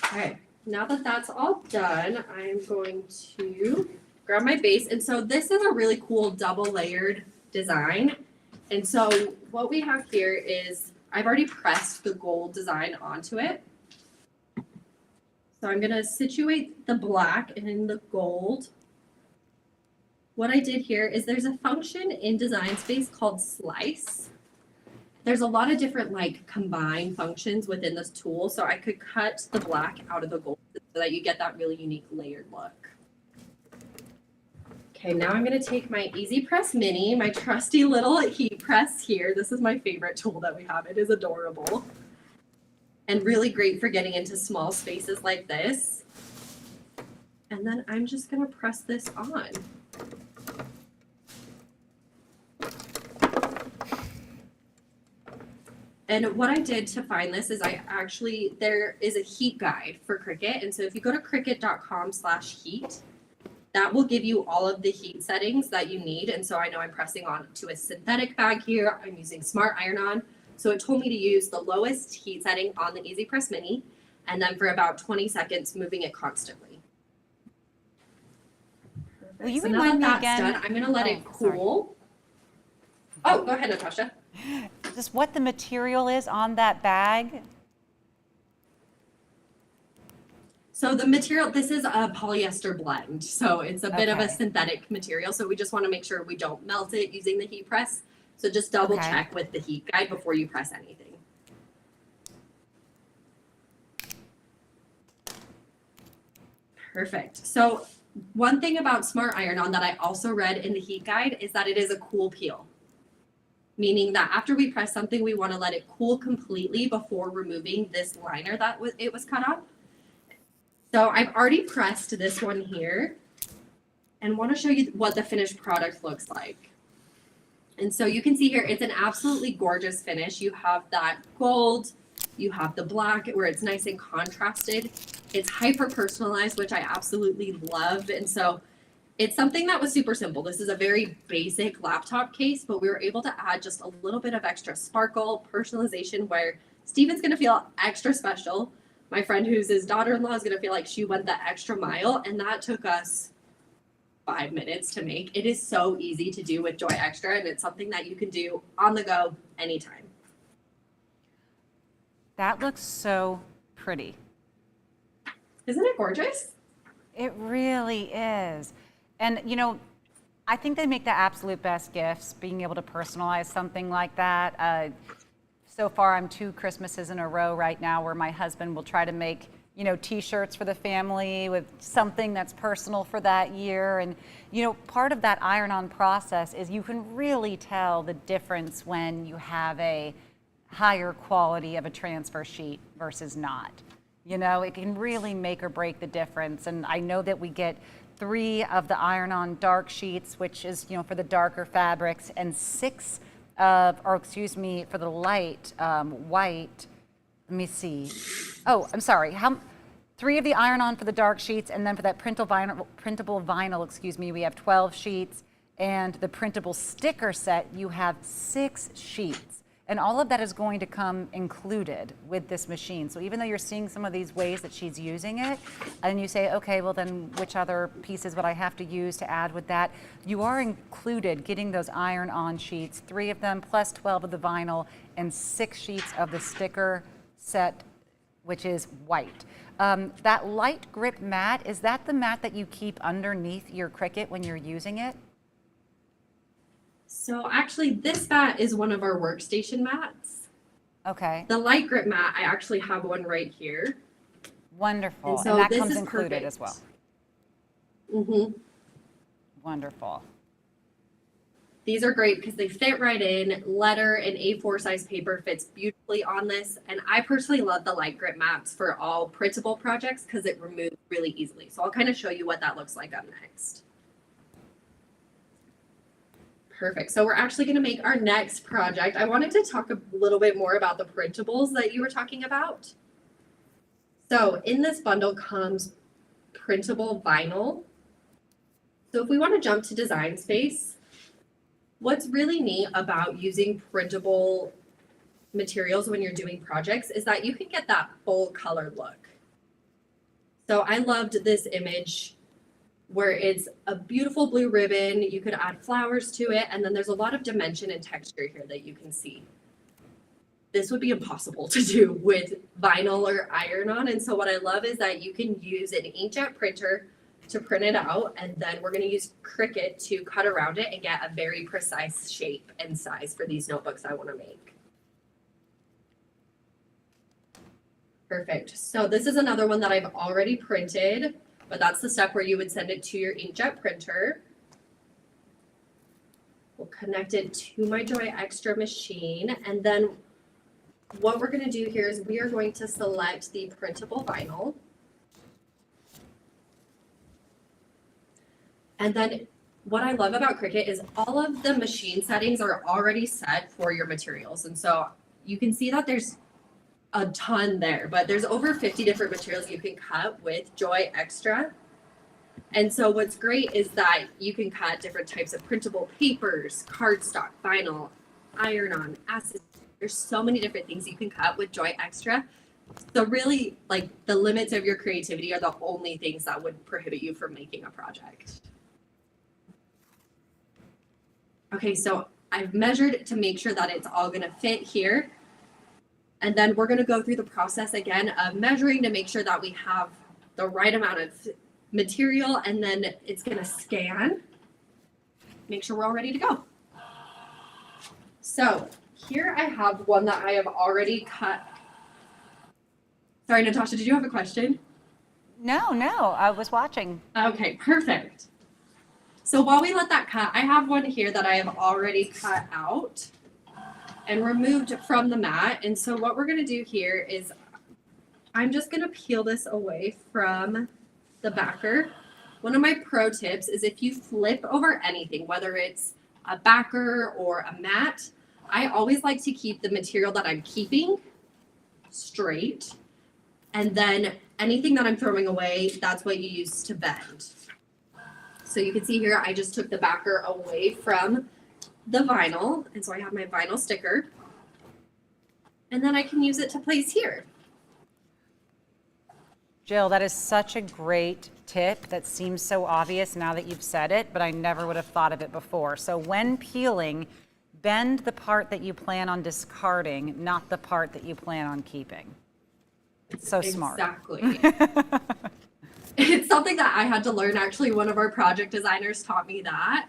Okay, now that that's all done, I'm going to grab my base. And so this is a really cool double layered design. And so what we have here is I've already pressed the gold design onto it. So I'm going to situate the black and in the gold. What I did here is there's a function in Design Space called slice. There's a lot of different like combined functions within this tool. So I could cut the black out of the gold so that you get that really unique layered look. Okay, now I'm going to take my Easy Press Mini, my trusty little heat press here. This is my favorite tool that we have. It is adorable and really great for getting into small spaces like this. And then I'm just going to press this on. And what I did to find this is there is a heat guide for Cricut. And so if you go to cricut.com/heat, that will give you all of the heat settings that you need. And so I know I'm pressing on to a synthetic bag here. I'm using Smart Iron-On. So it told me to use the lowest heat setting on the Easy Press Mini, and then for about 20 seconds, moving it constantly. Will you So now remind me that again? that's done, I'm gonna let it cool. Oh, go ahead, Natasha. Just what the material is on that bag? So the material, this is a polyester blend. So it's a bit of a Okay. synthetic material. So we just want to make sure we don't melt it using the heat press. So just double Okay. check with the heat guide before you press anything. Perfect. So one thing about Smart Iron-On that I also read in the heat guide is that it is a cool peel. Meaning that after we press something, we want to let it cool completely before removing this liner that it was cut off. So I've already pressed this one here and want to show you what the finished product looks like. And so you can see here, it's an absolutely gorgeous finish. You have that gold, you have the black where it's nice and contrasted. It's hyper personalized, which I absolutely love. And so it's something that was super simple. This is a very basic laptop case, but we were able to add just a little bit of extra sparkle, personalization, where Steven's going to feel extra special. My friend who's his daughter-in-law is going to feel like she went the extra mile, and that took us 5 minutes to make. It is so easy to do with Joy Extra, and it's something that you can do on the go anytime. That looks so pretty. Isn't it gorgeous? It really is. And you know, I think they make the absolute best gifts, being able to personalize something like that. So far, I'm 2 Christmases in a row right now where my husband will try to make, you know, t-shirts for the family with something that's personal for that year. And, you know, part of that iron-on process is you can really tell the difference when you have a higher quality of a transfer sheet versus not. You know, it can really make or break the difference. And I know that we get 3 of the iron-on dark sheets, which is, you know, for the darker fabrics, and 6 of, or excuse me, for the light white. Let me see. Oh, I'm sorry. 3 of the iron-on for the dark sheets, and then for that printable vinyl, excuse me, we have 12 sheets, and the printable sticker set, you have 6 sheets. And all of that is going to come included with this machine. So even though you're seeing some of these ways that she's using it, and you say, okay, well then which other pieces would I have to use to add with that? You are included getting those iron-on sheets, 3 of them plus 12 of the vinyl, and 6 sheets of the sticker set, which is white. That light grip mat, is that the mat that you keep underneath your Cricut when you're using it? So actually this mat is one of our workstation mats. Okay. The light grip mat, I actually have one right here. Wonderful. And so and that this comes is included perfect. as well. Mm-hmm. Wonderful. These are great because they fit right in. Letter and A4 size paper fits beautifully on this. And I personally love the light grip mats for all printable projects because it removes really easily. So I'll kind of show you what that looks like up next. Perfect. So we're actually going to make our next project. I wanted to talk a little bit more about the printables that you were talking about. So in this bundle comes printable vinyl. So if we want to jump to Design Space, what's really neat about using printable materials when you're doing projects is that you can get that full color look. So I loved this image where it's a beautiful blue ribbon. You could add flowers to it, and then there's a lot of dimension and texture here that you can see. This would be impossible to do with vinyl or iron-on, and so what I love is that you can use an inkjet printer to print it out, and then we're going to use Cricut to cut around it and get a very precise shape and size for these notebooks I want to make. Perfect. So this is another one that I've already printed, but that's the step where you would send it to your inkjet printer. We'll connect it to my Joy Extra machine, and then what we're going to do here is we are going to select the printable vinyl. And then what I love about Cricut is all of the machine settings are already set for your materials. And so you can see that there's a ton there, but there's over 50 different materials you can cut with Joy Extra. And so what's great is that you can cut different types of printable papers, cardstock, vinyl, iron-on, acid. There's so many different things you can cut with Joy Extra. So really, like, the limits of your creativity are the only things that would prohibit you from making a project. Okay, so I've measured to make sure that it's all gonna fit here. And then we're gonna go through the process again of measuring to make sure that we have the right amount of material, and then it's gonna scan, make sure we're all ready to go. So here I have one that I have already cut. Sorry, Natasha, did you have a question? No, I was watching. Okay, perfect. So while we let that cut, I have one here that I have already cut out and removed from the mat. And so what we're gonna do here is I'm just gonna peel this away from the backer. One of my pro tips is if you flip over anything, whether it's a backer or a mat, I always like to keep the material that I'm keeping straight. And then anything that I'm throwing away, that's what you use to bend. So you can see here, I just took the backer away from the vinyl. And so I have my vinyl sticker. And then I can use it to place here. Jill, that is such a great tip that seems so obvious now that you've said it, but I never would have thought of it before. So when peeling, bend the part that you plan on discarding, not the part that you plan on keeping. So smart. Exactly. It's something that I had to learn. Actually, one of our project designers taught me that.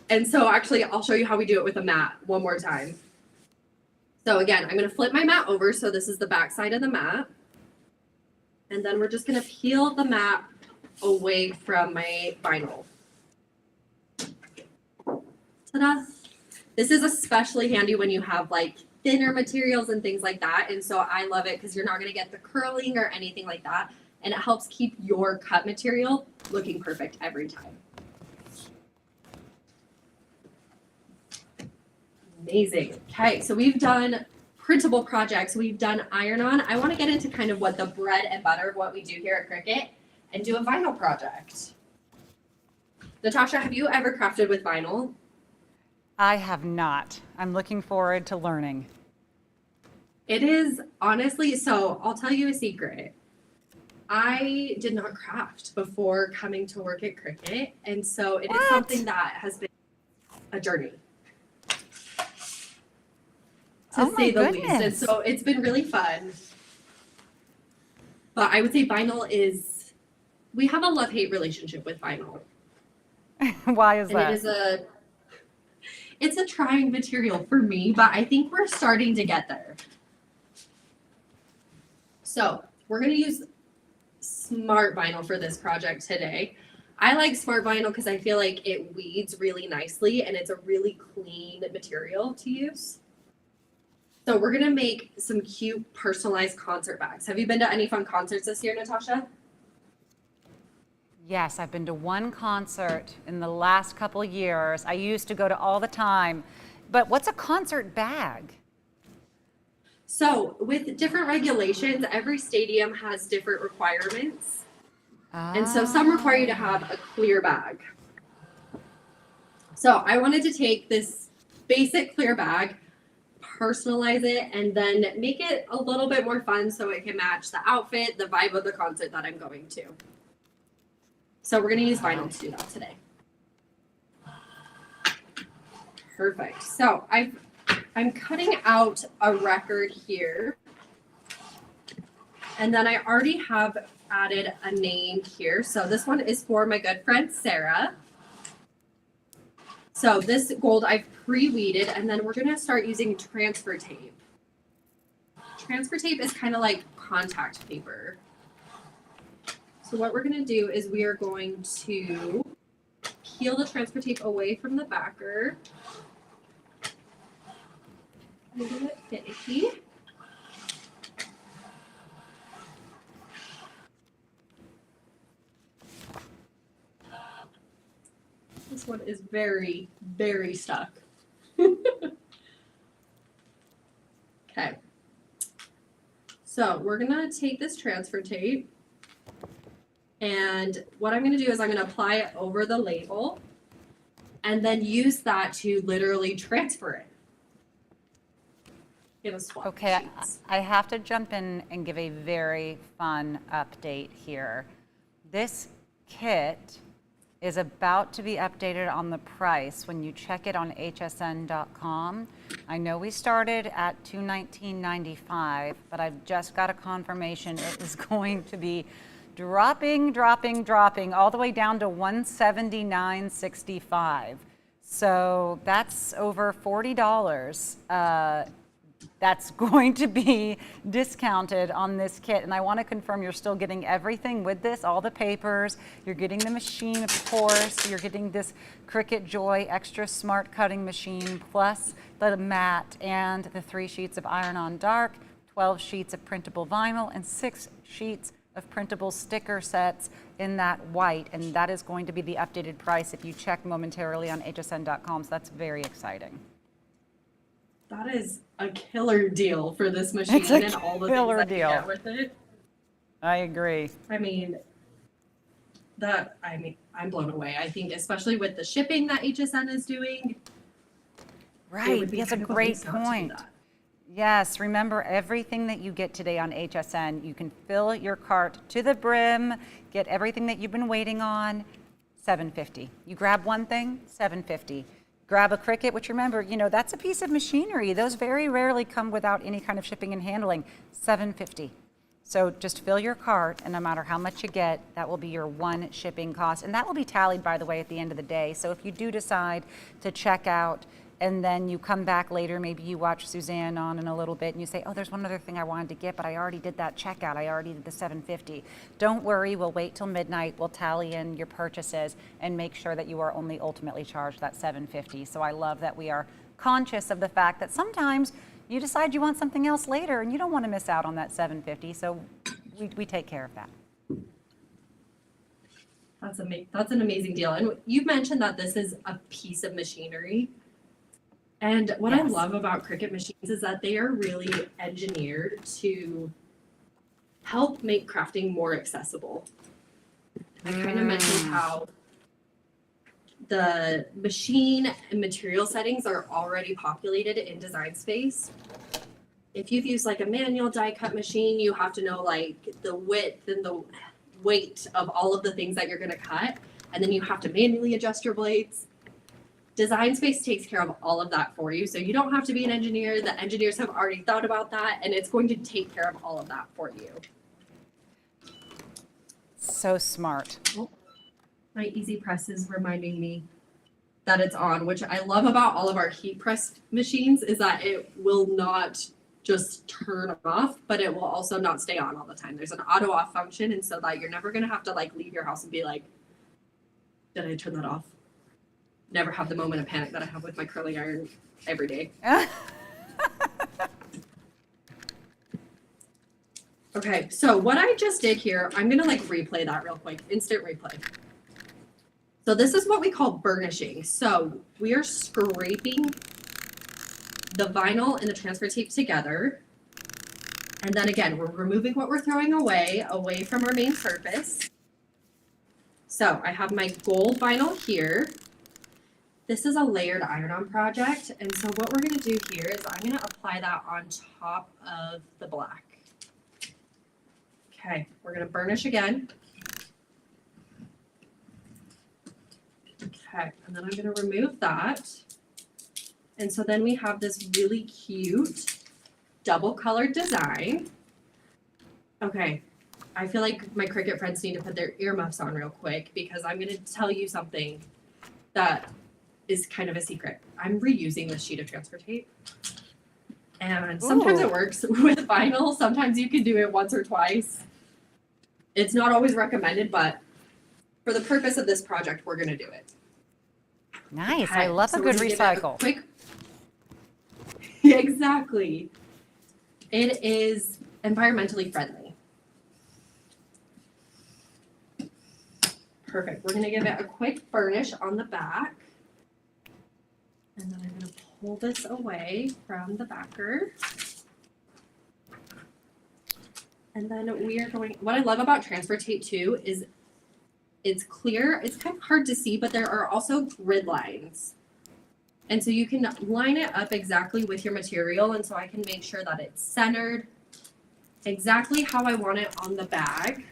And so actually, I'll show you how we do it with a mat one more time. So again, I'm going to flip my mat over. So this is the back side of the mat. And then we're just going to peel the mat away from my vinyl. Ta-da! This is especially handy when you have like thinner materials and things like that. And so I love it because you're not going to get the curling or anything like that. And it helps keep your cut material looking perfect every time. Amazing. Okay, so we've done printable projects. We've done iron-on. I want to get into kind of what the bread and butter of what we do here at Cricut and do a vinyl project. Natasha, have you ever crafted with vinyl? I have not. I'm looking forward to learning. It is honestly, so I'll tell you a secret. I did not craft before coming to work at Cricut, and so it is something that has been a journey, to say the least. And so it's been really fun. But I would say vinyl is, we have a love-hate relationship with vinyl. Why is and that? It's a trying material for me, but I think we're starting to get there. So we're going to use smart vinyl for this project today. I like smart vinyl because I feel like it weeds really nicely and it's a really clean material to use. So we're going to make some cute personalized concert bags. Have you been to any fun concerts this year, Natasha? Yes, I've been to one concert in the last couple of years. I used to go to all the time. But what's a concert bag? So with different regulations, every stadium has different requirements. And so some require you to have a clear bag. So I wanted to take this basic clear bag, personalize it, and then make it a little bit more fun so it can match the outfit, the vibe of the concert that I'm going to. So we're going to use vinyl to do that today. Perfect. So I'm cutting out a record here. And then I already have added a name here. So this one is for my good friend, Sarah. So this gold I've pre-weeded, and then we're going to start using transfer tape. Transfer tape is kind of like contact paper. So what we're going to do is we are going to peel the transfer tape away from the backer. A little bit finicky. This one is very, very stuck. Okay. Okay. So we're gonna take this transfer tape, and what I'm gonna do is I'm gonna apply it over the label and then use that to literally transfer it. Give a swap. Okay, I have to jump in and give a very fun update here. This kit is about to be updated on the price when you check it on hsn.com. I know we started at $219.95, but I've just got a confirmation it is going to be dropping all the way down to $179.65. So that's over $40. That's going to be discounted on this kit. And I want to confirm you're still getting everything with this, all the papers. You're getting the machine, of course. You're getting this Cricut Joy extra smart cutting machine, plus the mat and the 3 sheets of iron-on dark, 12 sheets of printable vinyl, and 6 sheets of printable sticker sets in that white. And that is going to be the updated price if you check momentarily on hsn.com. So that's very exciting. That is a killer deal for this machine and all the things that you get with it. I agree. I mean, I'm blown away. I think especially with the shipping that HSN is doing. Right, that's a great point. Yes, remember everything that you get today on HSN, you can fill your cart to the brim, get everything that you've been waiting on, $7.50. You grab one thing, $7.50. Grab a Cricut, which remember, you know, that's a piece of machinery. Those very rarely come without any kind of shipping and handling, $7.50. So just fill your cart, and no matter how much you get, that will be your one shipping cost. And that will be tallied, by the way, at the end of the day. So if you do decide to check out and then you come back later, maybe you watch Suzanne on in a little bit and you say, oh, there's one other thing I wanted to get, but I already did that checkout. I already did the $7.50. Don't worry, we'll wait till midnight. We'll tally in your purchases and make sure that you are only ultimately charged that $7.50. So I love that we are conscious of the fact that sometimes you decide you want something else later and you don't want to miss out on that $7.50. So we take care of that. That's an amazing deal. And you mentioned that this is a piece of machinery. And what I love about Cricut machines is that they are really engineered to help make crafting more accessible. I kind of mentioned how the machine and material settings are already populated in Design Space. If you've used like a manual die cut machine, you have to know like the width and the weight of all of the things that you're going to cut. And then you have to manually adjust your blades. Design Space takes care of all of that for you. So you don't have to be an engineer. The engineers have already thought about that, and it's going to take care of all of that for you. So smart. Oh, my Easy Press is reminding me that it's on, which I love about all of our heat press machines is that it will not just turn off, but it will also not stay on all the time. There's an auto off function, and so that you're never going to have to like leave your house and be like, did I turn that off? Never have the moment of panic that I have with my curling iron every day. Okay, so what I just did here, I'm gonna like replay that real quick, instant replay. So this is what we call burnishing. So we are scraping the vinyl and the transfer tape together. And then again, we're removing what we're throwing away from our main surface. So I have my gold vinyl here. This is a layered iron-on project, and so what we're going to do here is I'm going to apply that on top of the black. Okay, we're going to burnish again. Okay, and then I'm going to remove that. And so then we have this really cute double-colored design. Okay, I feel like my Cricut friends need to put their earmuffs on real quick because I'm going to tell you something that is kind of a secret. I'm reusing this sheet of transfer tape. And sometimes it works with vinyl. Sometimes you can do it once or twice. It's not always recommended, but for the purpose of this project, we're going to do it. Nice. Okay, I love a good recycle. Exactly. It is environmentally friendly. Perfect. We're going to give it a quick burnish on the back. And then I'm going to pull this away from the backer. And then we are going, what I love about transfer tape too is it's clear. It's kind of hard to see, but there are also grid lines. And so you can line it up exactly with your material. And so I can make sure that it's centered exactly how I want it on the bag.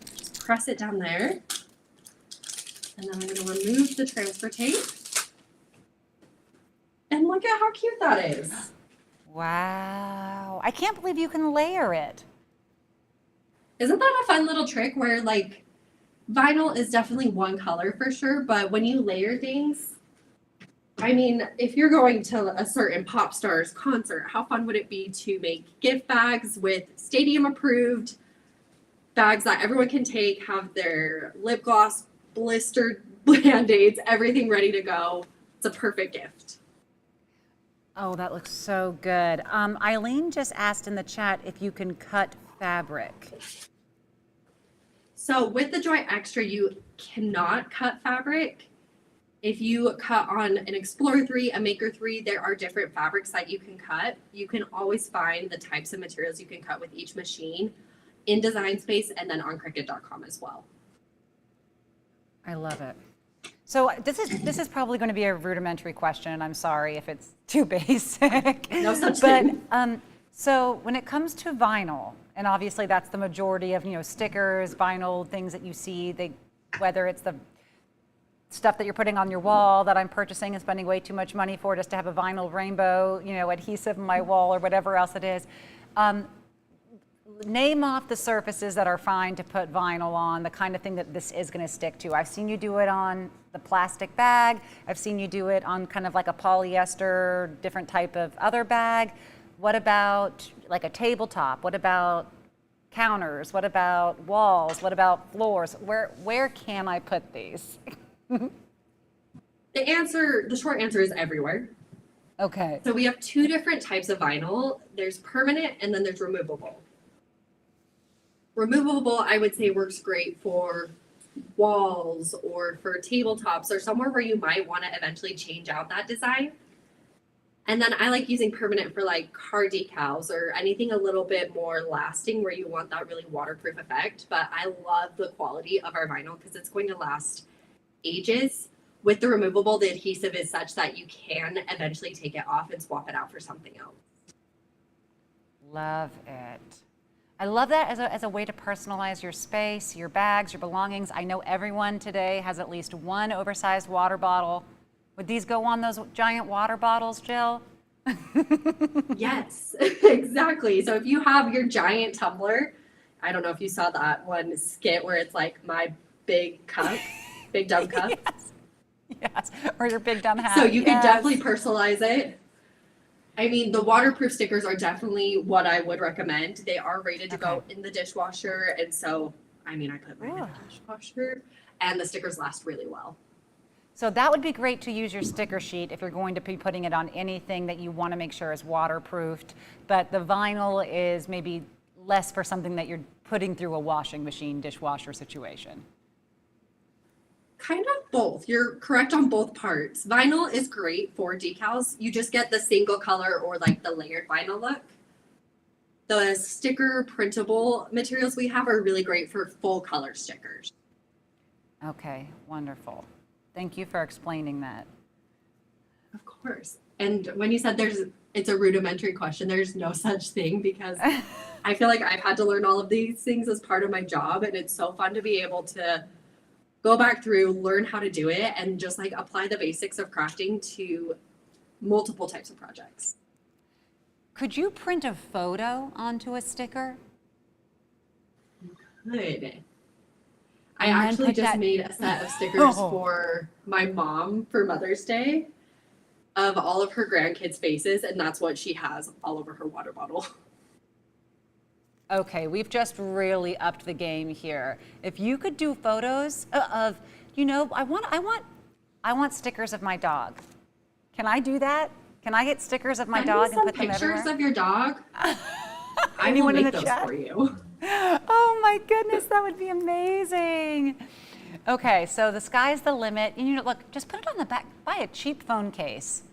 Just press it down there. And then I'm going to remove the transfer tape. And look at how cute that is. Wow. I can't believe you can layer it. Isn't that a fun little trick where like vinyl is definitely one color for sure, but when you layer things, I mean, if you're going to a certain pop star's concert, how fun would it be to make gift bags with stadium approved bags that everyone can take, have their lip gloss, blistered Band-Aids, everything ready to go. It's a perfect gift. Oh, that looks so good. Eileen just asked in the chat if you can cut fabric. So with the Joy Extra, you cannot cut fabric. If you cut on an Explorer 3, a Maker 3, there are different fabrics that you can cut. You can always find the types of materials you can cut with each machine in Design Space and then on Cricut.com as well. I love it. So this is probably going to be a rudimentary question. I'm sorry if it's too basic. No such thing. But so when it comes to vinyl, and obviously that's the majority of stickers, vinyl, things that you see, whether it's the stuff that you're putting on your wall that I'm purchasing and spending way too much money for just to have a vinyl rainbow, adhesive on my wall or whatever else it is. Name off the surfaces that are fine to put vinyl on, the kind of thing that this is going to stick to. I've seen you do it on the plastic bag. I've seen you do it on kind of like a polyester, different type of other bag. What about like a tabletop? What about counters? What about walls? What about floors? Where can I put these? The short answer is everywhere. Okay. So we have two different types of vinyl. There's permanent and then there's removable. Removable, I would say, works great for walls or for tabletops or somewhere where you might want to eventually change out that design. And then I like using permanent for like car decals or anything a little bit more lasting where you want that really waterproof effect. But I love the quality of our vinyl because it's going to last ages. With the removable, the adhesive is such that you can eventually take it off and swap it out for something else. Love it. I love that as a way to personalize your space, your bags, your belongings. I know everyone today has at least one oversized water bottle. Would these go on those giant water bottles, Jill? Yes, exactly. So if you have your giant tumbler, I don't know if you saw that one skit where it's like my big cup, big dumb cup. Yes, or your big dumb hat. So you can definitely personalize it. I mean, the waterproof stickers are definitely what I would recommend. They are rated to go in the dishwasher. And so, I mean, I put mine in the dishwasher and the stickers last really well. So that would be great to use your sticker sheet if you're going to be putting it on anything that you want to make sure is waterproofed. But the vinyl is maybe less for something that you're putting through a washing machine, dishwasher situation. Kind of both. You're correct on both parts. Vinyl is great for decals. You just get the single color or like the layered vinyl look. The sticker printable materials we have are really great for full color stickers. Okay, wonderful. Thank you for explaining that. Of course. And when you said it's a rudimentary question, there's no such thing because I feel like I've had to learn all of these things as part of my job. And it's so fun to be able to go back through, learn how to do it, and just like apply the basics of crafting to multiple types of projects. Could you print a photo onto a sticker? Good. I actually just made a set of stickers for my mom for Mother's Day of all of her grandkids' faces, and that's what she has all over her water bottle. Okay, we've just really upped the game here. If you could do photos of, I want stickers of my dog. Can I do that? Can I get stickers of my dog and put them everywhere? Pictures of your dog? I will make those for you. Oh my goodness, that would be amazing. Okay, so the sky's the limit. Look, just put it on the back, buy a cheap phone case.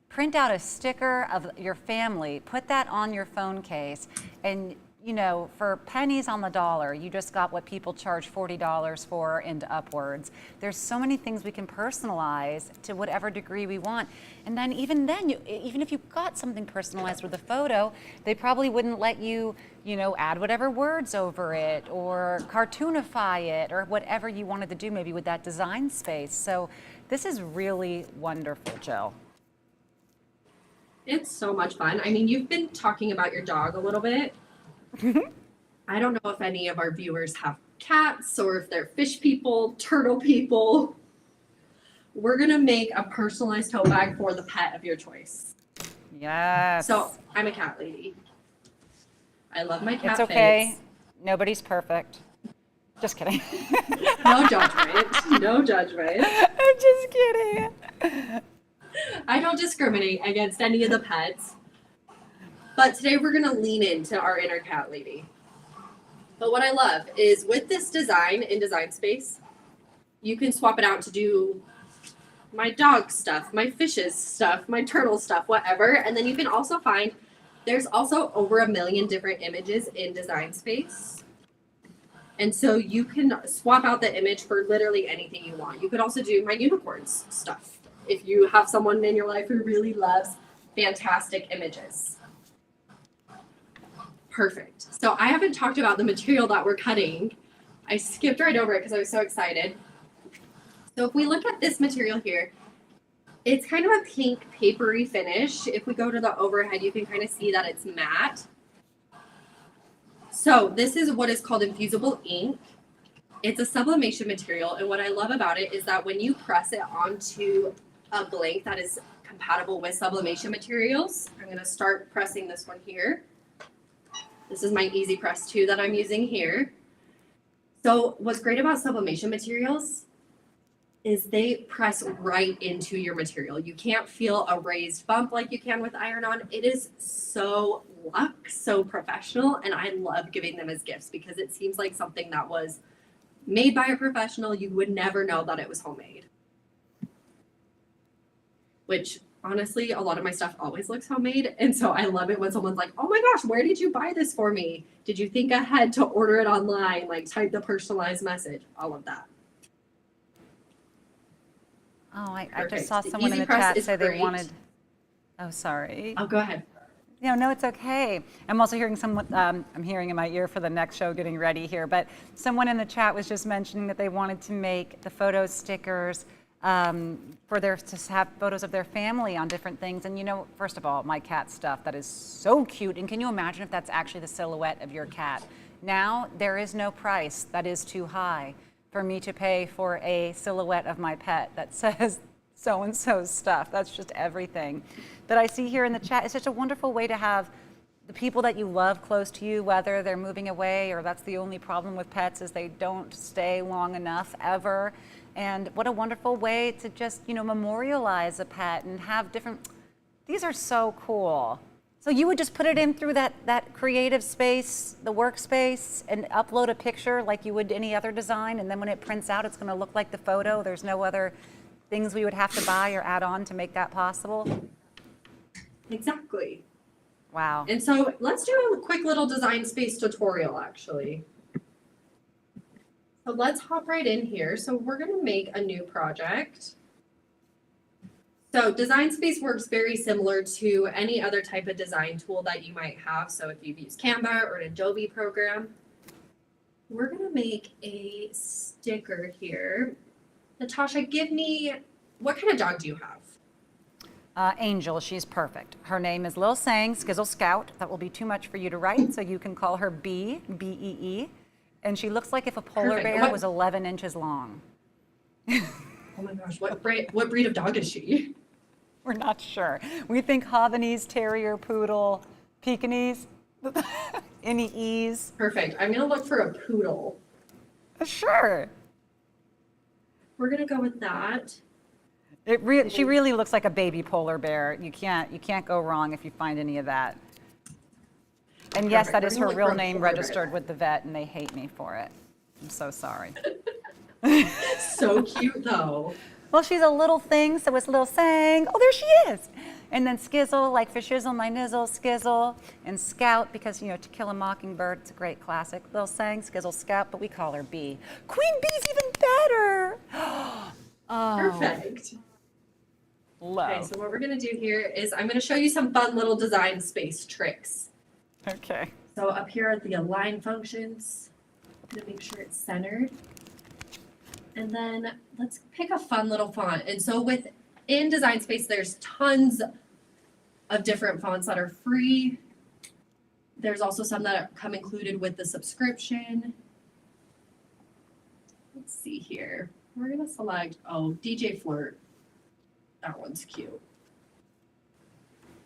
Print out a sticker of your family, put that on your phone case, and you know, for pennies on the dollar, you just got what people charge $40 for and upwards. There's so many things we can personalize to whatever degree we want. And then even if you got something personalized with a photo, they probably wouldn't let you, you know, add whatever words over it or cartoonify it or whatever you wanted to do maybe with that design space. So this is really wonderful, Jill. It's so much fun. I mean, you've been talking about your dog a little bit. I don't know if any of our viewers have cats or if they're fish people, turtle people. We're gonna make a personalized tote bag for the pet of your choice. Yes. So I'm a cat lady. I love my cat. It's okay. Face. Nobody's perfect. Just kidding. No judgment. No judgment. I'm just kidding. I don't discriminate against any of the pets. But today we're gonna lean into our inner cat lady. But what I love is with this design in Design Space, you can swap it out to do my dog stuff, my fishes stuff, my turtle stuff, whatever. And then you can also find, there's also over 1 million different images in Design Space. And so you can swap out the image for literally anything you want. You could also do my unicorns stuff if you have someone in your life who really loves fantastic images. Perfect. So I haven't talked about the material that we're cutting. I skipped right over it because I was so excited. So if we look at this material here, it's kind of a pink papery finish. If we go to the overhead, you can kind of see that it's matte. So this is what is called Infusible ink. It's a sublimation material. And what I love about it is that when you press it onto a blank that is compatible with sublimation materials, I'm going to start pressing this one here. This is my Easy Press 2 that I'm using here. So what's great about sublimation materials is they press right into your material. You can't feel a raised bump like you can with iron-on. It is so luxe, so professional, and I love giving them as gifts because it seems like something that was made by a professional. You would never know that it was homemade. Which honestly, a lot of my stuff always looks homemade. And so I love it when someone's like, oh my gosh, where did you buy this for me? Did you think ahead to order it online? Like type the personalized message, all of that. Oh, I just saw someone in the chat say they wanted, oh, sorry. Oh, go ahead. No, it's okay. I'm also hearing someone, I'm hearing in my ear for the next show getting ready here, but someone in the chat was just mentioning that they wanted to make the photo stickers to have photos of their family on different things. And you know, first of all, my cat stuff, that is so cute. And can you imagine if that's actually the silhouette of your cat? Now, there is no price that is too high for me to pay for a silhouette of my pet that says so-and-so's stuff. That's just everything that I see here in the chat. It's such a wonderful way to have the people that you love close to you, whether they're moving away or that's the only problem with pets is they don't stay long enough ever. And what a wonderful way to just, you know, memorialize a pet and have different, these are so cool. So you would just put it in through that creative space, the workspace, and upload a picture like you would any other design, and then when it prints out, it's gonna look like the photo. There's no other things we would have to buy or add on to make that possible. Exactly. Wow. And so let's do a quick little Design Space tutorial, actually. So let's hop right in here. So we're gonna make a new project. So Design Space works very similar to any other type of design tool that you might have. So if you've used Canva or an Adobe program, we're gonna make a sticker here. Natasha, give me, what kind of dog do you have? Angel, she's perfect. Her name is 𝗖𝗥𝗔𝗟𝗟𝗏𝗚. That will be too much for you to write, so you can call her B, B-E-E. And she looks like if a polar bear was 11 inches long. Oh my gosh, what breed of dog is she? We're not sure. We think Havanese, Terrier, Poodle, Pekingese, any E's. Perfect. I'm gonna look for a poodle. Sure. We're gonna go with that. She really looks like a baby polar bear. You can't go wrong if you find any of that. And yes, that is her real name registered with the vet, and they hate me for it. I'm so sorry. So cute, though. Well, she's a little thing, so it's little saying. Oh, there she is. And then skizzle, like for shizzle, my nizzle, skizzle, and scout, because, you know, To Kill a Mockingbird, it's a great classic. Lil sang, skizzle, scout, but we call her Bee. Queen Bee's even better. Perfect. Love. Okay, so what we're gonna do here is I'm gonna show you some fun little design space tricks. Okay. So up here are the align functions. I'm gonna make sure it's centered. And then let's pick a fun little font. And so within Design Space, there's tons of different fonts that are free. There's also some that come included with the subscription. Let's see here. We're gonna select, DJ Flirt. That one's cute.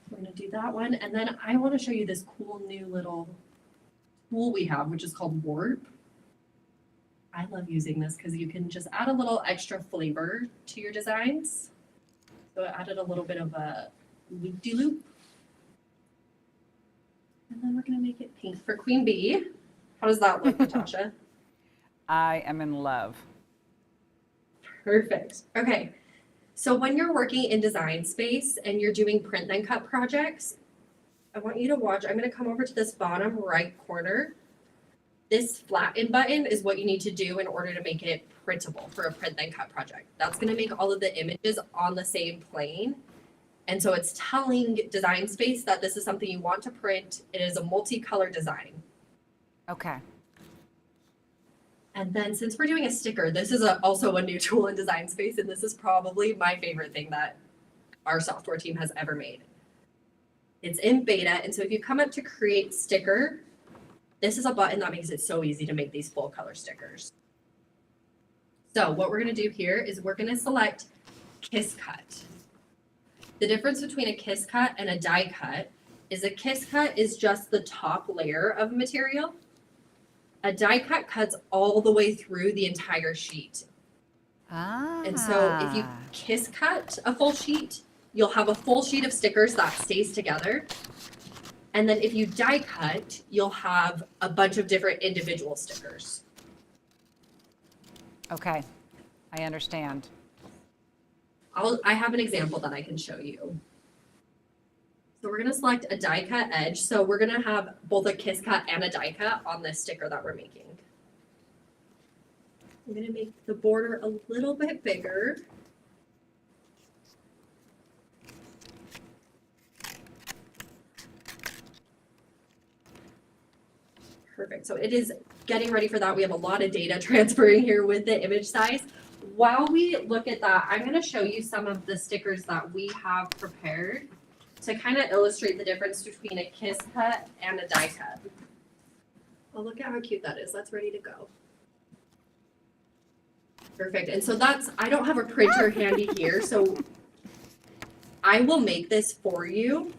We're gonna do that one. And then I wanna show you this cool new little tool we have, which is called Warp. I love using this because you can just add a little extra flavor to your designs. So I added a little bit of a loop-de-loop. And then we're gonna make it pink for Queen Bee. How does that look, Natasha? I am in love. Perfect. Okay. So when you're working in Design Space and you're doing print then cut projects, I want you to watch. I'm going to come over to this bottom right corner. This flatten button is what you need to do in order to make it printable for a print then cut project. That's going to make all of the images on the same plane. And so it's telling Design Space that this is something you want to print. It is a multicolor design. Okay. And then since we're doing a sticker, this is also a new tool in Design Space, and this is probably my favorite thing that our software team has ever made. It's in beta, and so if you come up to create sticker, this is a button that makes it so easy to make these full color stickers. So what we're gonna do here is we're gonna select Kiss Cut. The difference between a Kiss Cut and a die cut is a Kiss Cut is just the top layer of material. A die cut cuts all the way through the entire sheet. And so if you kiss cut a full sheet, you'll have a full sheet of stickers that stays together. And then if you die cut, you'll have a bunch of different individual stickers. Okay, I understand. I have an example that I can show you. So we're gonna select a die cut edge. So we're gonna have both a kiss cut and a die cut on this sticker that we're making. I'm gonna make the border a little bit bigger. Perfect, so it is getting ready for that. We have a lot of data transferring here with the image size. While we look at that, I'm gonna show you some of the stickers that we have prepared to kind of illustrate the difference between a kiss cut and a die cut. Oh, look at how cute that is. That's ready to go. Perfect. And so I don't have a printer handy here, so I will make this for you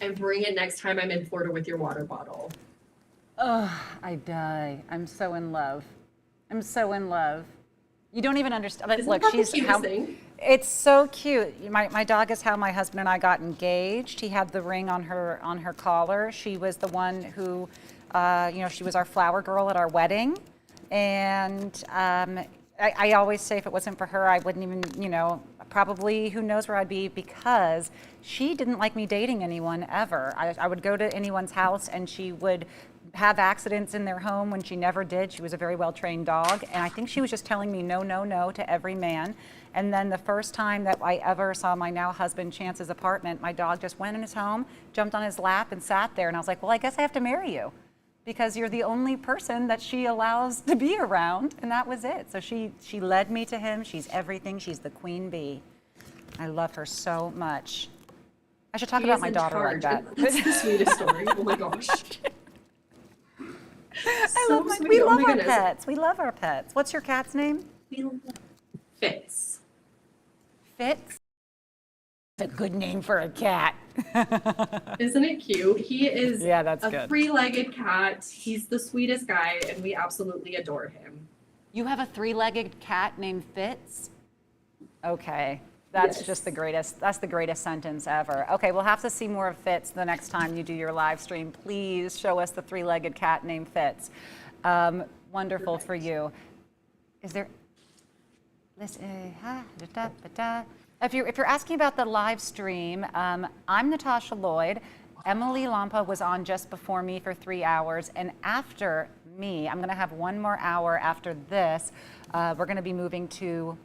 and bring it next time I'm in Florida with your water bottle. Oh, I die. I'm so in love. I'm so in love. You don't even understand. Isn't Look, that the she's cutest thing? It's so cute. My dog is how my husband and I got engaged. He had the ring on her collar. She was the one who, she was our flower girl at our wedding. And I always say if it wasn't for her, I wouldn't even, probably who knows where I'd be, because she didn't like me dating anyone ever. I would go to anyone's house and she would have accidents in their home when she never did. She was a very well-trained dog. And I think she was just telling me no, no, no to every man. And then the first time that I ever saw my now husband Chance's apartment, my dog just went in his home, jumped on his lap and sat there. And I was like, well, I guess I have to marry you because you're the only person that she allows to be around. And that was it. So she led me to him. She's everything. She's the queen bee. I love her so much. I should talk about my daughter like that. That's the sweetest story. Oh my gosh. We love our pets. We love our pets. What's your cat's name? Fitz. Fitz? That's a good name for a cat. Isn't it cute? He is that's a good. three-legged cat. He's the sweetest guy, and we absolutely adore him. You have a three-legged cat named Fitz? Okay. That's just the greatest. That's the greatest sentence ever. Okay, we'll have to see more of Fitz the next time you do your live stream. Please show us the three-legged cat named Fitz. Wonderful for you. Is there? If you're asking about the live stream, I'm Natasha Lloyd. Emily Lampa was on just before me for 3 hours, and after me, I'm going to have 1 more hour after this. We're going to be moving to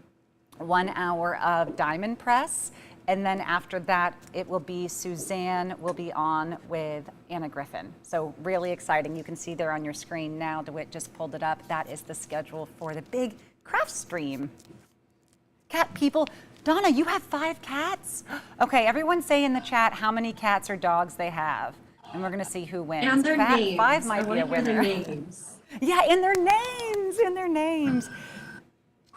1 hour of diamond press, and then after that, it will be Suzanne will be on with Anna Griffin. So really exciting. You can see there on your screen now. DeWitt just pulled it up. That is the schedule for the big craft stream. Cat people. Donna, you have 5 cats? Okay, everyone say in the chat how many cats or dogs they have. And we're gonna see who wins. And their names. 5 might be a I wanna hear winner. their names. Yeah, in their names.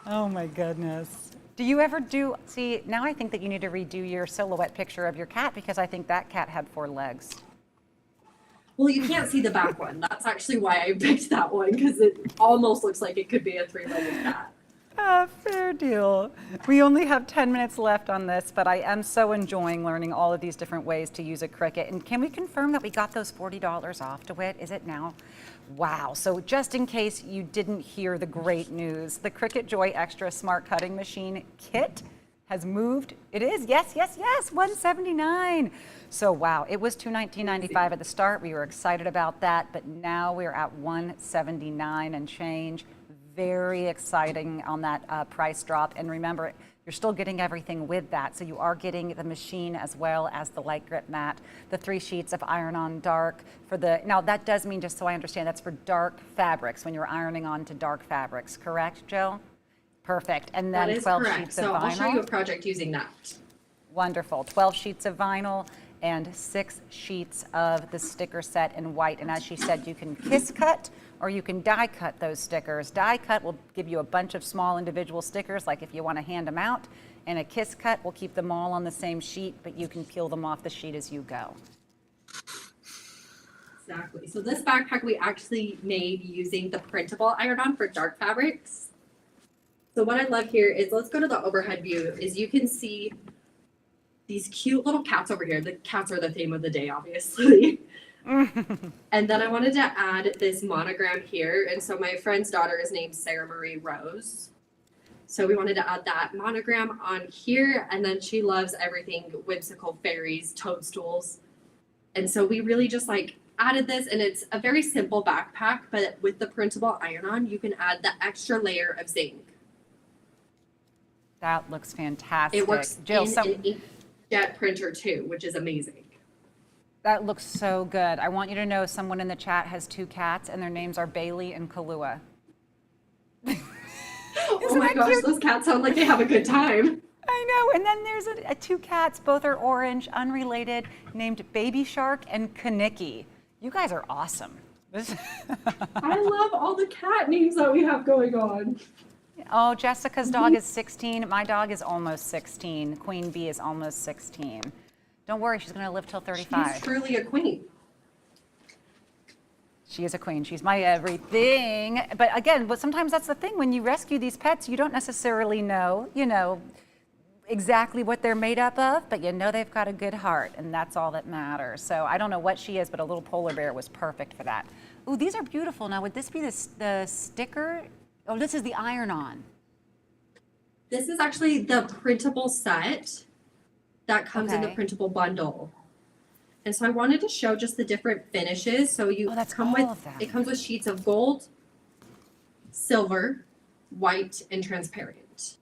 Oh my goodness. Do you ever do, see, now I think that you need to redo your silhouette picture of your cat because I think that cat had 4 legs. Well, you can't see the back one. That's actually why I picked that one, because it almost looks like it could be a 3-legged cat. Fair deal. We only have 10 minutes left on this, but I am so enjoying learning all of these different ways to use a Cricut. And can we confirm that we got those $40 off, DeWitt? Is it now? Wow. So just in case you didn't hear the great news, the Cricut Joy Extra Smart Cutting Machine kit has moved. It is, yes, $179. So wow, it was $219.95 at the start. We were excited about that, but now we're at $179 and change. Very exciting on that price drop. And remember, you're still getting everything with that. So you are getting the machine as well as the light grip mat, the 3 sheets of iron-on dark for the, now that does mean, just so I understand, that's for dark fabrics when you're ironing on to dark fabrics, correct, Jill? Perfect. And then That is 12 correct. sheets of So vinyl. I'll show you a project using that. Wonderful. 12 sheets of vinyl and 6 sheets of the sticker set in white. And as she said, you can kiss cut or you can die cut those stickers. Die cut will give you a bunch of small individual stickers, like if you want to hand them out. And a kiss cut will keep them all on the same sheet, but you can peel them off the sheet as you go. Exactly. So this backpack we actually made using the printable iron-on for dark fabrics. So what I love here is, let's go to the overhead view, is you can see these cute little cats over here. The cats are the theme of the day, obviously. And then I wanted to add this monogram here. And so my friend's daughter is named Sarah Marie Rose. So we wanted to add that monogram on here. And then she loves everything whimsical fairies, toadstools. And so we really just like added this, and it's a very simple backpack, but with the printable iron-on, you can add the extra layer of zinc. That looks fantastic. It works Jill, in an inkjet printer too, which is amazing. that looks so good. I want you to know someone in the chat has 2 cats, and their names are Bailey and Kahlua. Oh my gosh, those cats sound like they have a good time. I know, and then there's 2 cats, both are orange, unrelated, named Baby Shark and Kaniki. You guys are awesome. I love all the cat names that we have going on. Oh, Jessica's dog is 16. My dog is almost 16. Queen Bee is almost 16. Don't worry, she's going to live till 35. She's truly a queen. She is a queen. She's my everything. But again, sometimes that's the thing. When you rescue these pets, you don't necessarily know, exactly what they're made up of, but you know they've got a good heart, and that's all that matters. So I don't know what she is, but a little polar bear was perfect for that. Ooh, these are beautiful. Now, would this be the sticker? Oh, this is the iron-on. This is actually the printable set that comes in the printable bundle. And so I wanted to show just the different finishes. So you it comes with sheets of gold, silver, white, and transparent.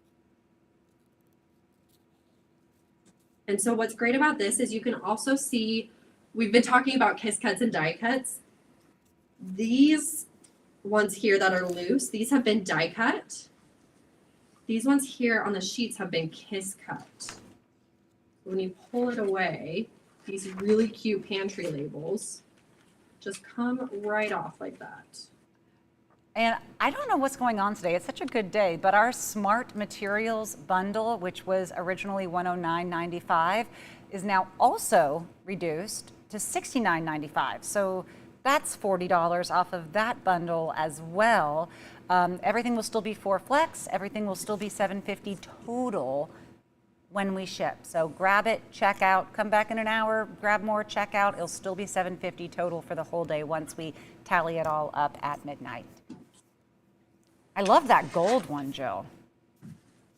And so what's great about this is you can also see, we've been talking about kiss cuts and die cuts. These ones here that are loose, these have been die cut. These ones here on the sheets have been kiss cut. When you pull it away, these really cute pantry labels just come right off like that. And I don't know what's going on today. It's such a good day, but our Smart Materials bundle, which was originally $109.95, is now also reduced to $69.95. So that's $40 off of that bundle as well. Everything will still be 4 flex. Everything will still be $750 total when we ship. So grab it, check out, come back in an hour, grab more, check out. It'll still be $750 total for the whole day once we tally it all up at midnight. I love that gold one, Jill.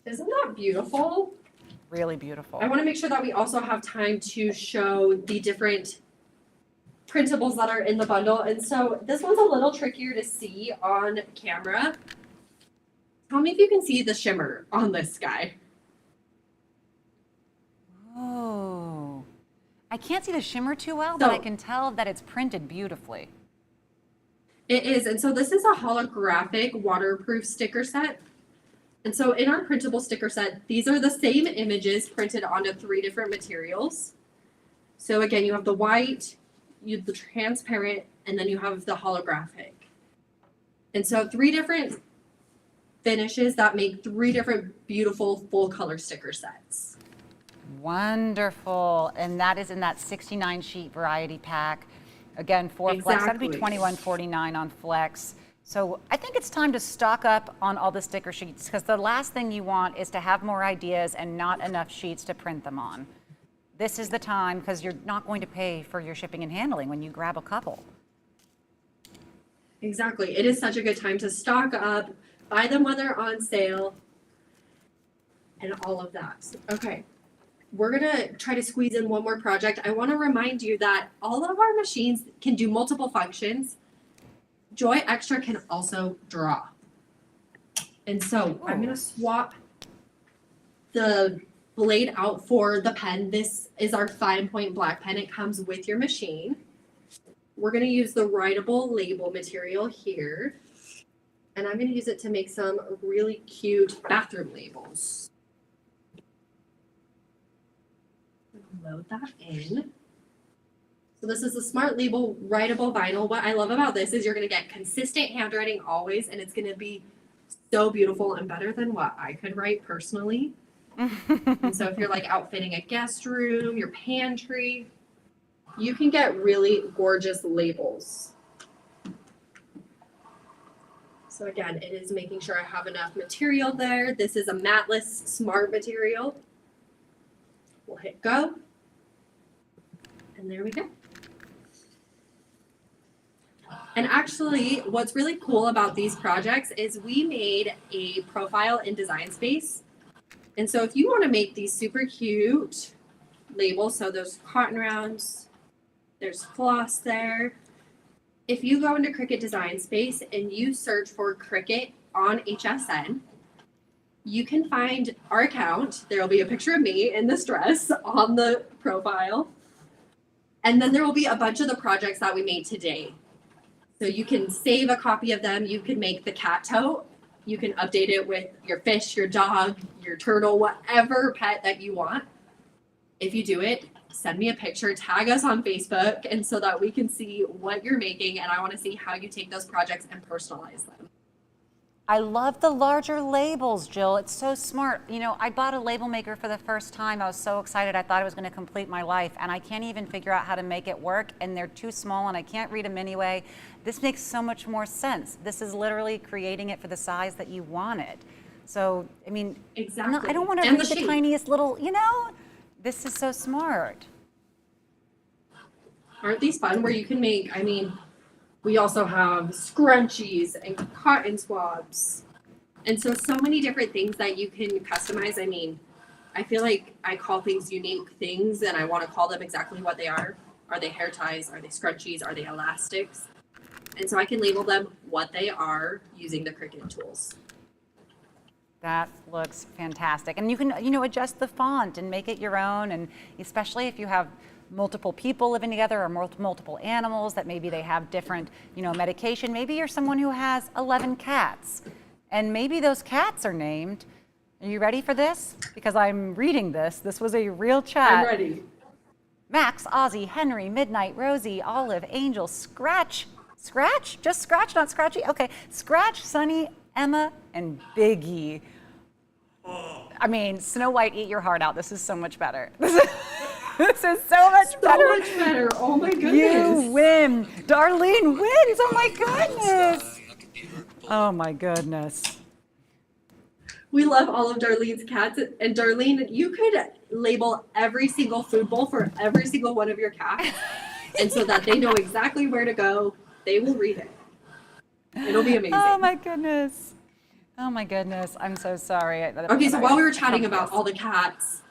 Isn't that beautiful? Really beautiful. I want to make sure that we also have time to show the different printables that are in the bundle. And so this one's a little trickier to see on camera. Tell me if you can see the shimmer on this guy. Oh, I can't see the shimmer too well, but I can tell that it's printed beautifully. It is. And so this is a holographic waterproof sticker set. And so in our printable sticker set, these are the same images printed onto 3 different materials. So again, you have the white, you have the transparent, and then you have the holographic. And so 3 different finishes that make 3 different beautiful full color sticker sets. Wonderful. And that is in that 69 sheet variety pack. Again, 4 Flex, that'd be $21.49 on Flex. So I think it's time to stock up on all the sticker sheets, because the last thing you want is to have more ideas and not enough sheets to print them on. This is the time, because you're not going to pay for your shipping and handling when you grab a couple. Exactly. It is such a good time to stock up, buy them when they're on sale, and all of that. Okay. We're going to try to squeeze in one more project. I want to remind you that all of our machines can do multiple functions. Joy Extra can also draw. And so I'm going to swap the blade out for the pen. This is our fine point black pen. It comes with your machine. We're going to use the writable label material here. And I'm going to use it to make some really cute bathroom labels. Load that in. So this is the Smart Label writable vinyl. What I love about this is you're going to get consistent handwriting always, and it's going to be so beautiful and better than what I could write personally. And so if you're like outfitting a guest room, your pantry, you can get really gorgeous labels. So again, it is making sure I have enough material there. This is a matless smart material. We'll hit go. And there we go. And actually, what's really cool about these projects is we made a profile in Design Space. And so if you want to make these super cute labels, so there's cotton rounds, there's floss there. If you go into Cricut Design Space and you search for Cricut on HSN, you can find our account. There will be a picture of me in this dress on the profile. And then there will be a bunch of the projects that we made today. So you can save a copy of them. You can make the cat tote. You can update it with your fish, your dog, your turtle, whatever pet that you want. If you do it, send me a picture, tag us on Facebook, and so that we can see what you're making. And I want to see how you take those projects and personalize them. I love the larger labels, Jill. It's so smart. You know, I bought a label maker for the first time. I was so excited. I thought it was going to complete my life, and I can't even figure out how to make it work, and they're too small, and I can't read them anyway. This makes so much more sense. This is literally creating it for the size that you want it. So, I mean, exactly. I don't want to read the tiniest little, you know, this is so smart. Aren't these fun where you can make, I mean, we also have scrunchies and cotton swabs. And so many different things that you can customize. I mean, I feel like I call things unique things and I want to call them exactly what they are. Are they hair ties? Are they scrunchies? Are they elastics? And so I can label them what they are using the Cricut tools. That looks fantastic. And you can, you know, adjust the font and make it your own. And especially if you have multiple people living together or multiple animals that maybe they have different, you know, medication. Maybe you're someone who has 11 cats and maybe those cats are named. Are you ready for this? Because I'm reading this. This was a real chat. I'm ready. Max, Ozzy, Henry, Midnight, Rosie, Olive, Angel, Scratch. Scratch? Just Scratch, not Scratchy? Okay. Scratch, Sunny, Emma, and Biggie. I mean, Snow White, eat your heart out. This is so much better. This is so much better. So much better. Oh my goodness. You win. Darlene wins. Oh my goodness. Oh my goodness. We love all of Darlene's cats. And Darlene, you could label every single food bowl for every single one of your cats. And so that they know exactly where to go. They will read it. It'll be amazing. Oh my goodness. Oh my goodness. I'm so sorry. Okay, so while we were chatting about all the cats,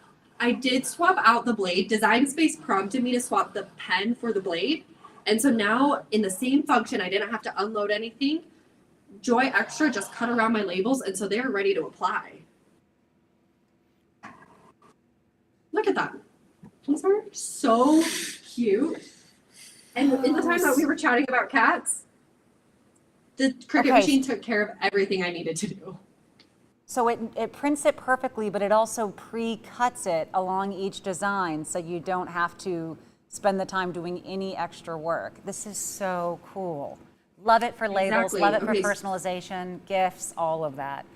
I did swap out the blade. Design Space prompted me to swap the pen for the blade. And so now in the same function, I didn't have to unload anything. Joy Extra just cut around my labels, and so they're ready to apply. Look at that. These are so cute. And in the time that we were chatting about cats, the Cricut machine took care of everything I needed to do. So it prints it perfectly, but it also pre-cuts it along each design, so you don't have to spend the time doing any extra work. This is so cool. Love it for labels, love it for personalization, gifts, all of that.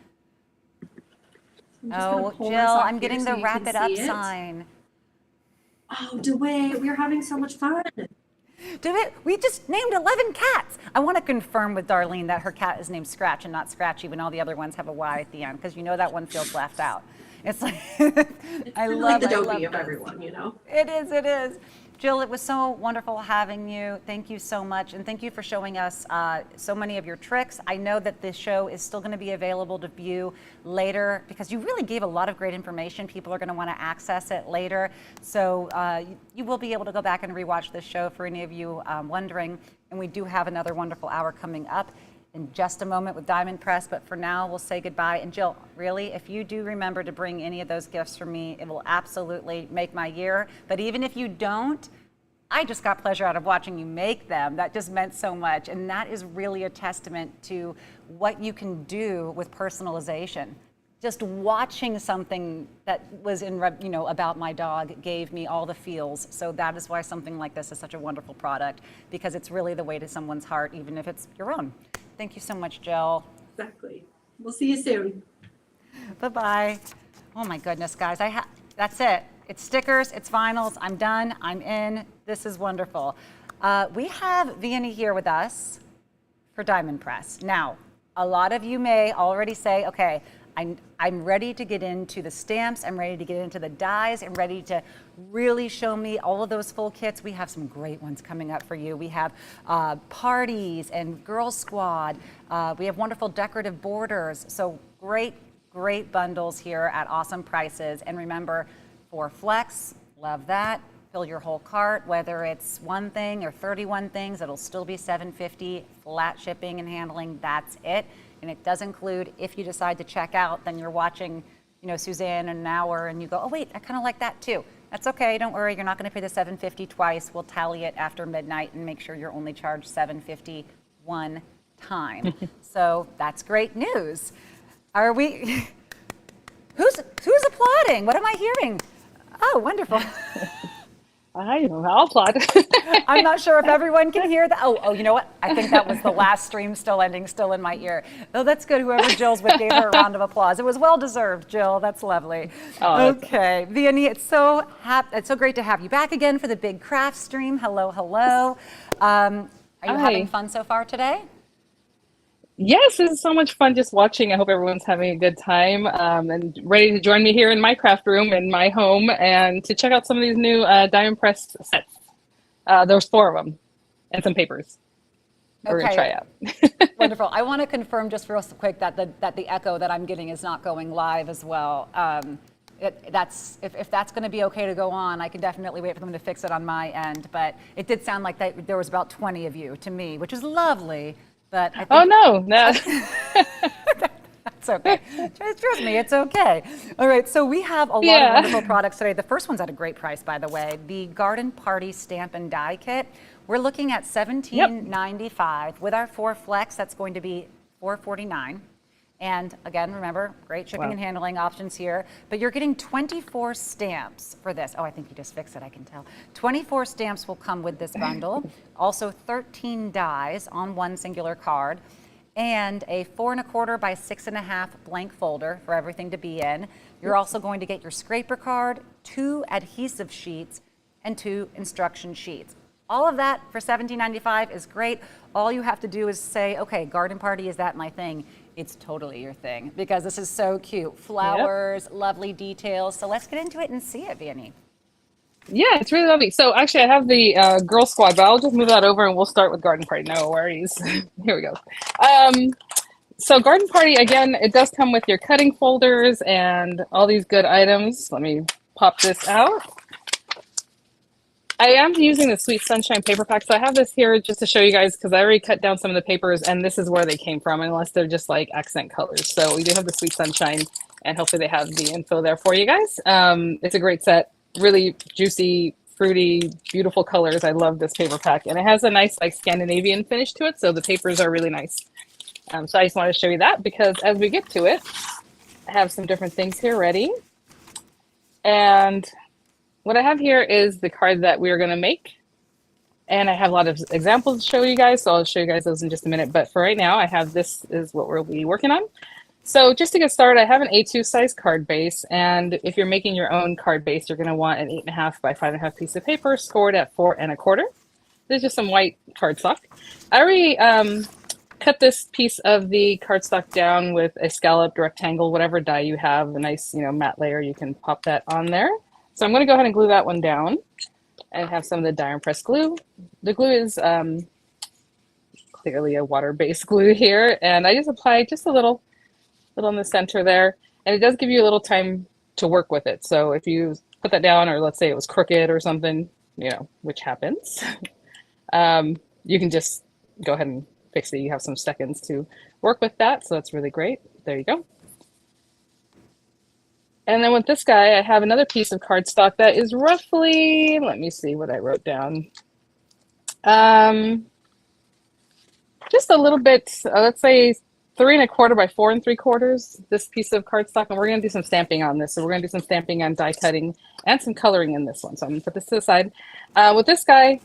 Oh, Jill, I'm getting the wrap it up sign. Oh, DeWitt, we're having so much fun. DeWitt, we just named 11 cats. I want to confirm with Darlene that her cat is named Scratch and not Scratchy when all the other ones have a Y at the end, because you know that one feels left out. It's like, I love the Dobie of everyone, you know? It is, it is. Jill, it was so wonderful having you. Thank you so much. And thank you for showing us so many of your tricks. I know that this show is still going to be available to view later because you really gave a lot of great information. People are going to want to access it later. So you will be able to go back and rewatch this show for any of you wondering. And we do have another wonderful hour coming up in just a moment with Diamond Press, but for now we'll say goodbye. And Jill, really, if you do remember to bring any of those gifts for me, it will absolutely make my year. But even if you don't, I just got pleasure out of watching you make them. That just meant so much. And that is really a testament to what you can do with personalization. Just watching something that was in, you know, about my dog gave me all the feels. So that is why something like this is such a wonderful product, because it's really the way to someone's heart, even if it's your own. Thank you so much, Jill. Exactly. We'll see you soon. Bye-bye. Oh my goodness, guys. That's it. It's stickers, it's vinyls. I'm done. I'm in. This is wonderful. We have Vianney here with us for Diamond Press. Now, a lot of you may already say, okay, I'm ready to get into the stamps. I'm ready to get into the dies. I'm ready to really show me all of those full kits. We have some great ones coming up for you. We have parties and Girl Squad. We have wonderful decorative borders. So great, great bundles here at awesome prices. And remember, for Flex, love that. Fill your whole cart, whether it's one thing or 31 things, it'll still be $7.50, flat shipping and handling, that's it. And it does include, if you decide to check out, then you're watching, you know, Suzanne in an hour and you go, oh wait, I kind of like that too. That's okay, don't worry, you're not gonna pay the $7.50 twice. We'll tally it after midnight and make sure you're only charged $7.50 one time. So that's great news. Are we, who's applauding? What am I hearing? Oh, wonderful. I'll applaud. I'm not sure if everyone can hear that. Oh, you know what? I think that was the last stream still ending, still in my ear. Oh, that's good. Whoever Jill's with gave her a round of applause. It was well deserved, Jill. That's lovely. Oh, okay, Vianney, it's so great to have you back again for the big craft stream. Hello, hello. Are you having fun so far today? Yes, this is so much fun just watching. I hope everyone's having a good time and ready to join me here in my craft room in my home and to check out some of these new Diamond Press sets. There's 4 of them and some papers. We're gonna try out. Wonderful. I want to confirm just real quick that the echo that I'm getting is not going live as well. If that's going to be okay to go on, I can definitely wait for them to fix it on my end. But it did sound like there was about 20 of you to me, which is lovely. But I think, oh no. That's okay. Trust me, it's okay. All right, so we have a lot of wonderful products today. The first one's at a great price, by the way. The Garden Party Stamp and Die Kit. We're looking at $17.95 with our 4 Flex. That's going to be $4.49. And again, remember, great shipping and handling options here, but you're getting 24 stamps for this. Oh, I think you just fixed it, I can tell. 24 stamps will come with this bundle. Also 13 dies on one singular card and a 4 1/4 by 6 1/2 blank folder for everything to be in. You're also going to get your scraper card, 2 adhesive sheets, and 2 instruction sheets. All of that for $17.95 is great. All you have to do is say, okay, Garden Party, is that my thing? It's totally your thing because this is so cute. Flowers, lovely details. So let's get into it and see it, Vianney. Yeah, it's really lovely. So actually I have the Girl Squad, but I'll just move that over and we'll start with Garden Party. No worries. Here we go. So Garden Party, again, it does come with your cutting folders and all these good items. Let me pop this out. I am using the Sweet Sunshine paper pack. So I have this here just to show you guys because I already cut down some of the papers and this is where they came from, unless they're just like accent colors. So we do have the Sweet Sunshine and hopefully they have the info there for you guys. It's a great set, really juicy, fruity, beautiful colors. I love this paper pack and it has a nice like Scandinavian finish to it. So the papers are really nice. So I just wanted to show you that because as we get to it, I have some different things here ready. And what I have here is the card that we're going to make. And I have a lot of examples to show you guys. So I'll show you guys those in just a minute. But for right now, I have this is what we'll be working on. So just to get started, I have an A2 size card base. And if you're making your own card base, you're going to want an 8.5 by 5.5 piece of paper scored at 4 1/4. There's just some white cardstock. I already cut this piece of the cardstock down with a scalloped rectangle, whatever die you have, a nice, matte layer. You can pop that on there. So I'm going to go ahead and glue that one down and have some of the die and press glue. The glue is clearly a water-based glue here. And I just apply just a little in the center there. And it does give you a little time to work with it. So if you put that down, or let's say it was crooked or something, which happens, you can just go ahead and fix it. You have some seconds to work with that. So that's really great. There you go. And then with this guy, I have another piece of cardstock that is roughly, let me see what I wrote down. Just a little bit, let's say 3 1/4 by 4 3/4, this piece of cardstock. And we're going to do some stamping on this. So we're going to do some stamping on die cutting and some coloring in this one. So I'm going to put this to the side. With this guy,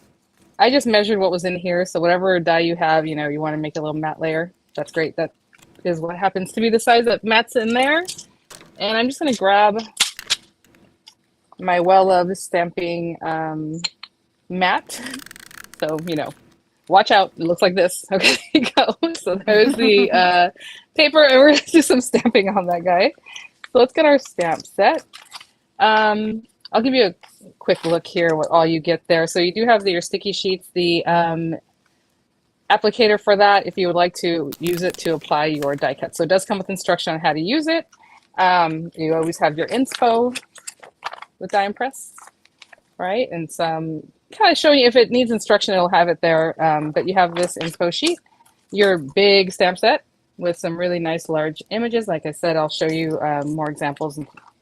I just measured what was in here. So whatever die you have, you want to make a little matte layer. That's great. That is what happens to be the size that matte's in there. And I'm just going to grab my well-loved stamping mat. So, watch out. It looks like this. Okay, go. So there's the paper, and we're going to do some stamping on that guy. So let's get our stamp set. I'll give you a quick look here what all you get there. So you do have your sticky sheets, the applicator for that if you would like to use it to apply your die cut. So it does come with instruction on how to use it. You always have your inspo with die and press, right? And some kind of showing you if it needs instruction, it'll have it there. But you have this inspo sheet, your big stamp set with some really nice large images. Like I said, I'll show you more examples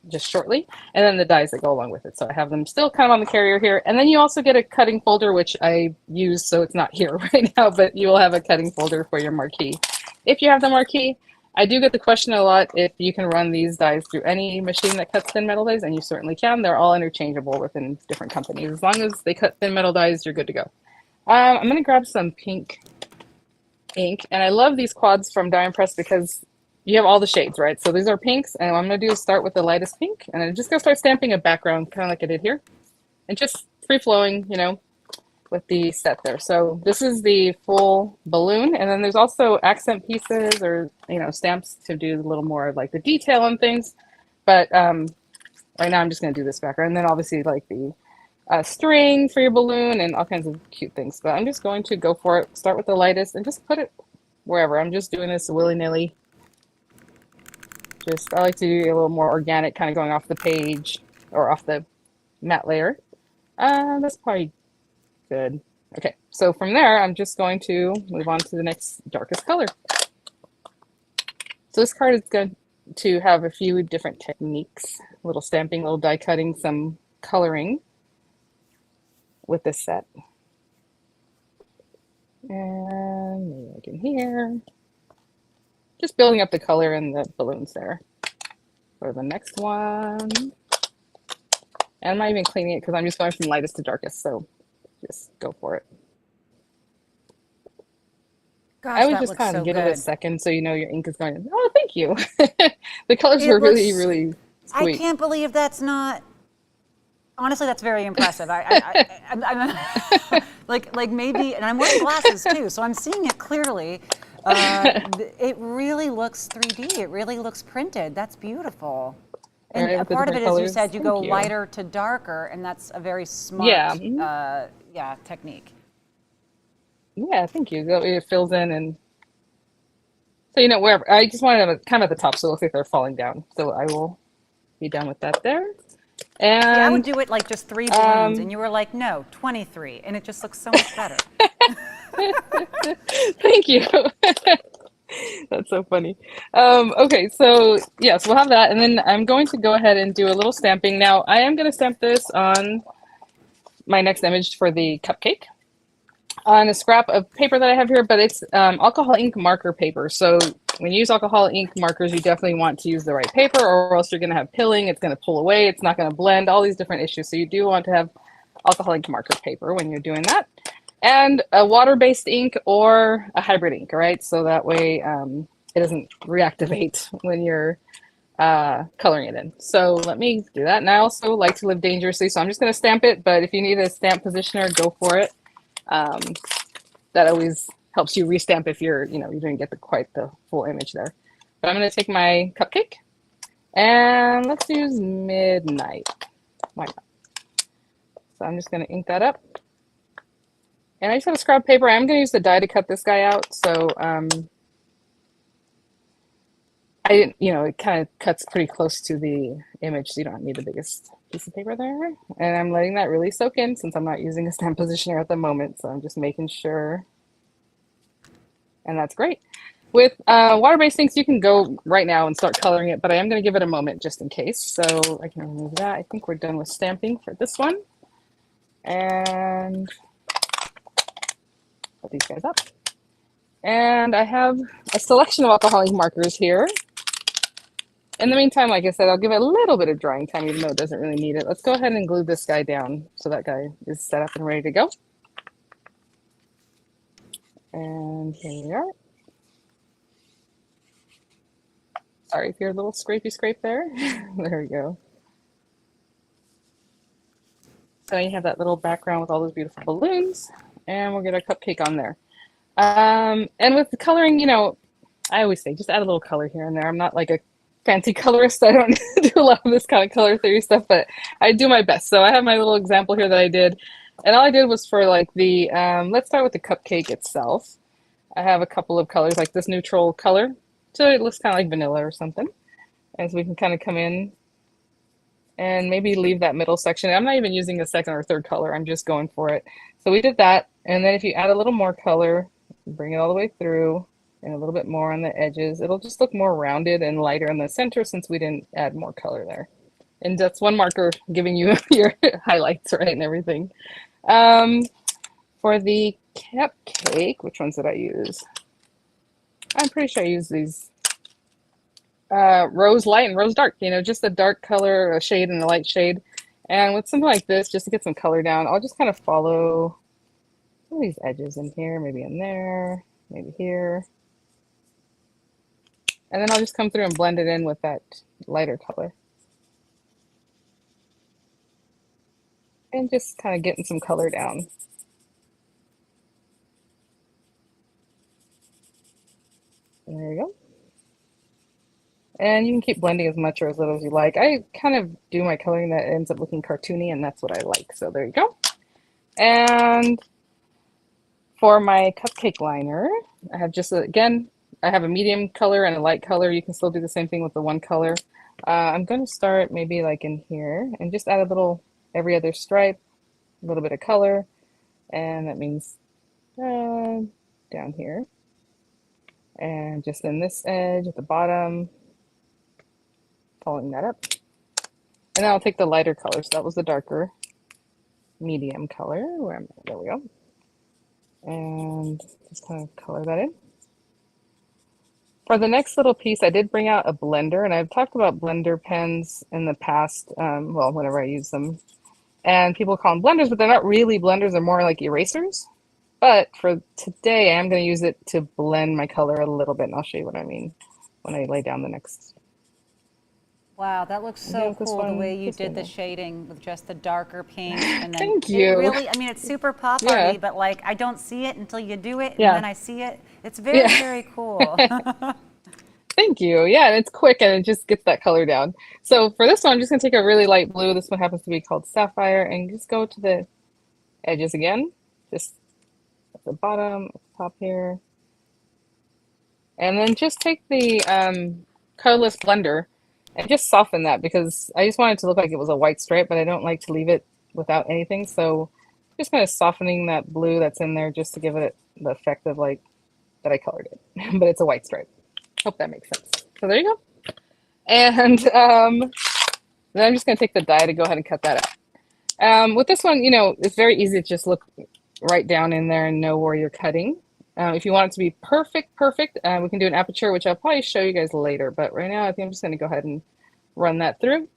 just shortly, and then the dies that go along with it. So I have them still kind of on the carrier here. And then you also get a cutting folder, which I use, so it's not here right now, but you will have a cutting folder for your marquee. If you have the marquee, I do get the question a lot if you can run these dies through any machine that cuts thin metal dies, and you certainly can. They're all interchangeable within different companies. As long as they cut thin metal dies, you're good to go. I'm going to grab some pink ink, and I love these quads from Die and Press because you have all the shades, right? So these are pinks, and what I'm going to do is start with the lightest pink, and I'm just going to start stamping a background, kind of like I did here, and just free-flowing, with the set there. So this is the full balloon, and then there's also accent pieces or stamps to do a little more of like the detail on things. But right now I'm just going to do this background, and then obviously like the string for your balloon and all kinds of cute things. But I'm just going to go for it, start with the lightest, and just put it wherever. I'm just doing this willy-nilly. I like to do a little more organic, kind of going off the page or off the matte layer. That's probably good. Okay, so from there, I'm just going to move on to the next darkest color. So this card is going to have a few different techniques, a little stamping, a little die cutting, some coloring with this set. And maybe like in here. Just building up the color in the balloons there. For the next one. And I'm not even cleaning it because I'm just going from lightest to darkest, so just go for it. Gosh, I would that just looks kind of so give it a good. second so you know your ink is going, oh, thank you. The colors It were really, looks- really sweet. I can't believe that's not. Honestly, that's very impressive. I'm like maybe, and I'm wearing glasses too, so I'm seeing it clearly. It really looks 3D. It really looks printed. That's beautiful. And Right, a with the part of it, different as you colors. said, you Thank go you. lighter to darker, and that's a very smart, Yeah. technique. Yeah, thank you. It fills in, and so wherever. I just wanted them kind of at the top, so it looks like they're falling down. So I will be done with that there. And Yeah, I would do it like just 3 balloons, and you were like, no, 23, and it just looks so much better. Thank you. That's so funny. Okay, so yes, we'll have that, and then I'm going to go ahead and do a little stamping. Now, I am going to stamp this on my next image for the cupcake on a scrap of paper that I have here, but it's alcohol ink marker paper. So when you use alcohol ink markers, you definitely want to use the right paper, or else you're going to have pilling. It's going to pull away. It's not going to blend. All these different issues. So you do want to have alcohol ink marker paper when you're doing that, and a water-based ink or a hybrid ink. All right, so that way it doesn't reactivate when you're coloring it in. So let me do that. And I also like to live dangerously, so I'm just going to stamp it. But if you need a stamp positioner, go for it. That always helps you restamp if you're, you didn't get quite the full image there. But I'm going to take my cupcake and let's use midnight. Why not? So I'm just going to ink that up. And I just have a scrap paper. I'm going to use the die to cut this guy out. So I didn't, it kind of cuts pretty close to the image, so you don't need the biggest piece of paper there. And I'm letting that really soak in since I'm not using a stamp positioner at the moment. So I'm just making sure. And that's great. With water-based inks, you can go right now and start coloring it, but I am going to give it a moment just in case. So I can remove that. I think we're done with stamping for this one. And put these guys up. And I have a selection of alcohol ink markers here. In the meantime, like I said, I'll give it a little bit of drying time, even though it doesn't really need it. Let's go ahead and glue this guy down so that guy is set up and ready to go. And here we are. Sorry if you're a little scrapey scrape there. There we go. So you have that little background with all those beautiful balloons, and we'll get our cupcake on there. And with the coloring, I always say just add a little color here and there. I'm not like a fancy colorist. I don't do a lot of this kind of color theory stuff, but I do my best. So I have my little example here that I did, and all I did was for like the, let's start with the cupcake itself. I have a couple of colors like this neutral color, so it looks kind of like vanilla or something. And so we can kind of come in and maybe leave that middle section. I'm not even using a second or third color. I'm just going for it. So we did that. And then if you add a little more color, bring it all the way through, and a little bit more on the edges, it'll just look more rounded and lighter in the center since we didn't add more color there. And that's one marker giving you your highlights, right, and everything. For the cupcake, which ones did I use? I'm pretty sure I used these rose light and rose dark, just a dark color, a shade and a light shade. And with something like this, just to get some color down, I'll just kind of follow some of these edges in here, maybe in there, maybe here. And then I'll just come through and blend it in with that lighter color. And just kind of getting some color down. There we go. And you can keep blending as much or as little as you like. I kind of do my coloring that ends up looking cartoony, and that's what I like. So there you go. And for my cupcake liner, I have just, again, I have a medium color and a light color. You can still do the same thing with the one color. I'm going to start maybe like in here and just add a little every other stripe, a little bit of color. And that means down here. And just in this edge at the bottom, following that up. And then I'll take the lighter color. So that was the darker medium color. There we go. And just kind of color that in. For the next little piece, I did bring out a blender, and I've talked about blender pens in the past, well, whenever I use them. And people call them blenders, but they're not really blenders, they're more like erasers. But for today, I'm going to use it to blend my color a little bit, and I'll show you what I mean when I lay down the next. Wow, that looks so cool the way you did the shading with just the darker pink. And then Thank you. It really, I mean, it's super pop arty, but like I don't see it until you do it, and then I see it. It's very, very cool. Thank you. Yeah, and it's quick and it just gets that color down. So for this one, I'm just going to take a really light blue. This one happens to be called Sapphire, and just go to the edges again, just at the bottom, at the top here. And then just take the colorless blender and just soften that because I just want it to look like it was a white stripe, but I don't like to leave it without anything. So just kind of softening that blue that's in there just to give it the effect of like that I colored it, but it's a white stripe. Hope that makes sense. So there you go. And then I'm just going to take the die to go ahead and cut that out. With this one, you know, it's very easy to just look right down in there and know where you're cutting. If you want it to be perfect, we can do an aperture, which I'll probably show you guys later. But right now, I think I'm just going to go ahead and run that through.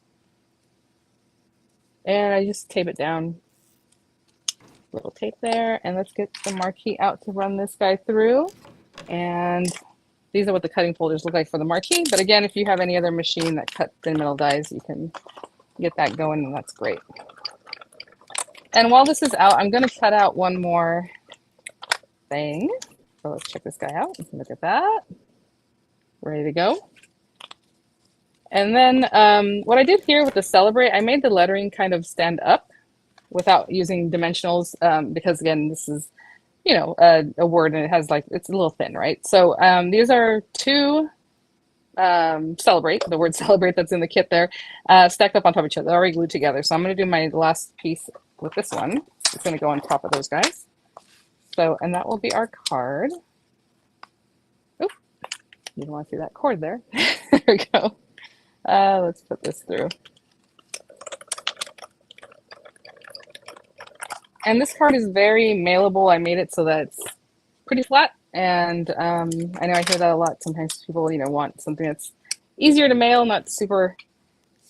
And I just tape it down. Little tape there. And let's get the marquee out to run this guy through. And these are what the cutting folders look like for the marquee. But again, if you have any other machine that cuts thin metal dies, you can get that going, and that's great. And while this is out, I'm going to cut out one more thing. So let's check this guy out. Look at that. Ready to go. And then what I did here with the Celebrate, I made the lettering kind of stand up without using dimensionals because, again, this is, you know, a word and it has like, it's a little thin, right? So these are two Celebrate, the word Celebrate that's in the kit there, stacked up on top of each other. They're already glued together. So I'm going to do my last piece with this one. It's going to go on top of those guys. So, and that will be our card. Oh, you don't want to see that cord there. There we go. Let's put this through. And this card is very mailable. I made it so that it's pretty flat. And I know I hear that a lot. Sometimes people, you know, want something that's easier to mail, not super,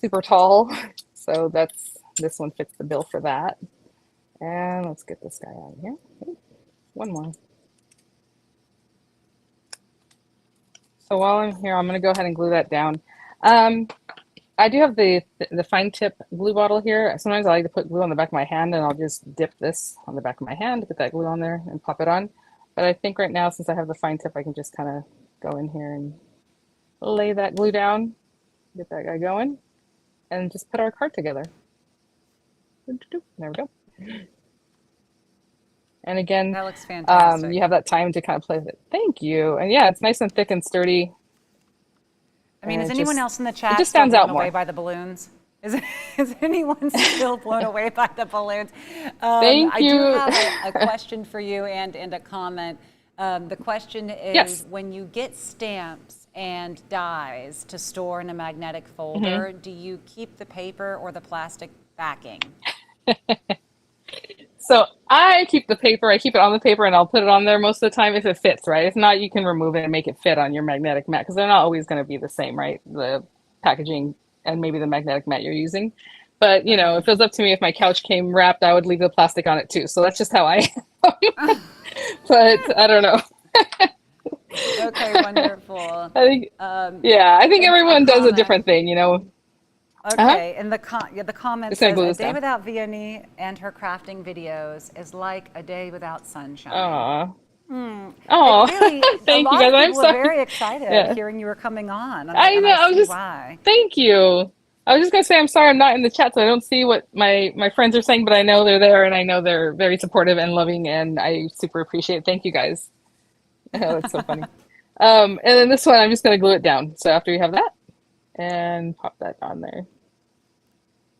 super tall. So that's, this one fits the bill for that. And let's get this guy out of here. One more. So while I'm here, I'm going to go ahead and glue that down. I do have the fine tip glue bottle here. Sometimes I like to put glue on the back of my hand, and I'll just dip this on the back of my hand to get that glue on there and pop it on. But I think right now, since I have the fine tip, I can just kind of go in here and lay that glue down, get that guy going, and just put our card together. There we go. And again, that looks fantastic. You have that time to kind of play with it. Thank you. And yeah, it's nice and thick and sturdy. I mean, is anyone else in the chat just still stands blown out more away by the balloons? Is anyone still blown away by the balloons? Thank you. I do have a question for you and a comment. The question is, yes, when you get stamps and dies to store in a magnetic folder, do you keep the paper or the plastic backing? So I keep the paper, I keep it on the paper, and I'll put it on there most of the time if it fits, right? If not, you can remove it and make it fit on your magnetic mat because they're not always going to be the same, right? The packaging and maybe the magnetic mat you're using. But, you know, if it was up to me, if my couch came wrapped, I would leave the plastic on it too. So that's just how I am. But I don't know. Okay, wonderful. I think, yeah, I think everyone does a different thing, you know. Okay, and the comment says, a day down. without Vianney and her crafting videos is like a day without sunshine. Aww. Oh, really, thank you a lot guys. of I'm people were sorry. very excited hearing you were coming on. And I know. I I was just. why. Thank you. I was just gonna say I'm sorry I'm not in the chat, so I don't see what my friends are saying, but I know they're there, and I know they're very supportive and loving, and I super appreciate it. Thank you guys. Oh, that's so funny. And then this one, I'm just gonna glue it down. So after you have that, and pop that on there.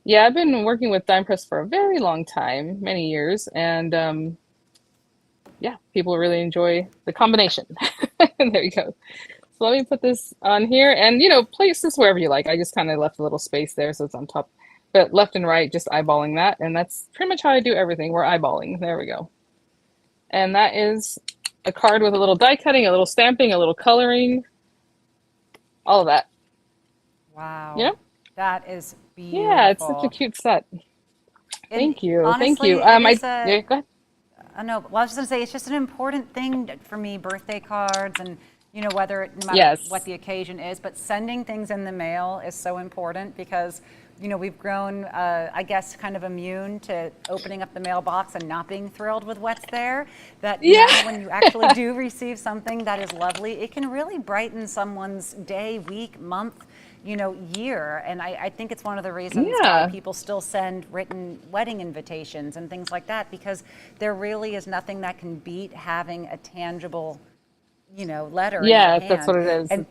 Yeah, I've been working with dime press for a very long time, many years, and yeah, people really enjoy the combination. There you go. So let me put this on here, and you know, place this wherever you like. I just kind of left a little space there so it's on top, but left and right, just eyeballing that, and that's pretty much how I do everything. We're eyeballing. There we go. And that is a card with a little die cutting, a little stamping, a little coloring, all of that. Wow. You know? That is beautiful. Yeah, it's such a cute set. Thank you. Honestly, thank you. yeah, go ahead. I know. Well, I was just gonna say it's just an important thing for me. Birthday cards, and you know, whether no matter what the occasion is, but sending things in the mail is so important because you know we've grown, I guess, kind of immune to opening up the mailbox and not being thrilled with what's there. That now when you actually do receive something that is lovely, it can really brighten someone's day, week, month, you know, year. And I think it's one of the reasons why people still send written wedding invitations and things like that, because there really is nothing that can beat having a tangible, you know, letter in your hand. That's what it is. And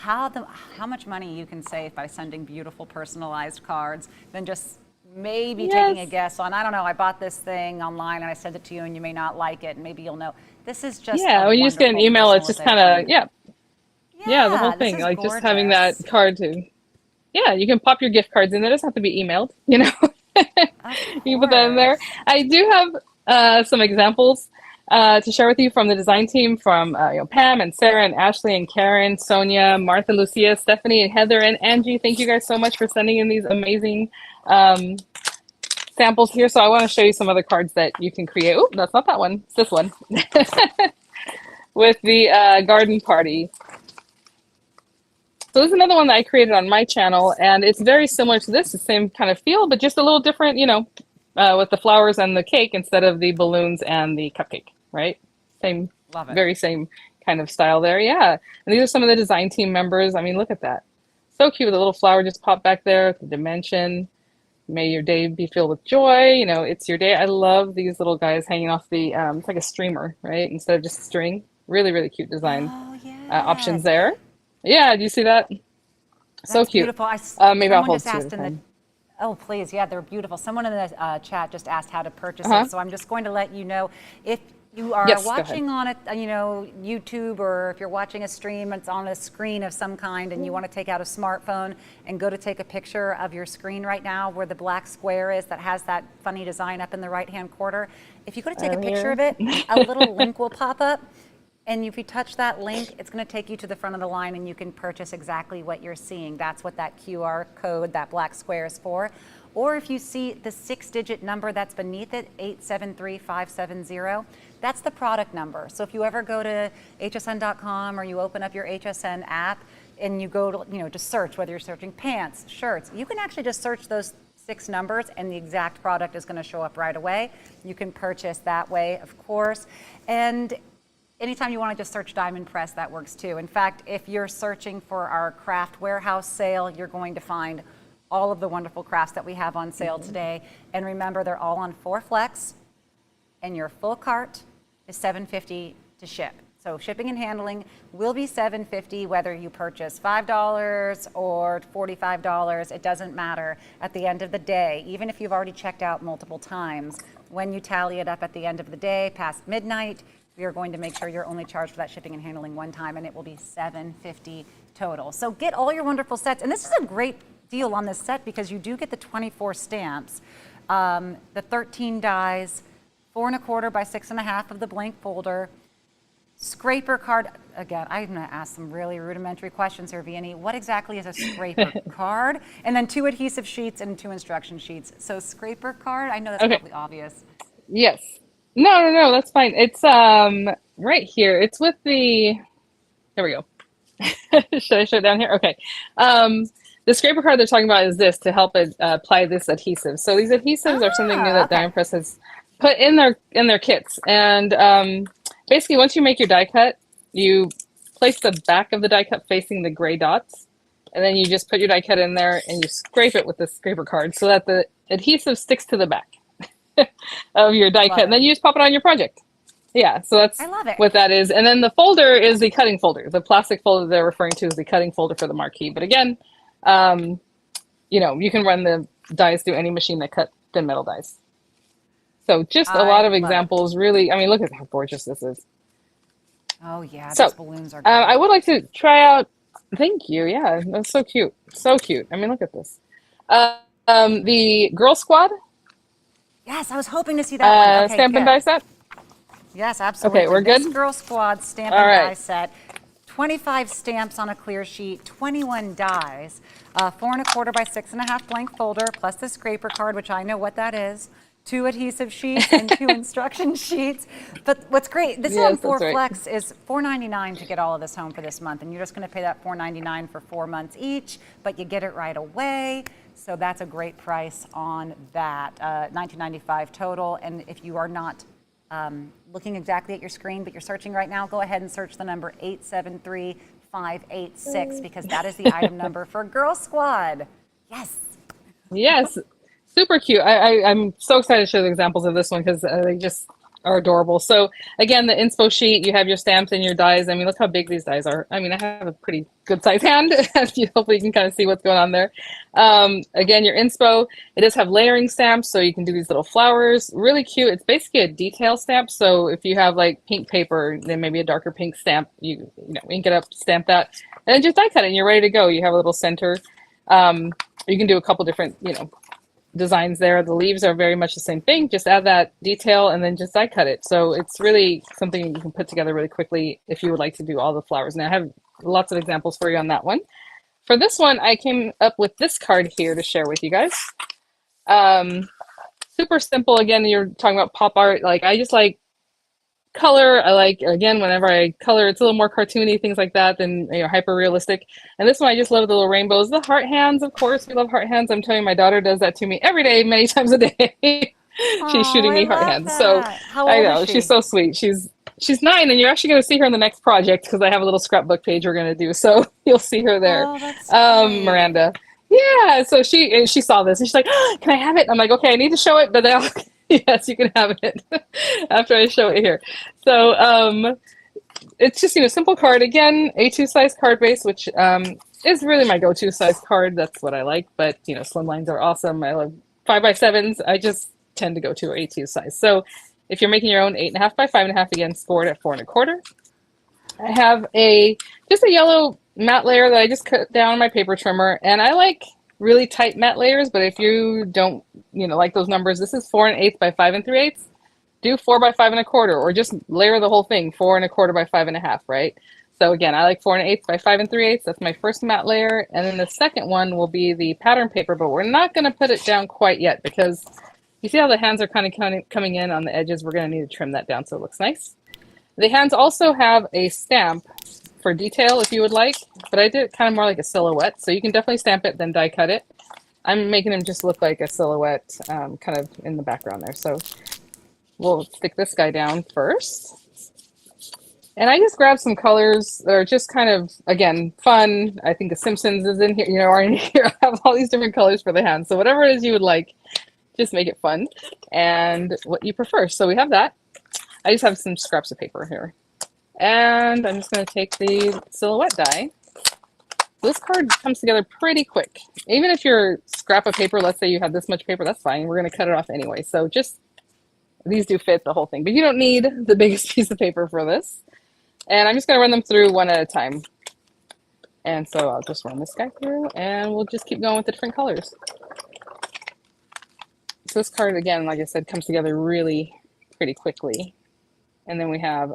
how much money you can save by sending beautiful personalized cards than just maybe taking a guess on, I don't know, I bought this thing online and I sent it to you and you may not like it and maybe you'll know. This is just when you just get an email, it's just kind of the whole thing, like gorgeous. just having that card to you can pop your gift cards in. It doesn't have to be emailed, you know. You can put that in there. I do have some examples to share with you from the design team, from Pam and Sarah and Ashley and Karen, Sonia, Martha, Lucia, Stephanie and Heather and Angie. Thank you guys so much for sending in these amazing samples here. So I want to show you some other cards that you can create. Oh, that's not that one. It's this one. With the garden party. So this is another one that I created on my channel, and it's very similar to this, the same kind of feel, but just a little different, you know, with the flowers and the cake instead of the balloons and the cupcake, right? Same, very same kind of style there. Yeah. And these are some of the design team members. I mean, look at that. So cute. The little flower just popped back there, the dimension. May your day be filled with joy. You know, it's your day. I love these little guys hanging off the, it's like a streamer, right? Instead of just a string. Really, really cute design options there. Yeah, do you see that? So That's cute. Beautiful. Maybe I'll hold two. Oh, please. Yeah, they're beautiful. Someone in the chat just asked how to purchase it. So I'm just going to let you know, if you are watching on it, you know, YouTube, or if you're watching a stream, it's on a screen of some kind and you want to take out a smartphone and go to take a picture of your screen right now where the black square is that has that funny design up in the right-hand corner. If you go to take a picture of it, a little link will pop up. And if you touch that link, it's going to take you to the front of the line and you can purchase exactly what you're seeing. That's what that QR code, that black square, is for. Or if you see the 6-digit number that's beneath it, 873570, that's the product number. So if you ever go to hsn.com or you open up your HSN app and you go to, you know, just search, whether you're searching pants, shirts, you can actually just search those 6 numbers and the exact product is going to show up right away. You can purchase that way, of course. And anytime you want to just search Diamond Press, that works too. In fact, if you're searching for our craft warehouse sale, you're going to find all of the wonderful crafts that we have on sale today. And remember, they're all on 4 flex, and your full cart is $7.50 to ship. So shipping and handling will be $7.50 whether you purchase $5 or $45. It doesn't matter. At the end of the day, even if you've already checked out multiple times, when you tally it up at the end of the day, past midnight, we are going to make sure you're only charged for that shipping and handling one time, and it will be $7.50 total. So get all your wonderful sets. And this is a great deal on this set because you do get the 24 stamps, the 13 dies, 4 1/4 by 6 1/2 of the blank folder, scraper card. Again, I'm going to ask some really rudimentary questions here, Vianney. What exactly is a scraper card? And then 2 adhesive sheets and 2 instruction sheets. So scraper card, I know that's probably obvious. Yes. No, that's fine. It's right here. It's with the, there we go. Should I show it down here? Okay. The scraper card they're talking about is this, to help it apply this adhesive. So these adhesives are something new that Diamond Press has put in their kits. And basically, once you make your die cut, you place the back of the die cut facing the gray dots, and then you just put your die cut in there and you scrape it with the scraper card so that the adhesive sticks to the back of your die cut, and then you just pop it on your project. Yeah, so that's what that is. And then the folder is the cutting folder. The plastic folder they're referring to is the cutting folder for the marquee. But again, you know, you can run the dies through any machine that cut thin metal dies. So just a lot of examples, really. I mean, look at how gorgeous this is. Oh yeah, so, those balloons are great. I would like to try out, thank you, yeah, that's so cute. So cute. I mean, look at this. The Girl Squad. Yes, I was hoping to see that one. Okay, stamp and die set? Yes, absolutely. Okay, we're good? This Girl Squad stamp and die set. 25 stamps on a clear sheet, 21 dies, 4 1/4 by 6 1/2 blank folder, plus the scraper card, which I know what that is, 2 adhesive sheets and 2 instruction sheets. But what's great, this on 4 Flex is $4.99 to get all of this home for this month, and you're just going to pay that $4.99 for 4 months each, but you get it right away. So that's a great price on that, $19.95 total. And if you are not looking exactly at your screen, but you're searching right now, go ahead and search the number 873586 because that is the item number for Girl Squad. Yes. Yes. Super cute. I'm so excited to show the examples of this one because they just are adorable. So again, the inspo sheet, you have your stamps and your dies. I mean, look how big these dies are. I mean, I have a pretty good size hand. Hopefully you can kind of see what's going on there. Again, your inspo, it does have layering stamps, so you can do these little flowers. Really cute. It's basically a detail stamp. So if you have like pink paper, then maybe a darker pink stamp, you know, ink it up, stamp that, and then just die cut it and you're ready to go. You have a little center. You can do a couple different, you know, designs there. The leaves are very much the same thing. Just add that detail and then just die cut it. So it's really something you can put together really quickly if you would like to do all the flowers. Now I have lots of examples for you on that one. For this one, I came up with this card here to share with you guys. Super simple. Again, you're talking about pop art. Like, I just like color. I like, again, whenever I color, it's a little more cartoony, things like that, than, you know, hyper realistic. And this one, I just love the little rainbows, the heart hands. Of course, we love heart hands. I'm telling you, my daughter does that to me every day, many times a day. She's shooting me heart hands. So I know, she's so sweet. She's 9, and you're actually going to see her in the next project because I have a little scrapbook page we're going to do. So you'll see her there. Miranda. Yeah. So she saw this and she's like, oh, can I have it? I'm like, okay, I need to show it, but then yes, you can have it after I show it here. So it's just, you know, simple card. Again, A2 size card base, which is really my go-to size card. That's what I like. But, you know, slimlines are awesome. I love 5x7s. I just tend to go to A2 size. So if you're making your own 8.5 by 5.5, again, scored at 4.25. I have just a yellow matte layer that I just cut down on my paper trimmer, and I like really tight matte layers, but if you don't, you know, like those numbers, this is 4 1/8 by 5 3/8. Do 4 by 5 1/4, or just layer the whole thing 4 1/4 by 5.5, right? So again, I like 4 1/8 by 5 3/8. That's my first matte layer, and then the second one will be the pattern paper, but we're not going to put it down quite yet because you see how the hands are kind of coming in on the edges. We're going to need to trim that down so it looks nice. The hands also have a stamp for detail if you would like, but I did it kind of more like a silhouette. So you can definitely stamp it, then die cut it. I'm making them just look like a silhouette kind of in the background there. So we'll stick this guy down first. And I just grabbed some colors that are just kind of, again, fun. I think the Simpsons is in here, you know, are in here. I have all these different colors for the hands. So whatever it is you would like, just make it fun and what you prefer. So we have that. I just have some scraps of paper here. And I'm just going to take the silhouette die. This card comes together pretty quick. Even if your scrap of paper, let's say you have this much paper, that's fine. We're going to cut it off anyway. So just, these do fit the whole thing, but you don't need the biggest piece of paper for this. And I'm just going to run them through one at a time. And so I'll just run this guy through and we'll just keep going with the different colors. So this card, again, like I said, comes together really pretty quickly. And then we have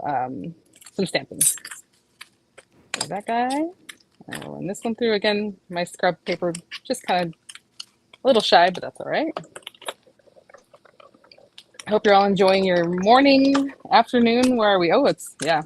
some stamping. There's that guy. I'll run this one through. Again, my scrub paper just kind of a little shy, but that's all right. I hope you're all enjoying your morning, afternoon. Where are we? Oh, it's, yeah.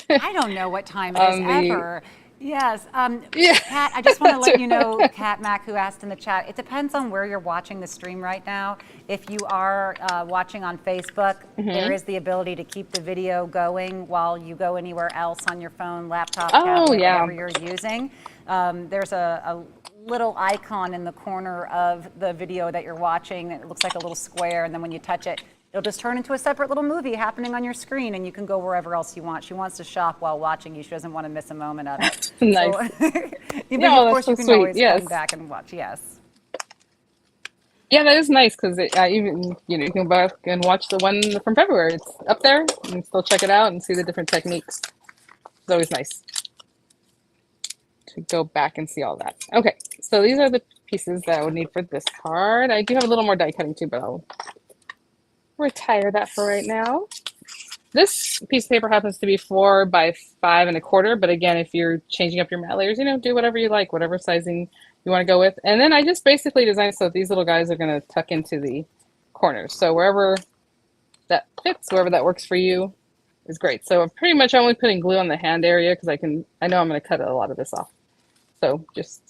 I don't know what time it is ever. Yes. Kat, I just want to let you know, Kat Mack, who asked in the chat, it depends on where you're watching the stream right now. If you are watching on Facebook, there is the ability to keep the video going while you go anywhere else on your phone, laptop, tablet, whatever you're using. There's a little icon in the corner of the video that you're watching. It looks like a little square, and then when you touch it, it'll just turn into a separate little movie happening on your screen, and you can go wherever else you want. She wants to shop while watching you. She doesn't want to miss a moment of it. Nice. So, of course, so you can sweet. always come back and watch. Yes. Yeah, that is nice because even, you know, you can go back and watch the one from February. It's up there. You can still check it out and see the different techniques. It's always nice to go back and see all that. Okay, so these are the pieces that I would need for this card. I do have a little more die cutting too, but I'll retire that for right now. This piece of paper happens to be 4 by 5 1/4, but again, if you're changing up your matte layers, you know, do whatever you like, whatever sizing you want to go with. And then I just basically designed so these little guys are going to tuck into the corners. So wherever that fits, wherever that works for you is great. So I'm pretty much only putting glue on the hand area because I know I'm going to cut a lot of this off. So just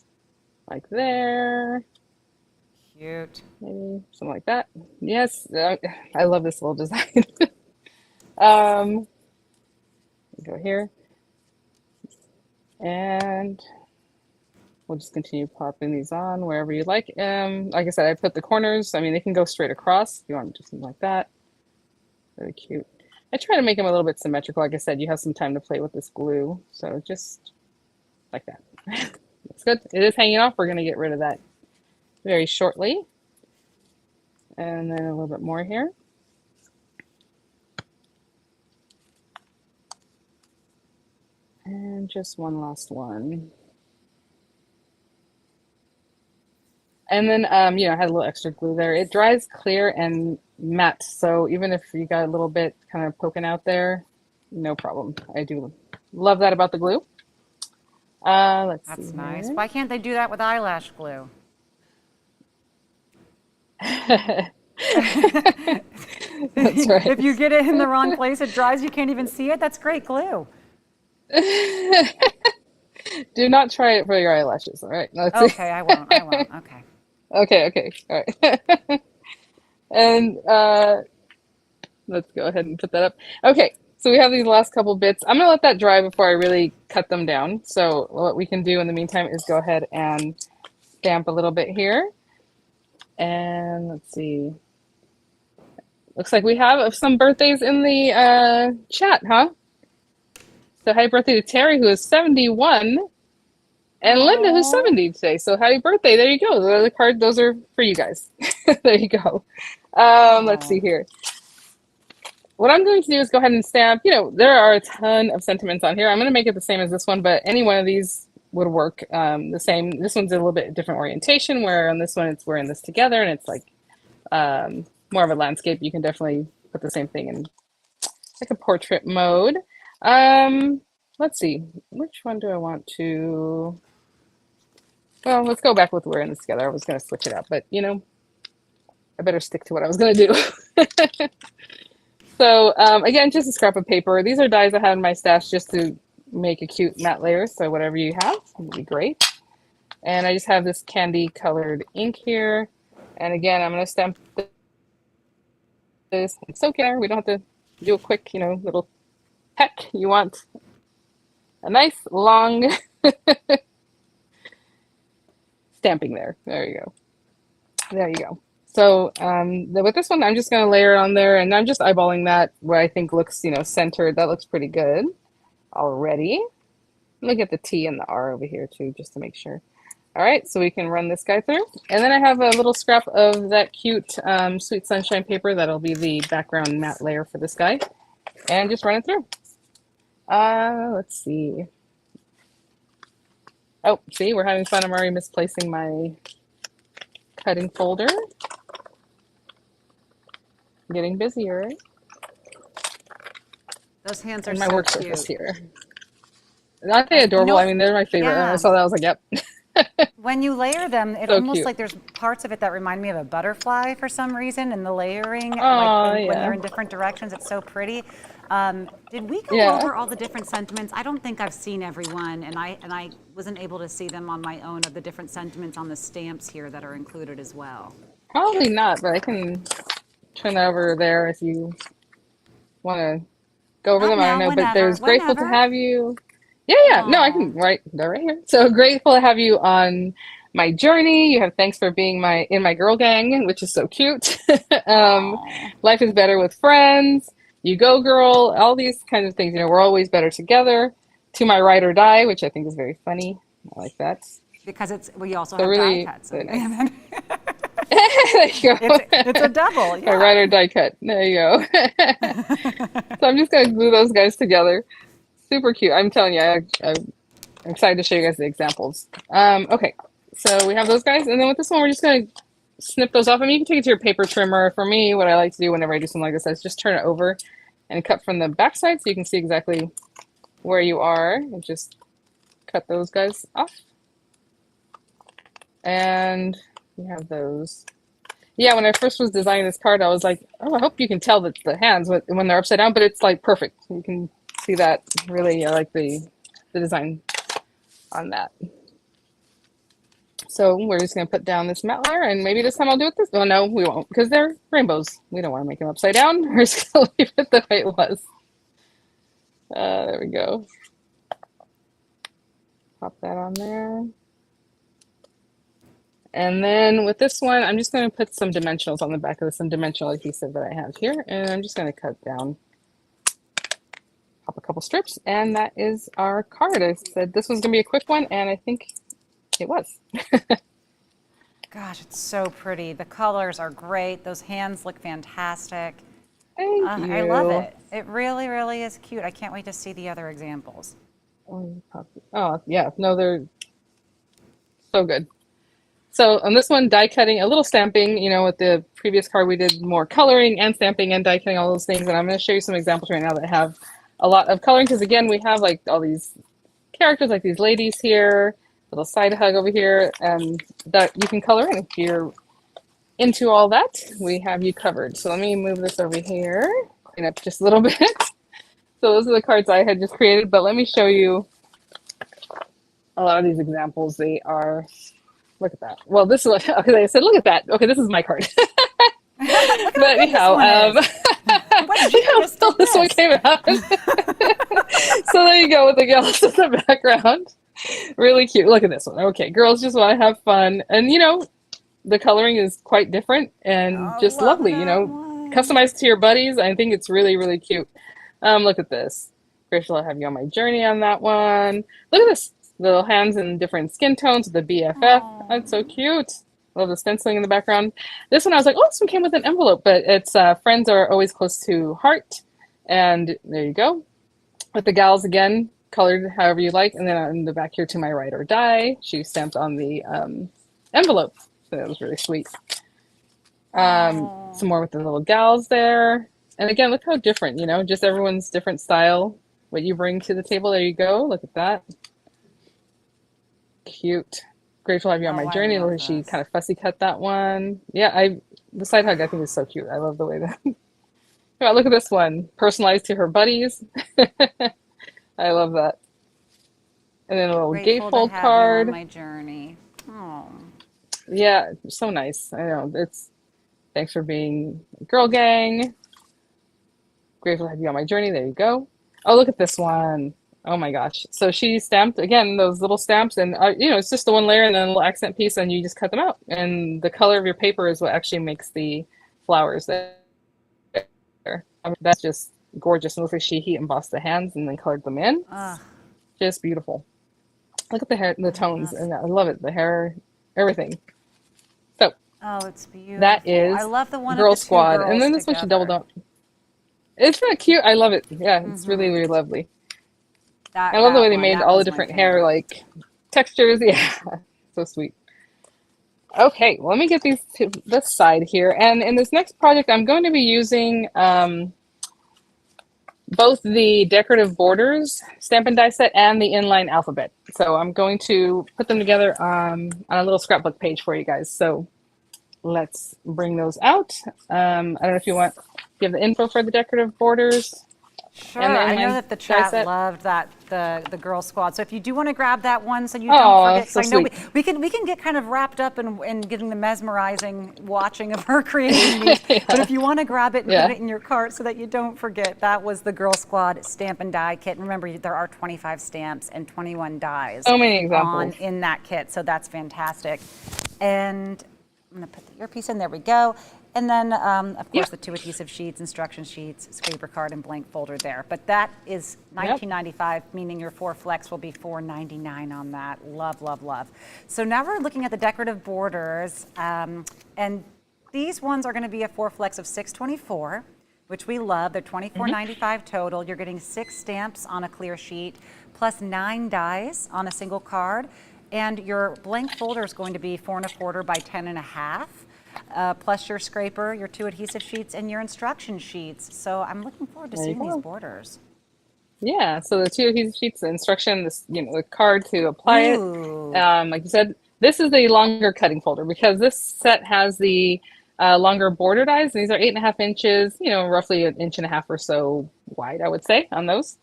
like there. Cute. Maybe something like that. Yes, I love this little design. Go here. And we'll just continue popping these on wherever you like. Like I said, I put the corners. I mean, they can go straight across if you want to do something like that. Very cute. I try to make them a little bit symmetrical. Like I said, you have some time to play with this glue. So just like that. That's good. It is hanging off. We're going to get rid of that very shortly. And then a little bit more here. And just one last one. And then, you know, I had a little extra glue there. It dries clear and matte. So even if you got a little bit kind of poking out there, no problem. I do love that about the glue. Let's see. That's nice. Here. Why can't they do that with eyelash glue? That's right. If you get it in the wrong place, it dries, you can't even see it. That's great glue. Do not try it for your eyelashes. All right. Let's see. Okay, I won't. I won't. Okay. Okay. All right. And let's go ahead and put that up. Okay. So we have these last couple bits. I'm going to let that dry before I really cut them down. So what we can do in the meantime is go ahead and stamp a little bit here. And let's see. Looks like we have some birthdays in the chat, huh? So happy birthday to Terry, who is 71, and Linda, who's 70 today. So happy birthday. There you go. Those are the cards. Those are for you guys. There you go. Let's see here. What I'm going to do is go ahead and stamp. You know, there are a ton of sentiments on here. I'm going to make it the same as this one, but any one of these would work the same. This one's a little bit different orientation, where on this one, it's we're in this together, and it's like more of a landscape. You can definitely put the same thing in like a portrait mode. Let's see, which one do I want to, well, let's go back with we're in this together. I was going to switch it up, but you know, I better stick to what I was going to do. So again, just a scrap of paper. These are dies I had in my stash just to make a cute matte layer. So whatever you have would be great. And I just have this candy colored ink here. And again, I'm going to stamp this. It's okay. We don't have to do a quick, you know, little peck. You want a nice long stamping there. There you go. There you go. So with this one, I'm just going to layer it on there, and I'm just eyeballing that where I think looks, you know, centered. That looks pretty good already. Let me get the T and the R over here too, just to make sure. All right, so we can run this guy through. And then I have a little scrap of that cute Sweet Sunshine paper. That'll be the background matte layer for this guy. And just run it through. Let's see. Oh, see, we're having fun. I'm already misplacing my cutting folder. Getting busier. Those hands are and my so work cute. surface here. Aren't they adorable? You know, I mean, they're my favorite. yeah. I saw that, I was like, yep. When you layer them, it So almost cute. like there's parts of it that remind me of a butterfly for some reason, and the layering, Oh, like when yeah. they're in different directions, it's so pretty. Did we go Yeah. over all the different sentiments? I don't think I've seen everyone, and I wasn't able to see them on my own of the different sentiments on the stamps here that are included as well. Probably not, but I can turn that over there if you want to go over Not them. I don't now, know, but there's whenever, grateful to whenever. have you. Yeah. No, I can write that right here. So grateful to have you on my journey. You have thanks for being in my girl gang, which is so cute. Life is better with friends. You go, girl. All these kinds of things. You know, we're always better together. To my ride or die, which I think is very funny. I like that. Because we also So have really, die cuts. really So nice. There you go. it's a double. A Yeah. ride or die cut. There you go. So I'm just gonna glue those guys together. Super cute. I'm telling you, I'm excited to show you guys the examples. Okay, so we have those guys, and then with this one, we're just gonna snip those off. I mean, you can take it to your paper trimmer. For me, what I like to do whenever I do something like this is just turn it over and cut from the back side, so you can see exactly where you are, and just cut those guys off. And we have those. Yeah, when I first was designing this card, I was like, oh, I hope you can tell that the hands when they're upside down, but it's like perfect. You can see that. Really, I like the design on that. So we're just going to put down this matte layer, and maybe this time I'll do it this. Well, no, we won't, because they're rainbows. We don't want to make them upside down. We're just going to leave it the way it was. There we go. Pop that on there. And then with this one, I'm just going to put some dimensionals on the back of some dimensional adhesive that I have here. And I'm just going to cut down, pop a couple strips. And that is our card. I said this was going to be a quick one, and I think it was. Gosh, it's so pretty. The colors are great. Those hands look fantastic. Thank you. I love it. It really, really is cute. I can't wait to see the other examples. Oh, yeah. No, they're so good. So on this one, die cutting, a little stamping, you know, with the previous card, we did more coloring and stamping and die cutting, all those things. And I'm going to show you some examples right now that have a lot of coloring. Because again, we have like all these characters, like these ladies here, little side hug over here, that you can color in. If you're into all that, we have you covered. So let me move this over here, clean up just a little bit. So those are the cards I had just created, but let me show you a lot of these examples. They are, look at that. Well, this is what, okay, I said, look at that. Okay, this is my card. But anyhow, so this one came out. So there you go with the girls in the background. Really cute. Look at this one. Okay, girls just want to have fun. And, you know, the coloring is quite different and just lovely, you know, customized to your buddies. I think it's really, really cute. Look at this. Grateful to have you on my journey on that one. Look at this. Little hands in different skin tones with the BFF. That's so cute. Love the stenciling in the background. This one I was like, oh, this one came with an envelope, but it's friends are always close to heart. And there you go. With the gals again, colored however you like. And then in the back here to my right or die, she stamped on the envelope. So that was really sweet. Some more with the little gals there. And again, look how different, you know, just everyone's different style, what you bring to the table. There you go. Look at that. Cute. Grateful to have you on my journey. Look, she kind of fussy cut that one. Yeah, the side hug I think is so cute. I love the way that. Yeah, look at this one. Personalized to her buddies. I love that. And then a little gatefold card. On my journey. Oh. Yeah, so nice. I know. It's thanks for being a girl gang. Grateful to have you on my journey. There you go. Oh, look at this one. Oh my gosh. So she stamped, again, those little stamps, and you know, it's just the one layer and then a little accent piece, and you just cut them out. And the color of your paper is what actually makes the flowers there. I mean, that's just gorgeous. It looks like she heat embossed the hands and then colored them in. Just beautiful. Look at the hair, the tones, and I love it. The hair, everything. So, oh, it's beautiful. That is I love the one Girl of the Squad. And then this one she doubled up. It's really cute. I love it. Yeah, it's really, really lovely. I love the way they made all the different hair like textures. Yeah, so sweet. Okay, well, let me get these to this side here. And in this next project, I'm going to be using both the decorative borders stamp and die set and the inline alphabet. So I'm going to put them together on a little scrapbook page for you guys. So let's bring those out. I don't know if you want, do you have the info for the decorative borders? Sure, I know that the chat loved that the Girl Squad. So if you do want to grab that one, so you don't forget, so I know sweet. we can get kind of wrapped up in getting the mesmerizing watching of her creating these. Yeah. But if you want to grab it and put it in your cart so that you don't forget, that was the Girl Squad stamp and die kit. And remember, there are 25 stamps and 21 dies. So many examples in that kit. So that's fantastic. And I'm going to put the earpiece in. There we go. And then, of course, the 2 adhesive sheets, instruction sheets, scraper card, and blank folder there. But that is $19.95, meaning your 4 flex will be $4.99 on that. Love, love, love. So now we're looking at the decorative borders. And these ones are going to be a 4 flex of $6.24, which we love. They're $24.95 total. You're getting 6 stamps on a clear sheet, plus 9 dies on a single card. And your blank folder is going to be 4 1/4 by 10 1/2. Plus your scraper, your 2 adhesive sheets, and your instruction sheets. So I'm looking forward to seeing these borders. Yeah, so the 2 adhesive sheets, the instruction, this, you know, the card to apply it. Like you said, this is the longer cutting folder because this set has the longer border dies. And these are 8.5 inches, you know, roughly 1.5 inches or so wide, I would say, on those.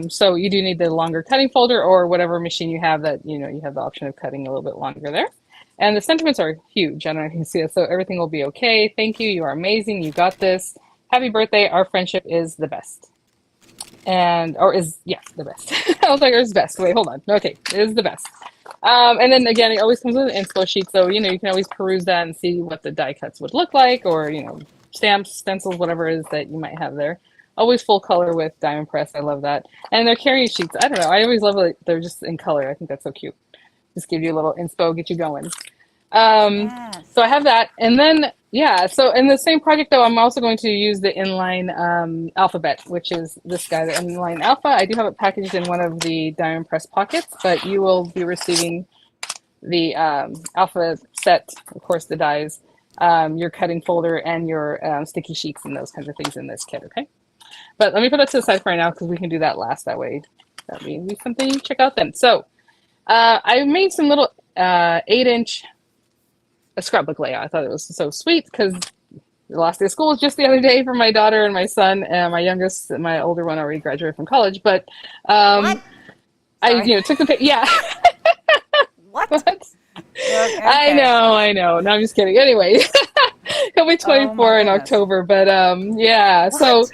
So you do need the longer cutting folder or whatever machine you have that, you know, you have the option of cutting a little bit longer there. And the sentiments are huge. I don't know if you can see it. So everything will be okay. Thank you. You are amazing. You got this. Happy birthday. Our friendship is the best. or is, yeah, the best. I was like, it's best. Wait, hold on. Okay, it is the best. And then again, it always comes with an inspo sheet, so you know you can always peruse that and see what the die cuts would look like, or you know, stamps, stencils, whatever it is that you might have there. Always full color with diamond press. I love that. And they're carrying sheets. I don't know. I always love it. They're just in color. I think that's so cute. Just give you a little inspo, get you going. So I have that, and then yeah. So in the same project though, I'm also going to use the inline alphabet, which is this guy, the inline alpha. I do have it packaged in one of the diamond press pockets, but you will be receiving the alpha set, of course, the dies, your cutting folder, and your sticky sheets and those kinds of things in this kit. Okay, but let me put that to the side for right now because we can do that last. That way, that may be something you check out then. So I made some little 8-inch. A scrapbook layout. I thought it was so sweet because the last day of school was just the other day for my daughter and my son, and my youngest, my older one already graduated from college. But I, you know, took the yeah. What? Okay. I know. No, I'm just kidding. Anyway, he'll be 24 in October. But yeah. What? So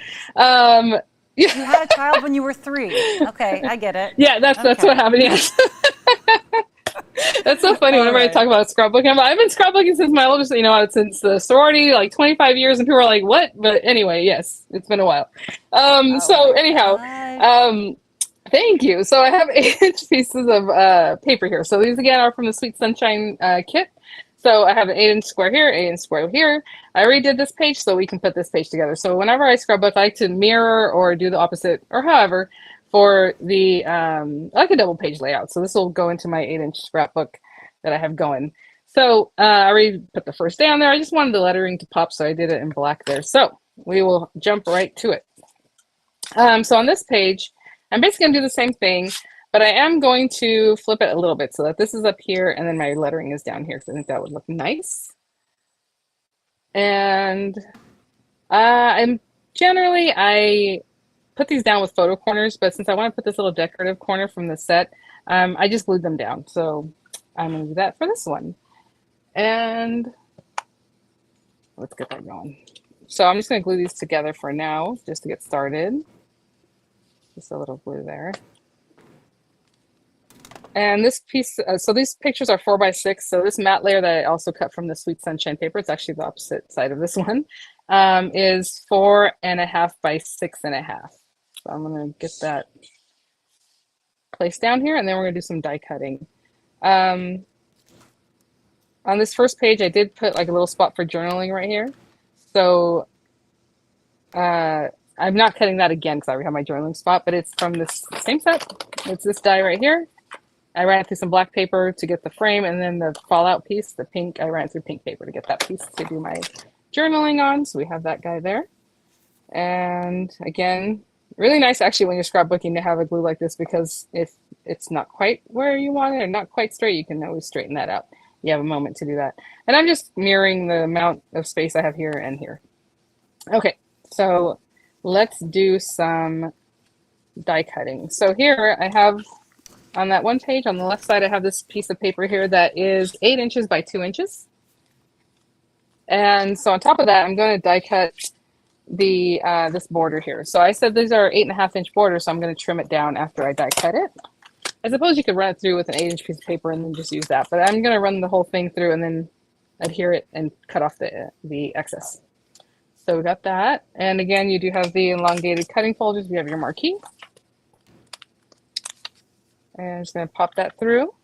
you had a child when you were 3. Okay, I get it. Yeah, that's what happened. Yes. That's so funny. Whenever I talk about scrapbooking, I've been scrapbooking since my oldest, you know, since the sorority, like 25 years, and people are like, "What?" But anyway, yes, it's been a while. So anyhow, thank you. So I have 8-inch pieces of paper here. So these again are from the Sweet Sunshine kit. So I have an 8-inch square here, 8-inch square here. I already did this page, so we can put this page together. So whenever I scrapbook, I like to mirror or do the opposite, or however. For the, I like a double page layout. So this will go into my 8-inch scrapbook that I have going. So I already put the first day on there. I just wanted the lettering to pop, so I did it in black there. So we will jump right to it. So on this page, I'm basically gonna do the same thing, but I am going to flip it a little bit so that this is up here and then my lettering is down here, because I think that would look nice. And I put these down with photo corners, but since I want to put this little decorative corner from the set, I just glued them down. So I'm going to do that for this one. And let's get that going. So I'm just going to glue these together for now, just to get started. Just a little glue there. And this piece, so these pictures are 4x6. So this matte layer that I also cut from the Sweet Sunshine paper, it's actually the opposite side of this one, is 4.5 by 6.5. So I'm going to get that placed down here, and then we're going to do some die cutting. On this first page, I did put like a little spot for journaling right here. So I'm not cutting that again because I already have my journaling spot, but it's from this same set. It's this die right here. I ran it through some black paper to get the frame, and then the fallout piece, the pink, I ran it through pink paper to get that piece to do my journaling on. So we have that guy there. And again, really nice actually when you're scrapbooking to have a glue like this, because if it's not quite where you want it or not quite straight, you can always straighten that out. You have a moment to do that. And I'm just mirroring the amount of space I have here and here. Okay, so let's do some die cutting. So here I have, on that one page on the left side, I have this piece of paper here that is 8 inches by 2 inches. And so on top of that, I'm going to die cut the this border here. So I said these are 8.5-inch borders, so I'm going to trim it down after I die cut it. I suppose you could run it through with an 8-inch piece of paper and then just use that, but I'm going to run the whole thing through and then adhere it and cut off the excess. So we got that. And again, you do have the elongated cutting folders. You have your marquee. And I'm just going to pop that through.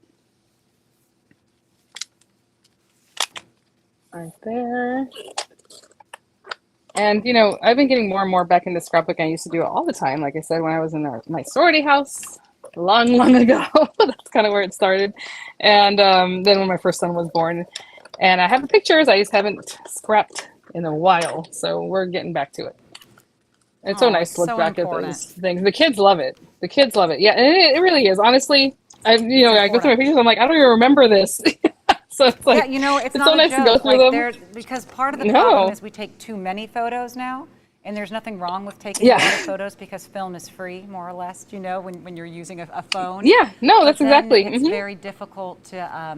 Right there. And, you know, I've been getting more and more back into scrapbooking. I used to do it all the time. Like I said, when I was in my sorority house long ago, that's kind of where it started. And then when my first son was born, and I have the pictures, I just haven't scrapped in a while. So we're getting back to it. It's so nice to look back at those things. The kids love it. The kids love it. Yeah, and it really is. Honestly, I go through my pictures, I'm like, I don't even remember this. So it's like, yeah, you know, it's not so a nice joke. to go through them. Because part of the problem is we take too many photos now, and there's nothing wrong with taking a lot of photos because film is free, more or less, you know, when you're using a phone. Yeah, no, that's exactly. It's very difficult to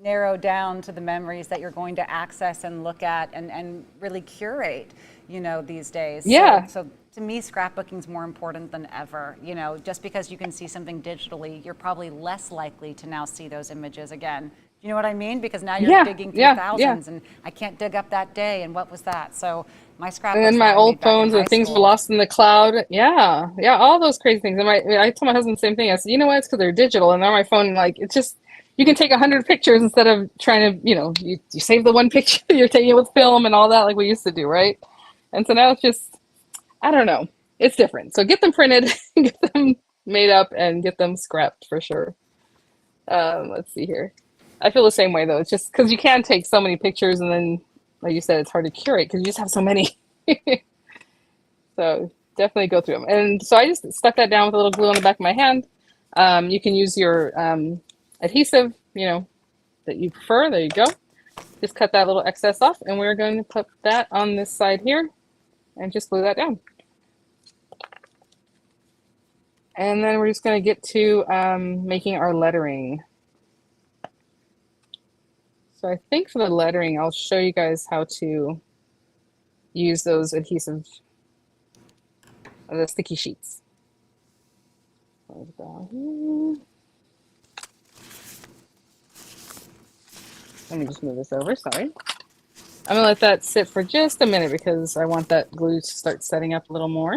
narrow down to the memories that you're going to access and look at and really curate. you know, these days. Yeah. So to me, scrapbooking is more important than ever. You know, just because you can see something digitally, you're probably less likely to now see those images again. You know what I mean? Because now you're digging through thousands, and I can't dig up that day, and what was that? So my scrapbooks. And then my old phones, and things were lost in the cloud. Yeah, all those crazy things. And I told my husband the same thing. I said, you know what? It's because they're digital, and on my phone, like, it's just, you can take 100 pictures instead of trying to, you know, you save the one picture, you're taking it with film and all that, like we used to do, right? And so now it's just, I don't know, it's different. So get them printed, get them made up, and get them scrapped for sure. Let's see here. I feel the same way though. It's just because you can take so many pictures, and then, like you said, it's hard to curate because you just have so many. So definitely go through them. And so I just stuck that down with a little glue on the back of my hand. You can use your adhesive, you know, that you prefer. There you go. Just cut that little excess off, and we're going to put that on this side here and just glue that down. And then we're just going to get to making our lettering. So I think for the lettering, I'll show you guys how to use those adhesive, the sticky sheets. Let me just move this over, sorry. I'm gonna let that sit for just a minute because I want that glue to start setting up a little more.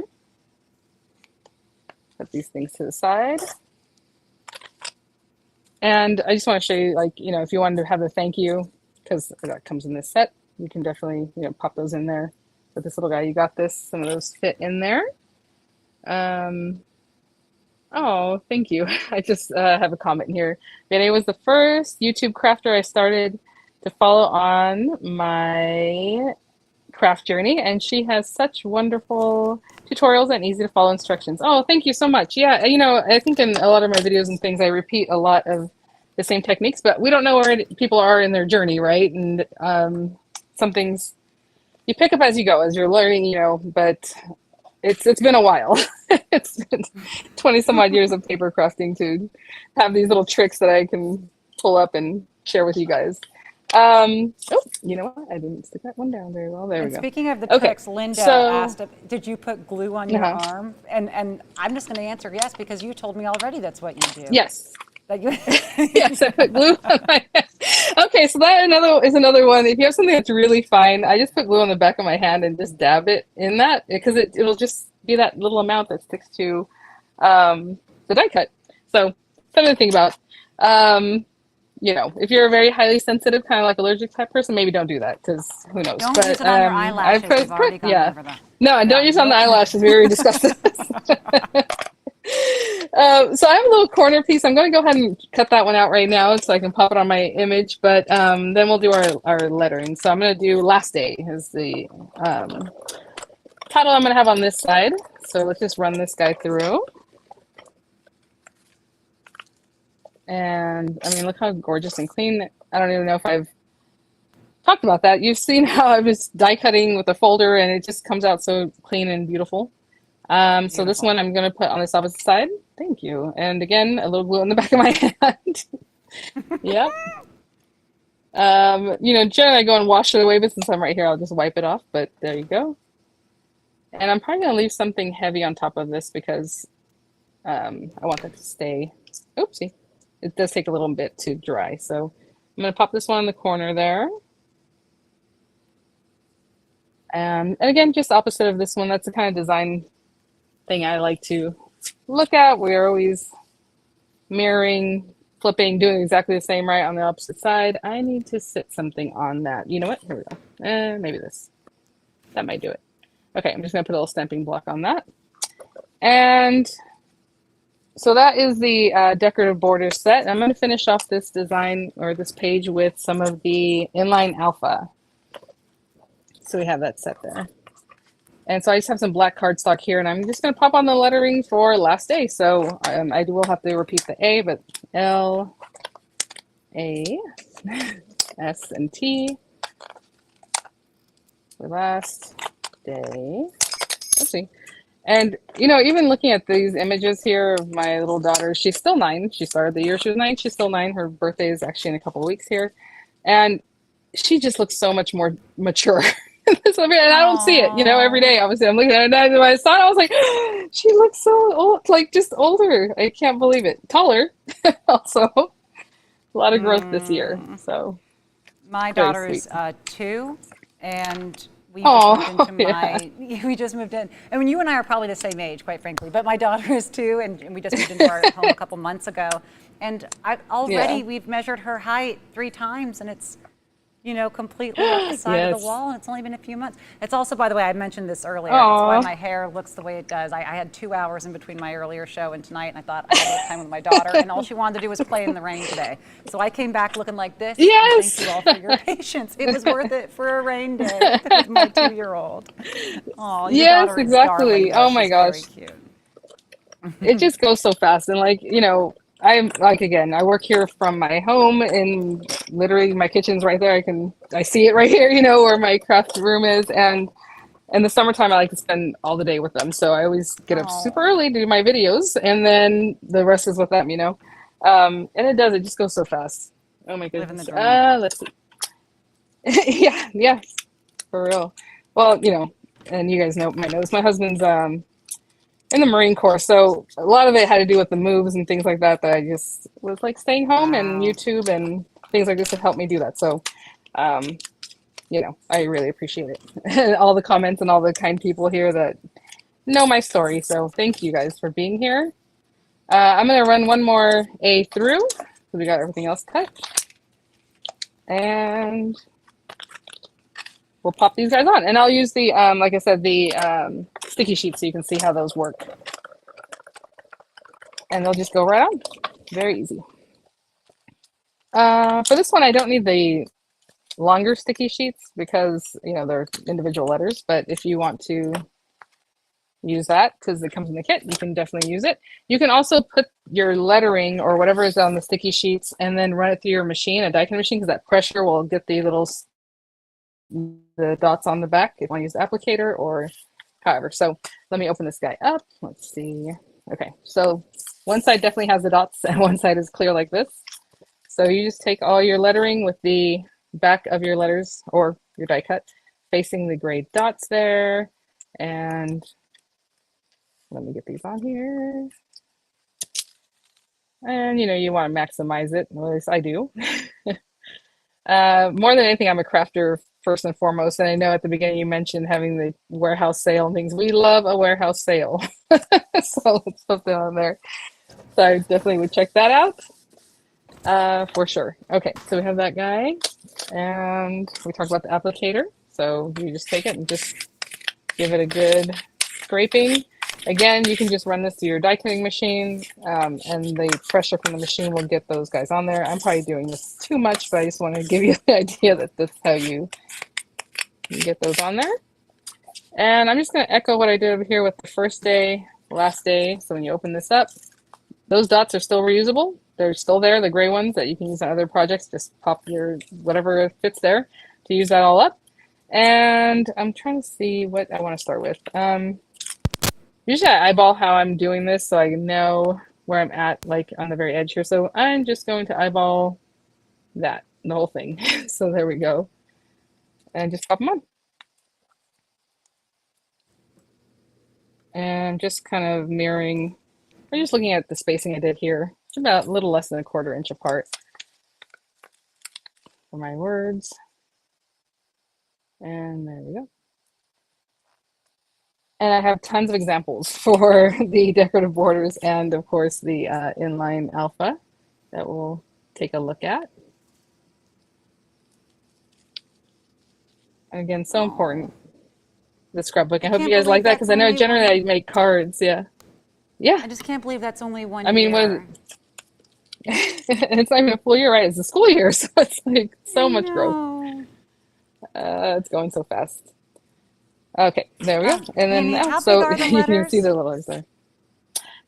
Put these things to the side. And I just want to show you, like, you know, if you wanted to have a thank you, because that comes in this set, you can definitely, you know, pop those in there. With this little guy, you got this. Some of those fit in there. Oh, thank you. I just have a comment here. Vianney was the first YouTube crafter I started to follow on my craft journey, and she has such wonderful tutorials and easy to follow instructions. Oh, thank you so much. Yeah, you know, I think in a lot of my videos and things, I repeat a lot of the same techniques, but we don't know where people are in their journey, right? And some things you pick up as you go, as you're learning, you know, but it's been a while. It's been 20 some odd years of paper crafting to have these little tricks that I can pull up and share with you guys. Oh, you know what? I didn't stick that one down very well. There we go. Speaking of the tricks, Linda asked, did you put glue on your arm? And I'm just going to answer yes, because you told me already that's what you do. Yes. That you yes, I put glue on my hand. Okay, so that is another one. If you have something that's really fine, I just put glue on the back of my hand and just dab it in that, because it'll just be that little amount that sticks to the die cut. So something to think about. You know, if you're a very highly sensitive, kind of like allergic type person, maybe don't do that, because who knows. Don't use it on your eyelashes. We've already gone over that. No, and don't use it on the eyelashes. We already discussed this. So I have a little corner piece. I'm going to go ahead and cut that one out right now so I can pop it on my image, but then we'll do our lettering. So I'm going to do Last Day is the title I'm going to have on this side. So let's just run this guy through. And I mean, look how gorgeous and clean. I don't even know if I've talked about that. You've seen how I was die cutting with a folder, and it just comes out so clean and beautiful. So this one I'm going to put on this opposite side. Thank you. And again, a little glue on the back of my hand. Yep. You know, generally I go and wash it away, but since I'm right here, I'll just wipe it off. But there you go. And I'm probably going to leave something heavy on top of this because I want that to stay. Oopsie. It does take a little bit to dry. So I'm going to pop this one in the corner there. And again, just opposite of this one. That's the kind of design thing I like to look at. We're always mirroring, flipping, doing exactly the same right on the opposite side. I need to sit something on that. You know what? Here we go. Maybe this. That might do it. Okay, I'm just going to put a little stamping block on that. And so that is the decorative border set. I'm going to finish off this design or this page with some of the inline alpha. So we have that set there. And so I just have some black cardstock here, and I'm just going to pop on the lettering for Last Day. So I will have to repeat the A, but L, A, S, and T for Last Day. Let's see. And, you know, even looking at these images here of my little daughter, she's still 9. She started the year she was 9. She's still 9. Her birthday is actually in a couple of weeks here. And she just looks so much more mature So, and I don't see it, you know, every day. Obviously, I'm looking at it, and my son, I was like, she looks so old, like just older. I can't believe it. Taller, also. A lot of growth this year. So my very daughter is sweet. 2, and we Oh, just moved into yeah. we just moved in. I mean, you and I are probably the same age, quite frankly. But my daughter is 2, and we just moved into our home a couple months ago. And already we've measured her height 3 times, and it's, you know, completely off the side of Yes. the wall, and it's only been a few months. It's also, by the way, I mentioned this earlier, Aw. it's why my hair looks the way it does. I had 2 hours in between my earlier show and tonight, and I thought I had time with my daughter, and all she wanted to do was play in the rain today. So I came back looking like this. and Yes. Thank you all for your patience. It was worth it for a rain day with my 2-year-old. Oh, your Yes, daughter is exactly. darling, though. Oh my She's very gosh. cute. It just goes so fast. And like, you know, I'm like, again, I work here from my home, and literally my kitchen's right there. I see it right here, you know, where my craft room is. And in the summertime, I like to spend all the day with them. So I always get up super early to do my videos, and then the rest is with them, you know. And it just goes so fast. Oh my Living the goodness. dream. Let's see. Yeah, for real. Well, you know, and you guys know my husband's in the Marine Corps, so a lot of it had to do with the moves and things like that I just was like staying home, and YouTube and things like this have helped me do that. So you know, I really appreciate it. And all the comments and all the kind people here that know my story. So thank you guys for being here. I'm gonna run one more A through, so we got everything else cut, and we'll pop these guys on. And I'll use the like I said, the sticky sheets, so you can see how those work, and they'll just go right on. Very easy. For this one, I don't need the longer sticky sheets because, you know, they're individual letters, but if you want to use that, because it comes in the kit, you can definitely use it. You can also put your lettering or whatever is on the sticky sheets and then run it through your machine, a die cutting machine, because that pressure will get the little dots on the back if you want to use the applicator or however. So let me open this guy up. Let's see. Okay, so one side definitely has the dots and one side is clear like this. So you just take all your lettering with the back of your letters or your die cut facing the gray dots there, and let me get these on here. And you know, you want to maximize it, or at least I do. More than anything, I'm a crafter first and foremost, and I know at the beginning you mentioned having the warehouse sale and things. We love a warehouse sale. So let's put that on there. So I definitely would check that out. For sure. Okay, so we have that guy, and we talked about the applicator. So you just take it and just give it a good scraping. Again, you can just run this through your die cutting machine, and the pressure from the machine will get those guys on there. I'm probably doing this too much, but I just want to give you the idea that that's how you get those on there. And I'm just going to echo what I did over here with the first day, last day. So when you open this up, those dots are still reusable. They're still there, the gray ones that you can use on other projects. Just pop your whatever fits there to use that all up. And I'm trying to see what I want to start with. Usually I eyeball how I'm doing this so I know where I'm at, like on the very edge here. So I'm just going to eyeball that, the whole thing. So there we go. And just pop them on. And just kind of mirroring, I'm just looking at the spacing I did here. It's about a little less than 1/4 inch apart for my words. And there we go. And I have tons of examples for the decorative borders and of course the inline alpha that we'll take a look at. And again, so important, the scrapbook. I hope you guys like that because I know generally I make cards. Yeah. Yeah. I just can't believe that's only 1 I mean, year. it's not even a full year, right? It's a school year, so it's like so much growth. It's going so fast. Okay, there we go. And then how so big are the you can see letters? the letters there.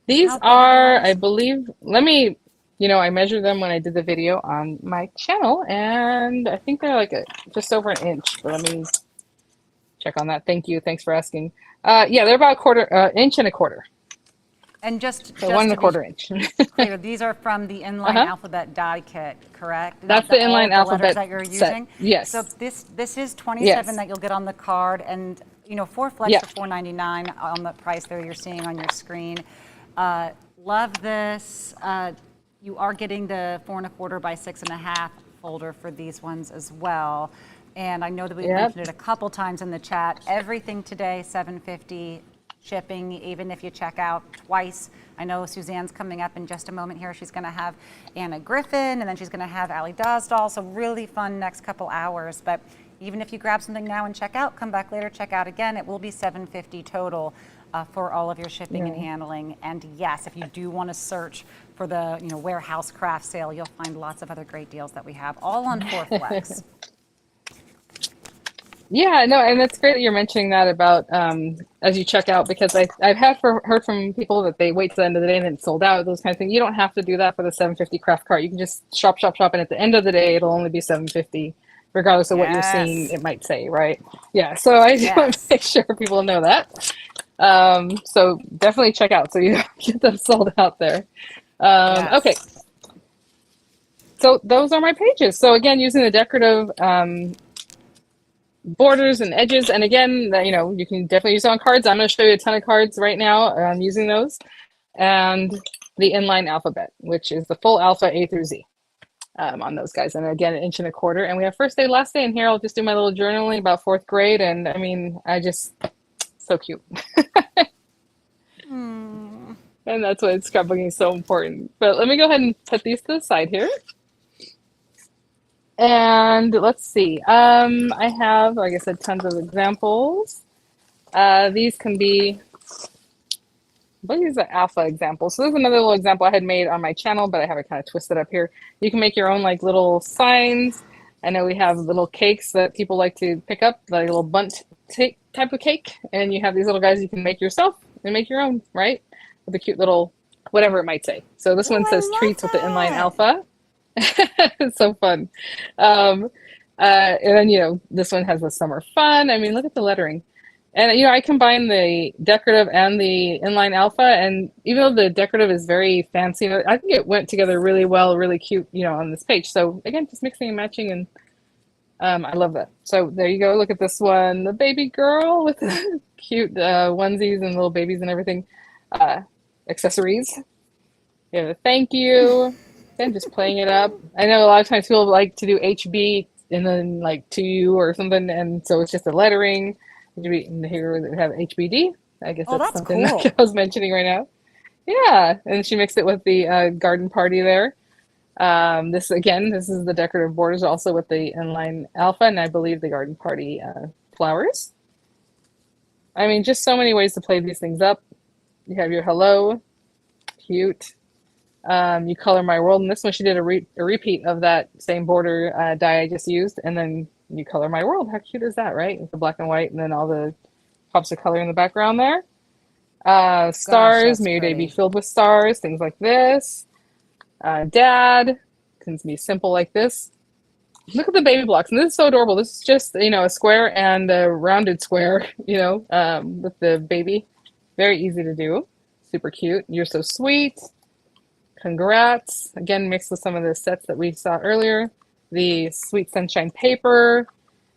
These are, I believe, let me, you know, I measured them when I did the video on my channel, and I think they're like just over 1 inch. But let me check on that. Thank you. Thanks for asking. Yeah, they're about 1/4 inch and 1/4. And just So 1 1/4 inch. clear, these are from the inline alphabet die kit, correct? That's the inline all of the letters alphabet that you're set. using. Yes. So this is 27 Yes. that you'll get on the card, and 4 flex Yeah. for $4.99 on the price there you're seeing on your screen. Love this. You are getting the 4 1/4 by 6.5 folder for these ones as well. And I know that we mentioned it a couple times in the chat. Everything today, $7.50 shipping, even if you check out twice. I know Suzanne's coming up in just a moment here. She's going to have Anna Griffin, and then she's going to have 𝗖𝗥𝗔𝗟𝗟𝗏. So really fun next couple hours. But even if you grab something now and check out, come back later, check out again. It will be $7.50 total for all of your shipping and handling. And yes, if you do want to search for the warehouse craft sale, you'll find lots of other great deals that we have, all on 4 flex. Yeah, no, and it's great that you're mentioning that about as you check out, because I've heard from people that they wait to the end of the day and then it's sold out, those kind of things. You don't have to do that for the $7.50 craft cart. You can just shop, and at the end of the day, it'll only be $7.50, regardless of what you're seeing. It might say, right? Yeah. So I just want to make sure people know that. So definitely check out so you don't get them sold out there. Okay. So those are my pages. So again, using the decorative borders and edges, and again, you can definitely use it on cards. I'm going to show you a ton of cards right now. I'm using those, and the inline alphabet, which is the full alpha A through Z on those guys. And again, 1 1/4 inch. And we have first day, last day in here. I'll just do my little journaling about 4th grade, and I mean, so cute. And that's why scrapbooking is so important. But let me go ahead and put these to the side here. And let's see. I have, like I said, tons of examples. These can be, what is the alpha example? So there's another little example I had made on my channel, but I have it kind of twisted up here. You can make your own like little signs. I know we have little cakes that people like to pick up, like a little bundt type of cake. And you have these little guys you can make yourself and make your own, right? With a cute little, whatever it might say. So this one says treats with the inline alpha. It's so fun. And then, this one has the summer fun. I mean, look at the lettering. And, I combine the decorative and the inline alpha. And even though the decorative is very fancy, I think it went together really well, really cute, on this page. So again, just mixing and matching. And I love that. So there you go. Look at this one, the baby girl with the cute onesies and little babies and everything. Accessories. Yeah, thank you. And just playing it up. I know a lot of times people like to do HB and then like to you or something, and so it's just the lettering. Here we have HBD. I guess that's something cool. That I was mentioning right now. Yeah, and she mixed it with the garden party there. This is the decorative borders also with the inline alpha, and I believe the garden party flowers. I mean, just so many ways to play these things up. You have your hello, cute. You color my world, and this one she did a repeat of that same border die I just used, and then you color my world. How cute is that, right? With the black and white, and then all the pops of color in the background there. Stars, may your day be filled with stars, things like this. Dad, can be simple like this. Look at the baby blocks, and this is so adorable. This is just a square and a rounded square, with the baby. Very easy to do, super cute. You're so sweet. Congrats. Again, mixed with some of the sets that we saw earlier. The Sweet Sunshine paper.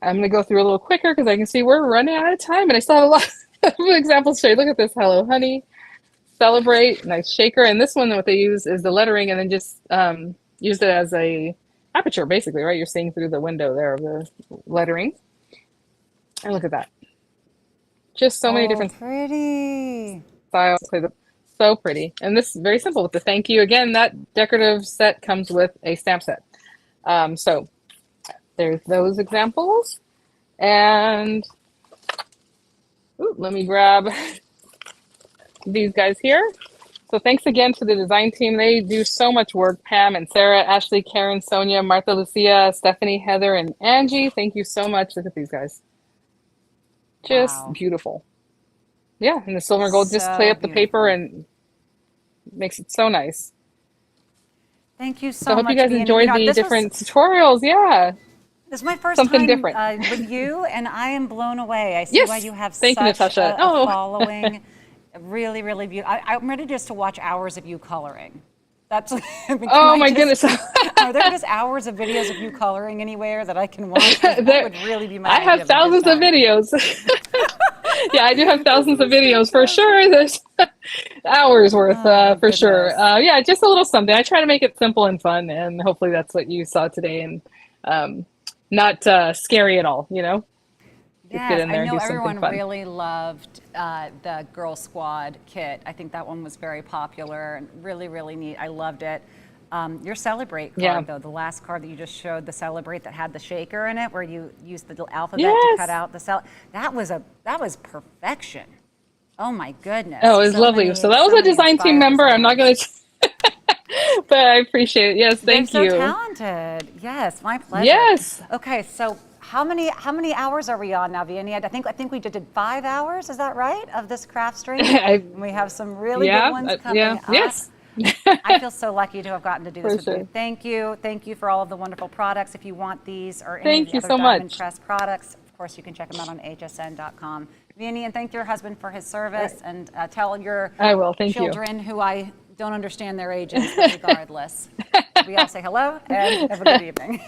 I'm going to go through a little quicker because I can see we're running out of time, and I still have a lot of examples to show you. Look at this. Hello, honey. Celebrate. Nice shaker. And this one, what they use is the lettering, and then just used it as a aperture, basically, right? You're seeing through the window there of the lettering. And look at that. Just so many different styles. So pretty. And this is very simple with the thank you. Again, that decorative set comes with a stamp set. So there's those examples. And let me grab these guys here. So thanks again to the design team. They do so much work. Pam and Sarah, Ashley, Karen, Sonia, Martha, Lucia, Stephanie, Heather, and Angie. Thank you so much. Look at these guys. Just beautiful. Yeah, and the silver and gold just play up the paper and makes it so nice. Thank you So I much. hope you guys enjoyed the different tutorials. Yeah. This is my first Something time different. with you, and I am blown away. I see why you have Thank you, such Natasha. a following. Really, really beautiful. I'm ready just to watch hours of you coloring. That's. I mean, Oh my goodness. Are there just hours of videos of you coloring anywhere that I can watch? 'Cause that would really be my I idea have of a good thousands of time. videos. Yeah, I do have thousands of videos for sure. There's hours worth for sure. Yeah, just a little something. I try to make it simple and fun, and hopefully that's what you saw today, and not scary at all. You know, just get Yes, in there I and know do something everyone fun. really loved the Girl Squad kit. I think that one was very popular and really, really neat. I loved it. Your Celebrate card, though, the last card that you just showed, the Celebrate that had the shaker in it, where you used the little alphabet to cut out the that was perfection. Oh my goodness. Oh, it was lovely. So that was a design team member. I'm not going to, but I appreciate it. Yes, thank They're you. so talented. Yes, my pleasure. Yes. Okay, so how many hours are we on now, Vianney? I think we did 5 hours. Is that right, of this craft stream? And we have some really good ones coming up. Yes. I feel so lucky to have gotten to do this For with sure. you. Thank you. Thank you for all of the wonderful products. If you want these or any Thank of you the other so Diamond much. Press products, of course, you can check them out on hsn.com. Vianney, and thank your husband for his service, and tell your I will. Thank you. children who I don't understand their ages, but regardless. We all say hello and have a good evening.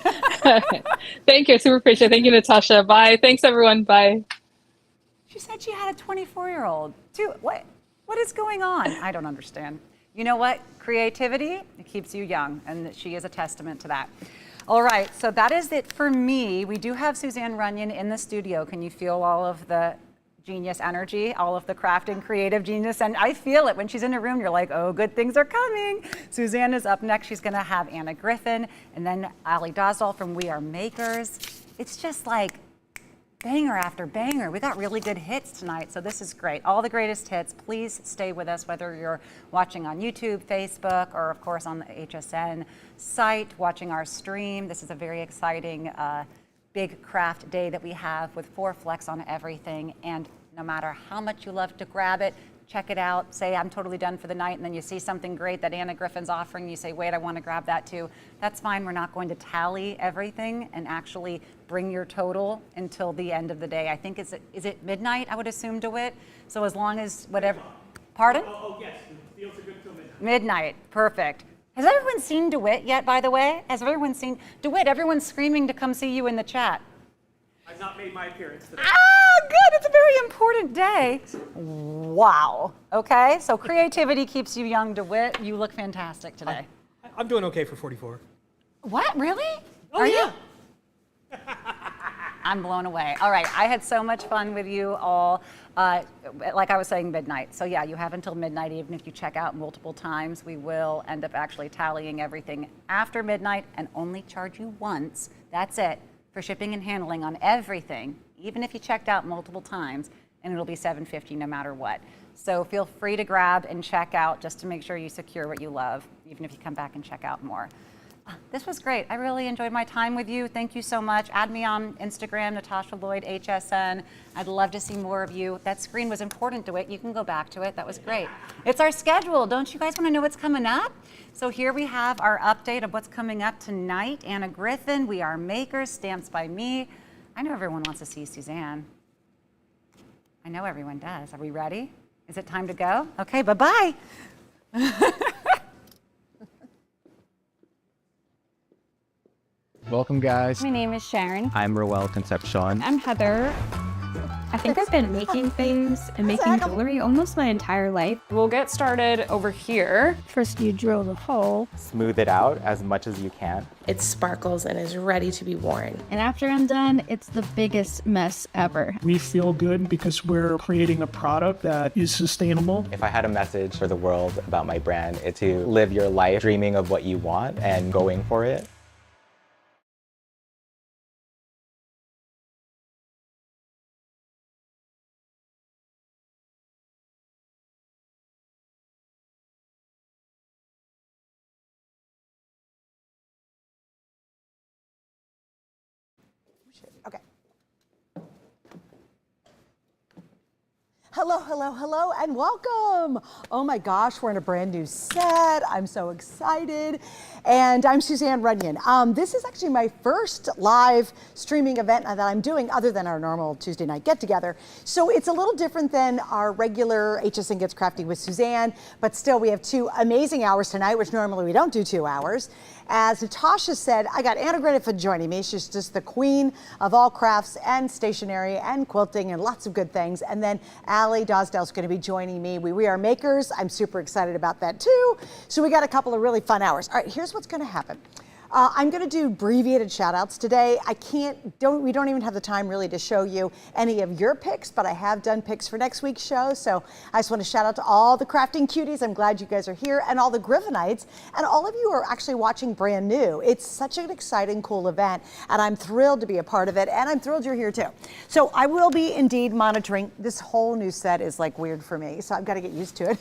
Thank you. Super appreciate it. Thank you, Natasha. Bye. Thanks, everyone. Bye. She said she had a 24-year-old. What is going on? I don't understand. You know what? Creativity, it keeps you young, and she is a testament to that. All right, so that is it for me. We do have Suzanne Runyon in the studio. Can you feel all of the genius energy, all of the crafting creative genius? And I feel it when she's in a room. You're like, oh, good things are coming. Suzanne is up next. She's going to have Anna Griffin, and then 𝗖𝗔𝗟𝗟𝗚 from We Are Makers. It's just like banger after banger. We got really good hits tonight, so this is great. All the greatest hits. Please stay with us, whether you're watching on YouTube, Facebook, or of course on the HSN site, watching our stream. This is a very exciting big craft day that we have with 4 flex on everything, and no matter how much you love to grab it, check it out, say I'm totally done for the night, and then you see something great that Anna Griffin's offering, you say, wait, I want to grab that too. That's fine. We're not going to tally everything and actually bring your total until the end of the day. I think is it midnight, I would assume, DeWitt? So as long as whatever, pardon? Oh yes, the deals are good till midnight. Midnight, perfect. Has everyone seen DeWitt yet, by the way? Has everyone seen DeWitt? Everyone's screaming to come see you in the chat. I've not made my appearance today. Ah, good. It's a very important day. Wow. Okay, so creativity keeps you young, DeWitt. You look fantastic today. I'm doing okay for 44. What, really? Oh, Are yeah. you? I'm blown away. All right, I had so much fun with you all. Like I was saying, midnight. So yeah, you have until midnight. Even if you check out multiple times, we will end up actually tallying everything after midnight and only charge you once. That's it, for shipping and handling on everything, even if you checked out multiple times, and it'll be $7.50 no matter what. So feel free to grab and check out just to make sure you secure what you love, even if you come back and check out more. This was great. I really enjoyed my time with you. Thank you so much. Add me on Instagram, Natasha Lloyd, HSN. I'd love to see more of you. That screen was important to it. You can go back to it. That was great. It's our schedule. Don't you guys want to know what's coming up? So here we have our update of what's coming up tonight. Anna Griffin, We Are Makers, Stamps by Me. I know everyone wants to see Suzanne. I know everyone does. Are we ready? Is it time to go? Okay, bye-bye. Welcome, guys. My name is Sharon. I'm 𝗖𝗥𝗔𝗟𝗟𝗚𝗓. I'm Heather. I think I've been making things and making jewelry almost my entire life. We'll get started over here. First you drill the hole. Smooth it out as much as you can. It sparkles and is ready to be worn. And after I'm done, it's the biggest mess ever. We feel good because we're creating a product that is sustainable. If I had a message for the world about my brand, it's to live your life dreaming of what you want and going for it. Okay. Hello, hello, hello, and welcome. Oh my gosh, we're in a brand new set. I'm so excited. And I'm Suzanne Runyon. This is actually my first live streaming event that I'm doing other than our normal Tuesday night get together. So it's a little different than our regular HSN Gets Crafty with Suzanne, but still we have 2 amazing hours tonight, which normally we don't do 2 hours. As Natasha said, I got Anna Griffith for joining me. She's just the queen of all crafts and stationery and quilting and lots of good things. And then 𝗖𝗥𝗔𝗟𝗟𝗏 is going to be joining me. We are makers. I'm super excited about that too. So we got a couple of really fun hours. All right, here's what's going to happen. I'm going to do abbreviated shout outs today. We don't even have the time really to show you any of your picks, but I have done picks for next week's show. So I just want to shout out to all the crafting cuties. I'm glad you guys are here, and all the Griffinites, and all of you are actually watching brand new. It's such an exciting, cool event, and I'm thrilled to be a part of it, and I'm thrilled you're here too. So I will be indeed monitoring. This whole new set is like weird for me, so I've got to get used to it.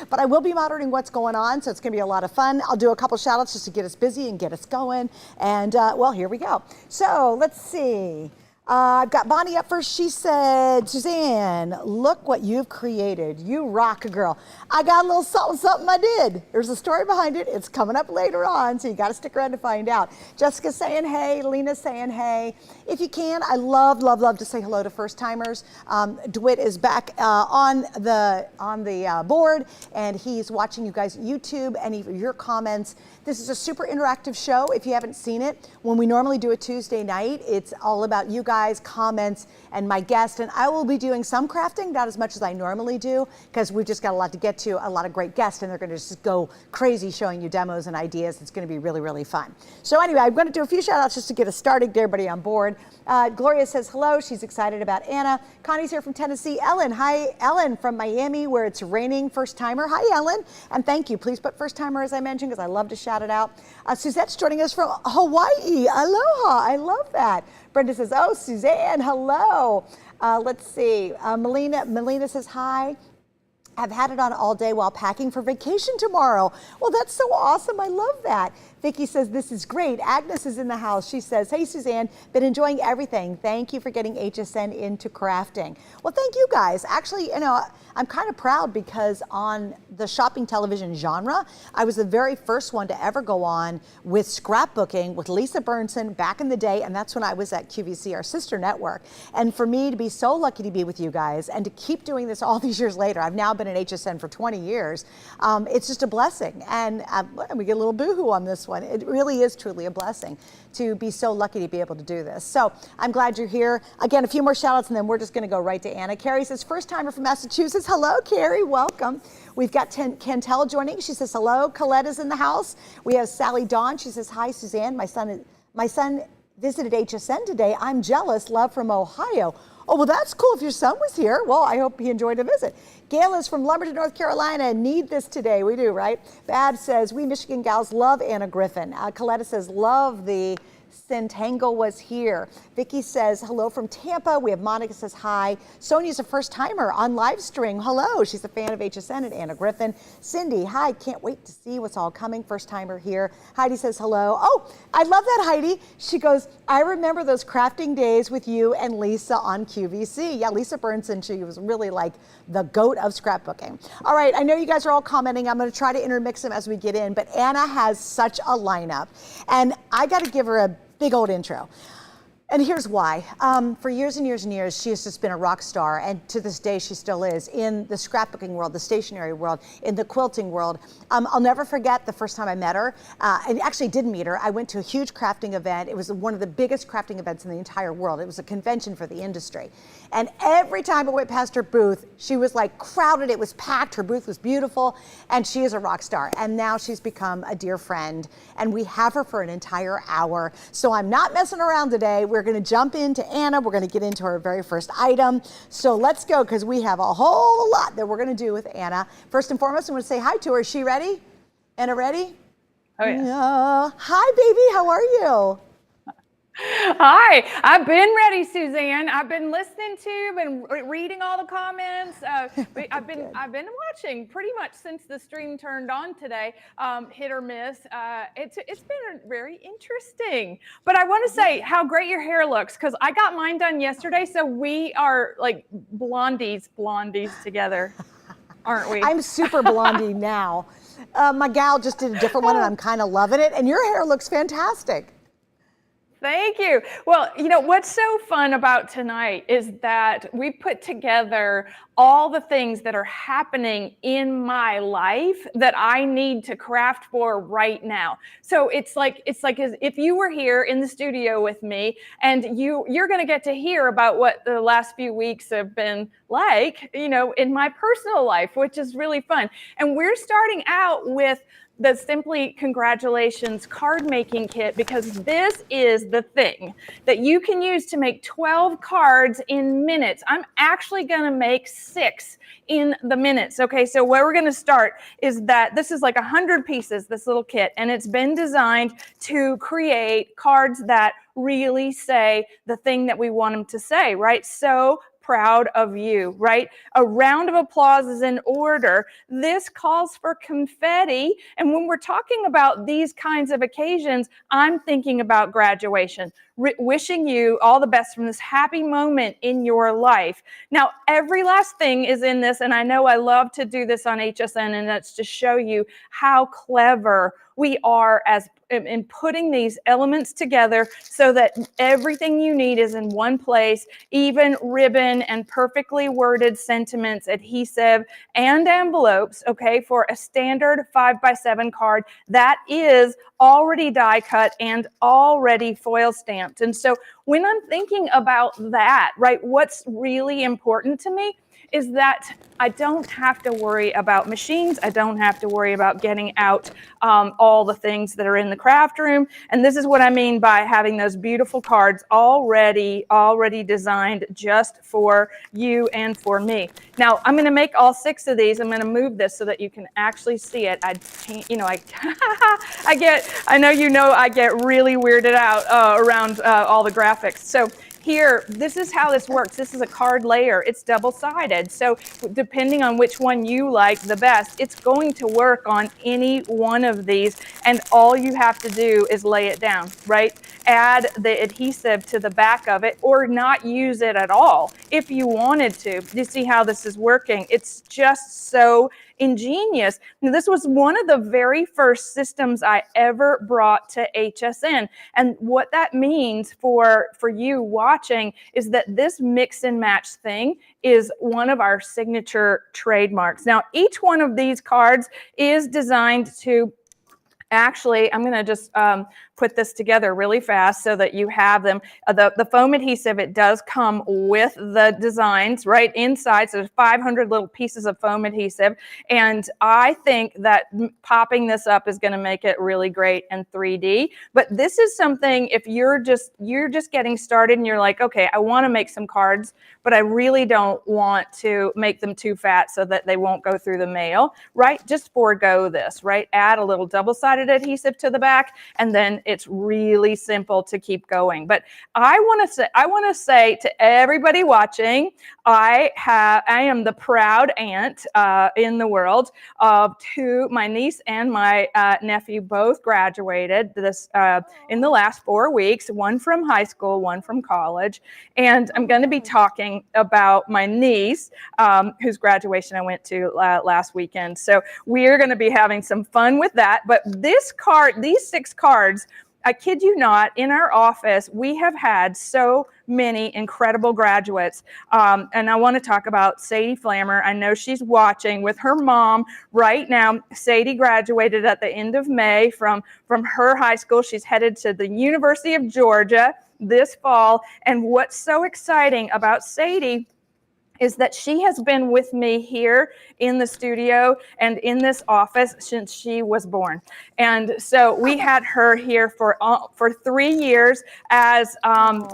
But I will be monitoring what's going on, so it's going to be a lot of fun. I'll do a couple shout outs just to get us busy and get us going. And well, here we go. So let's see. I've got Bonnie up first. She said, Suzanne, look what you've created. You rock, girl. I got a little something I did. There's a story behind it. It's coming up later on, so you got to stick around to find out. Jessica saying hey, Lena saying hey. If you can, I love to say hello to first timers. DeWitt is back on the board, and he's watching you guys YouTube and your comments. This is a super interactive show. If you haven't seen it, when we normally do a Tuesday night, it's all about you guys, comments, and my guest. And I will be doing some crafting, not as much as I normally do, because we've just got a lot to get to, a lot of great guests, and they're going to just go crazy showing you demos and ideas. It's going to be really, really fun. So anyway, I'm going to do a few shout outs just to get us started, get everybody on board. Gloria says hello. She's excited about Anna. Connie's here from Tennessee. Ellen, hi. Ellen from Miami, where it's raining. First timer. Hi, Ellen. And thank you. Please put first timer, as I mentioned, because I love to shout it out. Suzette's joining us from Hawaii. Aloha. I love that. Brenda says, oh, Suzanne, hello. Let's see. Melina says hi. I've had it on all day while packing for vacation tomorrow. Well, that's so awesome. I love that. Vicki says, this is great. Agnes is in the house. She says, hey, Suzanne, been enjoying everything. Thank you for getting HSN into crafting. Well, thank you guys. Actually, you know, I'm kind of proud because on the shopping television genre, I was the very first one to ever go on with scrapbooking with 𝗖𝗥𝗔𝗟𝗟𝗏 back in the day, and that's when I was at QVC, our sister network. And for me to be so lucky to be with you guys and to keep doing this all these years later, I've now been at HSN for 20 years, it's just a blessing. And we get a little boohoo on this one. It really is truly a blessing to be so lucky to be able to do this. So I'm glad you're here. Again, a few more shout outs and then we're just gonna go right to Anna. Carrie says, first timer from Massachusetts. Hello, Carrie, welcome. We've got Cantel joining. She says, hello. Coletta's in the house. We have Sally Dawn. She says, hi, Suzanne. My son visited HSN today. I'm jealous. Love from Ohio. Oh, well, that's cool if your son was here. Well, I hope he enjoyed a visit. Gail is from Lumberton, North Carolina. Need this today. We do, right? Bab says, we Michigan gals love Anna Griffin. Coletta says, love the Centangle was here. Vicki says, hello from Tampa. We have Monica says, hi. Sonia's a first timer on live stream. Hello. She's a fan of HSN and Anna Griffin. Cindy, hi. Can't wait to see what's all coming. First timer here. Heidi says, hello. Oh, I love that, Heidi. She goes, I remember those crafting days with you and Lisa on QVC. Yeah, Lisa Burnson, she was really like the goat of scrapbooking. All right, I know you guys are all commenting. I'm going to try to intermix them as we get in, but Anna has such a lineup, and I got to give her a big old intro. And here's why. For years and years and years, she has just been a rock star, and to this day, she still is, in the scrapbooking world, the stationery world, in the quilting world. I'll never forget the first time I met her, and actually did meet her. I went to a huge crafting event. It was one of the biggest crafting events in the entire world. It was a convention for the industry. And every time I went past her booth, she was like crowded, it was packed, her booth was beautiful, and she is a rock star. And now she's become a dear friend, and we have her for an entire hour. So I'm not messing around today. We're gonna jump into Anna. We're gonna get into her very first item. So let's go, because we have a whole lot that we're gonna do with Anna. First and foremost, I'm gonna say hi to her. Is she ready? Anna ready? Oh yeah. Hi, baby, how are you? Hi, I've been ready, Suzanne. I've been listening to, been reading all the comments. I've been watching pretty much since the stream turned on today. Hit or miss. It's been very interesting. But I want to say how great your hair looks because I got mine done yesterday, so we are like blondies together, aren't we? I'm super blondie now. My gal just did a different one, and I'm kind of loving it. And your hair looks fantastic. Thank you. Well, you know, what's so fun about tonight is that we put together all the things that are happening in my life that I need to craft for right now. So it's like as if you were here in the studio with me and you're going to get to hear about what the last few weeks have been like, you know, in my personal life, which is really fun. And we're starting out with the Simply Congratulations card making kit because this is the thing that you can use to make 12 cards in minutes. I'm actually going to make 6 in the minutes. Okay, so where we're going to start is that this is like 100 pieces, this little kit, and it's been designed to create cards that really say the thing that we want them to say, right? So proud of you, right? A round of applause is in order. This calls for confetti. And when we're talking about these kinds of occasions, I'm thinking about graduation, wishing you all the best from this happy moment in your life. Now, every last thing is in this, and I know I love to do this on HSN, and that's to show you how clever we are as in putting these elements together so that everything you need is in one place, even ribbon and perfectly worded sentiments, adhesive, and envelopes, okay, for a standard 5x7 card that is already die cut and already foil stamped. And so when I'm thinking about that, right, what's really important to me is that I don't have to worry about machines. I don't have to worry about getting out all the things that are in the craft room. And this is what I mean by having those beautiful cards already designed just for you and for me. Now, I'm going to make all 6 of these. I'm going to move this so that you can actually see it. I get really weirded out around all the graphics. So here, this is how this works. This is a card layer. It's double-sided. So depending on which one you like the best, it's going to work on any one of these. And all you have to do is lay it down, right? Add the adhesive to the back of it or not use it at all if you wanted to. You see how this is working? It's just so ingenious. Now, this was one of the very first systems I ever brought to HSN. And what that means for you watching is that this mix and match thing is one of our signature trademarks. Now, each one of these cards is designed to actually, I'm going to just put this together really fast so that you have them. The foam adhesive, it does come with the designs right inside. So there's 500 little pieces of foam adhesive. And I think that popping this up is going to make it really great and 3D. But this is something, if you're just getting started and you're like, okay, I want to make some cards, but I really don't want to make them too fat so that they won't go through the mail, right? Just forego this, right? Add a little double-sided adhesive to the back, and then it's really simple to keep going. But I want to say to everybody watching, I am the proud aunt in the world of my niece and my nephew both graduated this in the last 4 weeks, one from high school, one from college. And I'm going to be talking about my niece, whose graduation I went to last weekend. So we're going to be having some fun with that. But these 6 cards, I kid you not, in our office, we have had so many incredible graduates. And I want to talk about Sadie Flammer. I know she's watching with her mom right now. Sadie graduated at the end of May from her high school. She's headed to the University of Georgia this fall. And what's so exciting about Sadie is that she has been with me here in the studio and in this office since she was born. And so we had her here for 3 years as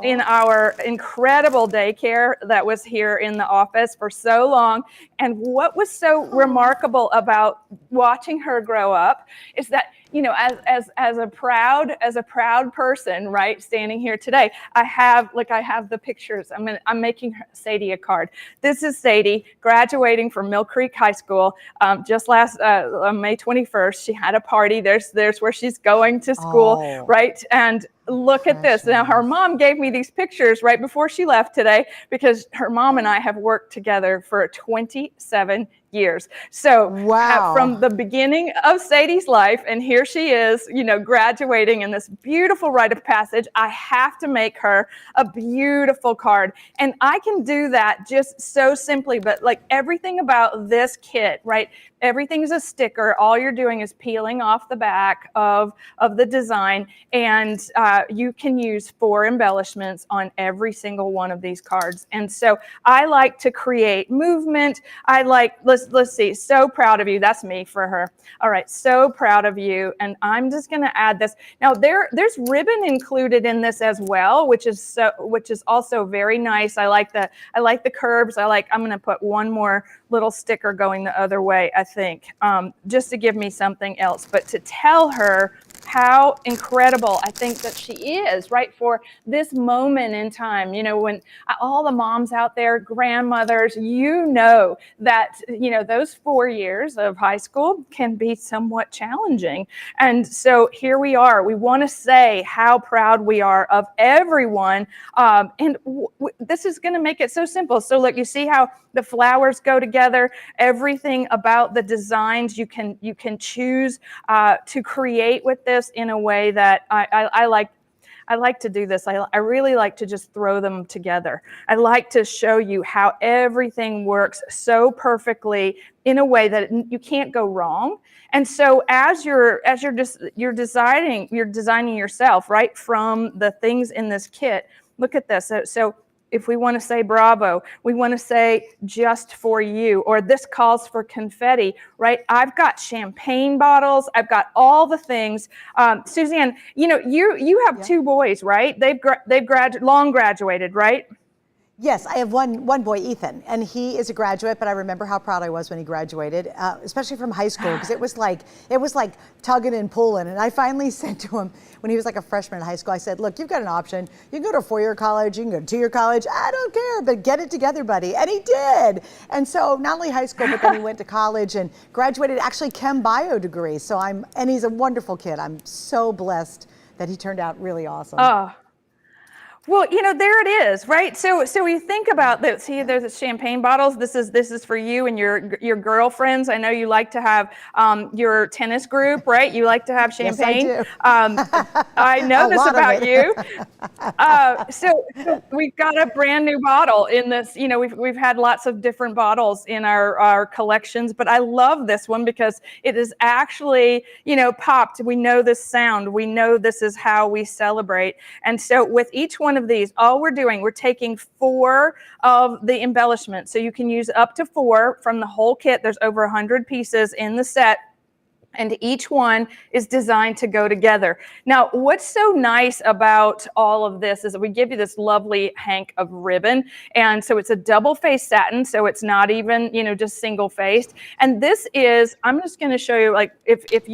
in our incredible daycare that was here in the office for so long. And what was so remarkable about watching her grow up is that you know, as a proud person, right, standing here today, I have the pictures. I'm making Sadie a card. This is Sadie graduating from Mill Creek High School just last May 21st. She had a party. There's where she's going to school, right? And look at this. Now, her mom gave me these pictures right before she left today because her mom and I have worked together for 27 years. So from the beginning of Sadie's life, and here she is, you know, graduating in this beautiful rite of passage, I have to make her a beautiful card. And I can do that just so simply, but like everything about this kit, right? Everything's a sticker. All you're doing is peeling off the back of the design, and you can use 4 embellishments on every single one of these cards. And so I like to create movement. I like, let's see, so proud of you. That's me for her. All right, so proud of you. And I'm just going to add this. Now there's ribbon included in this as well, which is also very nice. I like the curves. I'm going to put one more little sticker going the other way, I think, just to give me something else, but to tell her how incredible I think that she is, right, for this moment in time. You know, when all the moms out there, grandmothers, you know that, you know, those 4 years of high school can be somewhat challenging. And so here we are. We want to say how proud we are of everyone. And this is going to make it so simple. So look, you see how the flowers go together, everything about the designs you can choose to create with this in a way that I like to do this. I really like to just throw them together. I like to show you how everything works so perfectly in a way that you can't go wrong. And so as you're designing yourself, right, from the things in this kit, look at this. So if we want to say bravo, we want to say just for you, or this calls for confetti, right? I've got champagne bottles. I've got all the things. Suzanne, you know, you have 2 boys, right? They've long graduated, right? Yes, I have one boy, Ethan, and he is a graduate, but I remember how proud I was when he graduated, especially from high school, because it was like tugging and pulling. And I finally said to him, when he was like a freshman in high school, I said, look, you've got an option. You can go to a 4-year college, you can go to 2-year college, I don't care, but get it together, buddy. And he did. And so not only high school, but then he went to college and graduated actually chem bio degree. So and he's a wonderful kid. I'm so blessed that he turned out really awesome. Oh. Well, you know, there it is, right? So we think about this. See, there's the champagne bottles. This is for you and your girlfriends. I know you like to have your tennis group, right? You like to have champagne. Yes, I do. I know this about you. So we've got a brand new bottle in this. You know, we've had lots of different bottles in our collections, but I love this one because it is actually, you know, popped. We know this sound. We know this is how we celebrate. And so with each one of these, all we're taking 4 of the embellishments. So you can use up to 4 from the whole kit. There's over 100 pieces in the set, and each one is designed to go together. Now, what's so nice about all of this is that we give you this lovely hank of ribbon. And so it's a double-faced satin, so it's not even, you know, just single-faced. And this is, I'm just going to show you, like, if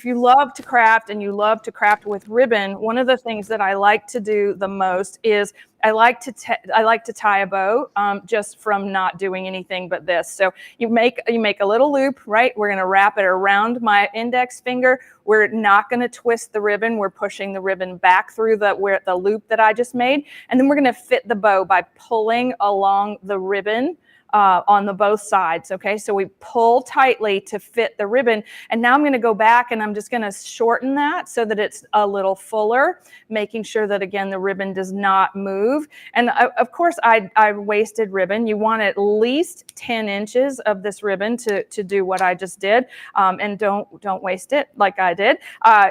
you love to craft and you love to craft with ribbon, one of the things that I like to do the most is I like to tie a bow just from not doing anything but this. So you make a little loop, right? We're going to wrap it around my index finger. We're not going to twist the ribbon. We're pushing the ribbon back through the loop that I just made, and then we're going to fit the bow by pulling along the ribbon on both sides. Okay, so we pull tightly to fit the ribbon, and now I'm going to go back and I'm just going to shorten that so that it's a little fuller, making sure that again the ribbon does not move. And of course I wasted ribbon. You want at least 10 inches of this ribbon to do what I just did, and don't waste it like I did.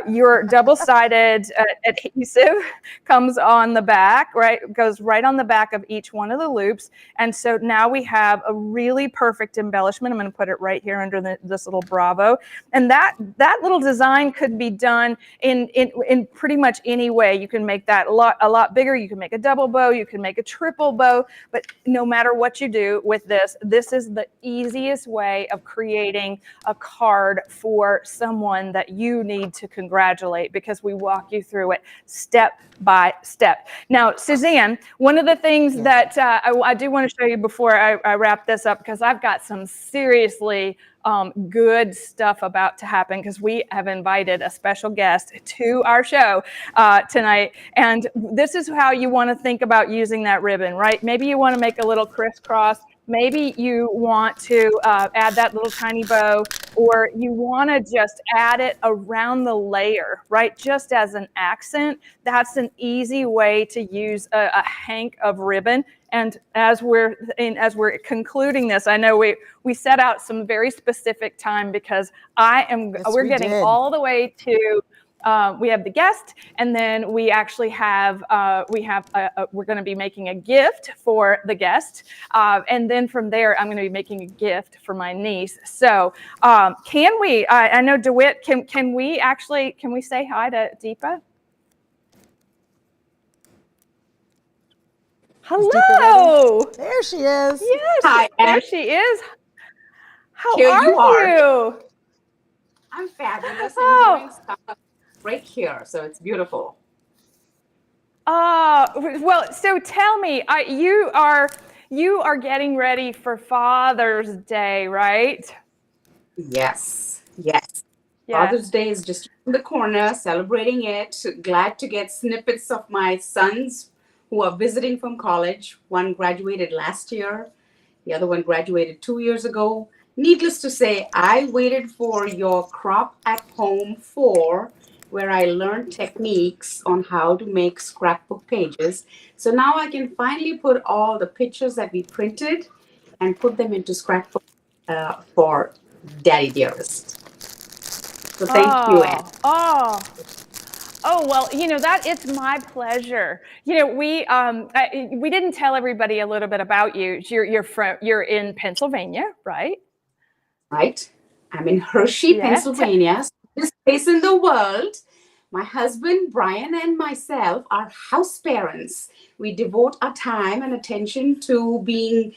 Your double-sided adhesive comes on the back, right? Goes right on the back of each one of the loops, and so now we have have a really perfect embellishment. I'm going to put it right here under this little Bravo. And that little design could be done in pretty much any way. You can make that a lot bigger. You can make a double bow. You can make a triple bow. But no matter what you do with this is the easiest way of creating a card for someone that you need to congratulate, because we walk you through it step by step. Now, Suzanne, one of the things that I do want to show you before I wrap this up, because I've got some seriously good stuff about to happen, because we have invited a special guest to our show tonight. And this is how you want to think about using that ribbon, right? Maybe you want to make a little crisscross. Maybe you want to add that little tiny bow, or you want to just add it around the layer, right? Just as an accent. That's an easy way to use a hank of ribbon. And as we're concluding this, I know we set out some very specific time, because we're getting all the way to. We have the guest, and then we actually have we're going to be making a gift for the guest, and then from there I'm going to be making a gift for my niece. So can we? I know DeWitt. Can we say hi to Deepa? Hello. There she is. Yes, hi, there she is. How Here you are are. you? I'm fabulous Oh. and doing stuff right here, so it's beautiful. Well, so tell me, you are getting ready for Father's Day, right? Yes, yes. Yeah. Father's Day is just in the corner, celebrating it. Glad to get snippets of my sons who are visiting from college. One graduated last year. The other one graduated 2 years ago. Needless to say, I waited for your Crop at Home 4, where I learned techniques on how to make scrapbook pages. So now I can finally put all the pictures that we printed and put them into scrapbook for Daddy Dearest. So thank you, Anne. Oh, well, it's my pleasure. We didn't tell everybody a little bit about you. You're in Pennsylvania, right? Right. I'm in Hershey, Pennsylvania, this place in the world. My husband, Brian, and myself are house parents. We devote our time and attention to being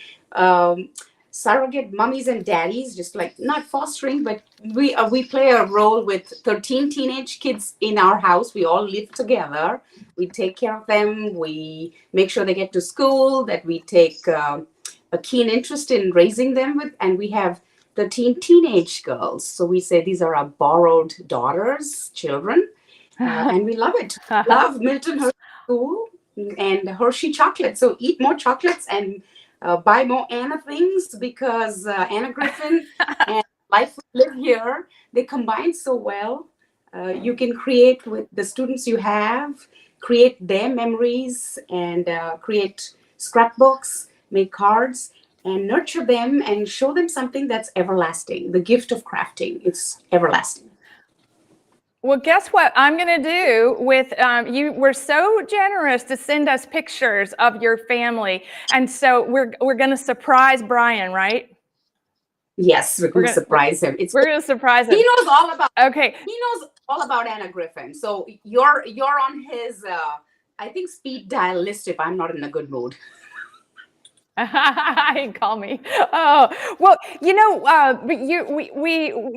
surrogate mummies and daddies, just like not fostering, but we play a role with 13 teenage kids in our house. We all live together. We take care of them. We make sure they get to school, that we take a keen interest in raising them and we have 13 teenage girls. So we say these are our borrowed daughters, children, and we love it. Love Milton Hershey School and Hershey chocolate. So eat more chocolates and buy more Anna things, because Anna Griffin and Life We Live Here, they combine so well. You can create with the students you have, create their memories, and create scrapbooks, make cards, and nurture them and show them something that's everlasting. The gift of crafting, it's everlasting. Well, guess what I'm going to do with you? We're so generous to send us pictures of your family. And so we're going to surprise Brian, right? Yes, we're going to surprise him. We're going to surprise him. He knows all about. Okay. He knows all about Anna Griffin. So you're on his, I think, speed dial list if I'm not in a good mood. Call me. Oh, well, but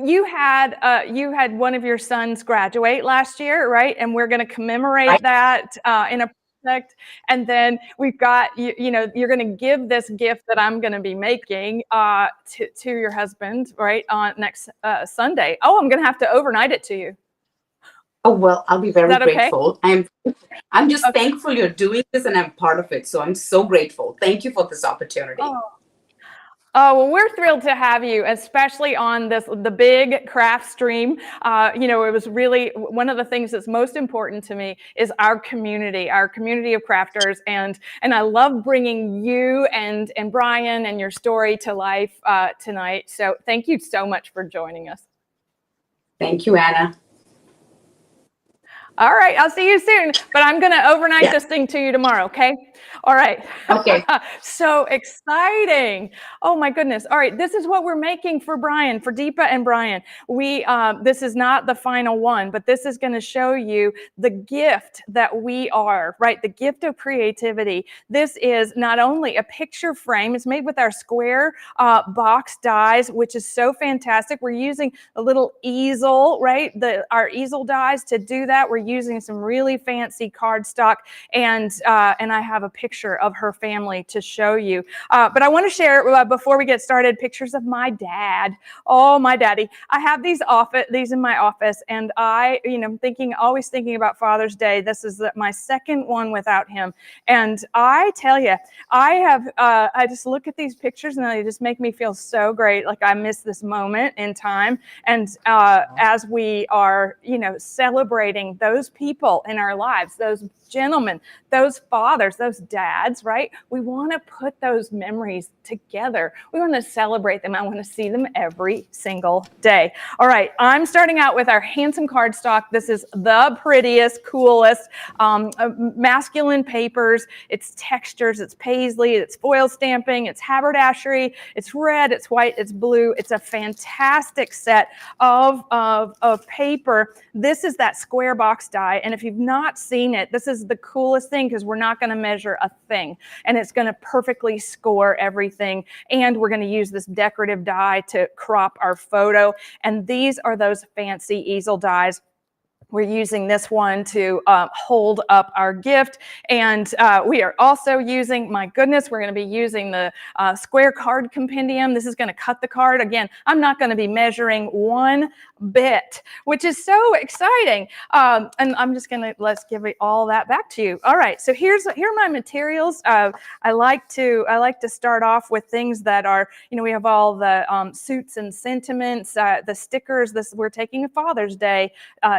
you had one of your sons graduate last year, right? And we're going to commemorate that in a project. And then we've got you're going to give this gift that I'm going to be making to your husband, right, on next Sunday. Oh, I'm going to have to overnight it to you. Oh, well, I'll be very grateful. Okay? I'm just thankful you're doing this and I'm part of it. So I'm so grateful. Thank you for this opportunity. Oh, well, we're thrilled to have you, especially on the big craft stream. It was really one of the things that's most important to me is our community of crafters. And I love bringing you and Brian and your story to life tonight. So thank you so much for joining us. Thank you, Anna. All right, I'll see you soon, but I'm going to overnight this thing to you tomorrow, okay? All right. Okay. So exciting. Oh my goodness. All right, this is what we're making for Brian, for Deepa and Brian. This is not the final one, but this is going to show you the gift that we are, right? The gift of creativity. This is not only a picture frame, it's made with our square box dies, which is so fantastic. We're using a little easel, right? Our easel dies to do that. We're using some really fancy cardstock, and I have a picture of her family to show you. But I want to share before we get started pictures of my dad. Oh, my daddy! I have these in my office, and I, always thinking about Father's Day. This is my second one without him, and I tell you, I just look at these pictures and they just make me feel so great. Like I miss this moment in time, and as we are, celebrating those people in our lives, those gentlemen, those fathers, those dads, right? We want to put those memories together. We want to celebrate them. I want to see them every single day. All right, I'm starting out with our handsome cardstock. This is the prettiest, coolest masculine papers. It's textures, it's paisley, it's foil stamping, it's haberdashery, it's red, it's white, it's blue. It's a fantastic set of paper. This is that square box die, and if you've not seen it, this is the coolest thing because we're not going to measure a thing, and it's going to perfectly score everything, and we're going to use this decorative die to crop our photo, and these are those fancy easel dies. We're using this one to hold up our gift, and we are also using, my goodness, we're going to be using the square card compendium. This is going to cut the card. Again, I'm not going to be measuring one bit, which is so exciting. And I'm just going to, let's give it all that back to you. All right, so here are my materials. I like to start off with things that are, we have all the suits and sentiments, the stickers. We're taking a Father's Day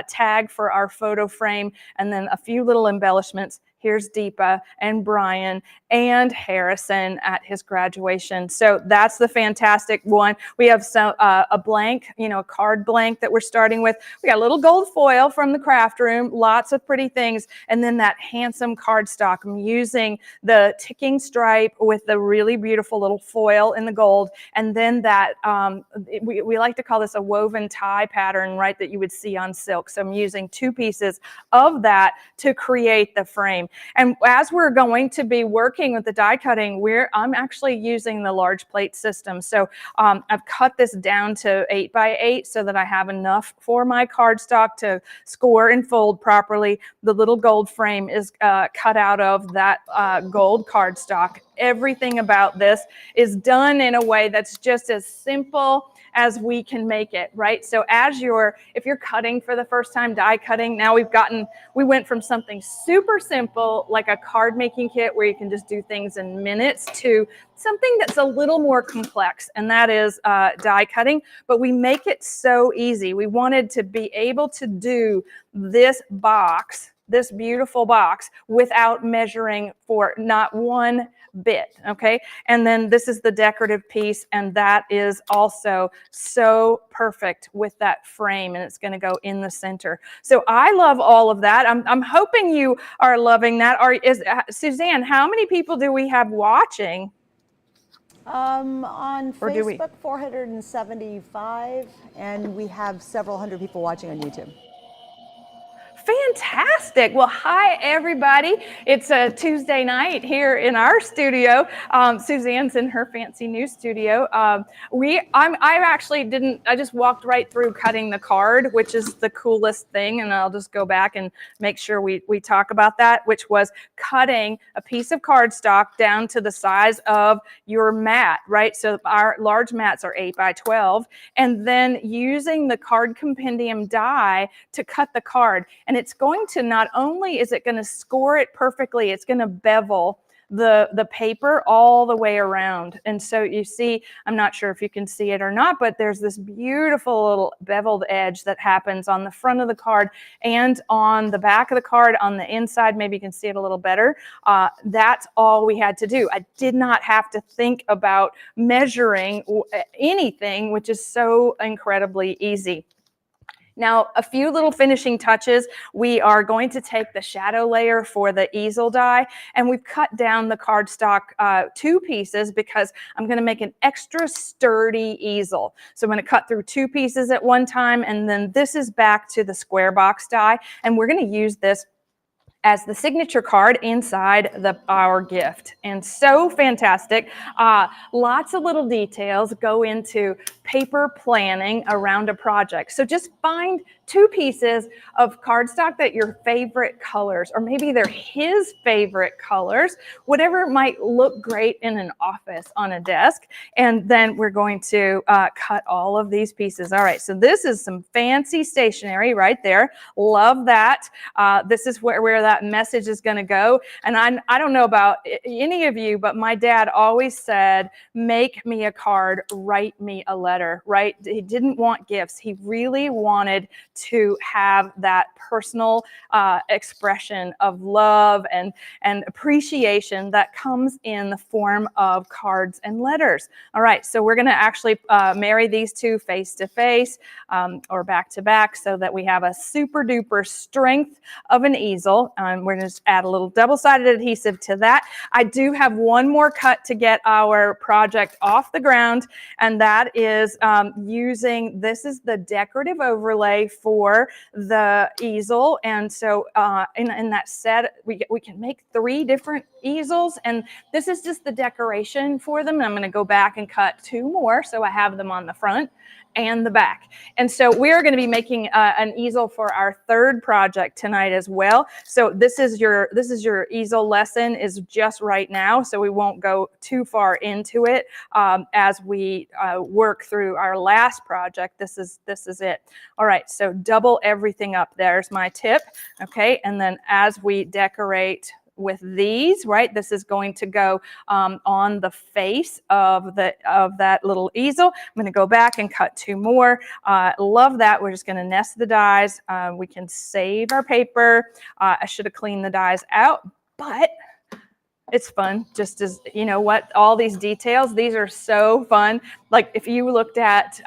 tag for our photo frame, and then a few little embellishments. Here's Deepa and Brian and Harrison at his graduation. So that's the fantastic one. We have a blank, a card blank that we're starting with. We got a little gold foil from the craft room, lots of pretty things, and then that handsome cardstock. I'm using the ticking stripe with the really beautiful little foil in the gold, and then that, we like to call this a woven tie pattern, right, that you would see on silk. So I'm using 2 pieces of that to create the frame. And as we're going to be working with the die cutting, I'm actually using the large plate system. So I've cut this down to 8 by 8 so that I have enough for my cardstock to score and fold properly. The little gold frame is cut out of that gold cardstock. Everything about this is done in a way that's just as simple as we can make it, right? So if you're cutting for the first time, die cutting, now we went from something super simple, like a card making kit where you can just do things in minutes, to something that's a little more complex, and that is die cutting, but we make it so easy. We wanted to be able to do this beautiful box, without measuring for not one bit, okay? And then this is the decorative piece, and that is also so perfect with that frame, and it's going to go in the center. So I love all of that. I'm hoping you are loving that. Suzanne, how many people do we have watching? On Facebook, 475, and we have several hundred people watching on YouTube. Fantastic. Well, hi, everybody. It's a Tuesday night here in our studio. Suzanne's in her fancy new studio. I just walked right through cutting the card, which is the coolest thing. And I'll just go back and make sure we talk about that, which was cutting a piece of cardstock down to the size of your mat, right? So our large mats are 8 by 12, and then using the card compendium die to cut the card. And it's going to, not only is it going to score it perfectly, it's going to bevel the paper all the way around. And so you see, I'm not sure if you can see it or not, but there's this beautiful little beveled edge that happens on the front of the card and on the back of the card. On the inside, maybe you can see it a little better. That's all we had to do. I did not have to think about measuring anything, which is so incredibly easy. Now, a few little finishing touches. We are going to take the shadow layer for the easel die, and we've cut down the cardstock 2 pieces because I'm going to make an extra sturdy easel. So I'm going to cut through 2 pieces at one time, and then this is back to the square box die, and we're going to use this as the signature card inside our gift. And so fantastic. Lots of little details go into paper planning around a project. So just find 2 pieces of cardstock that your favorite colors, or maybe they're his favorite colors, whatever might look great in an office on a desk. And then we're going to cut all of these pieces. All right, so this is some fancy stationery right there. Love that. This is where that message is going to go. And I don't know about any of you, but my dad always said, make me a card, write me a letter, right? He didn't want gifts. He really wanted to have that personal expression of love and appreciation that comes in the form of cards and letters. All right, so we're going to actually marry these 2 face to face or back to back so that we have a super duper strength of an easel. We're going to just add a little double-sided adhesive to that. I do have one more cut to get our project off the ground, and that is using, this is the decorative overlay for the easel. And so in that set, we can make 3 different easels, and this is just the decoration for them. And I'm going to go back and cut 2 more so I have them on the front and the back. And so we're going to be making an easel for our 3rd project tonight as well. So this is your easel lesson is just right now, so we won't go too far into it as we work through our last project. This is it. All right, so double everything up. There's my tip. Okay, and then as we decorate with these, right, this is going to go on the face of that little easel. I'm going to go back and cut 2 more. Love that. We're just going to nest the dies. We can save our paper. I should have cleaned the dies out, but it's fun. Just as you know what, all these details, these are so fun. Like if you looked at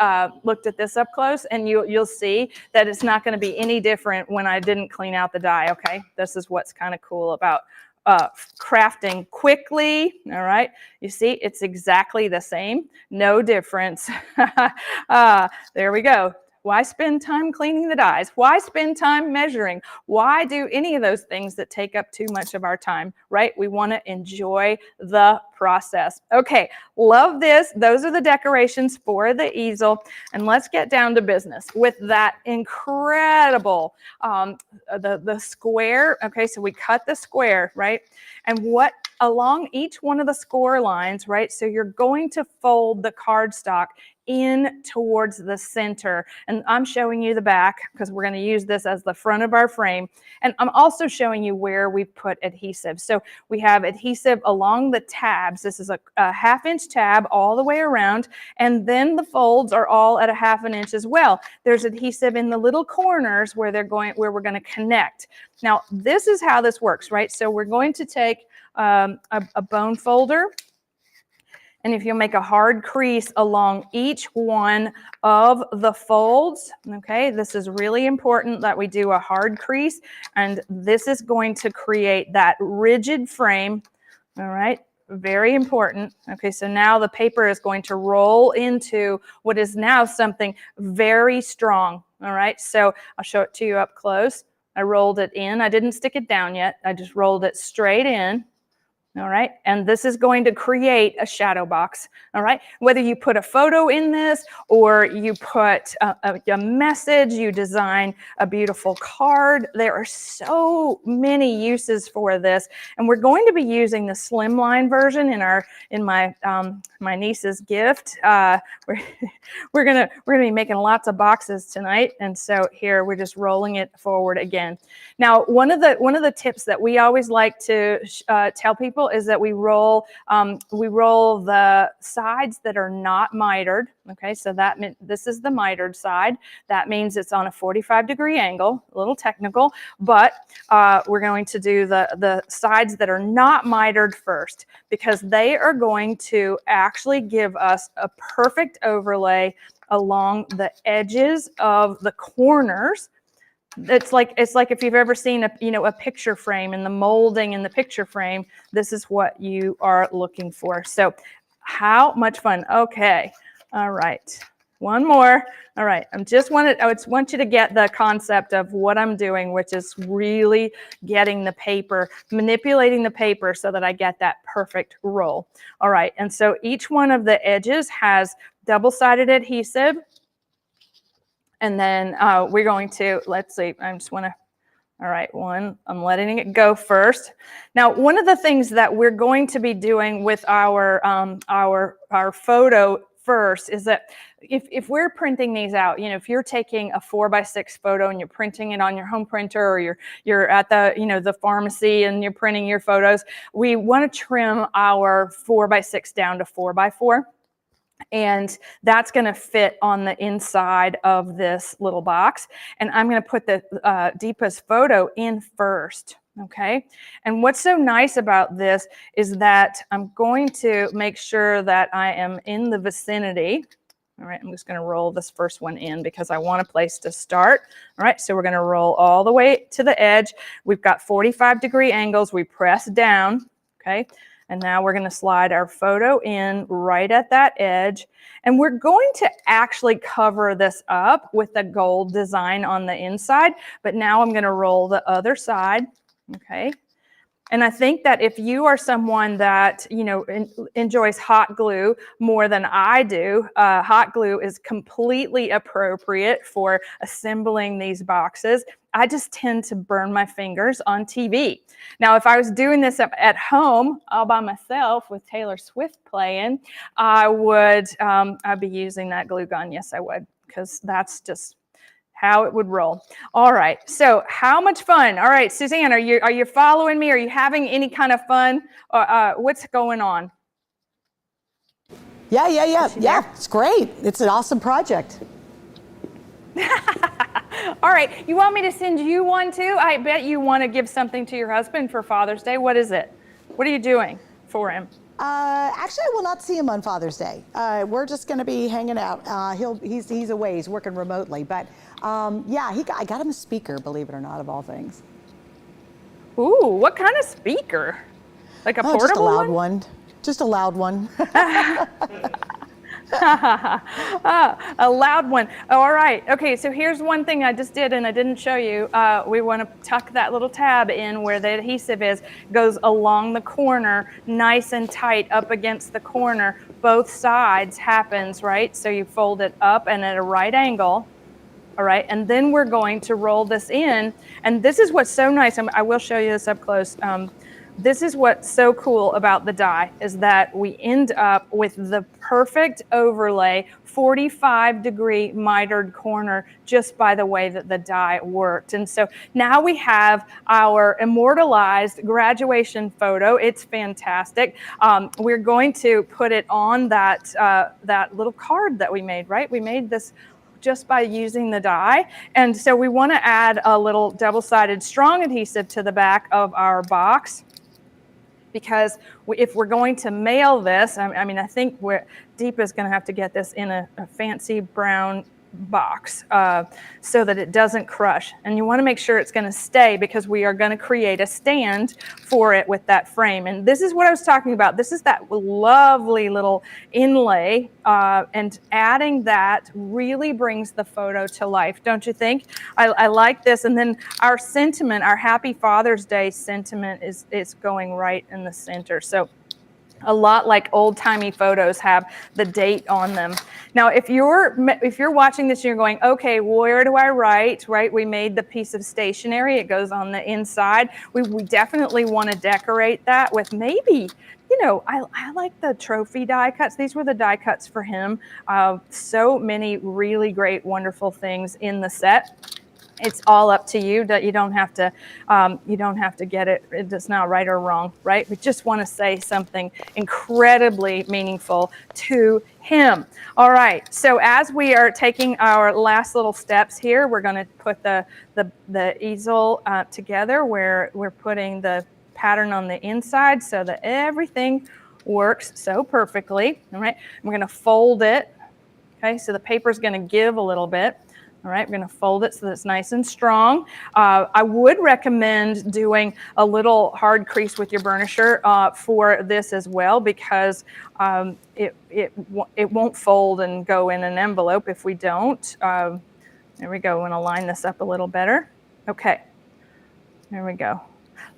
this up close, and you'll see that it's not going to be any different when I didn't clean out the die. Okay, this is what's kind of cool about crafting quickly. All right, you see it's exactly the same, no difference. There we go. Why spend time cleaning the dies? Why spend time measuring? Why do any of those things that take up too much of our time, right? We want to enjoy the process. Okay, love this. Those are the decorations for the easel. And let's get down to business with that incredible, the square. Okay, so we cut the square, right? And what along each one of the score lines, right? So you're going to fold the cardstock in towards the center. And I'm showing you the back because we're going to use this as the front of our frame. And I'm also showing you where we put adhesive. So we have adhesive along the tabs. This is a 1/2 inch tab all the way around. And then the folds are all at a 1/2 inch as well. There's adhesive in the little corners where we're going to connect. Now, this is how this works, right? So we're going to take a bone folder, and if you'll make a hard crease along each one of the folds, okay, this is really important that we do a hard crease, and this is going to create that rigid frame, all right? Very important. Okay, so now the paper is going to roll into what is now something very strong, all right? So I'll show it to you up close. I rolled it in. I didn't stick it down yet. I just rolled it straight in. All right, and this is going to create a shadow box. All right, whether you put a photo in this or you put a message, you design a beautiful card. There are so many uses for this, and we're going to be using the slimline version in my niece's gift. We're gonna be making lots of boxes tonight, and so here we're just rolling it forward again. Now, one of the tips that we always like to tell people is that we roll the sides that are not mitered. Okay, so that means this is the mitered side. That means it's on a 45-degree angle, a little technical, but we're going to do the sides that are not mitered first, because they are going to actually give us a perfect overlay along the edges of the corners. It's like if you've ever seen a picture frame and the molding in the picture frame, this is what you are looking for. So how much fun. Okay. All right. One more. All right. I just want you to get the concept of what I'm doing, which is really getting the paper, manipulating the paper so that I get that perfect roll. All right. And so each one of the edges has double-sided adhesive. And then we're going to, let's see, I just want to, all right, I'm letting it go first. Now, one of the things that we're going to be doing with our photo first is that if we're printing these out, if you're taking a 4x6 photo and you're printing it on your home printer, or you're at the pharmacy and you're printing your photos, we want to trim our 4x6 down to 4x4. And that's going to fit on the inside of this little box. And I'm going to put the Deepa's photo in first. Okay. And what's so nice about this is that I'm going to make sure that I am in the vicinity. All right. I'm just going to roll this first one in because I want a place to start. All right. So we're going to roll all the way to the edge. We've got 45-degree angles. We press down. Okay. And now we're going to slide our photo in right at that edge. And we're going to actually cover this up with a gold design on the inside. But now I'm going to roll the other side. Okay. And I think that if you are someone that, enjoys hot glue more than I do, hot glue is completely appropriate for assembling these boxes. I just tend to burn my fingers on TV. Now, if I was doing this at home all by myself with Taylor Swift playing, I'd be using that glue gun. Yes, I would, because that's just how it would roll. All right. So how much fun? All right, Suzanne, are you following me? Are you having any kind of fun? What's going on? Yeah. It's great. It's an awesome project. All right. You want me to send you one too? I bet you want to give something to your husband for Father's Day. What is it? What are you doing for him? Actually, I will not see him on Father's Day. We're just going to be hanging out. He's away. He's working remotely. But yeah, I got him a speaker, believe it or not, of all things. Ooh, what kind of speaker? Like a portable just a loud one? Just a loud one. A loud one. Oh, all right. Okay, so here's one thing I just did and I didn't show you. We want to tuck that little tab in where the adhesive is, goes along the corner, nice and tight up against the corner. Both sides happens, right? So you fold it up and at a right angle. All right, and then we're going to roll this in. And this is what's so nice. I will show you this up close. This is what's so cool about the die is that we end up with the perfect overlay, 45-degree mitered corner just by the way that the die worked. And so now we have our immortalized graduation photo. It's fantastic. We're going to put it on that little card that we made, right? We made this just by using the die. And so we want to add a little double-sided strong adhesive to the back of our box. Because if we're going to mail this, I think Deepa's going to have to get this in a fancy brown box so that it doesn't crush. And you want to make sure it's going to stay because we are going to create a stand for it with that frame. And this is what I was talking about. This is that lovely little inlay, and adding that really brings the photo to life, don't you think? I like this. And then our sentiment, our Happy Father's Day sentiment is going right in the center. So a lot like old-timey photos have the date on them. Now, if you're watching this and you're going, okay, where do I write, right? We made the piece of stationery. It goes on the inside. We definitely want to decorate that with maybe, I like the trophy die cuts. These were the die cuts for him. So many really great, wonderful things in the set. It's all up to you. That you don't have to get it. It's not right or wrong, right? We just want to say something incredibly meaningful to him. All right. So as we are taking our last little steps here, we're going to put the easel together where we're putting the pattern on the inside so that everything works so perfectly. All right. We're going to fold it. Okay, so the paper's going to give a little bit. All right, we're going to fold it so that it's nice and strong. I would recommend doing a little hard crease with your burnisher for this as well, because it won't fold and go in an envelope if we don't. There we go. I'm going to line this up a little better. Okay, there we go.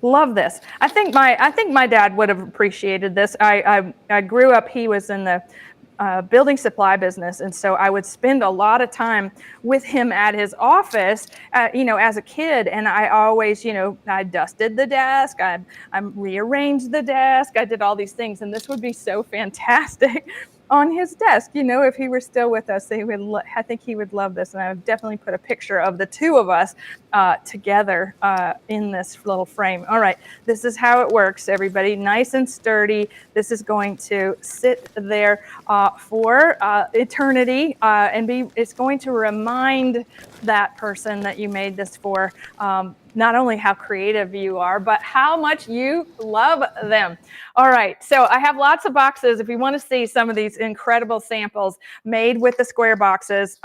Love this. I think my dad would have appreciated this. I grew up. He was in the building supply business, and so I would spend a lot of time with him at his office, you know, as a kid. And I always, you know, I dusted the desk, I rearranged the desk, I did all these things, and this would be so fantastic on his desk, you know, if he were still with us. I think he would love this, and I would definitely put a picture of the two of us together in this little frame. All right, this is how it works, everybody. Nice and sturdy. This is going to sit there for eternity, and it's going to remind that person that you made this for not only how creative you are, but how much you love them. All right, so I have lots of boxes. If you want to see some of these incredible samples made with the square boxes,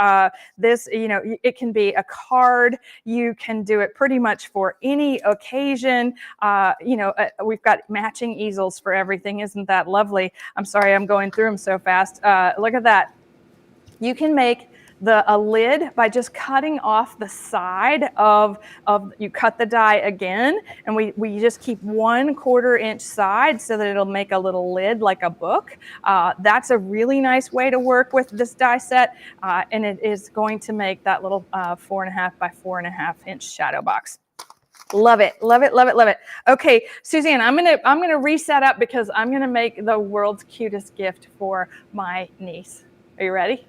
this, you know, it can be a card. You can do it pretty much for any occasion. You know, we've got matching easels for everything. Isn't that lovely? I'm sorry, I'm going through them so fast. Look at that. You can make a lid by just cutting off the side of you cut the die again, and we just keep 1/4 inch side so that it'll make a little lid like a book. That's a really nice way to work with this die set, and it is going to make that little 4.5 by 4.5 inch shadow box. Love it, love it, love it, love it. Okay, Suzanne, I'm gonna reset up because I'm gonna make the world's cutest gift for my niece. Are you ready?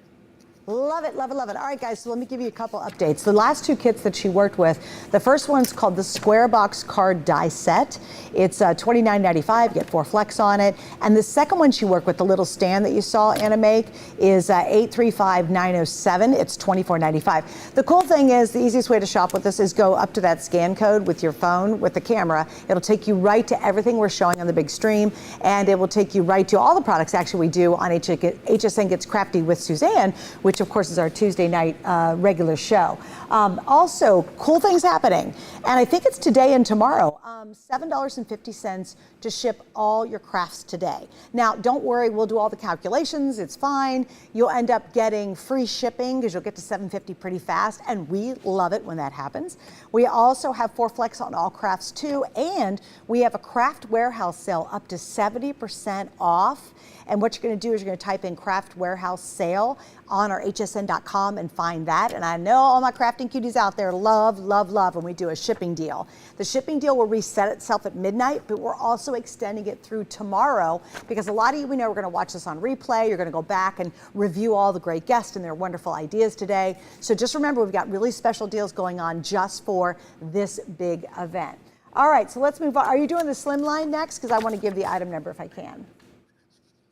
Love it, love it, love it. All right, guys, so let me give you a couple updates. The last two kits that she worked with, the first one's called the Square Box Card Die Set. It's $29.95, you get 4 flecks on it. And the second one she worked with, the little stand that you saw Anna make, is $835,907. It's $24.95. The cool thing is, the easiest way to shop with this is go up to that scan code with your phone, with the camera. It'll take you right to everything we're showing on the big stream, and it will take you right to all the products actually we do on HSN Gets Crafty with Suzanne, which of course is our Tuesday night regular show. Also, cool things happening, and I think it's today and tomorrow. $7.50 to ship all your crafts today. Now, don't worry, we'll do all the calculations, it's fine. You'll end up getting free shipping because you'll get to $7.50 pretty fast, and we love it when that happens. We also have 4 flex on all crafts too, and we have a craft warehouse sale up to 70% off. And what you're going to do is you're going to type in Craft Warehouse Sale on our hsn.com and find that. And I know all my crafting cuties out there love, love, love when we do a shipping deal. The shipping deal will reset itself at midnight, but we're also extending it through tomorrow because a lot of you, we know, we're going to watch this on replay. You're going to go back and review all the great guests and their wonderful ideas today. So just remember, we've got really special deals going on just for this big event. All right, so let's move on. Are you doing the slim line next? Because I want to give the item number if I can.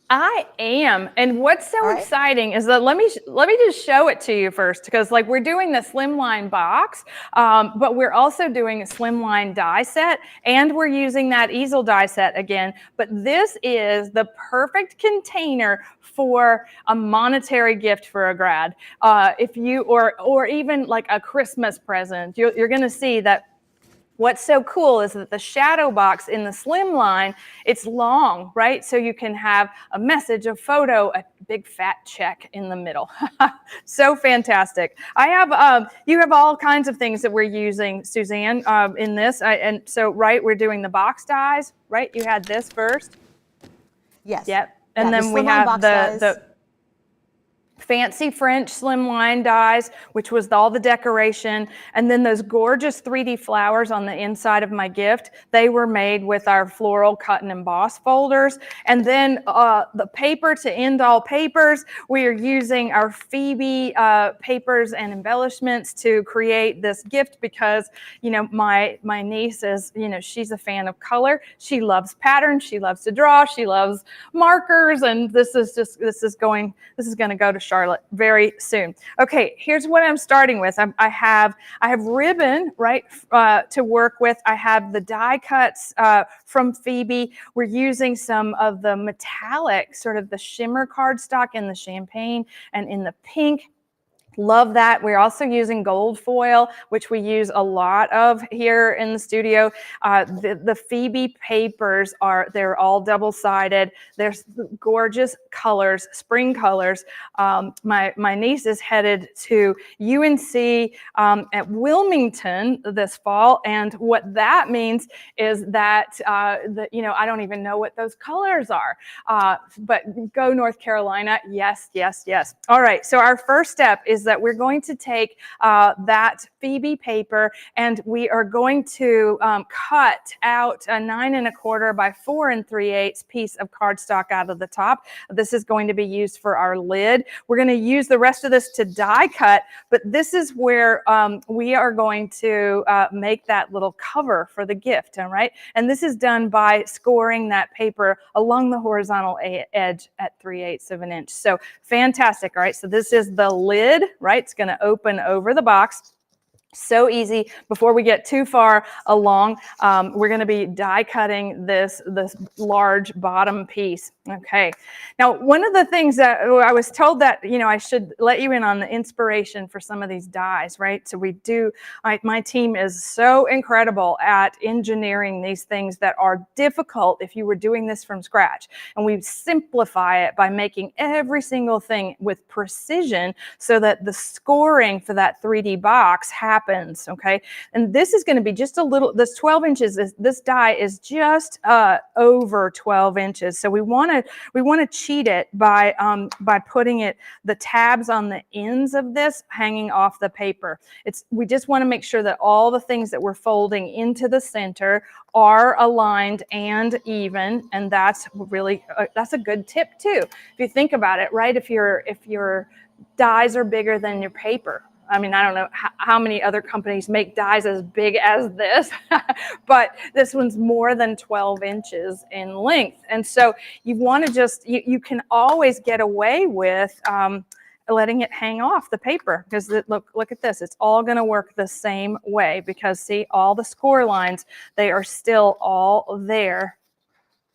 I am, and what's so exciting is that let me just show it to you first, because like we're doing the slimline box, but we're also doing a slimline die set, and we're using that easel die set again. But this is the perfect container for a monetary gift for a grad, if you or even like a Christmas present. You're going to see that. What's so cool is that the shadow box in the slim line, it's long, right? So you can have a message, a photo, a big fat check in the middle. So fantastic. I have, you have all kinds of things that we're using, Suzanne, in this. And so, right, we're doing the box dies, right? You had this first. Yes. Yep. And then we have the fancy French slimline dies, which was all the decoration. And then those gorgeous 3D flowers on the inside of my gift, they were made with our floral cut and emboss folders. And then the paper to end all papers, we are using our Phoebe papers and embellishments to create this gift because, you know, my niece is, you know, she's a fan of color. She loves patterns. She loves to draw. She loves markers. And this is going to go to Charlotte Charlotte very soon. Okay, here's what I'm starting with. I have ribbon, right, to work with. I have the die cuts from Phoebe. We're using some of the metallic, sort of the shimmer cardstock in the champagne and in the pink. Love that. We're also using gold foil, which we use a lot of here in the studio. The Phoebe papers they're all double-sided. There's gorgeous colors, spring colors. My niece is headed to UNC at Wilmington this fall, and what that means is that I don't even know what those colors are. But go North Carolina, yes, yes, yes. All right. So our first step is that we're going to take that Phoebe paper and we are going to cut out a 9 1/4 by 4 3/8 piece of cardstock out of the top. This is going to be used for our lid. We're going to use the rest of this to die cut, but this is where we are going to make that little cover for the gift, all right? And this is done by scoring that paper along the horizontal edge at 3/8 of an inch. So fantastic, all right? So this is the lid, right? It's going to open over the box. So easy. Before we get too far along, we're going to be die cutting this large bottom piece. Okay. Now, one of the things that I was told that, I should let you in on the inspiration for some of these dies, right? So we do, my team is so incredible at engineering these things that are difficult if you were doing this from scratch. And we simplify it by making every single thing with precision so that the scoring for that 3D box happens, okay? And this is going to be just a little, this 12 inches, this die is just over 12 inches. So we want to cheat it by putting the tabs on the ends of this hanging off the paper. We just want to make sure that all the things that we're folding into the center are aligned and even, and that's really that's a good tip too. If you think about it, right? If your dies are bigger than your paper. I mean, I don't know how many other companies make dies as big as this, but this one's more than 12 inches in length. And so you want to just, you can always get away with letting it hang off the paper because look at this. It's all going to work the same way because see, all the score lines, they are still all there.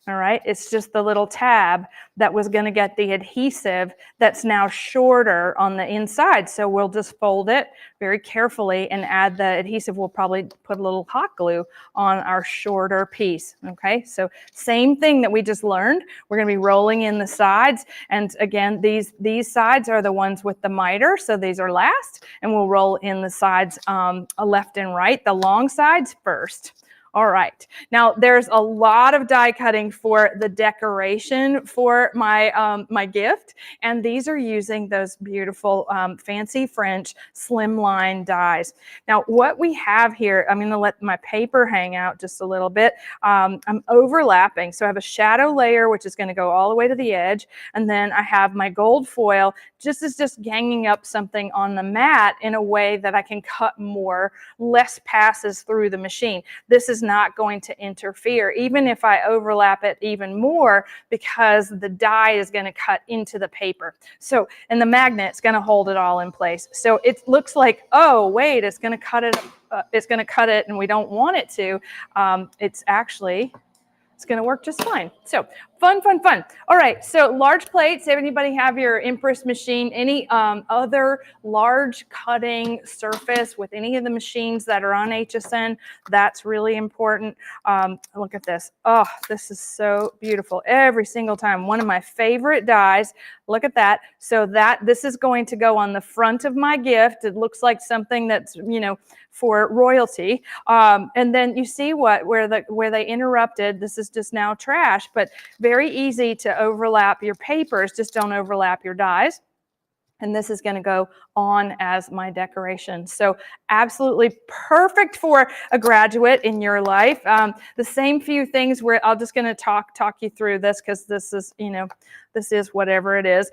All right, it's just the little tab that was going to get the adhesive that's now shorter on the inside. So we'll just fold it very carefully and add the adhesive. We'll probably put a little hot glue on our shorter piece. Okay, so same thing that we just learned. We're going to be rolling in the sides. And again, these sides are the ones with the miter. So these are last. And we'll roll in the sides left and right, the long sides first. All right, now there's a lot of die cutting for the decoration for my my gift, and these are using those beautiful fancy French slimline dies. Now what we have here, I'm going to let my paper hang out just a little bit. I'm overlapping, so I have a shadow layer which is going to go all the way to the edge, and then I have my gold foil just ganging up something on the mat in a way that I can cut less passes through the machine. This is not going to interfere, even if I overlap it even more, because the die is going to cut into the paper. So, and the magnet's going to hold it all in place. So it looks like, oh, wait, it's going to cut it, and we don't want it to. It's going to work just fine. So fun. All right, so large plates. Anybody have your Empress machine? Any other large cutting surface with any of the machines that are on HSN? That's really important. Look at this. Oh, this is so beautiful. Every single time. One of my favorite dies. Look at that. So this is going to go on the front of my gift. It looks like something that's, for royalty. And then you see where they interrupted. This is just now trash, but very easy to overlap your papers. Just don't overlap your dies. And this is going to go on as my decoration. So absolutely perfect for a graduate in your life. The same few things where I'm just going to talk you through this because this is, this is whatever it is.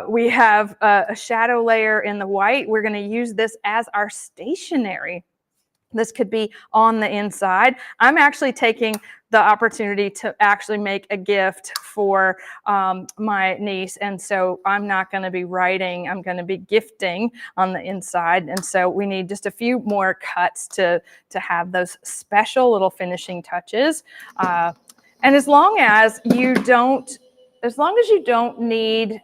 We have a shadow layer in the white. We're going to use this as our stationery. This could be on the inside. I'm actually taking the opportunity to actually make a gift for my niece. And so I'm not going to be writing, I'm going to be gifting on the inside. And so we need just a few more cuts to have those special little finishing touches. And as long as you don't need,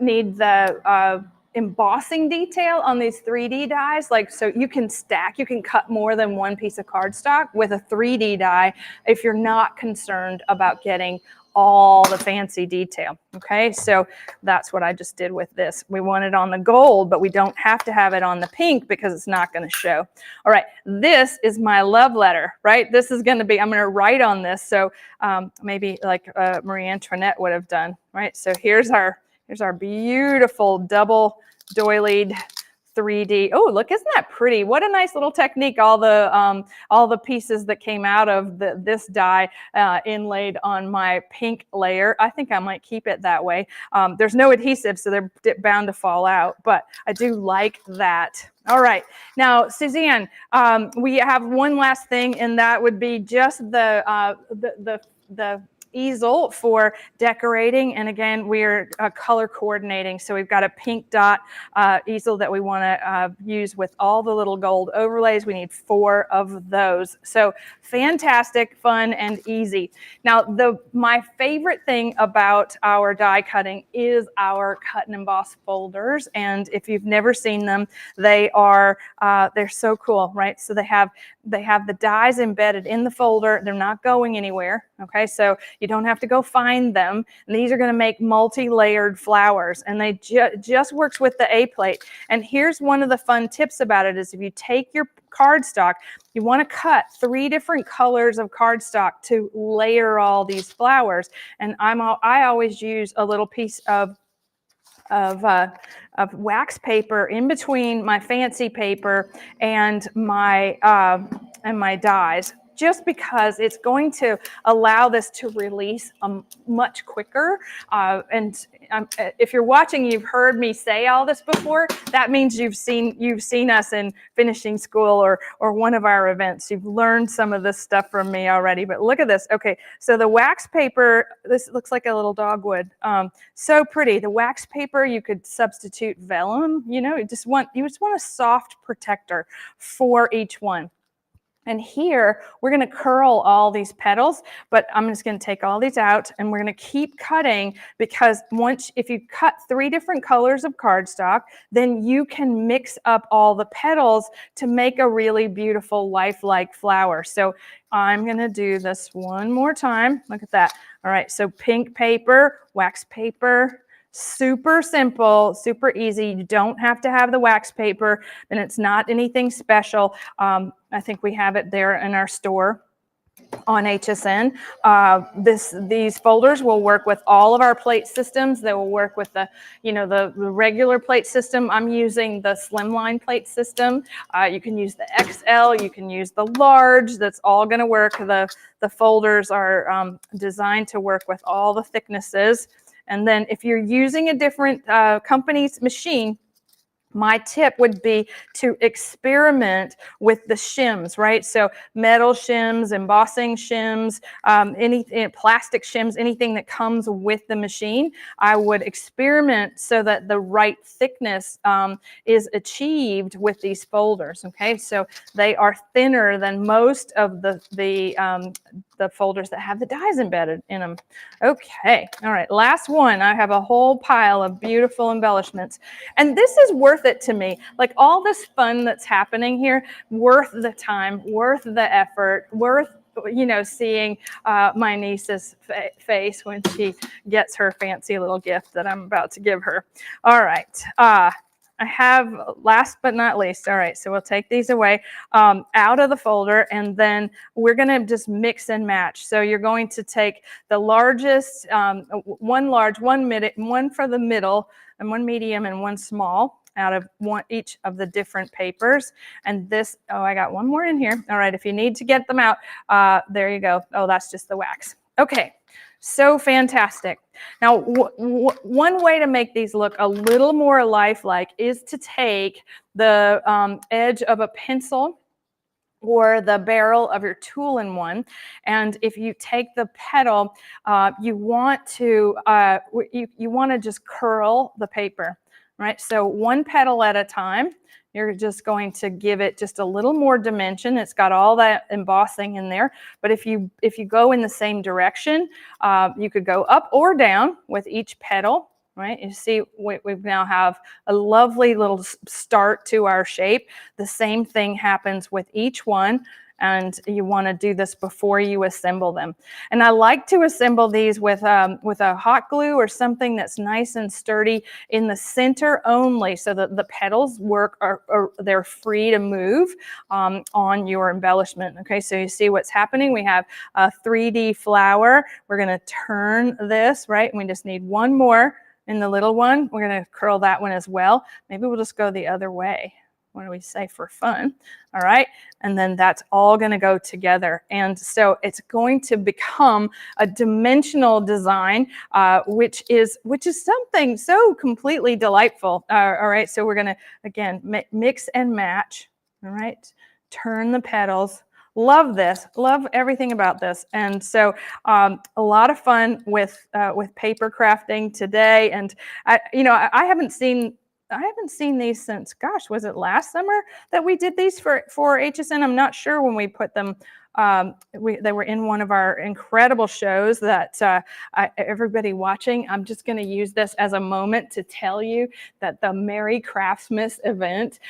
the embossing detail on these 3D dies, like, so you can cut more than one piece of cardstock with a 3D die if you're not concerned about getting all the fancy detail. Okay, so that's what I just did with this. We want it on the gold, but we don't have to have it on the pink because it's not going to show. All right, this is my love letter, right? This is going to be, I'm going to write on this. So maybe like Marie Antoinette would have done, right? So here's our beautiful double doilied 3D. Oh, look, isn't that pretty? What a nice little technique. All the pieces that came out of this die inlaid on my pink layer. I think I might keep it that way. There's no adhesive, so they're bound to fall out, but I do like that. All right, now Suzanne, we have one last thing, and that would be just the easel for decorating. And again, we're color coordinating. So we've got a pink dot easel that we want to use with all the little gold overlays. We need 4 of those. So fantastic, fun, and easy. Now, my favorite thing about our die cutting is our cut and emboss folders. And if you've never seen them, they're so cool, right? So they have the dies embedded in the folder. They're not going anywhere. Okay, so you don't have to go find them. And these are going to make multi-layered flowers, and they just works with the A plate. And here's one of the fun tips about it is if you take your cardstock, you want to cut 3 different colors of cardstock to layer all these flowers. And I always use a little piece of wax paper in between my fancy paper and my dies, just because it's going to allow this to release much quicker. And if you're watching, you've heard me say all this before. That means you've seen us in finishing school or one of our events. You've learned some of this stuff from me already. But look at this. Okay, so the wax paper. This looks like a little dogwood. So pretty. The wax paper, you could substitute vellum. You know, you just want a soft protector for each one. And here, we're going to curl all these petals, but I'm just going to take all these out, and we're going to keep cutting, because if you cut 3 different colors of cardstock, then you can mix up all the petals to make a really beautiful lifelike flower. So I'm going to do this one more time. Look at that. All right, so pink paper, wax paper. Super simple, super easy. You don't have to have the wax paper, and it's not anything special. I think we have it there in our store on HSN. These folders will work with all of our plate systems. They will work with the regular plate system. I'm using the slimline plate system. You can use the XL, you can use the large. That's all going to work. The folders are designed to work with all the thicknesses. And then if you're using a different company's machine, my tip would be to experiment with the shims, right? So metal shims, embossing shims, plastic shims, anything that comes with the machine, I would experiment so that the right thickness is achieved with these folders, okay? So they are thinner than most of the folders that have the dies embedded in them. Okay, all right, last one. I have a whole pile of beautiful embellishments. And this is worth it to me. Like, all this fun that's happening here, worth the time, worth the effort, worth seeing my niece's face when she gets her fancy little gift that I'm about to give her. All right. I have, last but not least, all right, so we'll take these away out of the folder, and then we're going to just mix and match. So you're going to take the largest, one large, one for the middle, and one medium, and one small out of each of the different papers. And this, I got one more in here. All right, if you need to get them out, there you go. Oh, that's just the wax. Okay. So fantastic. Now, one way to make these look a little more lifelike is to take the edge of a pencil or the barrel of your tool-in-one, and if you take the petal, you want to just curl the paper, right? So one petal at a time. You're just going to give it just a little more dimension. It's got all that embossing in there. But if you go in the same direction, you could go up or down with each petal, right? You see, we now have a lovely little start to our shape. The same thing happens with each one. And you want to do this before you assemble them. And I like to assemble these with a hot glue or something that's nice and sturdy in the center only, so that the petals they're free to move on your embellishment. Okay, so you see what's happening. We have a 3D flower. We're going to turn this, right? And we just need one more in the little one. We're going to curl that one as well. Maybe we'll just go the other way. What do we say for fun? All right. And then that's all going to go together. And so it's going to become a dimensional design, which is something so completely delightful. All right. So we're going to, again, mix and match. All right. Turn the petals. Love this. Love everything about this. And so a lot of fun with paper crafting today. And I haven't seen these since, gosh, was it last summer that we did these for HSN? I'm not sure when we put them. They were in one of our incredible shows that everybody watching, I'm just going to use this as a moment to tell you that the Merry Craftsmas event,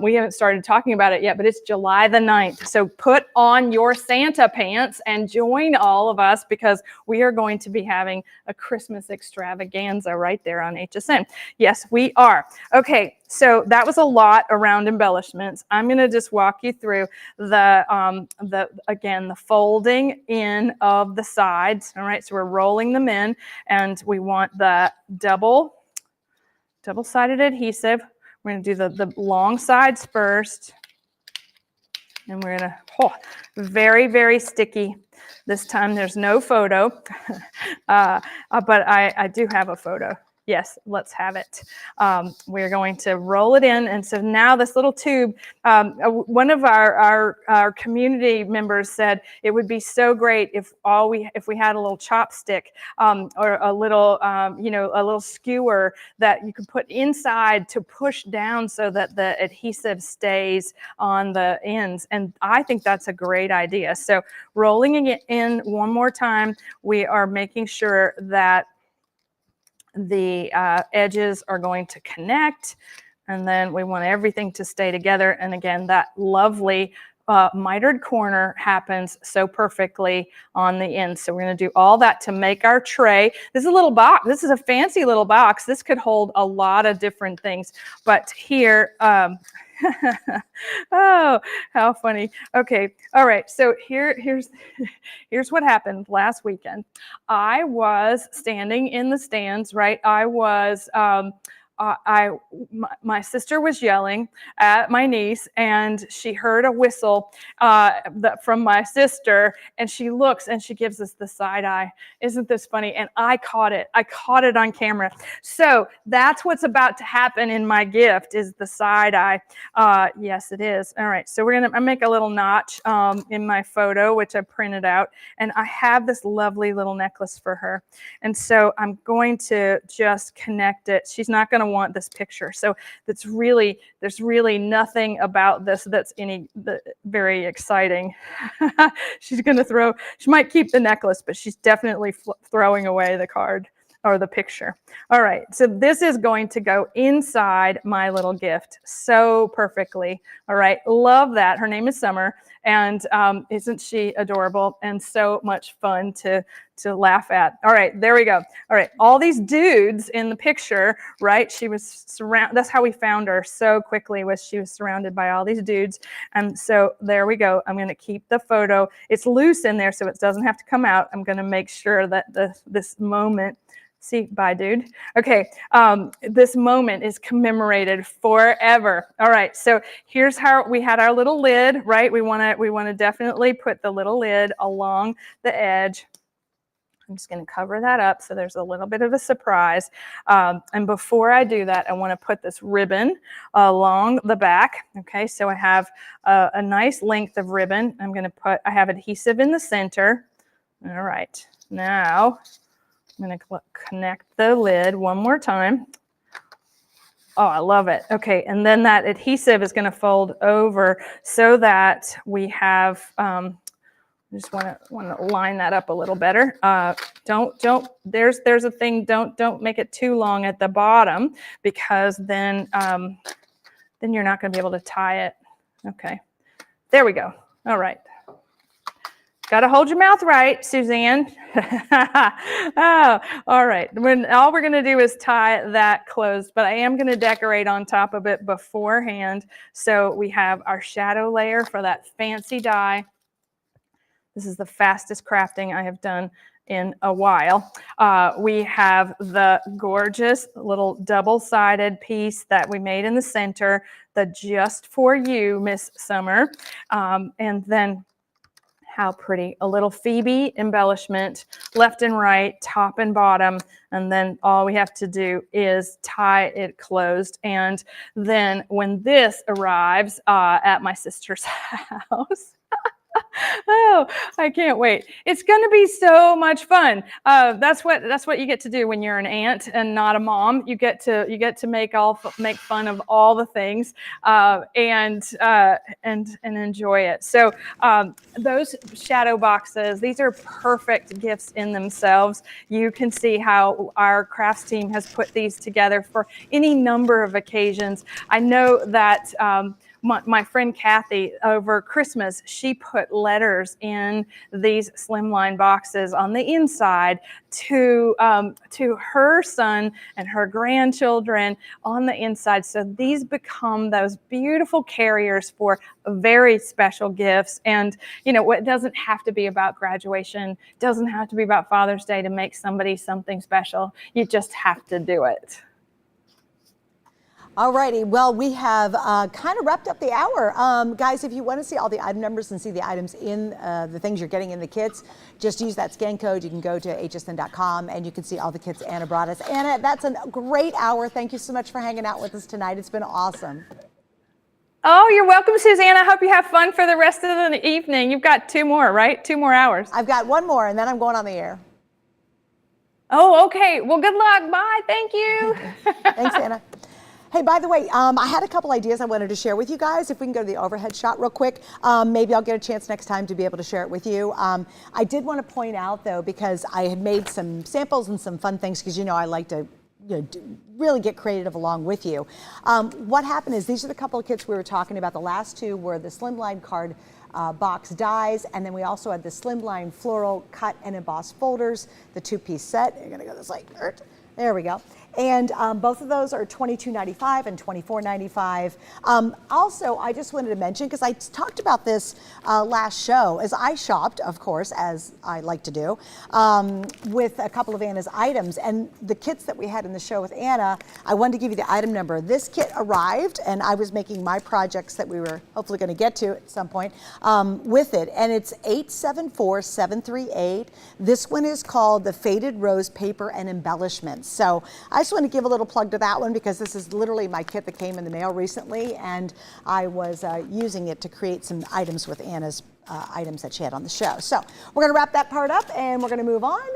we haven't started talking about it yet, but it's July the 9th. So put on your Santa pants and join all of us, because we are going to be having a Christmas extravaganza right there on HSN. Yes, we are. Okay, so that was a lot around embellishments. I'm going to just walk you through again, the folding in of the sides. All right, so we're rolling them in, and we want the double-sided adhesive. We're going to do the long sides first, and we're going to, very, very sticky. This time there's no photo, but I do have a photo. Yes, let's have it. We're going to roll it in. And so now this little tube, one of our community members said it would be so great if we had a little chopstick or a little skewer that you could put inside to push down so that the adhesive stays on the ends. And I think that's a great idea. So rolling it in one more time, we are making sure that the edges are going to connect, and then we want everything to stay together. And again, that lovely mitered corner happens so perfectly on the end. So we're going to do all that to make our tray. This is a little box. This is a fancy little box. This could hold a lot of different things, but here, oh, how funny. Okay. All right. So here's what happened last weekend. I was standing in the stands, right? I was, my sister was yelling at my niece, and she heard a whistle from my sister, and she looks and she gives us the side eye. Isn't this funny? And I caught it. I caught it on camera. So that's what's about to happen in my gift, is the side eye. Yes, it is. All right. So I make a little notch in my photo, which I printed out, and I have this lovely little necklace for her. And so I'm going to just connect it. She's not going to want this picture, so there's really nothing about this that's very exciting. She might keep the necklace, but she's definitely throwing away the card or the picture. All right, so this is going to go inside my little gift so perfectly. All right, love that. Her name is Summer, and isn't she adorable and so much fun to laugh at. All right, there we go. All right, all these dudes in the picture, right? She was surrounded. That's how we found her so quickly, was she was surrounded by all these dudes. And so there we go. I'm going to keep the photo. It's loose in there, so it doesn't have to come out. I'm going to make sure that this moment. See, bye, dude. Okay, this moment is commemorated forever. All right, so here's how we had our little lid, right? We want to definitely put the little lid along the edge. I'm just going to cover that up so there's a little bit of a surprise. And before I do that, I want to put this ribbon along the back. Okay, so I have a nice length of ribbon. I'm going to I have adhesive in the center. All right, now I'm going to connect the lid one more time. Oh, I love it. Okay, and then that adhesive is going to fold over so that we have, I just want to line that up a little better. There's a thing, don't make it too long at the bottom, because then you're not going to be able to tie it. Okay, there we go. All right. Got to hold your mouth right, Suzanne. Oh, all right. All we're going to do is tie that closed, but I am going to decorate on top of it beforehand. So we have our shadow layer for that fancy die. This is the fastest crafting I have done in a while. We have the gorgeous little double-sided piece that we made in the center, the Just For You, Miss Summer. And then how pretty, a little Phoebe embellishment left and right, top and bottom, and then all we have to do is tie it closed. And then when this arrives at my sister's house, oh, I can't wait. It's going to be so much fun. That's what you get to do when you're an aunt and not a mom. You get to make fun of all the things and enjoy it. So those shadow boxes, these are perfect gifts in themselves. You can see how our crafts team has put these together for any number of occasions. I know that my friend Kathy, over Christmas, she put letters in these slimline boxes on the inside to her son and her grandchildren on the inside. So these become those beautiful carriers for very special gifts. And, you know, it doesn't have to be about graduation, doesn't have to be about Father's Day to make somebody something special. You just have to do it. All righty, well, we have kind of wrapped up the hour. Guys, if you want to see all the item numbers and see the items in the things you're getting in the kits, just use that scan code. You can go to hsn.com and you can see all the kits Anna brought us. Anna, that's a great hour. Thank you so much for hanging out with us tonight. It's been awesome. Oh, you're welcome, Suzanne. I hope you have fun for the rest of the evening. You've got 2 more, right? 2 more hours. I've got 1 more, and then I'm going on the air. Oh, okay. Well, good luck. Bye. Thank you. Thanks, Anna. Hey, by the way, I had a couple ideas I wanted to share with you guys. If we can go to the overhead shot real quick, maybe I'll get a chance next time to be able to share it with you. I did want to point out, though, because I had made some samples and some fun things, because, you know, I like to really get creative along with you. What happened is these are the couple of kits we were talking about. The last 2 were the slimline card box dies, and then we also had the slimline floral cut and embossed folders, the 2-piece set. You're going to go this like, there we go. And both of those are $22.95 and $24.95. Also, I just wanted to mention, because I talked about this last show, as I shopped, of course, as I like to do, with a couple of Anna's items. And the kits that we had in the show with Anna, I wanted to give you the item number. This kit arrived, and I was making my projects that we were hopefully going to get to at some point with it. And it's 874738. This one is called the Faded Rose Paper and Embellishments. So I just want to give a little plug to that one, because this is literally my kit that came in the mail recently, and I was using it to create some items with Anna's items that she had on the show. So we're going to wrap that part up, and we're going to move on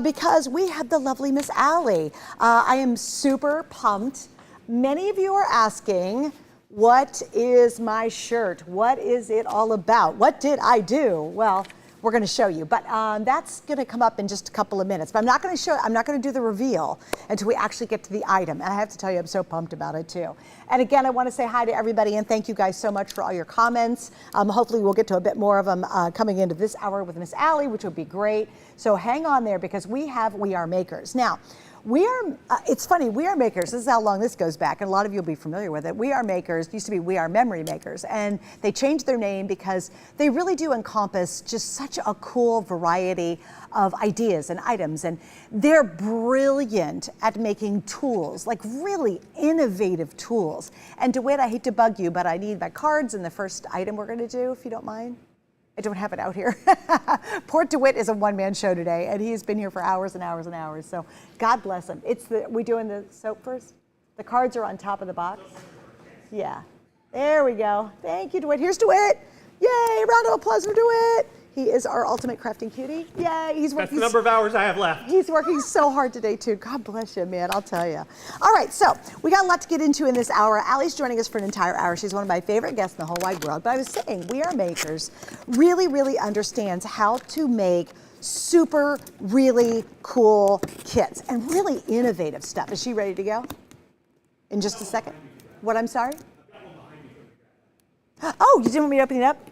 because we have the lovely Miss Allie. I am super pumped. Many of you are asking, what is my shirt? What is it all about? What did I do? Well, we're going to show you, but that's going to come up in just a couple of minutes. But I'm not going to do the reveal until we actually get to the item. And I have to tell you, I'm so pumped about it too. And again, I want to say hi to everybody and thank you guys so much for all your comments. Hopefully we'll get to a bit more of them coming into this hour with Miss Allie, which would be great. So hang on there, because we are makers. Now, it's funny, We Are Makers, this is how long this goes back, and a lot of you will be familiar with it. We Are Makers used to be We Are Memory Makers, and they changed their name because they really do encompass just such a cool variety of ideas and items, and they're brilliant at making tools, like really innovative tools. And DeWitt, I hate to bug you, but I need my cards and the first item we're going to do, if you don't mind. I don't have it out here. Poor DeWitt is a one-man show today, and he's been here for hours and hours and hours. So God bless him. We doing the soap first? The cards are on top of the box. Yeah. There we go. Thank you, DeWitt. Here's DeWitt. Yay! Round of applause for DeWitt. He is our ultimate crafting cutie. Yay! He's working. That's the number of hours I have left. He's working so hard today too. God bless you, man. I'll tell you. All right, so we got a lot to get into in this hour. Allie's joining us for an entire hour. She's one of my favorite guests in the whole wide world. But I was saying, We Are Makers really, really understands how to make super, really cool kits and really innovative stuff. Is she ready to go? In just a second. What? I'm sorry. Oh, you didn't want me to open it up?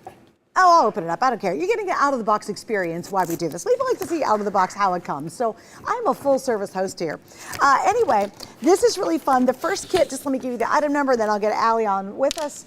Oh, I'll open it up. I don't care. You're getting an out-of-the-box experience while we do this. People like to see out of the box how it comes. So I'm a full-service host here. Anyway, this is really fun. The first kit, just let me give you the item number, then I'll get Allie on with us.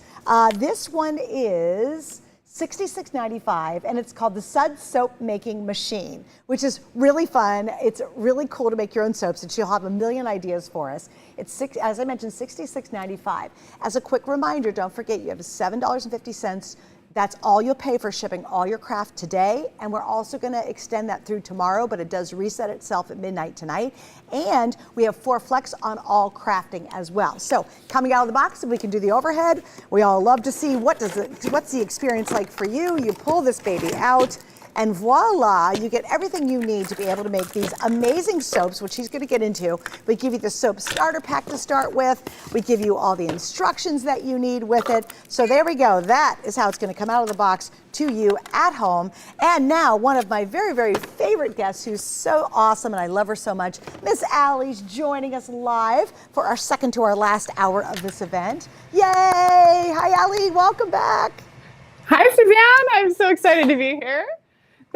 This one is $66.95, and it's called the 𝗖𝗔𝗟𝗟𝗜𝗡 Soap Making Machine, which is really fun. It's really cool to make your own soaps, and she'll have a million ideas for us. It's, as I mentioned, $66.95. As a quick reminder, don't forget you have $7.50. That's all you'll pay for shipping all your craft today, and we're also going to extend that through tomorrow, but it does reset itself at midnight tonight. And we have 4 flex on all crafting as well. So coming out of the box, we can do the overhead. We all love to see what's the experience like for you. You pull this baby out, and voila, you get everything you need to be able to make these amazing soaps, which he's going to get into. We give you the soap starter pack to start with. We give you all the instructions that you need with it. So there we go. That is how it's going to come out of the box to you at home. And now one of my very, very favorite guests, who's so awesome, and I love her so much, Miss Allie's joining us live for our second to our last hour of this event. Yay! Hi, Allie. Welcome back. Hi, Suzanne. I'm so excited to be here.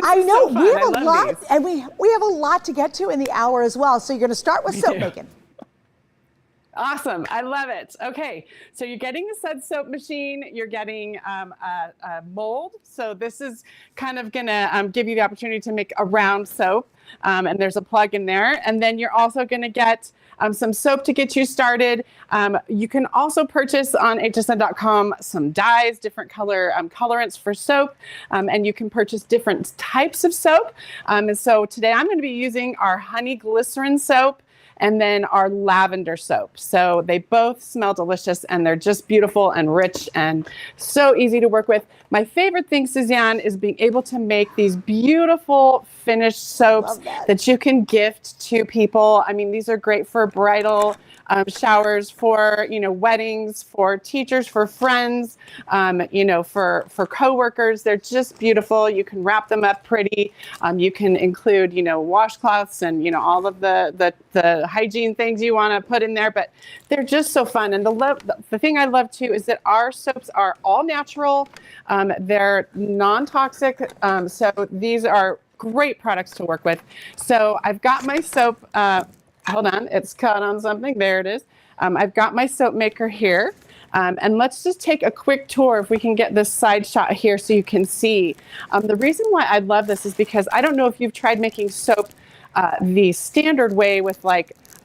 I know, so we have I a lot, these. and we have a lot to get to in the hour as well. So you're going to start with soap making. Awesome, I love it. Okay, so you're getting the 𝗖𝗔𝗟𝗟𝗡 soap machine. You're getting a mold. So this is kind of going to give you the opportunity to make a round soap, and there's a plug in there. And then you're also going to get some soap to get you started. You can also purchase on hsn.com some dyes, different color colorants for soap, and you can purchase different types of soap. And so today I'm going to be using our honey glycerin soap and then our lavender soap. So they both smell delicious, and they're just beautiful and rich and so easy to work with. My favorite thing, Suzanne, is being able to make these beautiful finished soaps that you can gift to people. I mean, these are great for bridal showers, for weddings, for teachers, for friends, for coworkers. They're just beautiful. You can wrap them up pretty. You can include washcloths and all of the hygiene things you want to put in there, but they're just so fun. And the thing I love too is that our soaps are all natural. They're non-toxic. So these are great products to work with. So I've got my soap. Hold on, it's caught on something. There it is. I've got my soap maker here. And let's just take a quick tour if we can get this side shot here so you can see. The reason why I love this is because I don't know if you've tried making soap the standard way with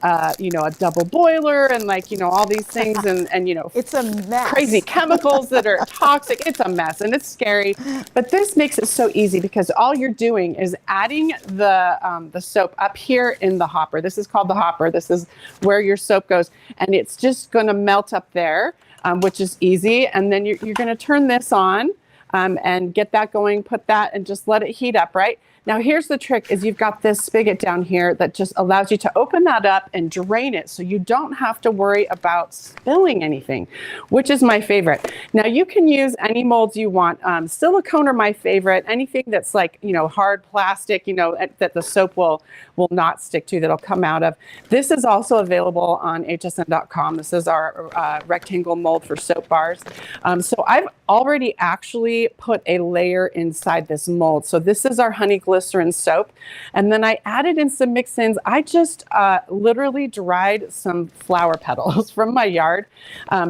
a double boiler and all these things and it's a mess. Crazy chemicals that are toxic. It's a mess and it's scary, but this makes it so easy because all you're doing is adding the soap up here in the hopper. This is called the hopper. This is where your soap goes, and it's just going to melt up there, which is easy. And then you're going to turn this on and get that going, put that, and just let it heat up, right? Now, here's the trick is you've got this spigot down here that just allows you to open that up and drain it so you don't have to worry about spilling anything, which is my favorite. Now, you can use any molds you want. Silicone are my favorite. Anything that's hard plastic, that the soap will not stick to, that'll come out of. This is also available on hsn.com. This is our rectangle mold for soap bars. So I've already actually put a layer inside this mold. So this is our honey glycerin soap. And then I added in some mix-ins. I just literally dried some flower petals from my yard,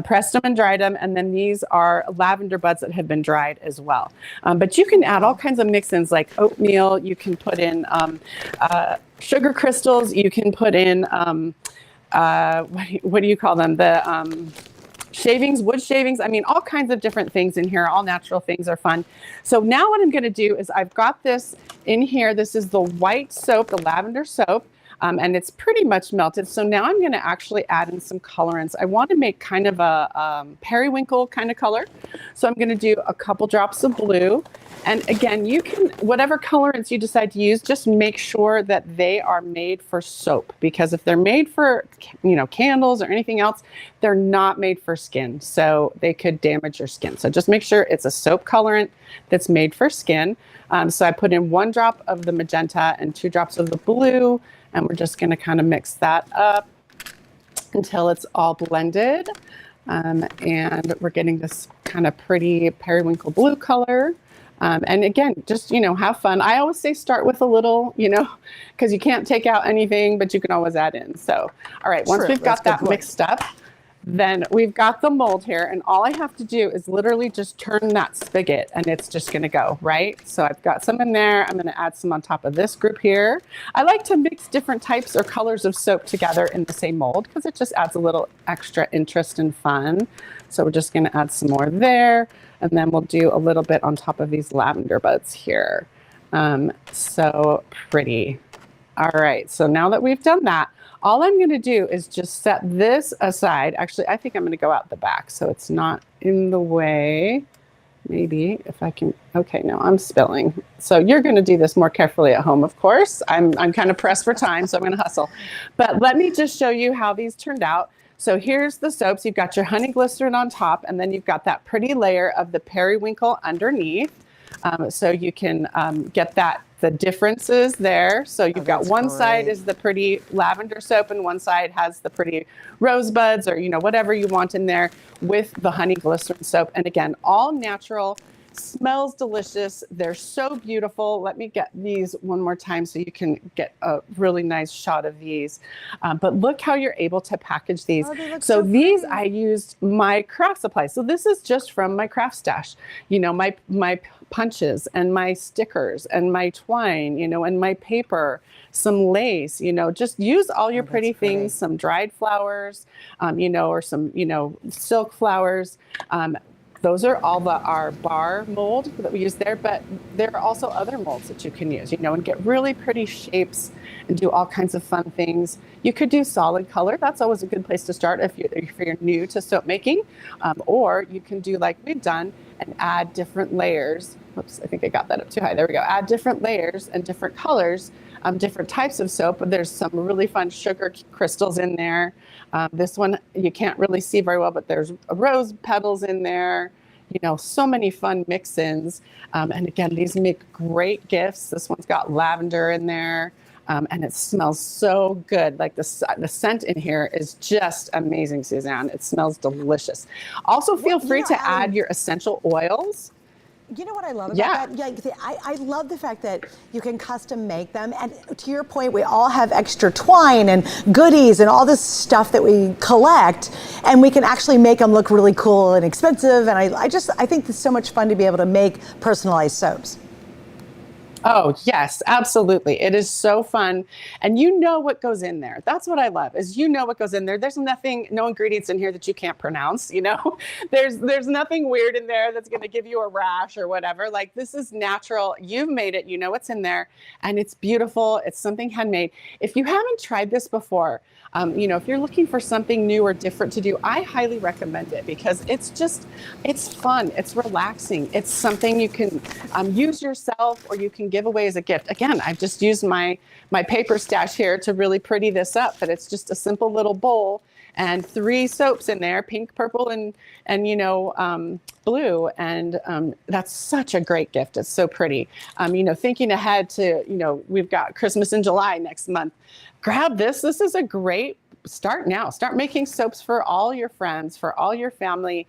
pressed them and dried them. And then these are lavender buds that have been dried as well. But you can add all kinds of mix-ins like oatmeal. You can put in sugar crystals. You can put in, what do you call them? The shavings, wood shavings. I mean, all kinds of different things in here. All natural things are fun. So now what I'm going to do is I've got this in here. This is the white soap, the lavender soap. And it's pretty much melted. So now I'm going to actually add in some colorants. I want to make kind of a periwinkle kind of color. So I'm going to do a couple drops of blue. And again, you can, whatever colorants you decide to use, just make sure that they are made for soap. Because if they're made for, candles or anything else, they're not made for skin. So they could damage your skin. So just make sure it's a soap colorant that's made for skin. So I put in 1 drop of the magenta and 2 drops of the blue. And we're just going to kind of mix that up until it's all blended. And we're getting this kind of pretty periwinkle blue color. And again, just, have fun. I always say start with a little, because you can't take out anything, but you can always add in. So, all right, once we've got that mixed up, then we've got the mold here. And all I have to do is literally just turn that spigot and it's just going to go, right? So I've got some in there. I'm going to add some on top of this group here. I like to mix different types or colors of soap together in the same mold because it just adds a little extra interest and fun. So we're just going to add some more there. And then we'll do a little bit on top of these lavender buds here. So pretty. All right, so now that we've done that, all I'm going to do is just set this aside. Actually, I think I'm going to go out the back so it's not in the way. Maybe if I can. Okay, no, I'm spilling. So you're going to do this more carefully at home, of course. I'm kind of pressed for time, so I'm going to hustle. But let me just show you how these turned out. So here's the soaps. You've got your honey glycerin on top, and then you've got that pretty layer of the periwinkle underneath. So you can get the differences there. So you've got one side is the pretty lavender soap and one side has the pretty rosebuds or, whatever you want in there with the honey glycerin soap. And again, all natural, smells delicious. They're so beautiful. Let me get these one more time so you can get a really nice shot of these. But look how you're able to package these. Oh, so these, I used my craft supplies. So this is just from my craft stash, my punches and my stickers and my twine, and my paper, some lace, just use all your pretty things, some dried flowers, or some, silk flowers. Those are all our bar mold that we use there, but there are also other molds that you can use, and get really pretty shapes and do all kinds of fun things. You could do solid color. That's always a good place to start if you're new to soap making, or you can do like we've done and add different layers. Whoops, I think I got that up too high. There we go. Add different layers and different colors, different types of soap. There's some really fun sugar crystals in there. This one you can't really see very well, but there's rose petals in there. So many fun mix-ins. And again, these make great gifts. This one's got lavender in there. And it smells so good. Like the scent in here is just amazing, Suzanne. It smells delicious. Also, feel free to add your essential oils. You know what I love about that? Yeah, I love the fact that you can custom make them. And to your point, we all have extra twine and goodies and all this stuff that we collect, and we can actually make them look really cool and expensive. And I think it's so much fun to be able to make personalized soaps. Oh, yes, absolutely. It is so fun. And you know what goes in there. That's what I love is what goes in there. There's no ingredients in here that you can't pronounce, There's nothing weird in there that's going to give you a rash or whatever. Like this is natural. You've made it, what's in there and it's beautiful. It's something handmade. If you haven't tried this before, if you're looking for something new or different to do, I highly recommend it because it's fun. It's relaxing. It's something you can use yourself or you can give away as a gift. Again, I've just used my paper stash here to really pretty this up, but it's just a simple little bowl and 3 soaps in there, pink, purple, and blue. And that's such a great gift. It's so pretty. Thinking ahead to, we've got Christmas in July next month. Grab this. This is a great start now. Start making soaps for all your friends, for all your family.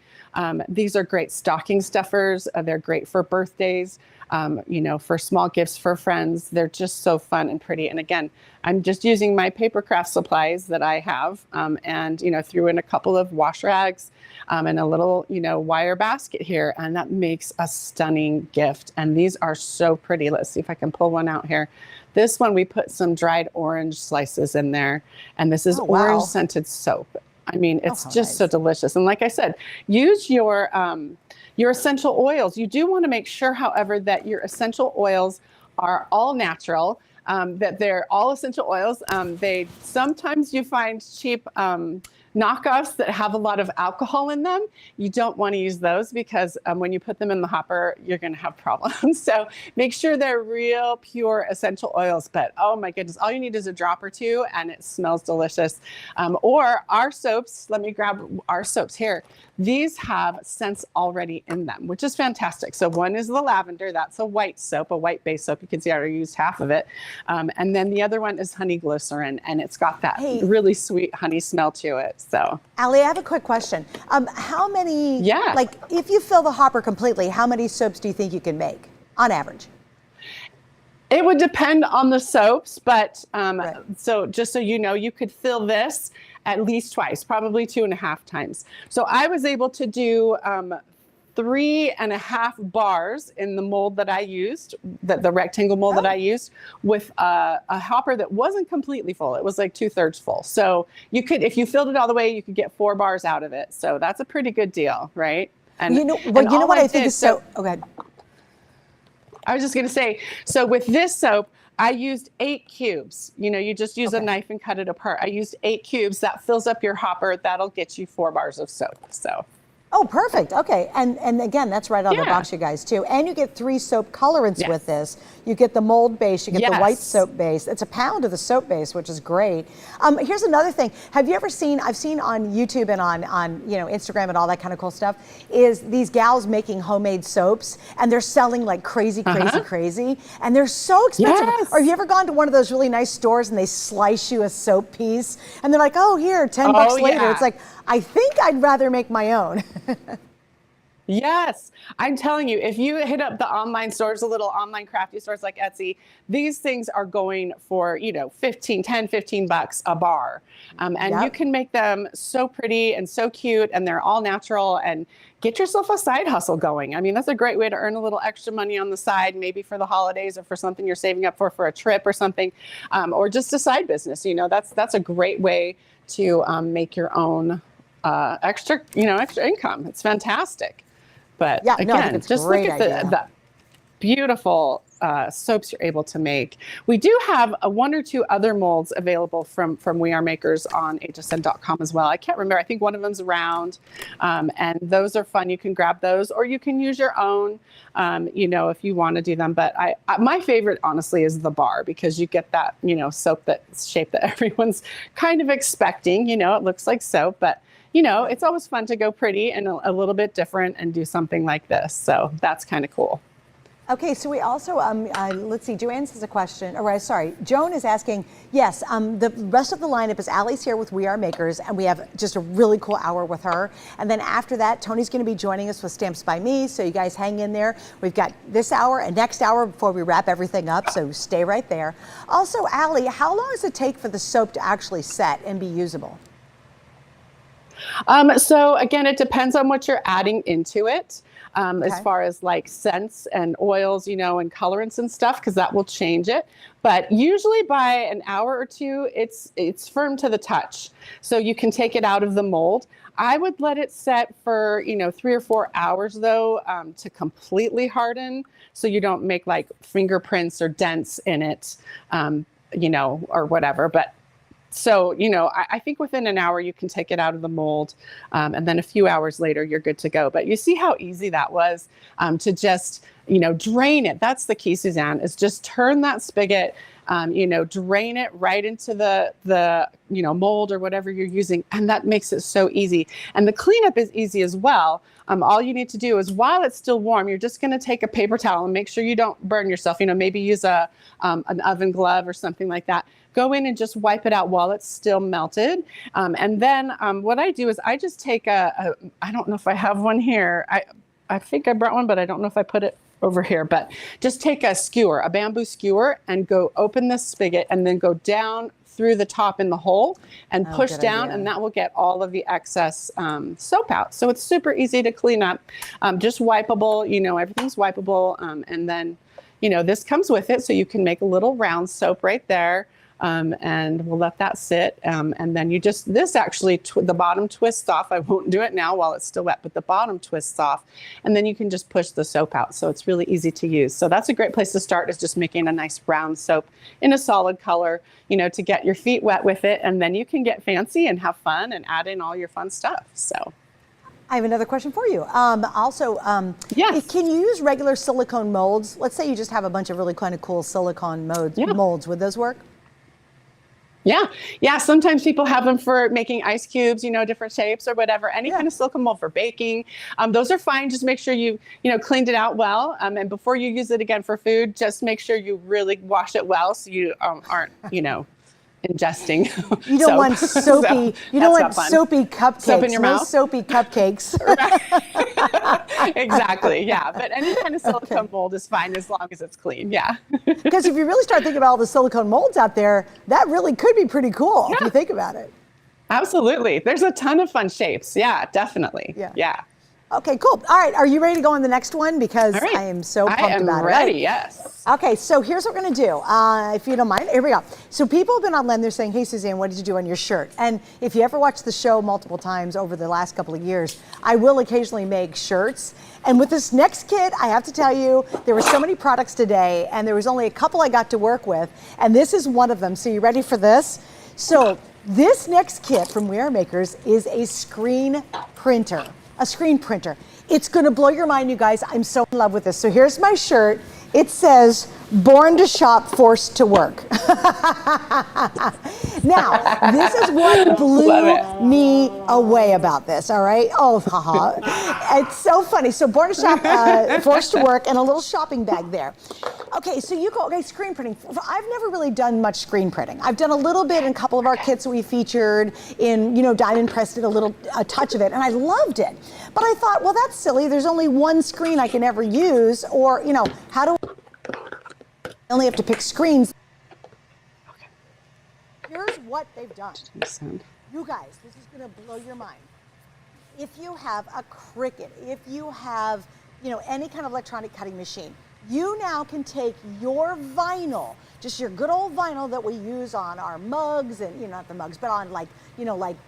These are great stocking stuffers. They're great for birthdays, for small gifts for friends. They're just so fun and pretty. And again, I'm just using my paper craft supplies that I have and, threw in a couple of wash rags and a little, wire basket here. And that makes a stunning gift. And these are so pretty. Let's see if I can pull one out here. This one, we put some dried orange slices in there. And this is orange scented soap. I mean, it's just so delicious. And like I said, use your essential oils. You do want to make sure, however, that your essential oils are all natural, that they're all essential oils. Sometimes you find cheap knockoffs that have a lot of alcohol in them. You don't want to use those because when you put them in the hopper, you're going to have problems. So make sure they're real, pure essential oils. But oh my goodness, all you need is a drop or two and it smells delicious. Or our soaps, let me grab our soaps here. These have scents already in them, which is fantastic. So one is the lavender. That's a white soap, a white base soap. You can see I already used half of it. And then the other one is honey glycerin, and it's got that really sweet honey smell to it. So, Ali, I have a quick question. How many, like if you fill the hopper completely, how many soaps do you think you can make on average? It would depend on the soaps, but so just so you know, you could fill this at least twice, probably 2.5 times. So I was able to do 3.5 bars in the mold that I used, the rectangle mold that I used, with a hopper that wasn't completely full. It was like 2/3 full. So you could, if you filled it all the way, you could get 4 bars out of it. So that's a pretty good deal, right? And you know what I think is so. Oh, go ahead. I was just going to say, so with this soap, I used 8 cubes. You know, you just use a knife and cut it apart. I used 8 cubes. That fills up your hopper. That'll get you 4 bars of soap. So. Oh, perfect. Okay. And again, that's right on the box, you guys, too. And you get 3 soap colorants with this. You get the mold base, you get the white soap base. It's a pound of the soap base, which is great. Here's another thing. Have you ever seen, I've seen on YouTube and on Instagram and all that kind of cool stuff, is these gals making homemade soaps, and they're selling like crazy. And they're so expensive. Or have you ever gone to one of those really nice stores and they slice you a soap piece and they're like, oh, here, $10 later. It's like, I think I'd rather make my own. Yes, I'm telling you, if you hit up the online stores, the little online crafty stores like Etsy, these things are going for, $15 a bar. And you can make them so pretty and so cute, and they're all natural, and get yourself a side hustle going. I mean, that's a great way to earn a little extra money on the side, maybe for the holidays or for something you're saving up for a trip or something, or just a side business. That's a great way to make your own extra income. It's fantastic. But again, just look at the beautiful soaps you're able to make. We do have 1 or 2 other molds available from We Are Makers on hsn.com as well. I can't remember. I think one of them's round, and those are fun. You can grab those, or you can use your own, if you want to do them. But my favorite, honestly, is the bar, because you get that, soap that's shape that everyone's kind of expecting. It looks like soap, but it's always fun to go pretty and a little bit different and do something like this. So that's kind of cool. Okay, so we also, let's see, Joanne has a question, Joan is asking, yes, the rest of the lineup is Allie's here with We Are Makers, and we have just a really cool hour with her. And then after that, Tony's gonna be joining us with Stamps by Me, so you guys hang in there. We've got this hour and next hour before we wrap everything up, so stay right there. Also, Allie, how long does it take for the soap to actually set and be usable? So again, it depends on what you're adding into it, as far as like scents and oils, and colorants and stuff, because that will change it. But usually by an hour or 2, it's firm to the touch. So you can take it out of the mold. I would let it set for, 3 or 4 hours though, to completely harden, so you don't make like fingerprints or dents in it, or whatever. But so, I think within an hour you can take it out of the mold, and then a few hours later you're good to go. But you see how easy that was, to just, drain it. That's the key, Suzanne, is just turn that spigot, drain it right into the mold or whatever you're using. And that makes it so easy. And the cleanup is easy as well. All you need to do is, while it's still warm, you're just going to take a paper towel and make sure you don't burn yourself. Maybe use an oven glove or something like that. Go in and just wipe it out while it's still melted. And then what I do is I just take I don't know if I have one here. I think I brought one, but I don't know if I put it over here. But just take a skewer, a bamboo skewer, and go open this spigot and then go down through the top in the hole and push down, and that will get all of the excess soap out. So it's super easy to clean up, just wipeable, everything's wipeable. And then, this comes with it. So you can make a little round soap right there. And we'll let that sit. And then you just, this actually, the bottom twists off. I won't do it now while it's still wet, but the bottom twists off. And then you can just push the soap out. So it's really easy to use. So that's a great place to start, is just making a nice brown soap in a solid color, you know, to get your feet wet with it. And then you can get fancy and have fun and add in all your fun stuff. So. I have another question for you. Yes. Can you use regular silicone molds? Let's say you just have a bunch of really kind of cool silicone molds. Would those work? Yeah. Sometimes people have them for making ice cubes, you know, different shapes or whatever. Any kind of silicone mold for baking. Those are fine. Just make sure you cleaned it out well. And before you use it again for food, just make sure you really wash it well, so you aren't, ingesting. You don't want soapy. You don't want soapy cupcakes. Soap in your mouth. Soapy cupcakes. Exactly. Yeah. But any kind of silicone mold is fine as long as it's clean. Yeah. Because if you really start thinking about all the silicone molds out there, that really could be pretty cool if you think about it. Absolutely. There's a ton of fun shapes. Yeah, definitely. Yeah. Okay, cool. All right, are you ready to go on the next one? Because I am so pumped about it. I am ready, yes. Okay, so here's what we're gonna do, if you don't mind. Here we go. So people have been online, they're saying, hey, Suzanne, what did you do on your shirt? And if you ever watch the show multiple times over the last couple of years, I will occasionally make shirts. And with this next kit, I have to tell you, there were so many products today, and there was only a couple I got to work with, and this is one of them. So you ready for this? So this next kit from We Are Makers is a screen printer. A screen printer. It's gonna blow your mind, you guys. I'm so in love with this. So here's my shirt. It says, born to shop, forced to work. Now, this is what blew me away about this, all right? Oh, haha. It's so funny. So born to shop, forced to work, and a little shopping bag there. Okay, so you go, okay, screen printing. I've never really done much screen printing. I've done a little bit in a couple of our kits we featured in, Diamond Press did a touch of it, and I loved it. But I thought, well, that's silly. There's only one screen I can ever use, or, how do I only have to pick screens? Here's what they've done. You guys, this is gonna blow your mind. If you have a Cricut, if you have, any kind of electronic cutting machine, you now can take your vinyl, just your good old vinyl that we use on our mugs and, not the mugs, but on like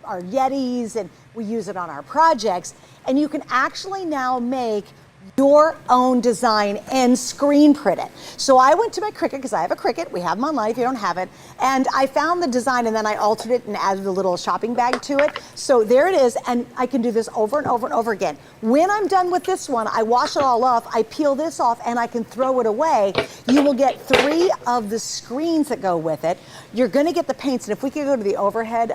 our Yetis, and we use it on our projects, and you can actually now make your own design and screen print it. So I went to my Cricut, because I have a Cricut, we have them online if you don't have it, and I found the design, and then I altered it and added a little shopping bag to it. So there it is, and I can do this over and over and over again. When I'm done with this one, I wash it all off, I peel this off, and I can throw it away. You will get 3 of the screens that go with it. You're gonna get the paints, and if we could go to the overhead,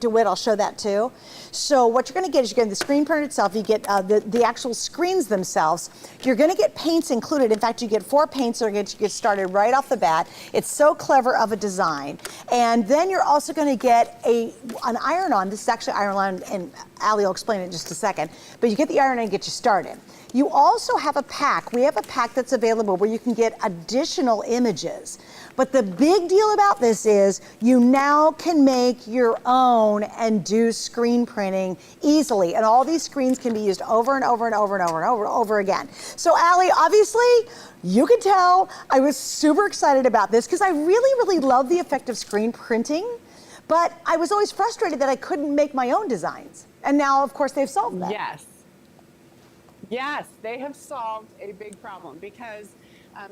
DeWitt, I'll show that too. So what you're gonna get is you're getting the screen printer itself, you get the actual screens themselves. You're gonna get paints included. In fact, you get 4 paints that are going to get started right off the bat. It's so clever of a design. And then you're also gonna get an iron-on. This is actually iron-on, and Allie will explain it in just a second. But you get the iron-on and get you started. You also have a pack. We have a pack that's available where you can get additional images. But the big deal about this is you now can make your own and do screen printing easily. And all these screens can be used over and over and over and over and over again. So Allie, obviously, you can tell I was super excited about this because I really, really love the effect of screen printing. But I was always frustrated that I couldn't make my own designs. And now, of course, they've solved that. Yes, they have solved a big problem, because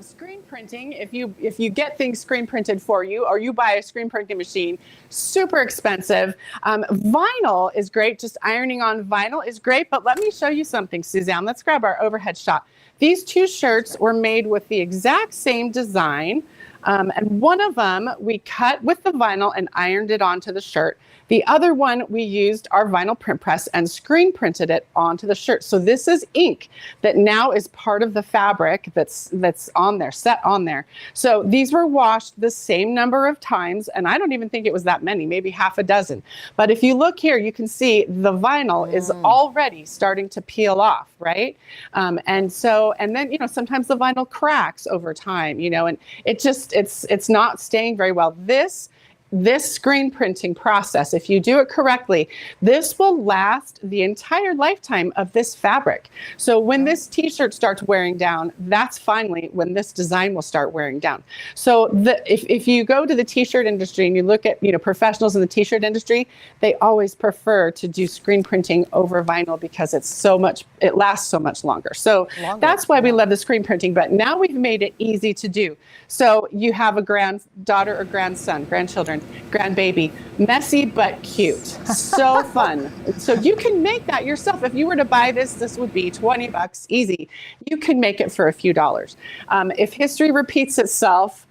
screen printing, if you get things screen printed for you, or you buy a screen printing machine, super expensive. Vinyl is great. Just ironing on vinyl is great. But let me show you something, Suzanne. Let's grab our overhead shot. These 2 shirts were made with the exact same design. And one of them we cut with the vinyl and ironed it onto the shirt. The other one, we used our vinyl print press and screen printed it onto the shirt. So this is ink that now is part of the fabric that's on there, set on there. So these were washed the same number of times, and I don't even think it was that many, maybe half a dozen. But if you look here, you can see the vinyl is already starting to peel off, right? And then, sometimes the vinyl cracks over time, and it just, it's not staying very well. This this screen printing process, if you do it correctly, this will last the entire lifetime of this fabric. So when this t-shirt starts wearing down, that's finally when this design will start wearing down. So if you go to the t-shirt industry and you look at, you know, professionals in the t-shirt industry, they always prefer to do screen printing over vinyl because it's so much, it lasts so much longer. So that's why we love the screen printing, but now we've made it easy to do. So you have a granddaughter or grandson, grandchildren, grandbaby, messy but cute, so fun. So you can make that yourself. If you were to buy this, this would be $20 easy. You can make it for a few dollars. If history repeats itself,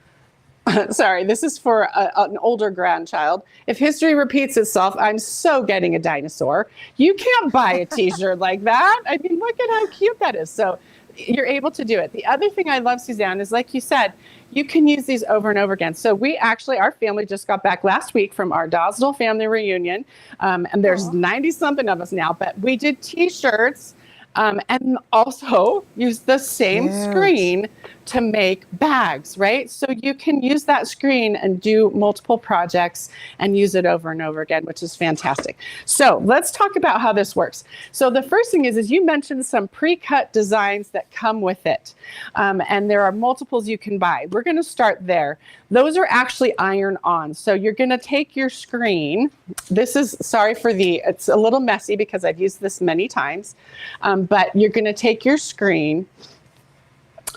sorry, this is for an older grandchild. If history repeats itself, I'm so getting a dinosaur. You can't buy a t-shirt like that. I mean, look at how cute that is. So you're able to do it. The other thing I love, Suzanne, is like you said, you can use these over and over again. So we actually, our family just got back last week from our Dosdale family reunion. And there's 90 something of us now, but we did t-shirts and also use the same screen to make bags, right? So you can use that screen and do multiple projects and use it over and over again, which is fantastic. So let's talk about how this works. So the first thing is you mentioned some pre-cut designs that come with it. And there are multiples you can buy. We're gonna start there. Those are actually iron on. So you're gonna take your screen. This is, sorry for it's a little messy because I've used this many times, but you're gonna take your screen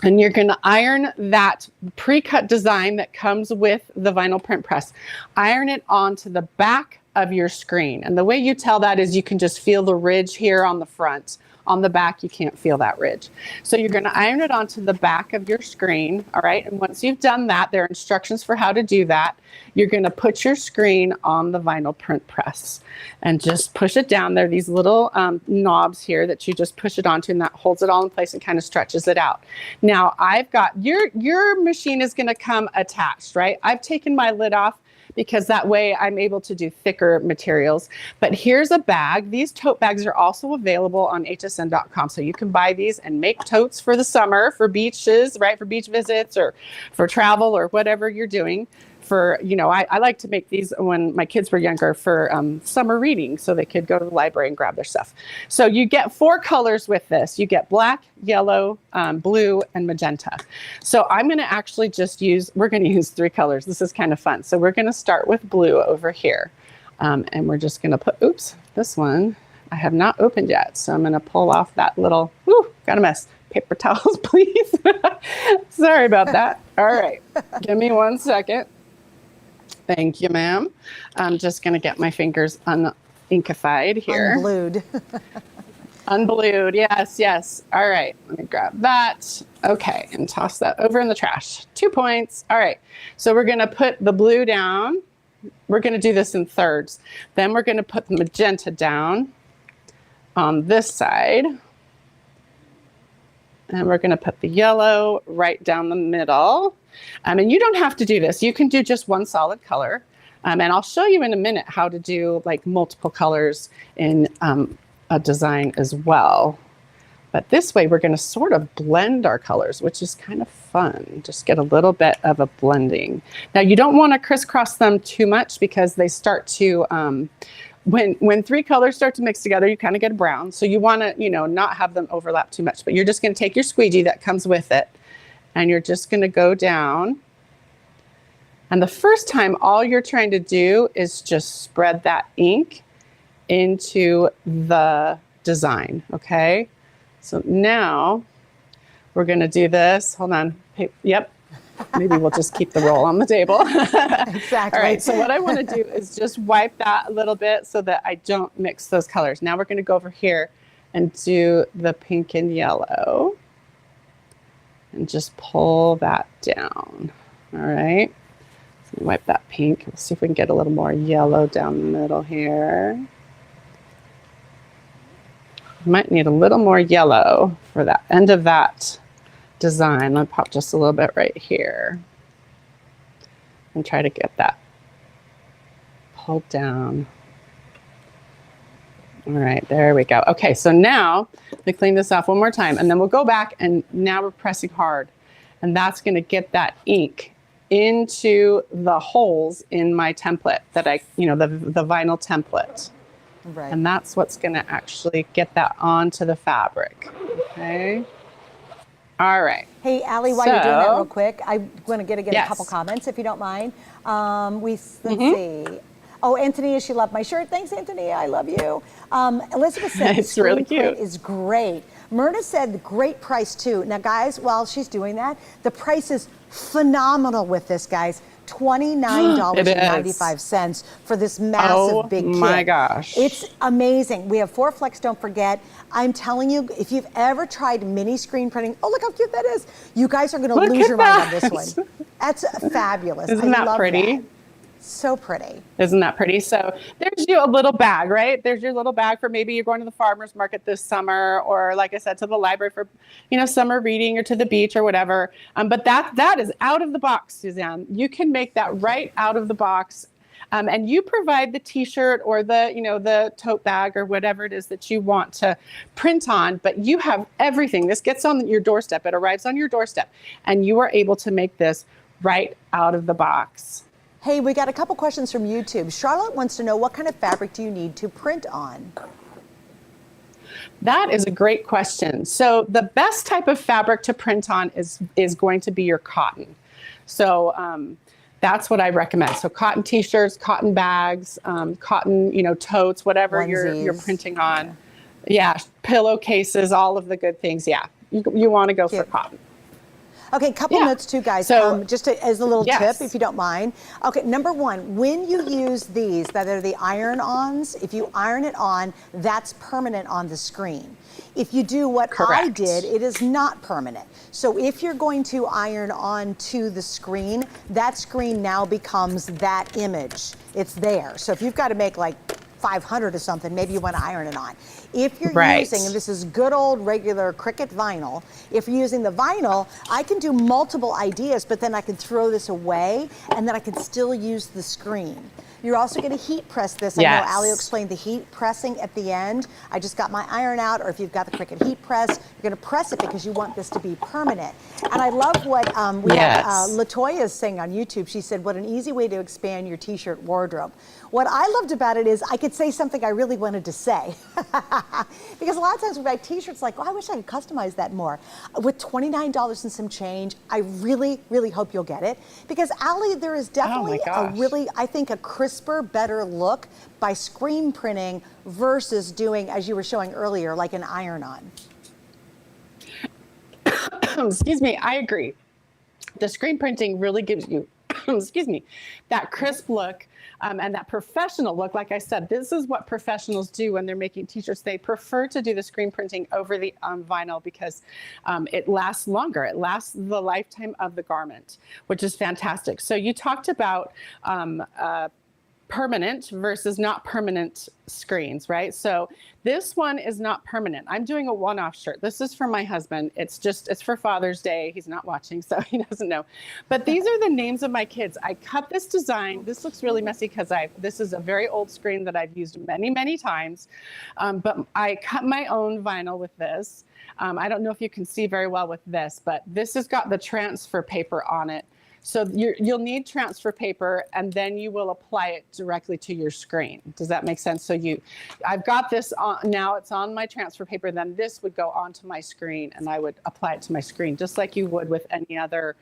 and you're going to iron that pre-cut design that comes with the vinyl print press. Iron it onto the back of your screen. And the way you tell that is you can just feel the ridge here on the front. On the back, you can't feel that ridge. So you're going to iron it onto the back of your screen, all right? And once you've done that, there are instructions for how to do that. You're going to put your screen on the vinyl print press and just push it down. There are these little knobs here that you just push it onto, and that holds it all in place and kind of stretches it out. Now, I've got, your machine is going to come attached, right? I've taken my lid off because that way I'm able to do thicker materials. But here's a bag. These tote bags are also available on hsn.com. So you can buy these and make totes for the summer, for beaches, right? For beach visits or for travel or whatever you're doing. For, you know, I like to make these when my kids were younger for summer reading so they could go to the library and grab their stuff. So you get 4 colors with this. You get black, yellow, blue, and magenta. So I'm going to actually just we're going to use 3 colors. This is kind of fun. So we're going to start with blue over here. And we're just going to put, oops, this one I have not opened yet. So I'm going to pull off that little, got a mess. Paper towels, please. Sorry about that. All right. Give me 1 second. Thank you, ma'am. I'm just going to get my fingers uninkified here. Unglued. Unblued, yes, yes. All right, let me grab that. Okay, and toss that over in the trash. 2 points. All right, so we're going to put the blue down. We're going to do this in thirds. Then we're going to put the magenta down on this side. And we're going to put the yellow right down the middle. And you don't have to do this. You can do just 1 solid color. And I'll show you in a minute how to do like multiple colors in a design as well. But this way we're going to sort of blend our colors, which is kind of fun. Just get a little bit of a blending. Now you don't want to crisscross them too much because they start to, when 3 colors start to mix together, you kind of get a brown. So you want to, you know, not have them overlap too much, but you're just going to take your squeegee that comes with it and you're just going to go down. And the first time, all you're trying to do is just spread that ink into the design, okay? So now we're going to do this. Hold on. Yep. Maybe we'll just keep the roll on the table. Exactly. All right, so what I want to do is just wipe that a little bit so that I don't mix those colors. Now we're going to go over here and do the pink and yellow and just pull that down. All right, so wipe that pink. Let's see if we can get a little more yellow down the middle here. Might need a little more yellow for that end of that design. Let me pop just a little bit right here and try to get that pulled down. All right, there we go. Okay, so now let me clean this off one more time and then we'll go back and now we're pressing hard and that's going to get that ink into the holes in my template that I, the vinyl template. Right. And that's what's going to actually get that onto the fabric. Okay. All right. Hey, Allie, while you're doing that So- real quick, I want to get a Yes. couple comments, if you don't mind. Let's see. Oh, Antonia, she loved my shirt. Thanks, Antonia. I love you. Elizabeth said It's the really screen print cute. is great. Myrna said great price too. Now, guys, while she's doing that, the price is phenomenal with this, guys. $29.95 for this massive big kit. Oh my gosh. It's amazing. We have 4 flex, don't forget. I'm telling you, if you've ever tried mini screen printing, oh, look how cute that is. You guys are going to Look lose at your mind on that. this one. That's fabulous. Isn't I that love pretty? that. So pretty. Isn't that pretty? So there's you a little bag, right? There's your little bag for maybe you're going to the farmer's market this summer, or like I said, to the library for, summer reading, or to the beach or whatever. But that is out of the box, Suzanne. You can make that right out of the box. And you provide the t-shirt or the tote bag or whatever it is that you want to print on, but you have everything. This gets on your doorstep. It arrives on your doorstep, and you are able to make this right out of the box. Hey, we got a couple questions from YouTube. Charlotte wants to know, what kind of fabric do you need to print on? That is a great question. So the best type of fabric to print on is going to be your cotton. So that's what I recommend. So cotton t-shirts, cotton bags, cotton, totes, whatever you're printing on. Yeah, pillowcases, all of the good things. Yeah, you want to go for cotton. Okay, couple notes too, guys. So- just as a little Yes. tip, if you don't mind. Okay, number one, when you use these, that are the iron-ons, if you iron it on, that's permanent on the screen. If you do what I did, it is not permanent. So if you're going to iron on to the screen, that screen now becomes that image. It's there. So if you've got to make like 500 or something, maybe you want to iron it on. If you're using, and this is good old regular Cricut vinyl, if you're using the vinyl, I can do multiple ideas, but then I can throw this away, and then I can still use the screen. You're also going to heat press this. I know Ali explained the heat pressing at the end. I just got my iron out, or if you've got the Cricut heat press, you're going to press it because you want this to be permanent. And I love what we have Latoya is saying on YouTube. She said, what an easy way to expand your t-shirt wardrobe. What I loved about it is I could say something I really wanted to say. Because a lot of times we buy t-shirts like, oh, I wish I could customize that more. With $29 and some change, I really, really hope you'll get it. Because Ali, there is definitely I think a crisper, better look by screen printing versus doing, as you were showing earlier, like an iron-on. Excuse me, I agree. The screen printing really gives you, excuse me, that crisp look and that professional look. Like I said, this is what professionals do when they're making t-shirts. They prefer to do the screen printing over the vinyl because it lasts longer. It lasts the lifetime of the garment, which is fantastic. So you talked about permanent versus not permanent screens, right? So this one is not permanent. I'm doing a one-off shirt. This is for my husband. It's for Father's Day. He's not watching, so he doesn't know. But these are the names of my kids. I cut this design. This looks really messy because this is a very old screen that I've used many, many times. But I cut my own vinyl with this. I don't know if you can see very well with this, but this has got the transfer paper on it. So you'll need transfer paper, and then you will apply it directly to your screen. Does that make sense? So I've got this on, now it's on my transfer paper, then this would go onto my screen, and I would apply it to my screen, just like you would with any other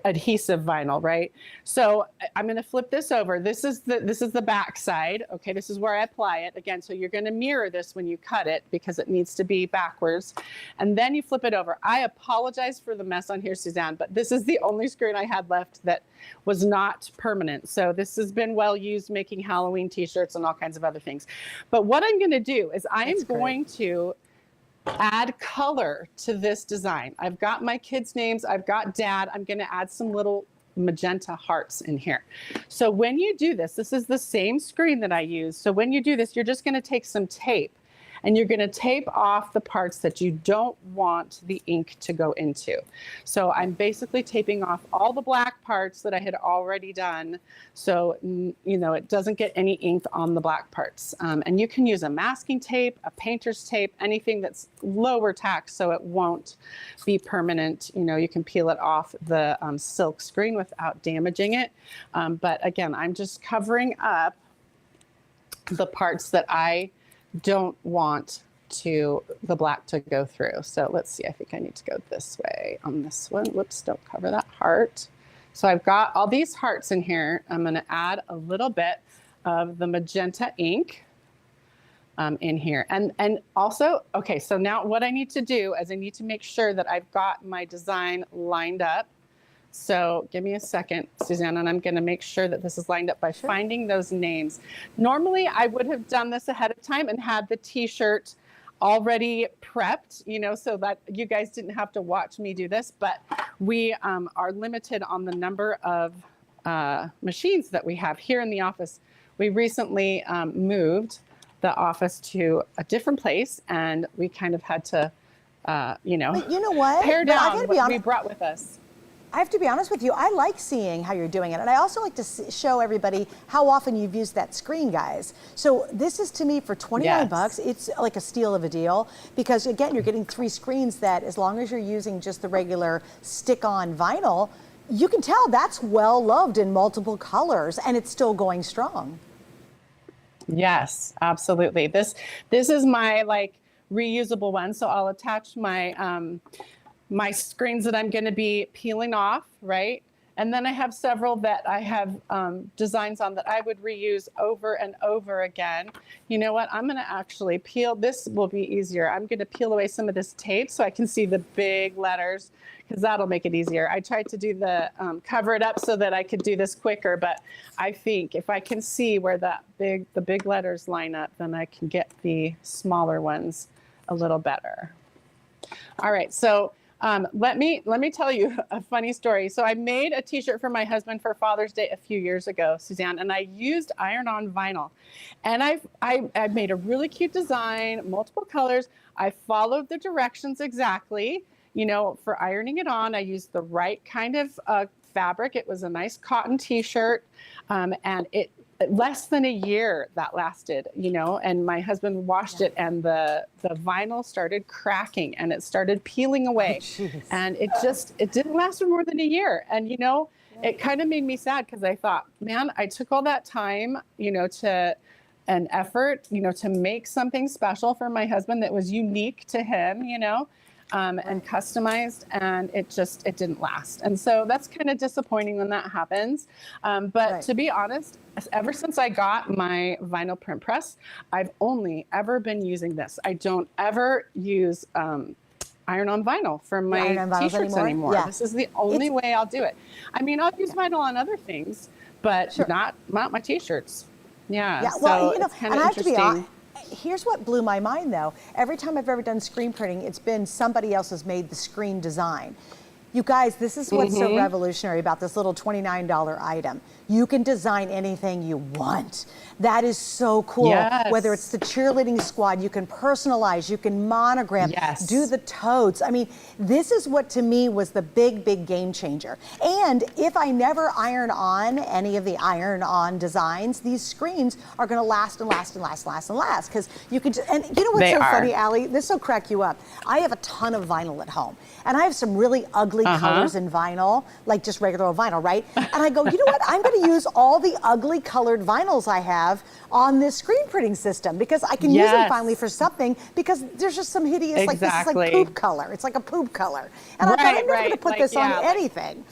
adhesive vinyl, right? So I'm going to flip this over. This is the back side. Okay, this is where I apply it again. So you're going to mirror this when you cut it because it needs to be backwards, and then you flip it over. I apologize for the mess on here, Suzanne, but this is the only screen I had left that was not permanent. So this has been well used making Halloween t-shirts and all kinds of other things. But what I'm going to do is I am going to add color to this design. I've got my kids' names. I've got Dad. I'm going to add some little magenta hearts in here. So when you do this, this is the same screen that I use. So when you do this, you're just going to take some tape and you're going to tape off the parts that you don't want the ink to go into. So I'm basically taping off all the black parts that I had already done, so you know it doesn't get any ink on the black parts. And you can use a masking tape, a painter's tape, anything that's lower tax so it won't be permanent. You know, you can peel it off the silk screen without damaging it. But again, I'm just covering up the parts that I don't want the black to go through. So let's see, I think I need to go this way on this one. Whoops, don't cover that heart. So I've got all these hearts in here. I'm going to add a little bit of the magenta ink in here. And also, okay, so now what I need to do is I need to make sure that I've got my design lined up. So give me a second, Suzanne, and I'm going to make sure that this is lined up by finding those names. Normally, I would have done this ahead of time and had the t-shirt already prepped, you know, so that you guys didn't have to watch me do this, but we are limited on the number of machines that we have here in the office. We recently moved the office to a different place, and we kind of had to, you know, but you know what? pare down what we brought with us. I have to be honest with you, I like seeing how you're doing it. And I also like to show everybody how often you've used that screen, guys. So this is, to me, for 29 bucks, it's like a steal of a deal, because again, you're getting 3 screens that, as long as you're using just the regular stick-on vinyl, you can tell that's well loved in multiple colors, and it's still going strong. Yes, absolutely. This is my like reusable one. So I'll attach my my screens that I'm going to be peeling off, right? And then I have several that I have designs on that I would reuse over and over again. You know what? I'm going to actually peel. This will be easier. I'm going to peel away some of this tape so I can see the big letters, because that'll make it easier. I tried to do the cover it up so that I could do this quicker, but I think if I can see where the big letters line up, then I can get the smaller ones a little better. All right, so let me tell you a funny story. So I made a t-shirt for my husband for Father's Day a few years ago, Suzanne, and I used iron-on vinyl. And I've made a really cute design, multiple colors. I followed the directions exactly. You know, for ironing it on, I used the right kind of fabric. It was a nice cotton t-shirt, and it less than a year that lasted, you know, and my husband washed it, and the vinyl started cracking and it started peeling away. And it didn't last for more than a year. And, you know, it kind of made me sad, because I thought, man, I took all that time, you know, an effort, you know, to make something special for my husband that was unique to him, you know, and customized, and it didn't last. And so that's kind of disappointing when that happens. But to be honest, ever since I got my vinyl print press, I've only ever been using this. I don't ever use iron-on vinyl for my t-shirts anymore. Yeah. This is the only way I'll do it. I mean, I'll use vinyl on other things, but not my t-shirts. Yeah, well, so you know, it's kind and of I have to be interesting. honest, here's what blew my mind, though. Every time I've ever done screen printing, it's been somebody else has made the screen design. You guys, this is what's so revolutionary about this little $29 item. You can design anything you want. That is so cool. Yes. Whether it's the cheerleading squad, you can personalize, you can monogram, do the totes. I mean, this is what to me was the big, big game changer. And if I never iron on any of the iron-on designs, these screens are gonna last and last and last and last and last. Because you can just, and you know what's funny, Allie? This will crack you up. I have a ton of vinyl at home. And I have some really ugly colors in vinyl, like just regular old vinyl, right? And I go, you know what? I'm going to use all the ugly colored vinyls I have on this screen printing system, because I can use them finally for something, because there's just some hideous, like this is like poop color. It's like a poop color. And I thought, I'm never going to put this on anything.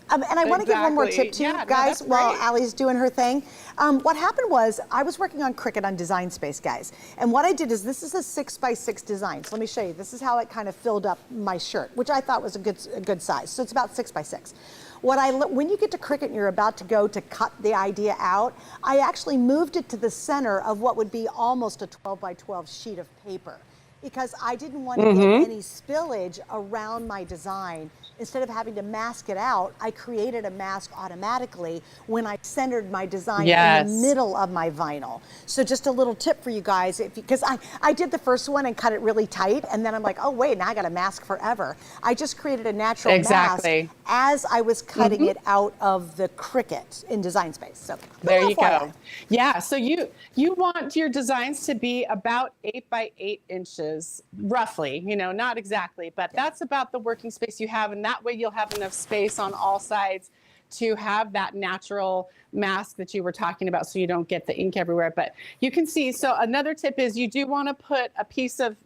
And I want to give one more tip too, guys, while Allie's doing her thing. What happened was, I was working on Cricut on Design Space, guys. And what I did is, this is a 6x6 design. So let me show you. This is how it kind of filled up my shirt, which I thought was a good size. So it's about 6x6. When you get to Cricut and you're about to go to cut the idea out, I actually moved it to the center of what would be almost a 12x12 sheet of paper. because I didn't want to get any spillage around my design. Instead of having to mask it out, I created a mask automatically when I centered my design in the middle of my vinyl. So just a little tip for you guys, because I did the first one and cut it really tight, and then I'm like, oh wait, now I got to mask forever. I just created a natural mask as I was cutting it out of the Cricut in Design Space. So there you go. Yeah, so you want your designs to be about 8 by 8 inches, roughly, you know, not exactly, but that's about the working space you have, and that way you'll have enough space on all sides to have that natural mask that you were talking about, so you don't get the ink everywhere. But you can see, so another tip is you do want to put a piece of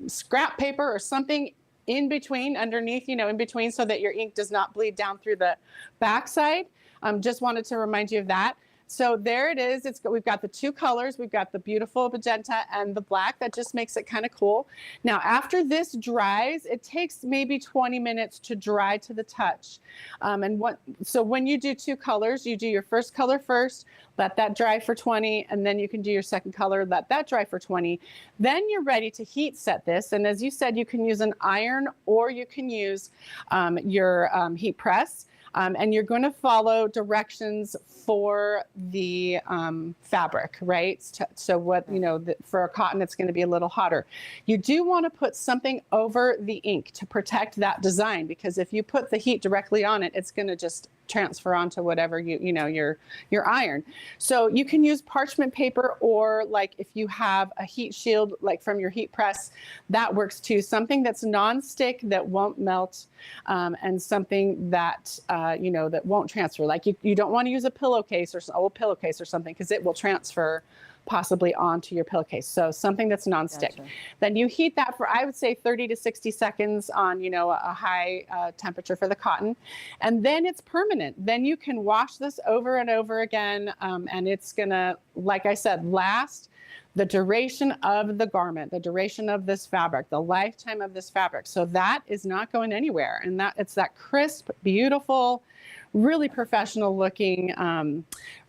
scrap paper or something in between, underneath, you know, in between, so that your ink does not bleed down through the backside. Just wanted to remind you of that. So there it is. We've got the two colors. We've got the beautiful magenta and the black. That just makes it kind of cool. Now, after this dries, it takes maybe 20 minutes to dry to the touch. So when you do two colors, you do your first color first, let that dry for 20, and then you can do your second color, let that dry for 20. Then you're ready to heat set this. And as you said, you can use an iron or you can use your heat press. And you're going to follow directions for the fabric, right? So what, you know, for a cotton, it's going to be a little hotter. You do want to put something over the ink to protect that design, because if you put the heat directly on it, it's going to just transfer onto whatever your iron. So you can use parchment paper, or like if you have a heat shield like from your heat press, that works too. Something that's non-stick, that won't melt, and something that that won't transfer. Like you don't want to use a pillowcase or old pillowcase or something, because it will transfer possibly onto your pillowcase. So something that's non-stick. Gotcha. Then you heat that for, I would say, 30 to 60 seconds on, a high temperature for the cotton. And then it's permanent. Then you can wash this over and over again. And it's gonna, like I said, last the duration of the garment, the duration of this fabric, the lifetime of this fabric. So that is not going anywhere. And it's that crisp, beautiful, really professional looking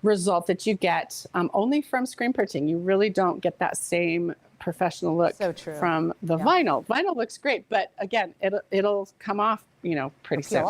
result that you get only from screen printing. You really don't get that same professional look from the vinyl. Vinyl looks great, but again, it'll come off, pretty soon.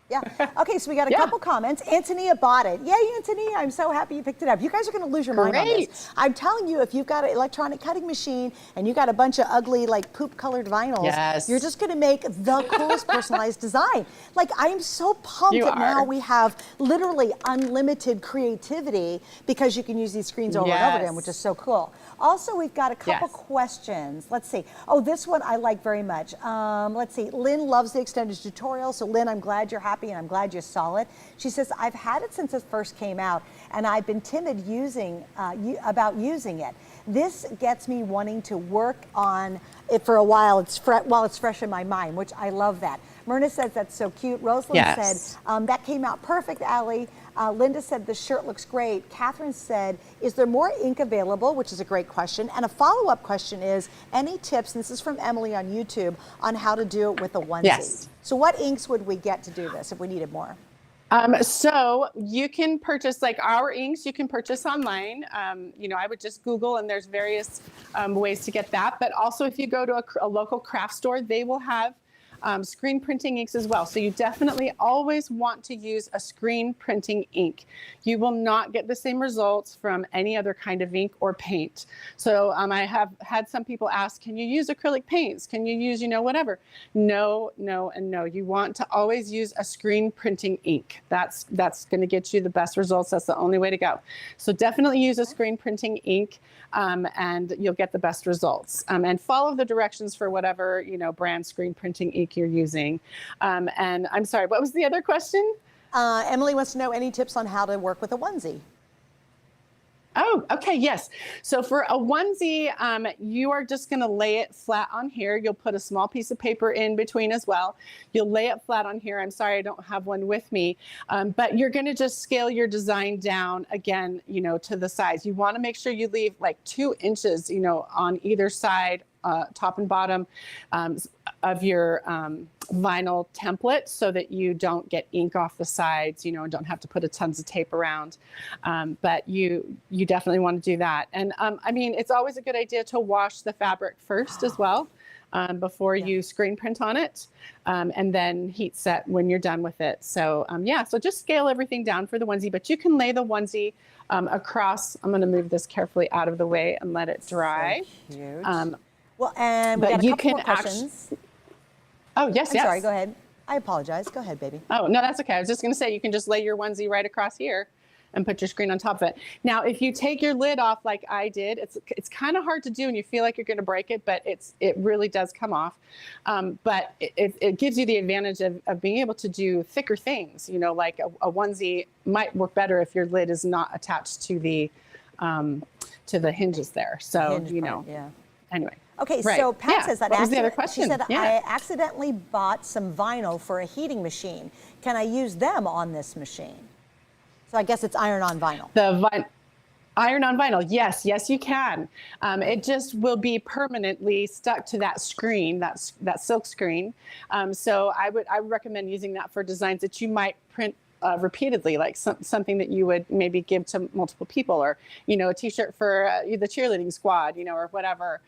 Yeah. Okay, so we got a couple comments. Antonia bought it. Yay, Antonia, I'm so happy you picked it up. You guys are going to lose your mind on this. I'm telling you, if you've got an electronic cutting machine and you got a bunch of ugly, like poop colored vinyls, you're just going to make the coolest personalized design. Like, I'm so pumped that now we have literally unlimited creativity, because you can use these screens over and over again, which is so cool. Also, we've got a couple questions. Let's see. Oh, this one I like very much. Let's see. Lynn loves the extended tutorial. So Lynn, I'm glad you're happy and I'm glad you saw it. She says, I've had it since it first came out and I've been timid about using it. This gets me wanting to work on it for a while. While it's fresh in my mind, which I love that. Myrna says that's so cute. Rosalind said, that came out perfect, Allie. Linda said the shirt looks great. Catherine said, is there more ink available? Which is a great question. And a follow-up question is, any tips, and this is from Emily on YouTube, on how to do it with a onesie? Yes. So what inks would we get to do this if we needed more? So you can purchase, like our inks, you can purchase online. I would just Google, and there's various ways to get that. But also if you go to a local craft store, they will have screen printing inks as well. So you definitely always want to use a screen printing ink. You will not get the same results from any other kind of ink or paint. So I have had some people ask, can you use acrylic paints? Can you use, whatever? No, and no. You want to always use a screen printing ink. That's going to get you the best results. That's the only way to go. So definitely use a screen printing ink, and you'll get the best results. And follow the directions for whatever, brand screen printing ink you're using. And I'm sorry, what was the other question? Emily wants to know any tips on how to work with a onesie. Oh, okay, yes. So for a onesie, you are just going to lay it flat on here. You'll put a small piece of paper in between as well. You'll lay it flat on here. I'm sorry, I don't have one with me. But you're going to just scale your design down again, to the size. You want to make sure you leave like 2 inches, on either side top and bottom of your vinyl template so that you don't get ink off the sides, and don't have to put tons of tape around. But you definitely want to do that. And I mean, it's always a good idea to wash the fabric first as well. Before you screen print on it, and then heat set when you're done with it. So so just scale everything down for the onesie, but you can lay the onesie across. I'm going to move this carefully out of the way and let it dry. So cute. Well, and we but got a you couple can more questions. Oh, yes, I'm yes. sorry, go ahead. I apologize. Go ahead, baby. Oh, no, that's okay. I was just going to say you can just lay your onesie right across here and put your screen on top of it. Now, if you take your lid off like I did, it's kind of hard to do and you feel like you're going to break it, but it really does come off. But it gives you the advantage of being able to do thicker things, like a onesie might work better if your lid is not attached to the hinges there. So, anyway. Okay, Right. so Pat Yeah. says that What was the other question? she said, Yeah. I accidentally bought some vinyl for a heating machine. Can I use them on this machine? So I guess it's iron-on vinyl. Iron-on vinyl, yes, you can. It just will be permanently stuck to that screen, that silk screen. So I would recommend using that for designs that you might print repeatedly, like something that you would maybe give to multiple people, or a T-shirt for the cheerleading squad, or whatever,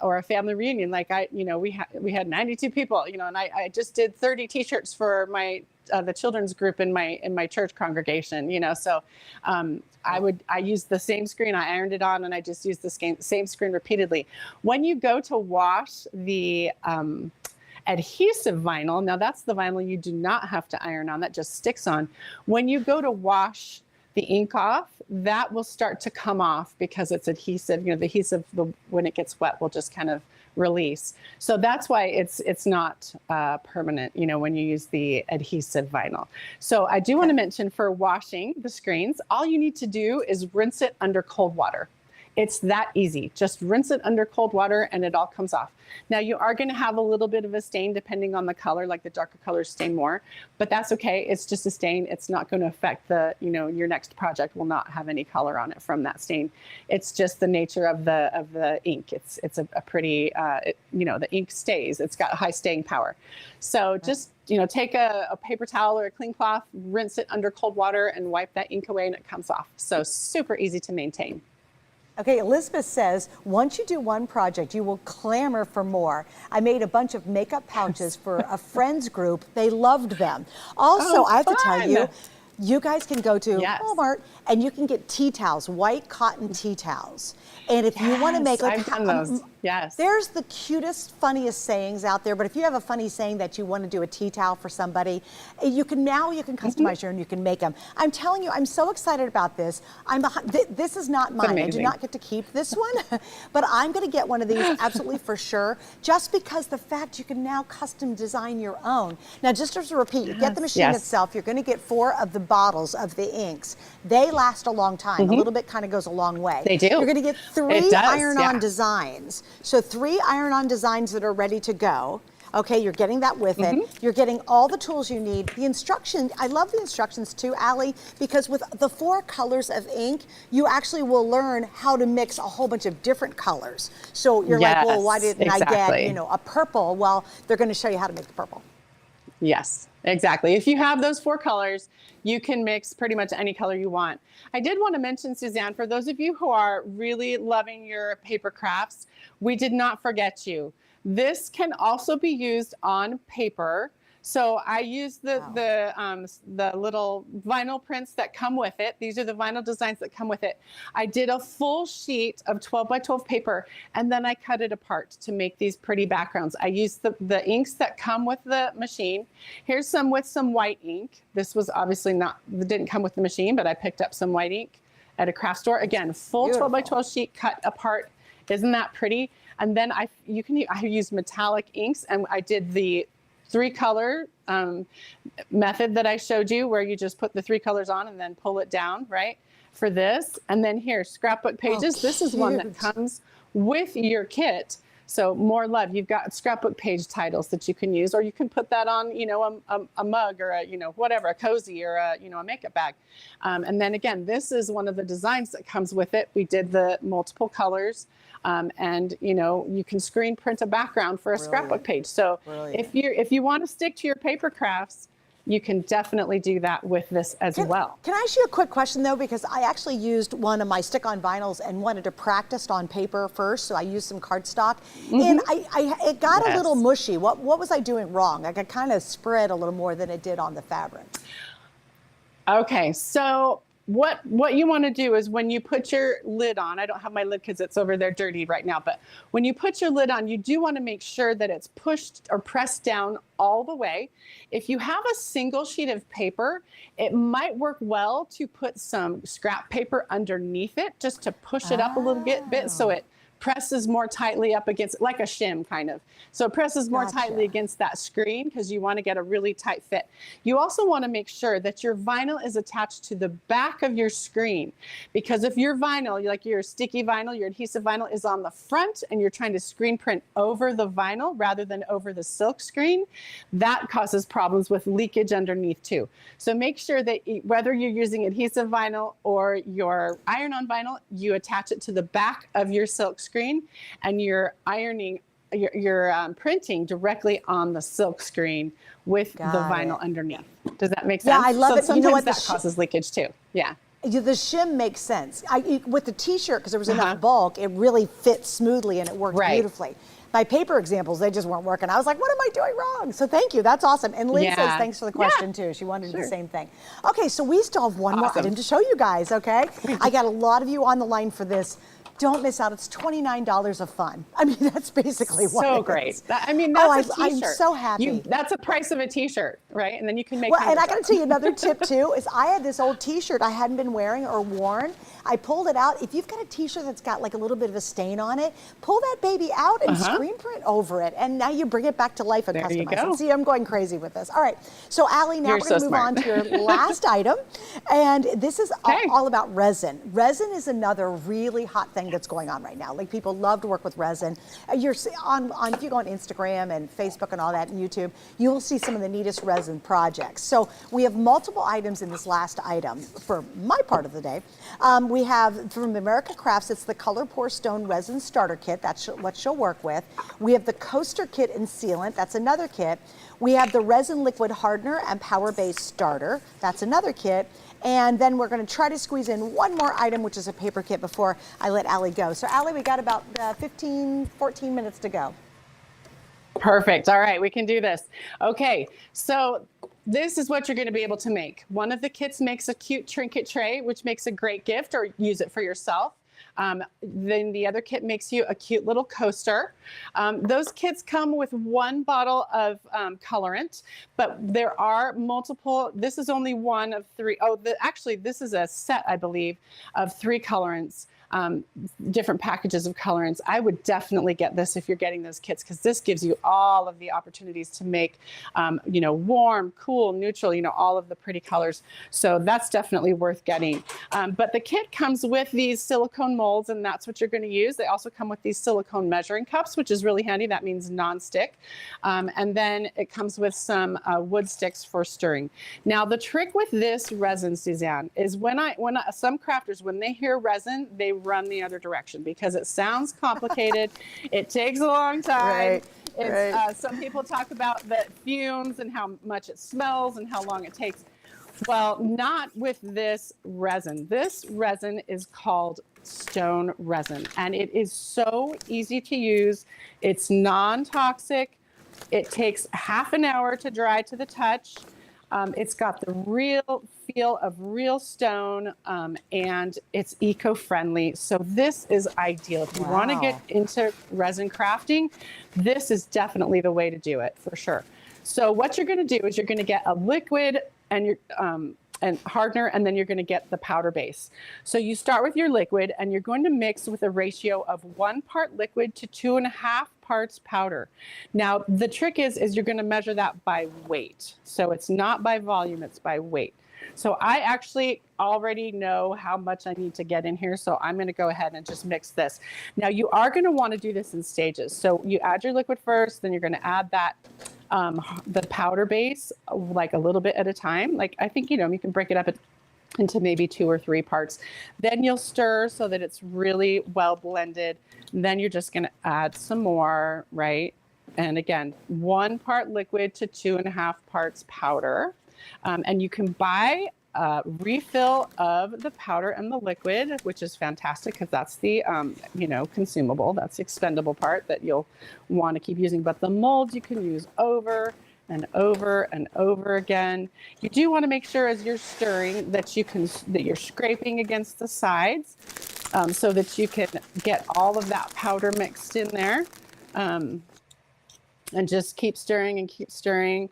or a family reunion. Like we had 92 people, and I just did 30 T-shirts for my the children's group in my church congregation. So I used the same screen. I ironed it on, and I just used the same screen repeatedly. When you go to wash the adhesive vinyl, now that's the vinyl you do not have to iron on, that just sticks on. When you go to wash the ink off, that will start to come off because it's adhesive. The adhesive, when it gets wet, will just kind of release. So that's why it's not permanent, when you use the adhesive vinyl. So I do want to mention, for washing the screens, all you need to do is rinse it under cold water. It's that easy. Just rinse it under cold water and it all comes off. Now you are going to have a little bit of a stain depending on the color, like the darker colors stain more, but that's okay. It's just a stain. It's not going to affect your next project will not have any color on it from that stain. It's just the nature of the ink. It's a pretty, the ink stays. It's got high staying power. So just, take a paper towel or a clean cloth, rinse it under cold water and wipe that ink away and it comes off. So super easy to maintain. Okay, Elizabeth says, once you do one project, you will clamor for more. I made a bunch of makeup pouches for a friends group. They loved them. Also, I have to tell you, you guys can go to Walmart and you can get tea towels, white cotton tea towels. And if you want to make I've done those. Yes. There's the cutest, funniest sayings out there. But if you have a funny saying that you want to do a tea towel for somebody, you can customize your own. You can make them. I'm telling you, I'm so excited about this. This is not mine. I do not get to keep this one, but I'm going to get one of these absolutely for sure. Just because the fact you can now custom design your own. Now, just as a repeat, you get the machine itself. You're going to get 4 of the bottles of the inks. They last a long time. A little bit kind of goes a long way. They do. You're going to get 3 iron-on designs. So 3 iron-on designs that are ready to go. Okay, you're getting that with it. You're getting all the tools you need. The instructions, I love the instructions too, Allie, because with the 4 colors of ink, you actually will learn how to mix a whole bunch of different colors. So you're like, well, why didn't I get, a purple? Well, they're going to show you how to make the purple. Yes, exactly. If you have those 4 colors, you can mix pretty much any color you want. I did want to mention, Suzanne, for those of you who are really loving your paper crafts, we did not forget you. This can also be used on paper. So I use the little vinyl prints that come with it. These are the vinyl designs that come with it. I did a full sheet of 12 by 12 paper, and then I cut it apart to make these pretty backgrounds. I used the inks that come with the machine. Here's some with some white ink. This was obviously didn't come with the machine, but I picked up some white ink at a craft store. Again, full 12 by 12 sheet cut apart. Isn't that pretty? And then I used metallic inks, and I did the 3-color method that I showed you, where you just put the 3 colors on and then pull it down, right? For this. And then here, scrapbook pages. This is one that comes with your kit. So more love. You've got scrapbook page titles that you can use, or you can put that on, you know, a mug or a, you know, whatever, a cozy or a, you know, a makeup bag. And then again, this is one of the designs that comes with it. We did the multiple colors, and you know, you can screen print a background for a scrapbook page. So if you want to stick to your paper crafts, you can definitely do that with this as well. Can I ask you a quick question though? Because I actually used one of my stick-on vinyls and wanted to practice on paper first, so I used some cardstock, and it got a little mushy. What was I doing wrong? Like, it kind of spread a little more than it did on the fabric. Okay, so what you want to do is when you put your lid on, I don't have my lid because it's over there dirty right now, but when you put your lid on, you do want to make sure that it's pushed or pressed down all the way. If you have a single sheet of paper, it might work well to put some scrap paper underneath it just to push it up a little bit so it presses more tightly up against, like a shim kind of. So it presses more tightly against that screen because you want to get a really tight fit. You also want to make sure that your vinyl is attached to the back of your screen, because if your vinyl, like your sticky vinyl, your adhesive vinyl is on the front and you're trying to screen print over the vinyl rather than over the silk screen, that causes problems with leakage underneath too. So make sure that whether you're using adhesive vinyl or your iron-on vinyl, you attach it to the back of your silk screen and you're ironing, you're printing directly on the silk screen with the vinyl underneath. Does that make sense? Yeah, I love it. Sometimes you know what? that causes leakage too. Yeah. The shim makes sense. With the t-shirt, because there was enough bulk, it really fit smoothly and it worked beautifully. My paper examples, they just weren't working. I was like, what am I doing wrong? So thank you, that's awesome. And Lynn says thanks for the question too. She wanted the same thing. Okay, so we still have one more item to show you guys, okay? I got a lot of you on the line for this. Don't miss out. It's $29 of fun. I mean, that's basically what it is. So great. I mean, that's a t-shirt. I'm so happy. That's a price of a t-shirt, right? And then you can make. Well, and I got to tell you another tip too, is I had this old t-shirt I hadn't been wearing or worn. I pulled it out. If you've got a t-shirt that's got like a little bit of a stain on it, pull that baby out and screen print over it. And now you bring it back to life and customize it. See, I'm going crazy with this. All right. So Allie, now we're going to move on to your last item. And this is all about resin. Resin is another really hot thing that's going on right now. Like, people love to work with resin. If you go on Instagram and Facebook and all that and YouTube, you will see some of the neatest resin projects. So we have multiple items in this last item for my part of the day. We have from America Crafts, it's the Color Pour Stone Resin Starter Kit. That's what she'll work with. We have the Coaster Kit and Sealant. That's another kit. We have the Resin Liquid Hardener and Power Base Starter. That's another kit. And then we're going to try to squeeze in one more item, which is a paper kit, before I let Allie go. So Allie, we got about 14 minutes to go. Perfect. All right, we can do this. Okay, so this is what you're going to be able to make. One of the kits makes a cute trinket tray, which makes a great gift, or use it for yourself. Then the other kit makes you a cute little coaster. Those kits come with one bottle of colorant, but there are multiple. This is only one of three. Oh, actually, this is a set, I believe, of 3 colorants. Different packages of colorants. I would definitely get this if you're getting those kits, because this gives you all of the opportunities to make, you know, warm, cool, neutral, you know, all of the pretty colors. So that's definitely worth getting. But the kit comes with these silicone molds, and that's what you're going to use. They also come with these silicone measuring cups, which is really handy. That means non-stick. And then it comes with some wood sticks for stirring. Now, the trick with this resin, Suzanne, is when some crafters, when they hear resin, they run the other direction because it sounds complicated. It takes a long time. Some people talk about the fumes and how much it smells and how long it takes. Well, not with this resin. This resin is called stone resin, and it is so easy to use. It's non-toxic. It takes half an hour to dry to the touch. It's got the real feel of real stone, and it's eco-friendly. So this is ideal. If you want to get into resin crafting, this is definitely the way to do it, for sure. So what you're going to do is you're going to get a liquid and hardener, and then you're going to get the powder base. So you start with your liquid, and you're going to mix with a ratio of 1 part liquid to 2.5 parts powder. Now, the trick is you're going to measure that by weight. So it's not by volume, it's by weight. So I actually already know how much I need to get in here. So I'm going to go ahead and just mix this. Now you are going to want to do this in stages. So you add your liquid first, then you're going to add that the powder base like a little bit at a time. Like I think, you can break it up into maybe 2 or 3 parts. Then you'll stir so that it's really well blended. Then you're just going to add some more, right? And again, 1 part liquid to 2.5 parts powder. And you can buy a refill of the powder and the liquid, which is fantastic because that's the, consumable. That's the expendable part that you'll want to keep using. But the molds you can use over and over and over again. You do want to make sure as you're stirring that you're scraping against the sides so that you can get all of that powder mixed in there. And just keep stirring and keep stirring.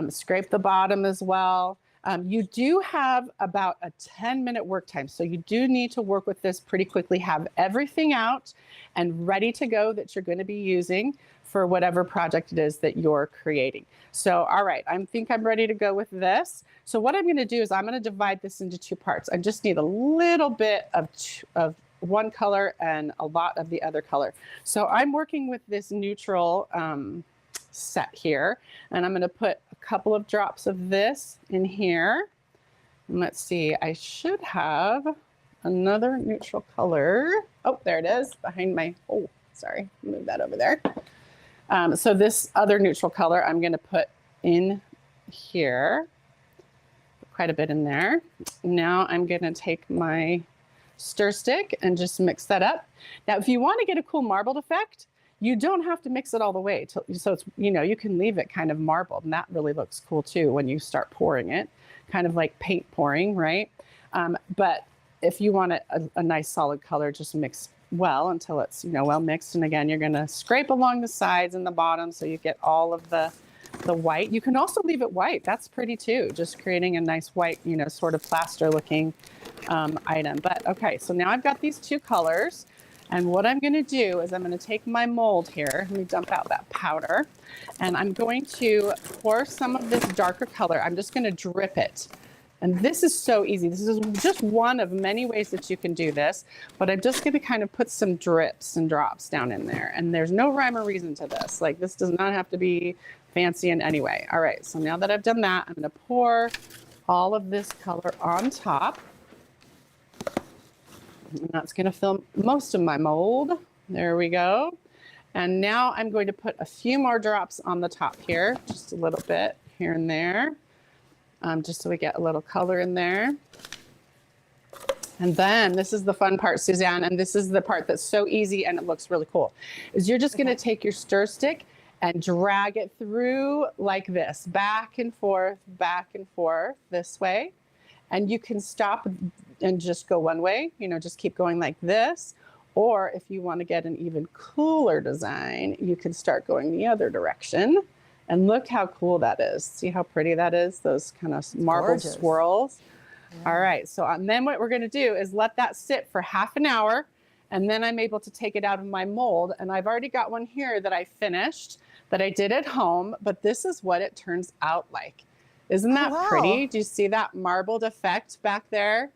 Scrape the bottom as well. You do have about a 10-minute work time. So you do need to work with this pretty quickly, have everything out and ready to go that you're going to be using for whatever project it is that you're creating. So, all right, I think I'm ready to go with this. So what I'm going to do is I'm going to divide this into 2 parts. I just need a little bit of one color and a lot of the other color. So I'm working with this neutral set here, and I'm going to put a couple of drops of this in here. And let's see, I should have another neutral color. Oh, there it is behind my, oh, sorry, move that over there. So this other neutral color I'm going to put in here, quite a bit in there. Now I'm going to take my stir stick and just mix that up. Now, if you want to get a cool marbled effect, you don't have to mix it all the way. So it's, you can leave it kind of marbled, and that really looks cool too when you start pouring it, kind of like paint pouring, right? But if you want a nice solid color, just mix well until it's, well mixed. And again, you're going to scrape along the sides and the bottom so you get all of the white. You can also leave it white. That's pretty too, just creating a nice white, sort of plaster looking item. But okay, so now I've got these 2 colors. And what I'm going to do is I'm going to take my mold here. Let me dump out that powder. And I'm going to pour some of this darker color. I'm just going to drip it. And this is so easy. This is just one of many ways that you can do this. But I'm just going to kind of put some drips and drops down in there. And there's no rhyme or reason to this. Like, this does not have to be fancy in any way. All right, so now that I've done that, I'm going to pour all of this color on top. And that's going to fill most of my mold. There we go. And now I'm going to put a few more drops on the top here, just a little bit here and there, just so we get a little color in there. And then this is the fun part, Suzanne, and this is the part that's so easy and it looks really cool, is you're just going to take your stir stick and drag it through like this, back and forth this way. And you can stop and just go one way, just keep going like this. Or if you want to get an even cooler design, you can start going the other direction. And look how cool that is. See how pretty that is? Those kind of marble swirls. Yeah. All right, so then what we're going to do is let that sit for half an hour. And then I'm able to take it out of my mold. And I've already got one here that I finished, that I did at home. But this is what it turns out like. Isn't that pretty? Do you see that marbled effect back there?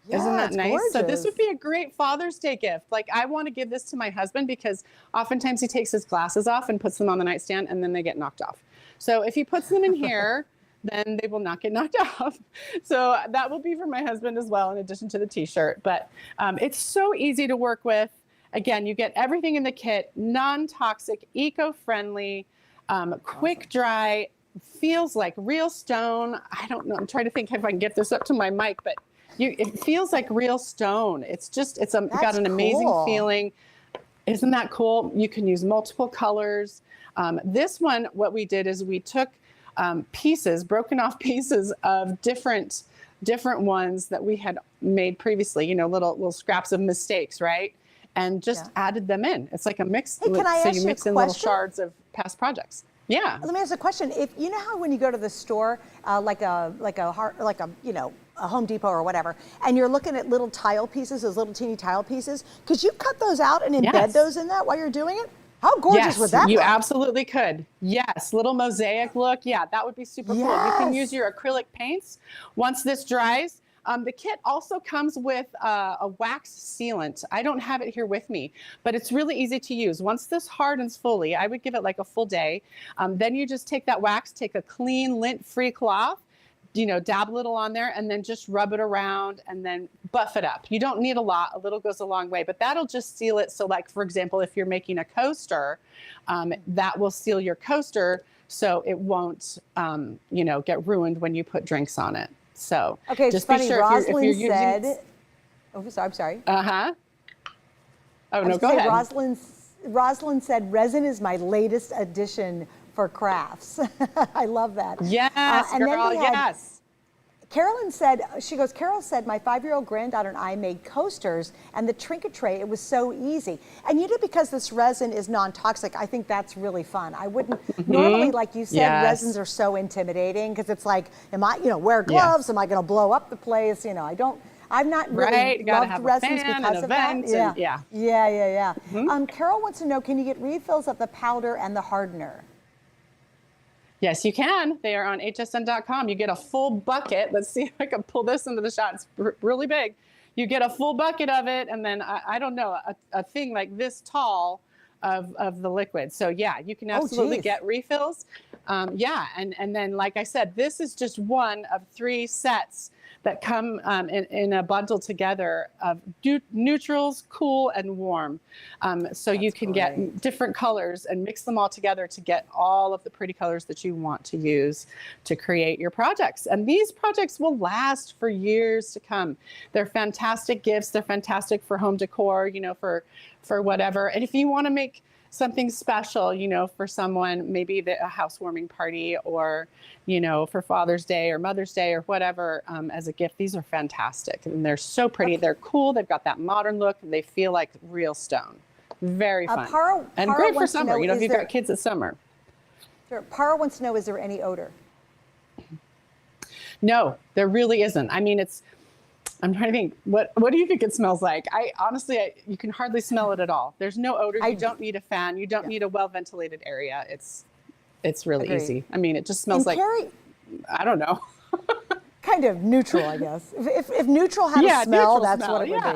Yeah, isn't that nice? gorgeous. So this would be a great Father's Day gift. Like, I want to give this to my husband because oftentimes he takes his glasses off and puts them on the nightstand and then they get knocked off. So if he puts them in here, then they will not get knocked off. So that will be for my husband as well, in addition to the t-shirt. But it's so easy to work with. Again, you get everything in the kit, non-toxic, eco-friendly, quick dry, feels like real stone. I don't know. I'm trying to think if I can get this up to my mic, but it feels like real stone. It's got an amazing feeling. Isn't that cool? You can use multiple colors. This one, what we did is we took broken off pieces of different ones that we had made previously, little scraps of mistakes, right? And just added them in. It's like a mix. Hey, can I ask you you mix a in little question? shards of past projects. Yeah. Let me ask a question. If you know how when you go to the store, like a Home Depot or whatever, and you're looking at little tile pieces, those little teeny tile pieces, could you cut those out and embed those in that while you're doing it? How gorgeous Yes, would that you look? absolutely could. Yes, little mosaic look. Yeah, that would be super cool. You can use your acrylic paints. Once this dries, the kit also comes with a wax sealant. I don't have it here with me, but it's really easy to use. Once this hardens fully, I would give it like a full day. Then you just take that wax, take a clean lint-free cloth, you know, dab a little on there and then just rub it around and then buff it up. You don't need a lot, a little goes a long way, but that'll just seal it. So like, for example, if you're making a coaster, that will seal your coaster so it won't, you know, get ruined when you put drinks on it. So okay, just it's funny. be sure Rosalind if you're said, using... oh, sorry, I'm sorry. Uh-huh. Oh, I no, was go gonna say, ahead. Rosalind said, resin is my latest addition for crafts. I love that. Yes, and then girl, we had, yes. Carolyn said, Carol said, my 5-year-old granddaughter and I made coasters and the trinket tray, it was so easy. And you know, because this resin is non-toxic, I think that's really fun. I wouldn't, normally, like you said, resins are so intimidating because it's like, am I, you know, wear gloves, am I gonna blow up the place? You know, I've not really loved resins because of that. Yeah. Carol wants to know, can you get refills of the powder and the hardener? Yes, you can. They are on hsn.com. You get a full bucket. Let's see if I can pull this into the shot. It's really big. You get a full bucket of it, and then I don't know, a thing like this tall of the liquid. So yeah, you can absolutely get refills. Yeah, and then like I said, this is just one of 3 sets that come in a bundle together of neutrals, cool, and warm. So you can get different colors and mix them all together to get all of the pretty colors that you want to use to create your projects. And these projects will last for years to come. They're fantastic gifts. They're fantastic for home decor, you know, for whatever. And if you want to make something special, you know, for someone, maybe a housewarming party or, you know, for Father's Day or Mother's Day or whatever, as a gift, these are fantastic. And they're so pretty. They're cool. They've got that modern look. They feel like real stone. Very fun. And great for summer, you know, if you've got kids at summer. Sure. Para wants to know, is there any odor? No, there really isn't. I mean, I'm trying to think, what do you think it smells like? Honestly, you can hardly smell it at all. There's no odor. You don't need a fan. You don't need a well-ventilated area. It's really easy. I mean, it just smells like, I don't know. Kind of neutral, I guess. If neutral had a smell, that's what it would be.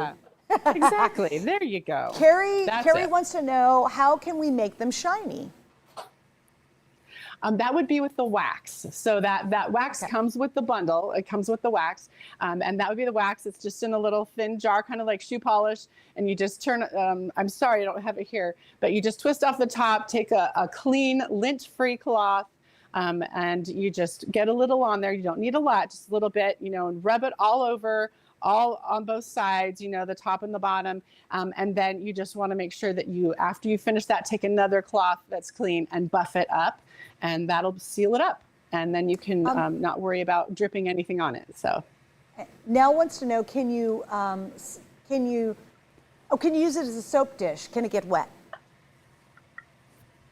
Exactly. There you go. Carrie wants to know, how can we make them shiny? That would be with the wax. So that wax comes with the bundle. It comes with the wax. And that would be the wax. It's just in a little thin jar, kind of like shoe polish. And you just turn, I'm sorry, I don't have it here, but you just twist off the top, take a clean lint-free cloth, and you just get a little on there. You don't need a lot, just a little bit, you know, and rub it all over, all on both sides, you know, the top and the bottom. And then you just want to make sure that after you finish that, take another cloth that's clean and buff it up. And that'll seal it up. And then you can not worry about dripping anything on it. So Nell wants to know, can you use it as a soap dish? Can it get wet?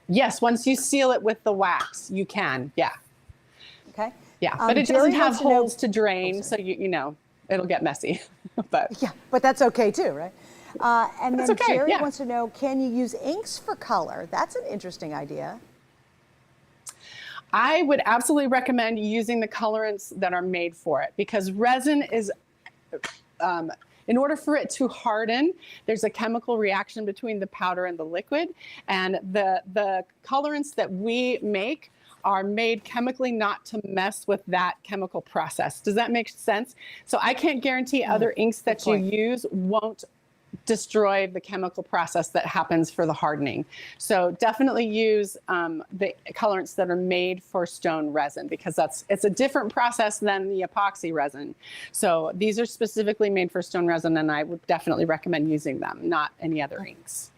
Yes, once you seal it with the wax, you can, yeah. Okay. Yeah, but it doesn't have holes to drain, so you know, it'll get messy. But yeah, but that's okay too, right? And then okay, Jerry wants to know, can you use inks for color? That's an interesting idea. I would absolutely recommend using the colorants that are made for it, because resin is, in order for it to harden, there's a chemical reaction between the powder and the liquid. And the colorants that we make are made chemically not to mess with that chemical process. Does that make sense? So I can't guarantee other inks that you use won't destroy the chemical process that happens for the hardening. So definitely use the colorants that are made for stone resin, because it's a different process than the epoxy resin. So these are specifically made for stone resin, and I would definitely recommend using them, not any other inks.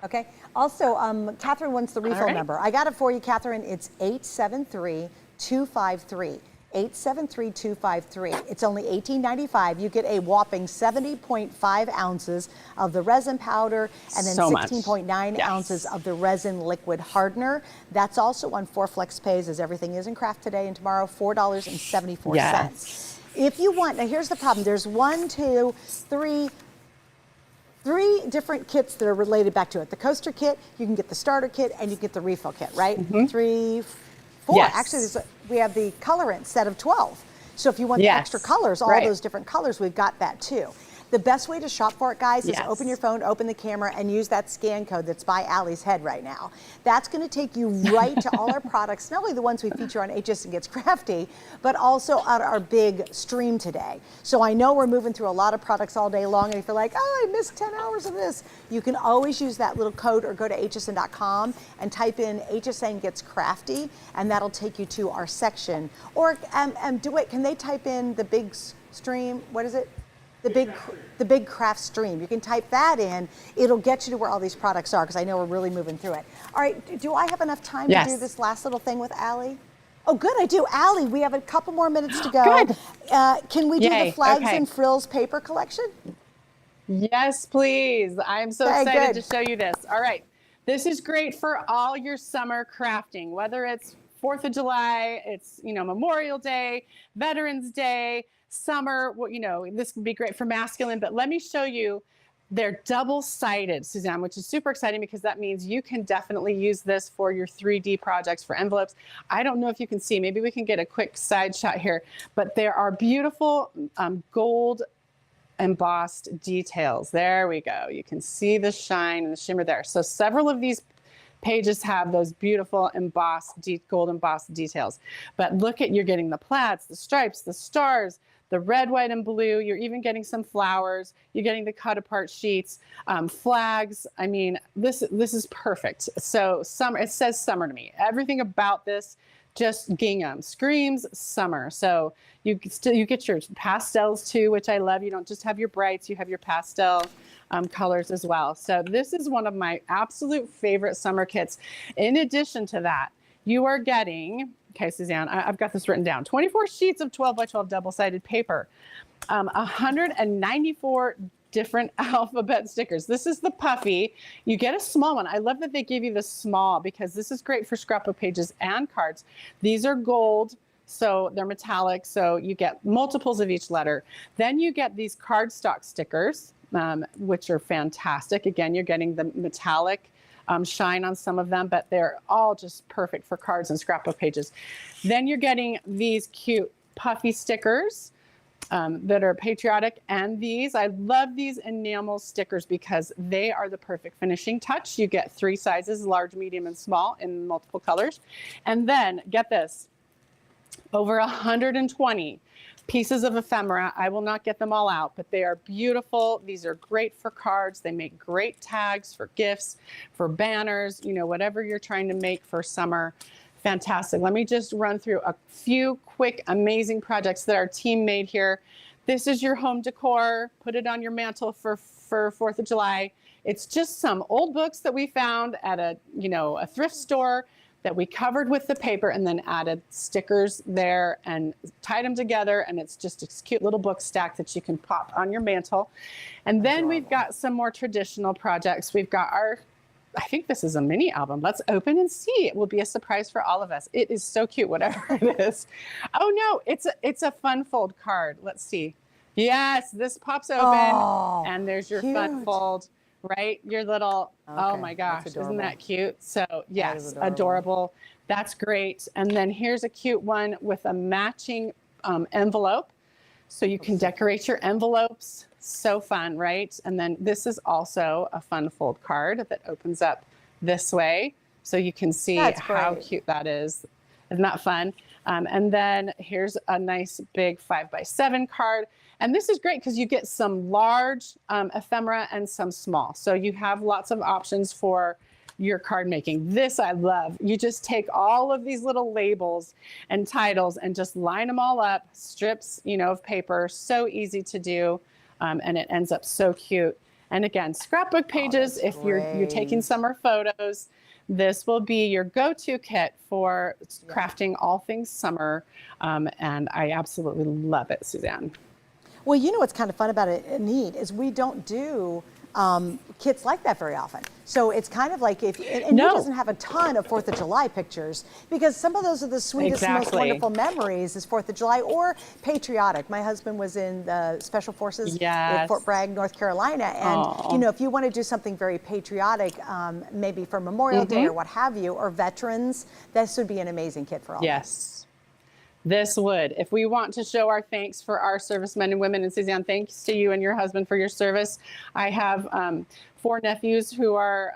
Okay. Also, Catherine wants the refill number. I got it for you, Catherine. It's 873-253. 873-253. It's only $18.95. You get a whopping 70.5 ounces of the resin powder and then 16.9 ounces of the resin liquid hardener. That's also on 4 flex pays, as everything is in craft today and tomorrow, $4.74. Yes. If you want, now here's the problem. There's 1, 2, 3, 3 different kits that are related back to it. The coaster kit, you can get the starter kit, and you get the refill kit, right? 3, 4. Yes. Actually, we have the colorant set of 12. So if you want the extra colors, all those different colors, we've got that too. The best way to shop for it, guys, is open your phone, open the camera, and use that scan code that's by Allie's head right now. That's going to take you right to all our products, not only the ones we feature on HS and Gets Crafty, but also on our big stream today. So I know we're moving through a lot of products all day long, and if you're like, oh, I missed 10 hours of this, you can always use that little code or go to hsn.com and type in HSN Gets Crafty, and that'll take you to our section. Or can they type in the big stream? What is it? The big craft stream. You can type that in. It'll get you to where all these products are, because I know we're really moving through it. All right, do I have enough time to do this last little thing with Allie? Oh, good, I do. Allie, we have a couple more minutes to go. Good. Can we do the Flags and Frills paper collection? Yes, please. I'm so excited to show you this. All right. This is great for all your summer crafting, whether it's 4th of July, it's, Memorial Day, Veterans Day, summer, this can be great for masculine, but let me show you. They're double-sided, Suzanne, which is super exciting because that means you can definitely use this for your 3D projects, for envelopes. I don't know if you can see, maybe we can get a quick side shot here, but there are beautiful gold embossed details. There we go. You can see the shine and the shimmer there. So several of these pages have those beautiful embossed, gold embossed details. But look at, you're getting the plaids, the stripes, the stars, the red, white, and blue. You're even getting some flowers. You're getting the cut apart sheets, flags. I mean, this is perfect. So summer, it says summer to me. Everything about this just gingham, screams summer. So you get your pastels too, which I love. You don't just have your brights, you have your pastel colors as well. So this is one of my absolute favorite summer kits. In addition to that, you are getting, okay, Suzanne, I've got this written down, 24 sheets of 12 by 12 double-sided paper, 194 different alphabet stickers. This is the puffy. You get a small one. I love that they give you the small because this is great for scrapbook pages and cards. These are gold, so they're metallic, so you get multiples of each letter. Then you get these cardstock stickers, which are fantastic. Again, you're getting the metallic shine on some of them, but they're all just perfect for cards and scrapbook pages. Then you're getting these cute puffy stickers that are patriotic, and these, I love these enamel stickers because they are the perfect finishing touch. You get 3 sizes, large, medium, and small in multiple colors. And then get this, over 120 pieces of ephemera. I will not get them all out, but they are beautiful. These are great for cards. They make great tags for gifts, for banners, whatever you're trying to make for summer. Fantastic. Let me just run through a few quick, amazing projects that our team made here. This is your home decor. Put it on your mantle for 4th of July. It's just some old books that we found at a thrift store that we covered with the paper and then added stickers there and tied them together. And it's just a cute little book stack that you can pop on your mantle. And then we've got some more traditional projects. We've got I think this is a mini album. Let's open and see. It will be a surprise for all of us. It is so cute, whatever it is. Oh no, it's a fun fold card. Let's see. Yes, this pops open and there's your fun fold. Right? Your little, oh my gosh, isn't that cute? So yes, adorable. That's great. And then here's a cute one with a matching envelope. So you can decorate your envelopes. So fun, right? And then this is also a fun fold card that opens up this way. So you can see how cute that is. Isn't that fun? And then here's a nice big 5x7 card. And this is great because you get some large ephemera and some small. So you have lots of options for your card making. This I love. You just take all of these little labels and titles and just line them all up, strips, of paper. So easy to do. And it ends up so cute. And again, scrapbook pages, if you're taking summer photos, this will be your go-to kit for crafting all things summer. And I absolutely love it, Suzanne. Well, what's kind of fun about it, neat, is we don't do kits like that very often. So it's kind of like if, and No. who doesn't have a ton of 4th of July pictures, because some of those are the sweetest, most Exactly. wonderful memories is 4th of July or patriotic. My husband was in the Special Forces in Yes. Fort Bragg, North Carolina. And, Aw. you know, if you want to do something very patriotic, maybe for Memorial Day or what have you, or veterans, this would be an amazing kit for all. Yes. This would. If we want to show our thanks for our servicemen and women, and Suzanne, thanks to you and your husband for your service. I have 4 nephews who are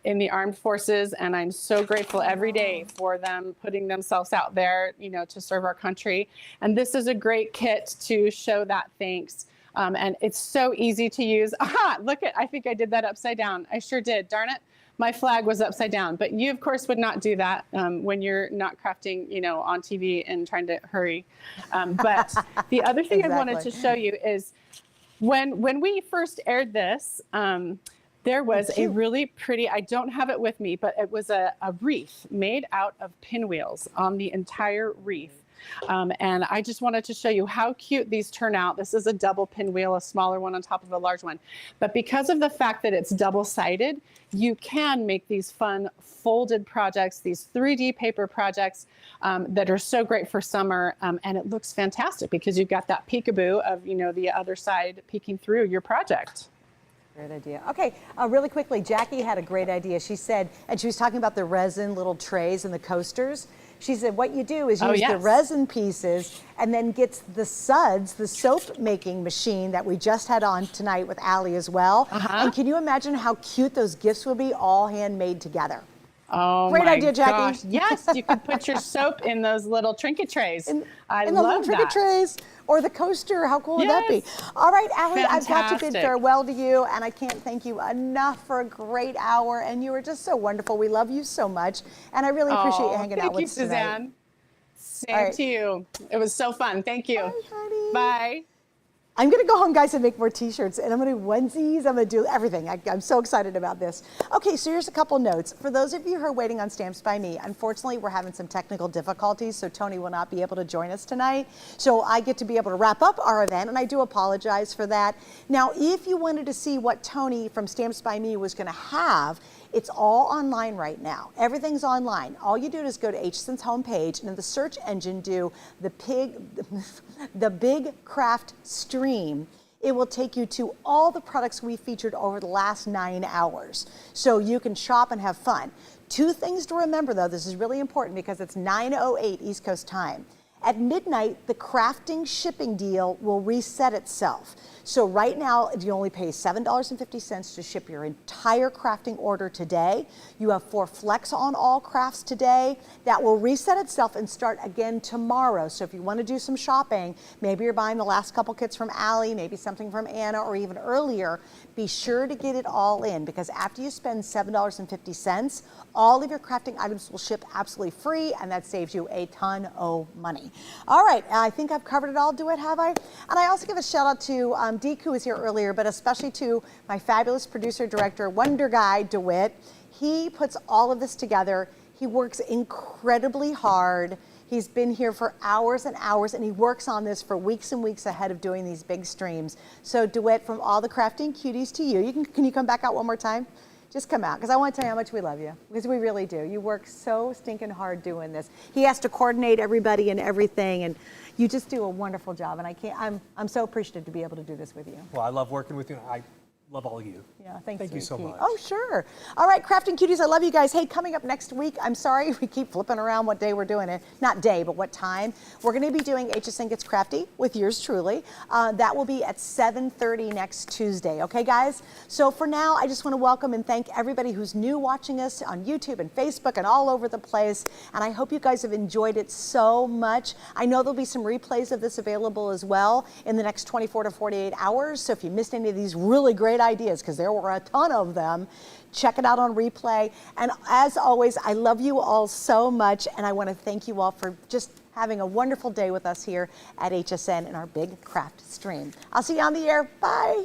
in the armed forces, and I'm so grateful every day for them putting themselves out there, you know, to serve our country. And this is a great kit to show that thanks. And it's so easy to use. Aha, look at, I think I did that upside down. I sure did, darn it. My flag was upside down, but you of course would not do that when you're not crafting, you know, on TV and trying to hurry. But the other thing I wanted to show you is when we first aired this, there was a really pretty, I don't have it with me, but it was a wreath made out of pinwheels on the entire wreath. And I just wanted to show you how cute these turn out. This is a double pinwheel, a smaller one on top of a large one. But because of the fact that it's double-sided, you can make these fun folded projects, these 3D paper projects that are so great for summer. And it looks fantastic because you've got that peekaboo of, you know, the other side peeking through your project. Great idea. Okay, really quickly, Jackie had a great idea. She said, and she was talking about the resin little trays and the coasters. She said what you do is use the resin pieces and then gets the suds, the soap making machine that we just had on tonight with Allie as well. And can you imagine how cute those gifts would be all handmade together? Oh, great my idea, Jackie. gosh. Yes, you could put your soap in those little trinket trays. I In the little love trinket that. trays or the coaster. How cool would that be? All right, Allie, I've got to bid Fantastic. farewell to you, and I can't thank you enough for a great hour. And you were just so wonderful. We love you so much, and I really appreciate you hanging out with us tonight. Thank you, Suzanne. Same to you. It was so fun. Thank you. Bye, honey. Bye. I'm going to go home, guys, and make more t-shirts, and I'm going to do onesies. I'm going to do everything. I'm so excited about this. Okay, so here's a couple notes. For those of you who are waiting on Stamps by Me, unfortunately, we're having some technical difficulties, so Tony will not be able to join us tonight. So I get to be able to wrap up our event, and I do apologize for that. Now, if you wanted to see what Tony from Stamps by Me was going to have, it's all online right now. Everything's online. All you do is go to HSN's homepage and in the search engine do the Big Craft Stream. It will take you to all the products we featured over the last 9 hours. So you can shop and have fun. 2 things to remember though, this is really important because it's 9:08 East Coast time. At midnight, the crafting shipping deal will reset itself. So right now, you only pay $7.50 to ship your entire crafting order today. You have 4 flex on all crafts today. That will reset itself and start again tomorrow. So if you want to do some shopping, maybe you're buying the last couple kits from Allie, maybe something from Anna, or even earlier, be sure to get it all in because after you spend $7.50, all of your crafting items will ship absolutely free, and that saves you a ton of money. All right, I think I've covered it all, DeWitt, have I? And I also give a shout out to Deke, who was here earlier, but especially to my fabulous producer, director, wonder guy, DeWitt. He puts all of this together. He works incredibly hard. He's been here for hours and hours, and he works on this for weeks and weeks ahead of doing these big streams. So DeWitt, from all the crafting cuties to you, can you come back out one more time? Just come out, because I want to tell you how much we love you, because we really do. You work so stinking hard doing this. He has to coordinate everybody and everything, and you just do a wonderful job, and I'm so appreciative to be able to do this with you. Well, I love working with you. I love all of you. Yeah, thank you so much. Oh, sure. All right, Crafting Cuties, I love you guys. Hey, coming up next week, I'm sorry we keep flipping around what day we're doing it. Not day, but what time. We're going to be doing HSN Gets Crafty with yours truly. That will be at 7:30 next Tuesday. Okay, guys? So for now, I just want to welcome and thank everybody who's new watching us on YouTube and Facebook and all over the place. And I hope you guys have enjoyed it so much. I know there'll be some replays of this available as well in the next 24 to 48 hours. So if you missed any of these really great ideas, because there were a ton of them, check it out on replay. And as always, I love you all so much, and I want to thank you all for just having a wonderful day with us here at HSN in our Big Craft Stream. I'll see you on the air. Bye.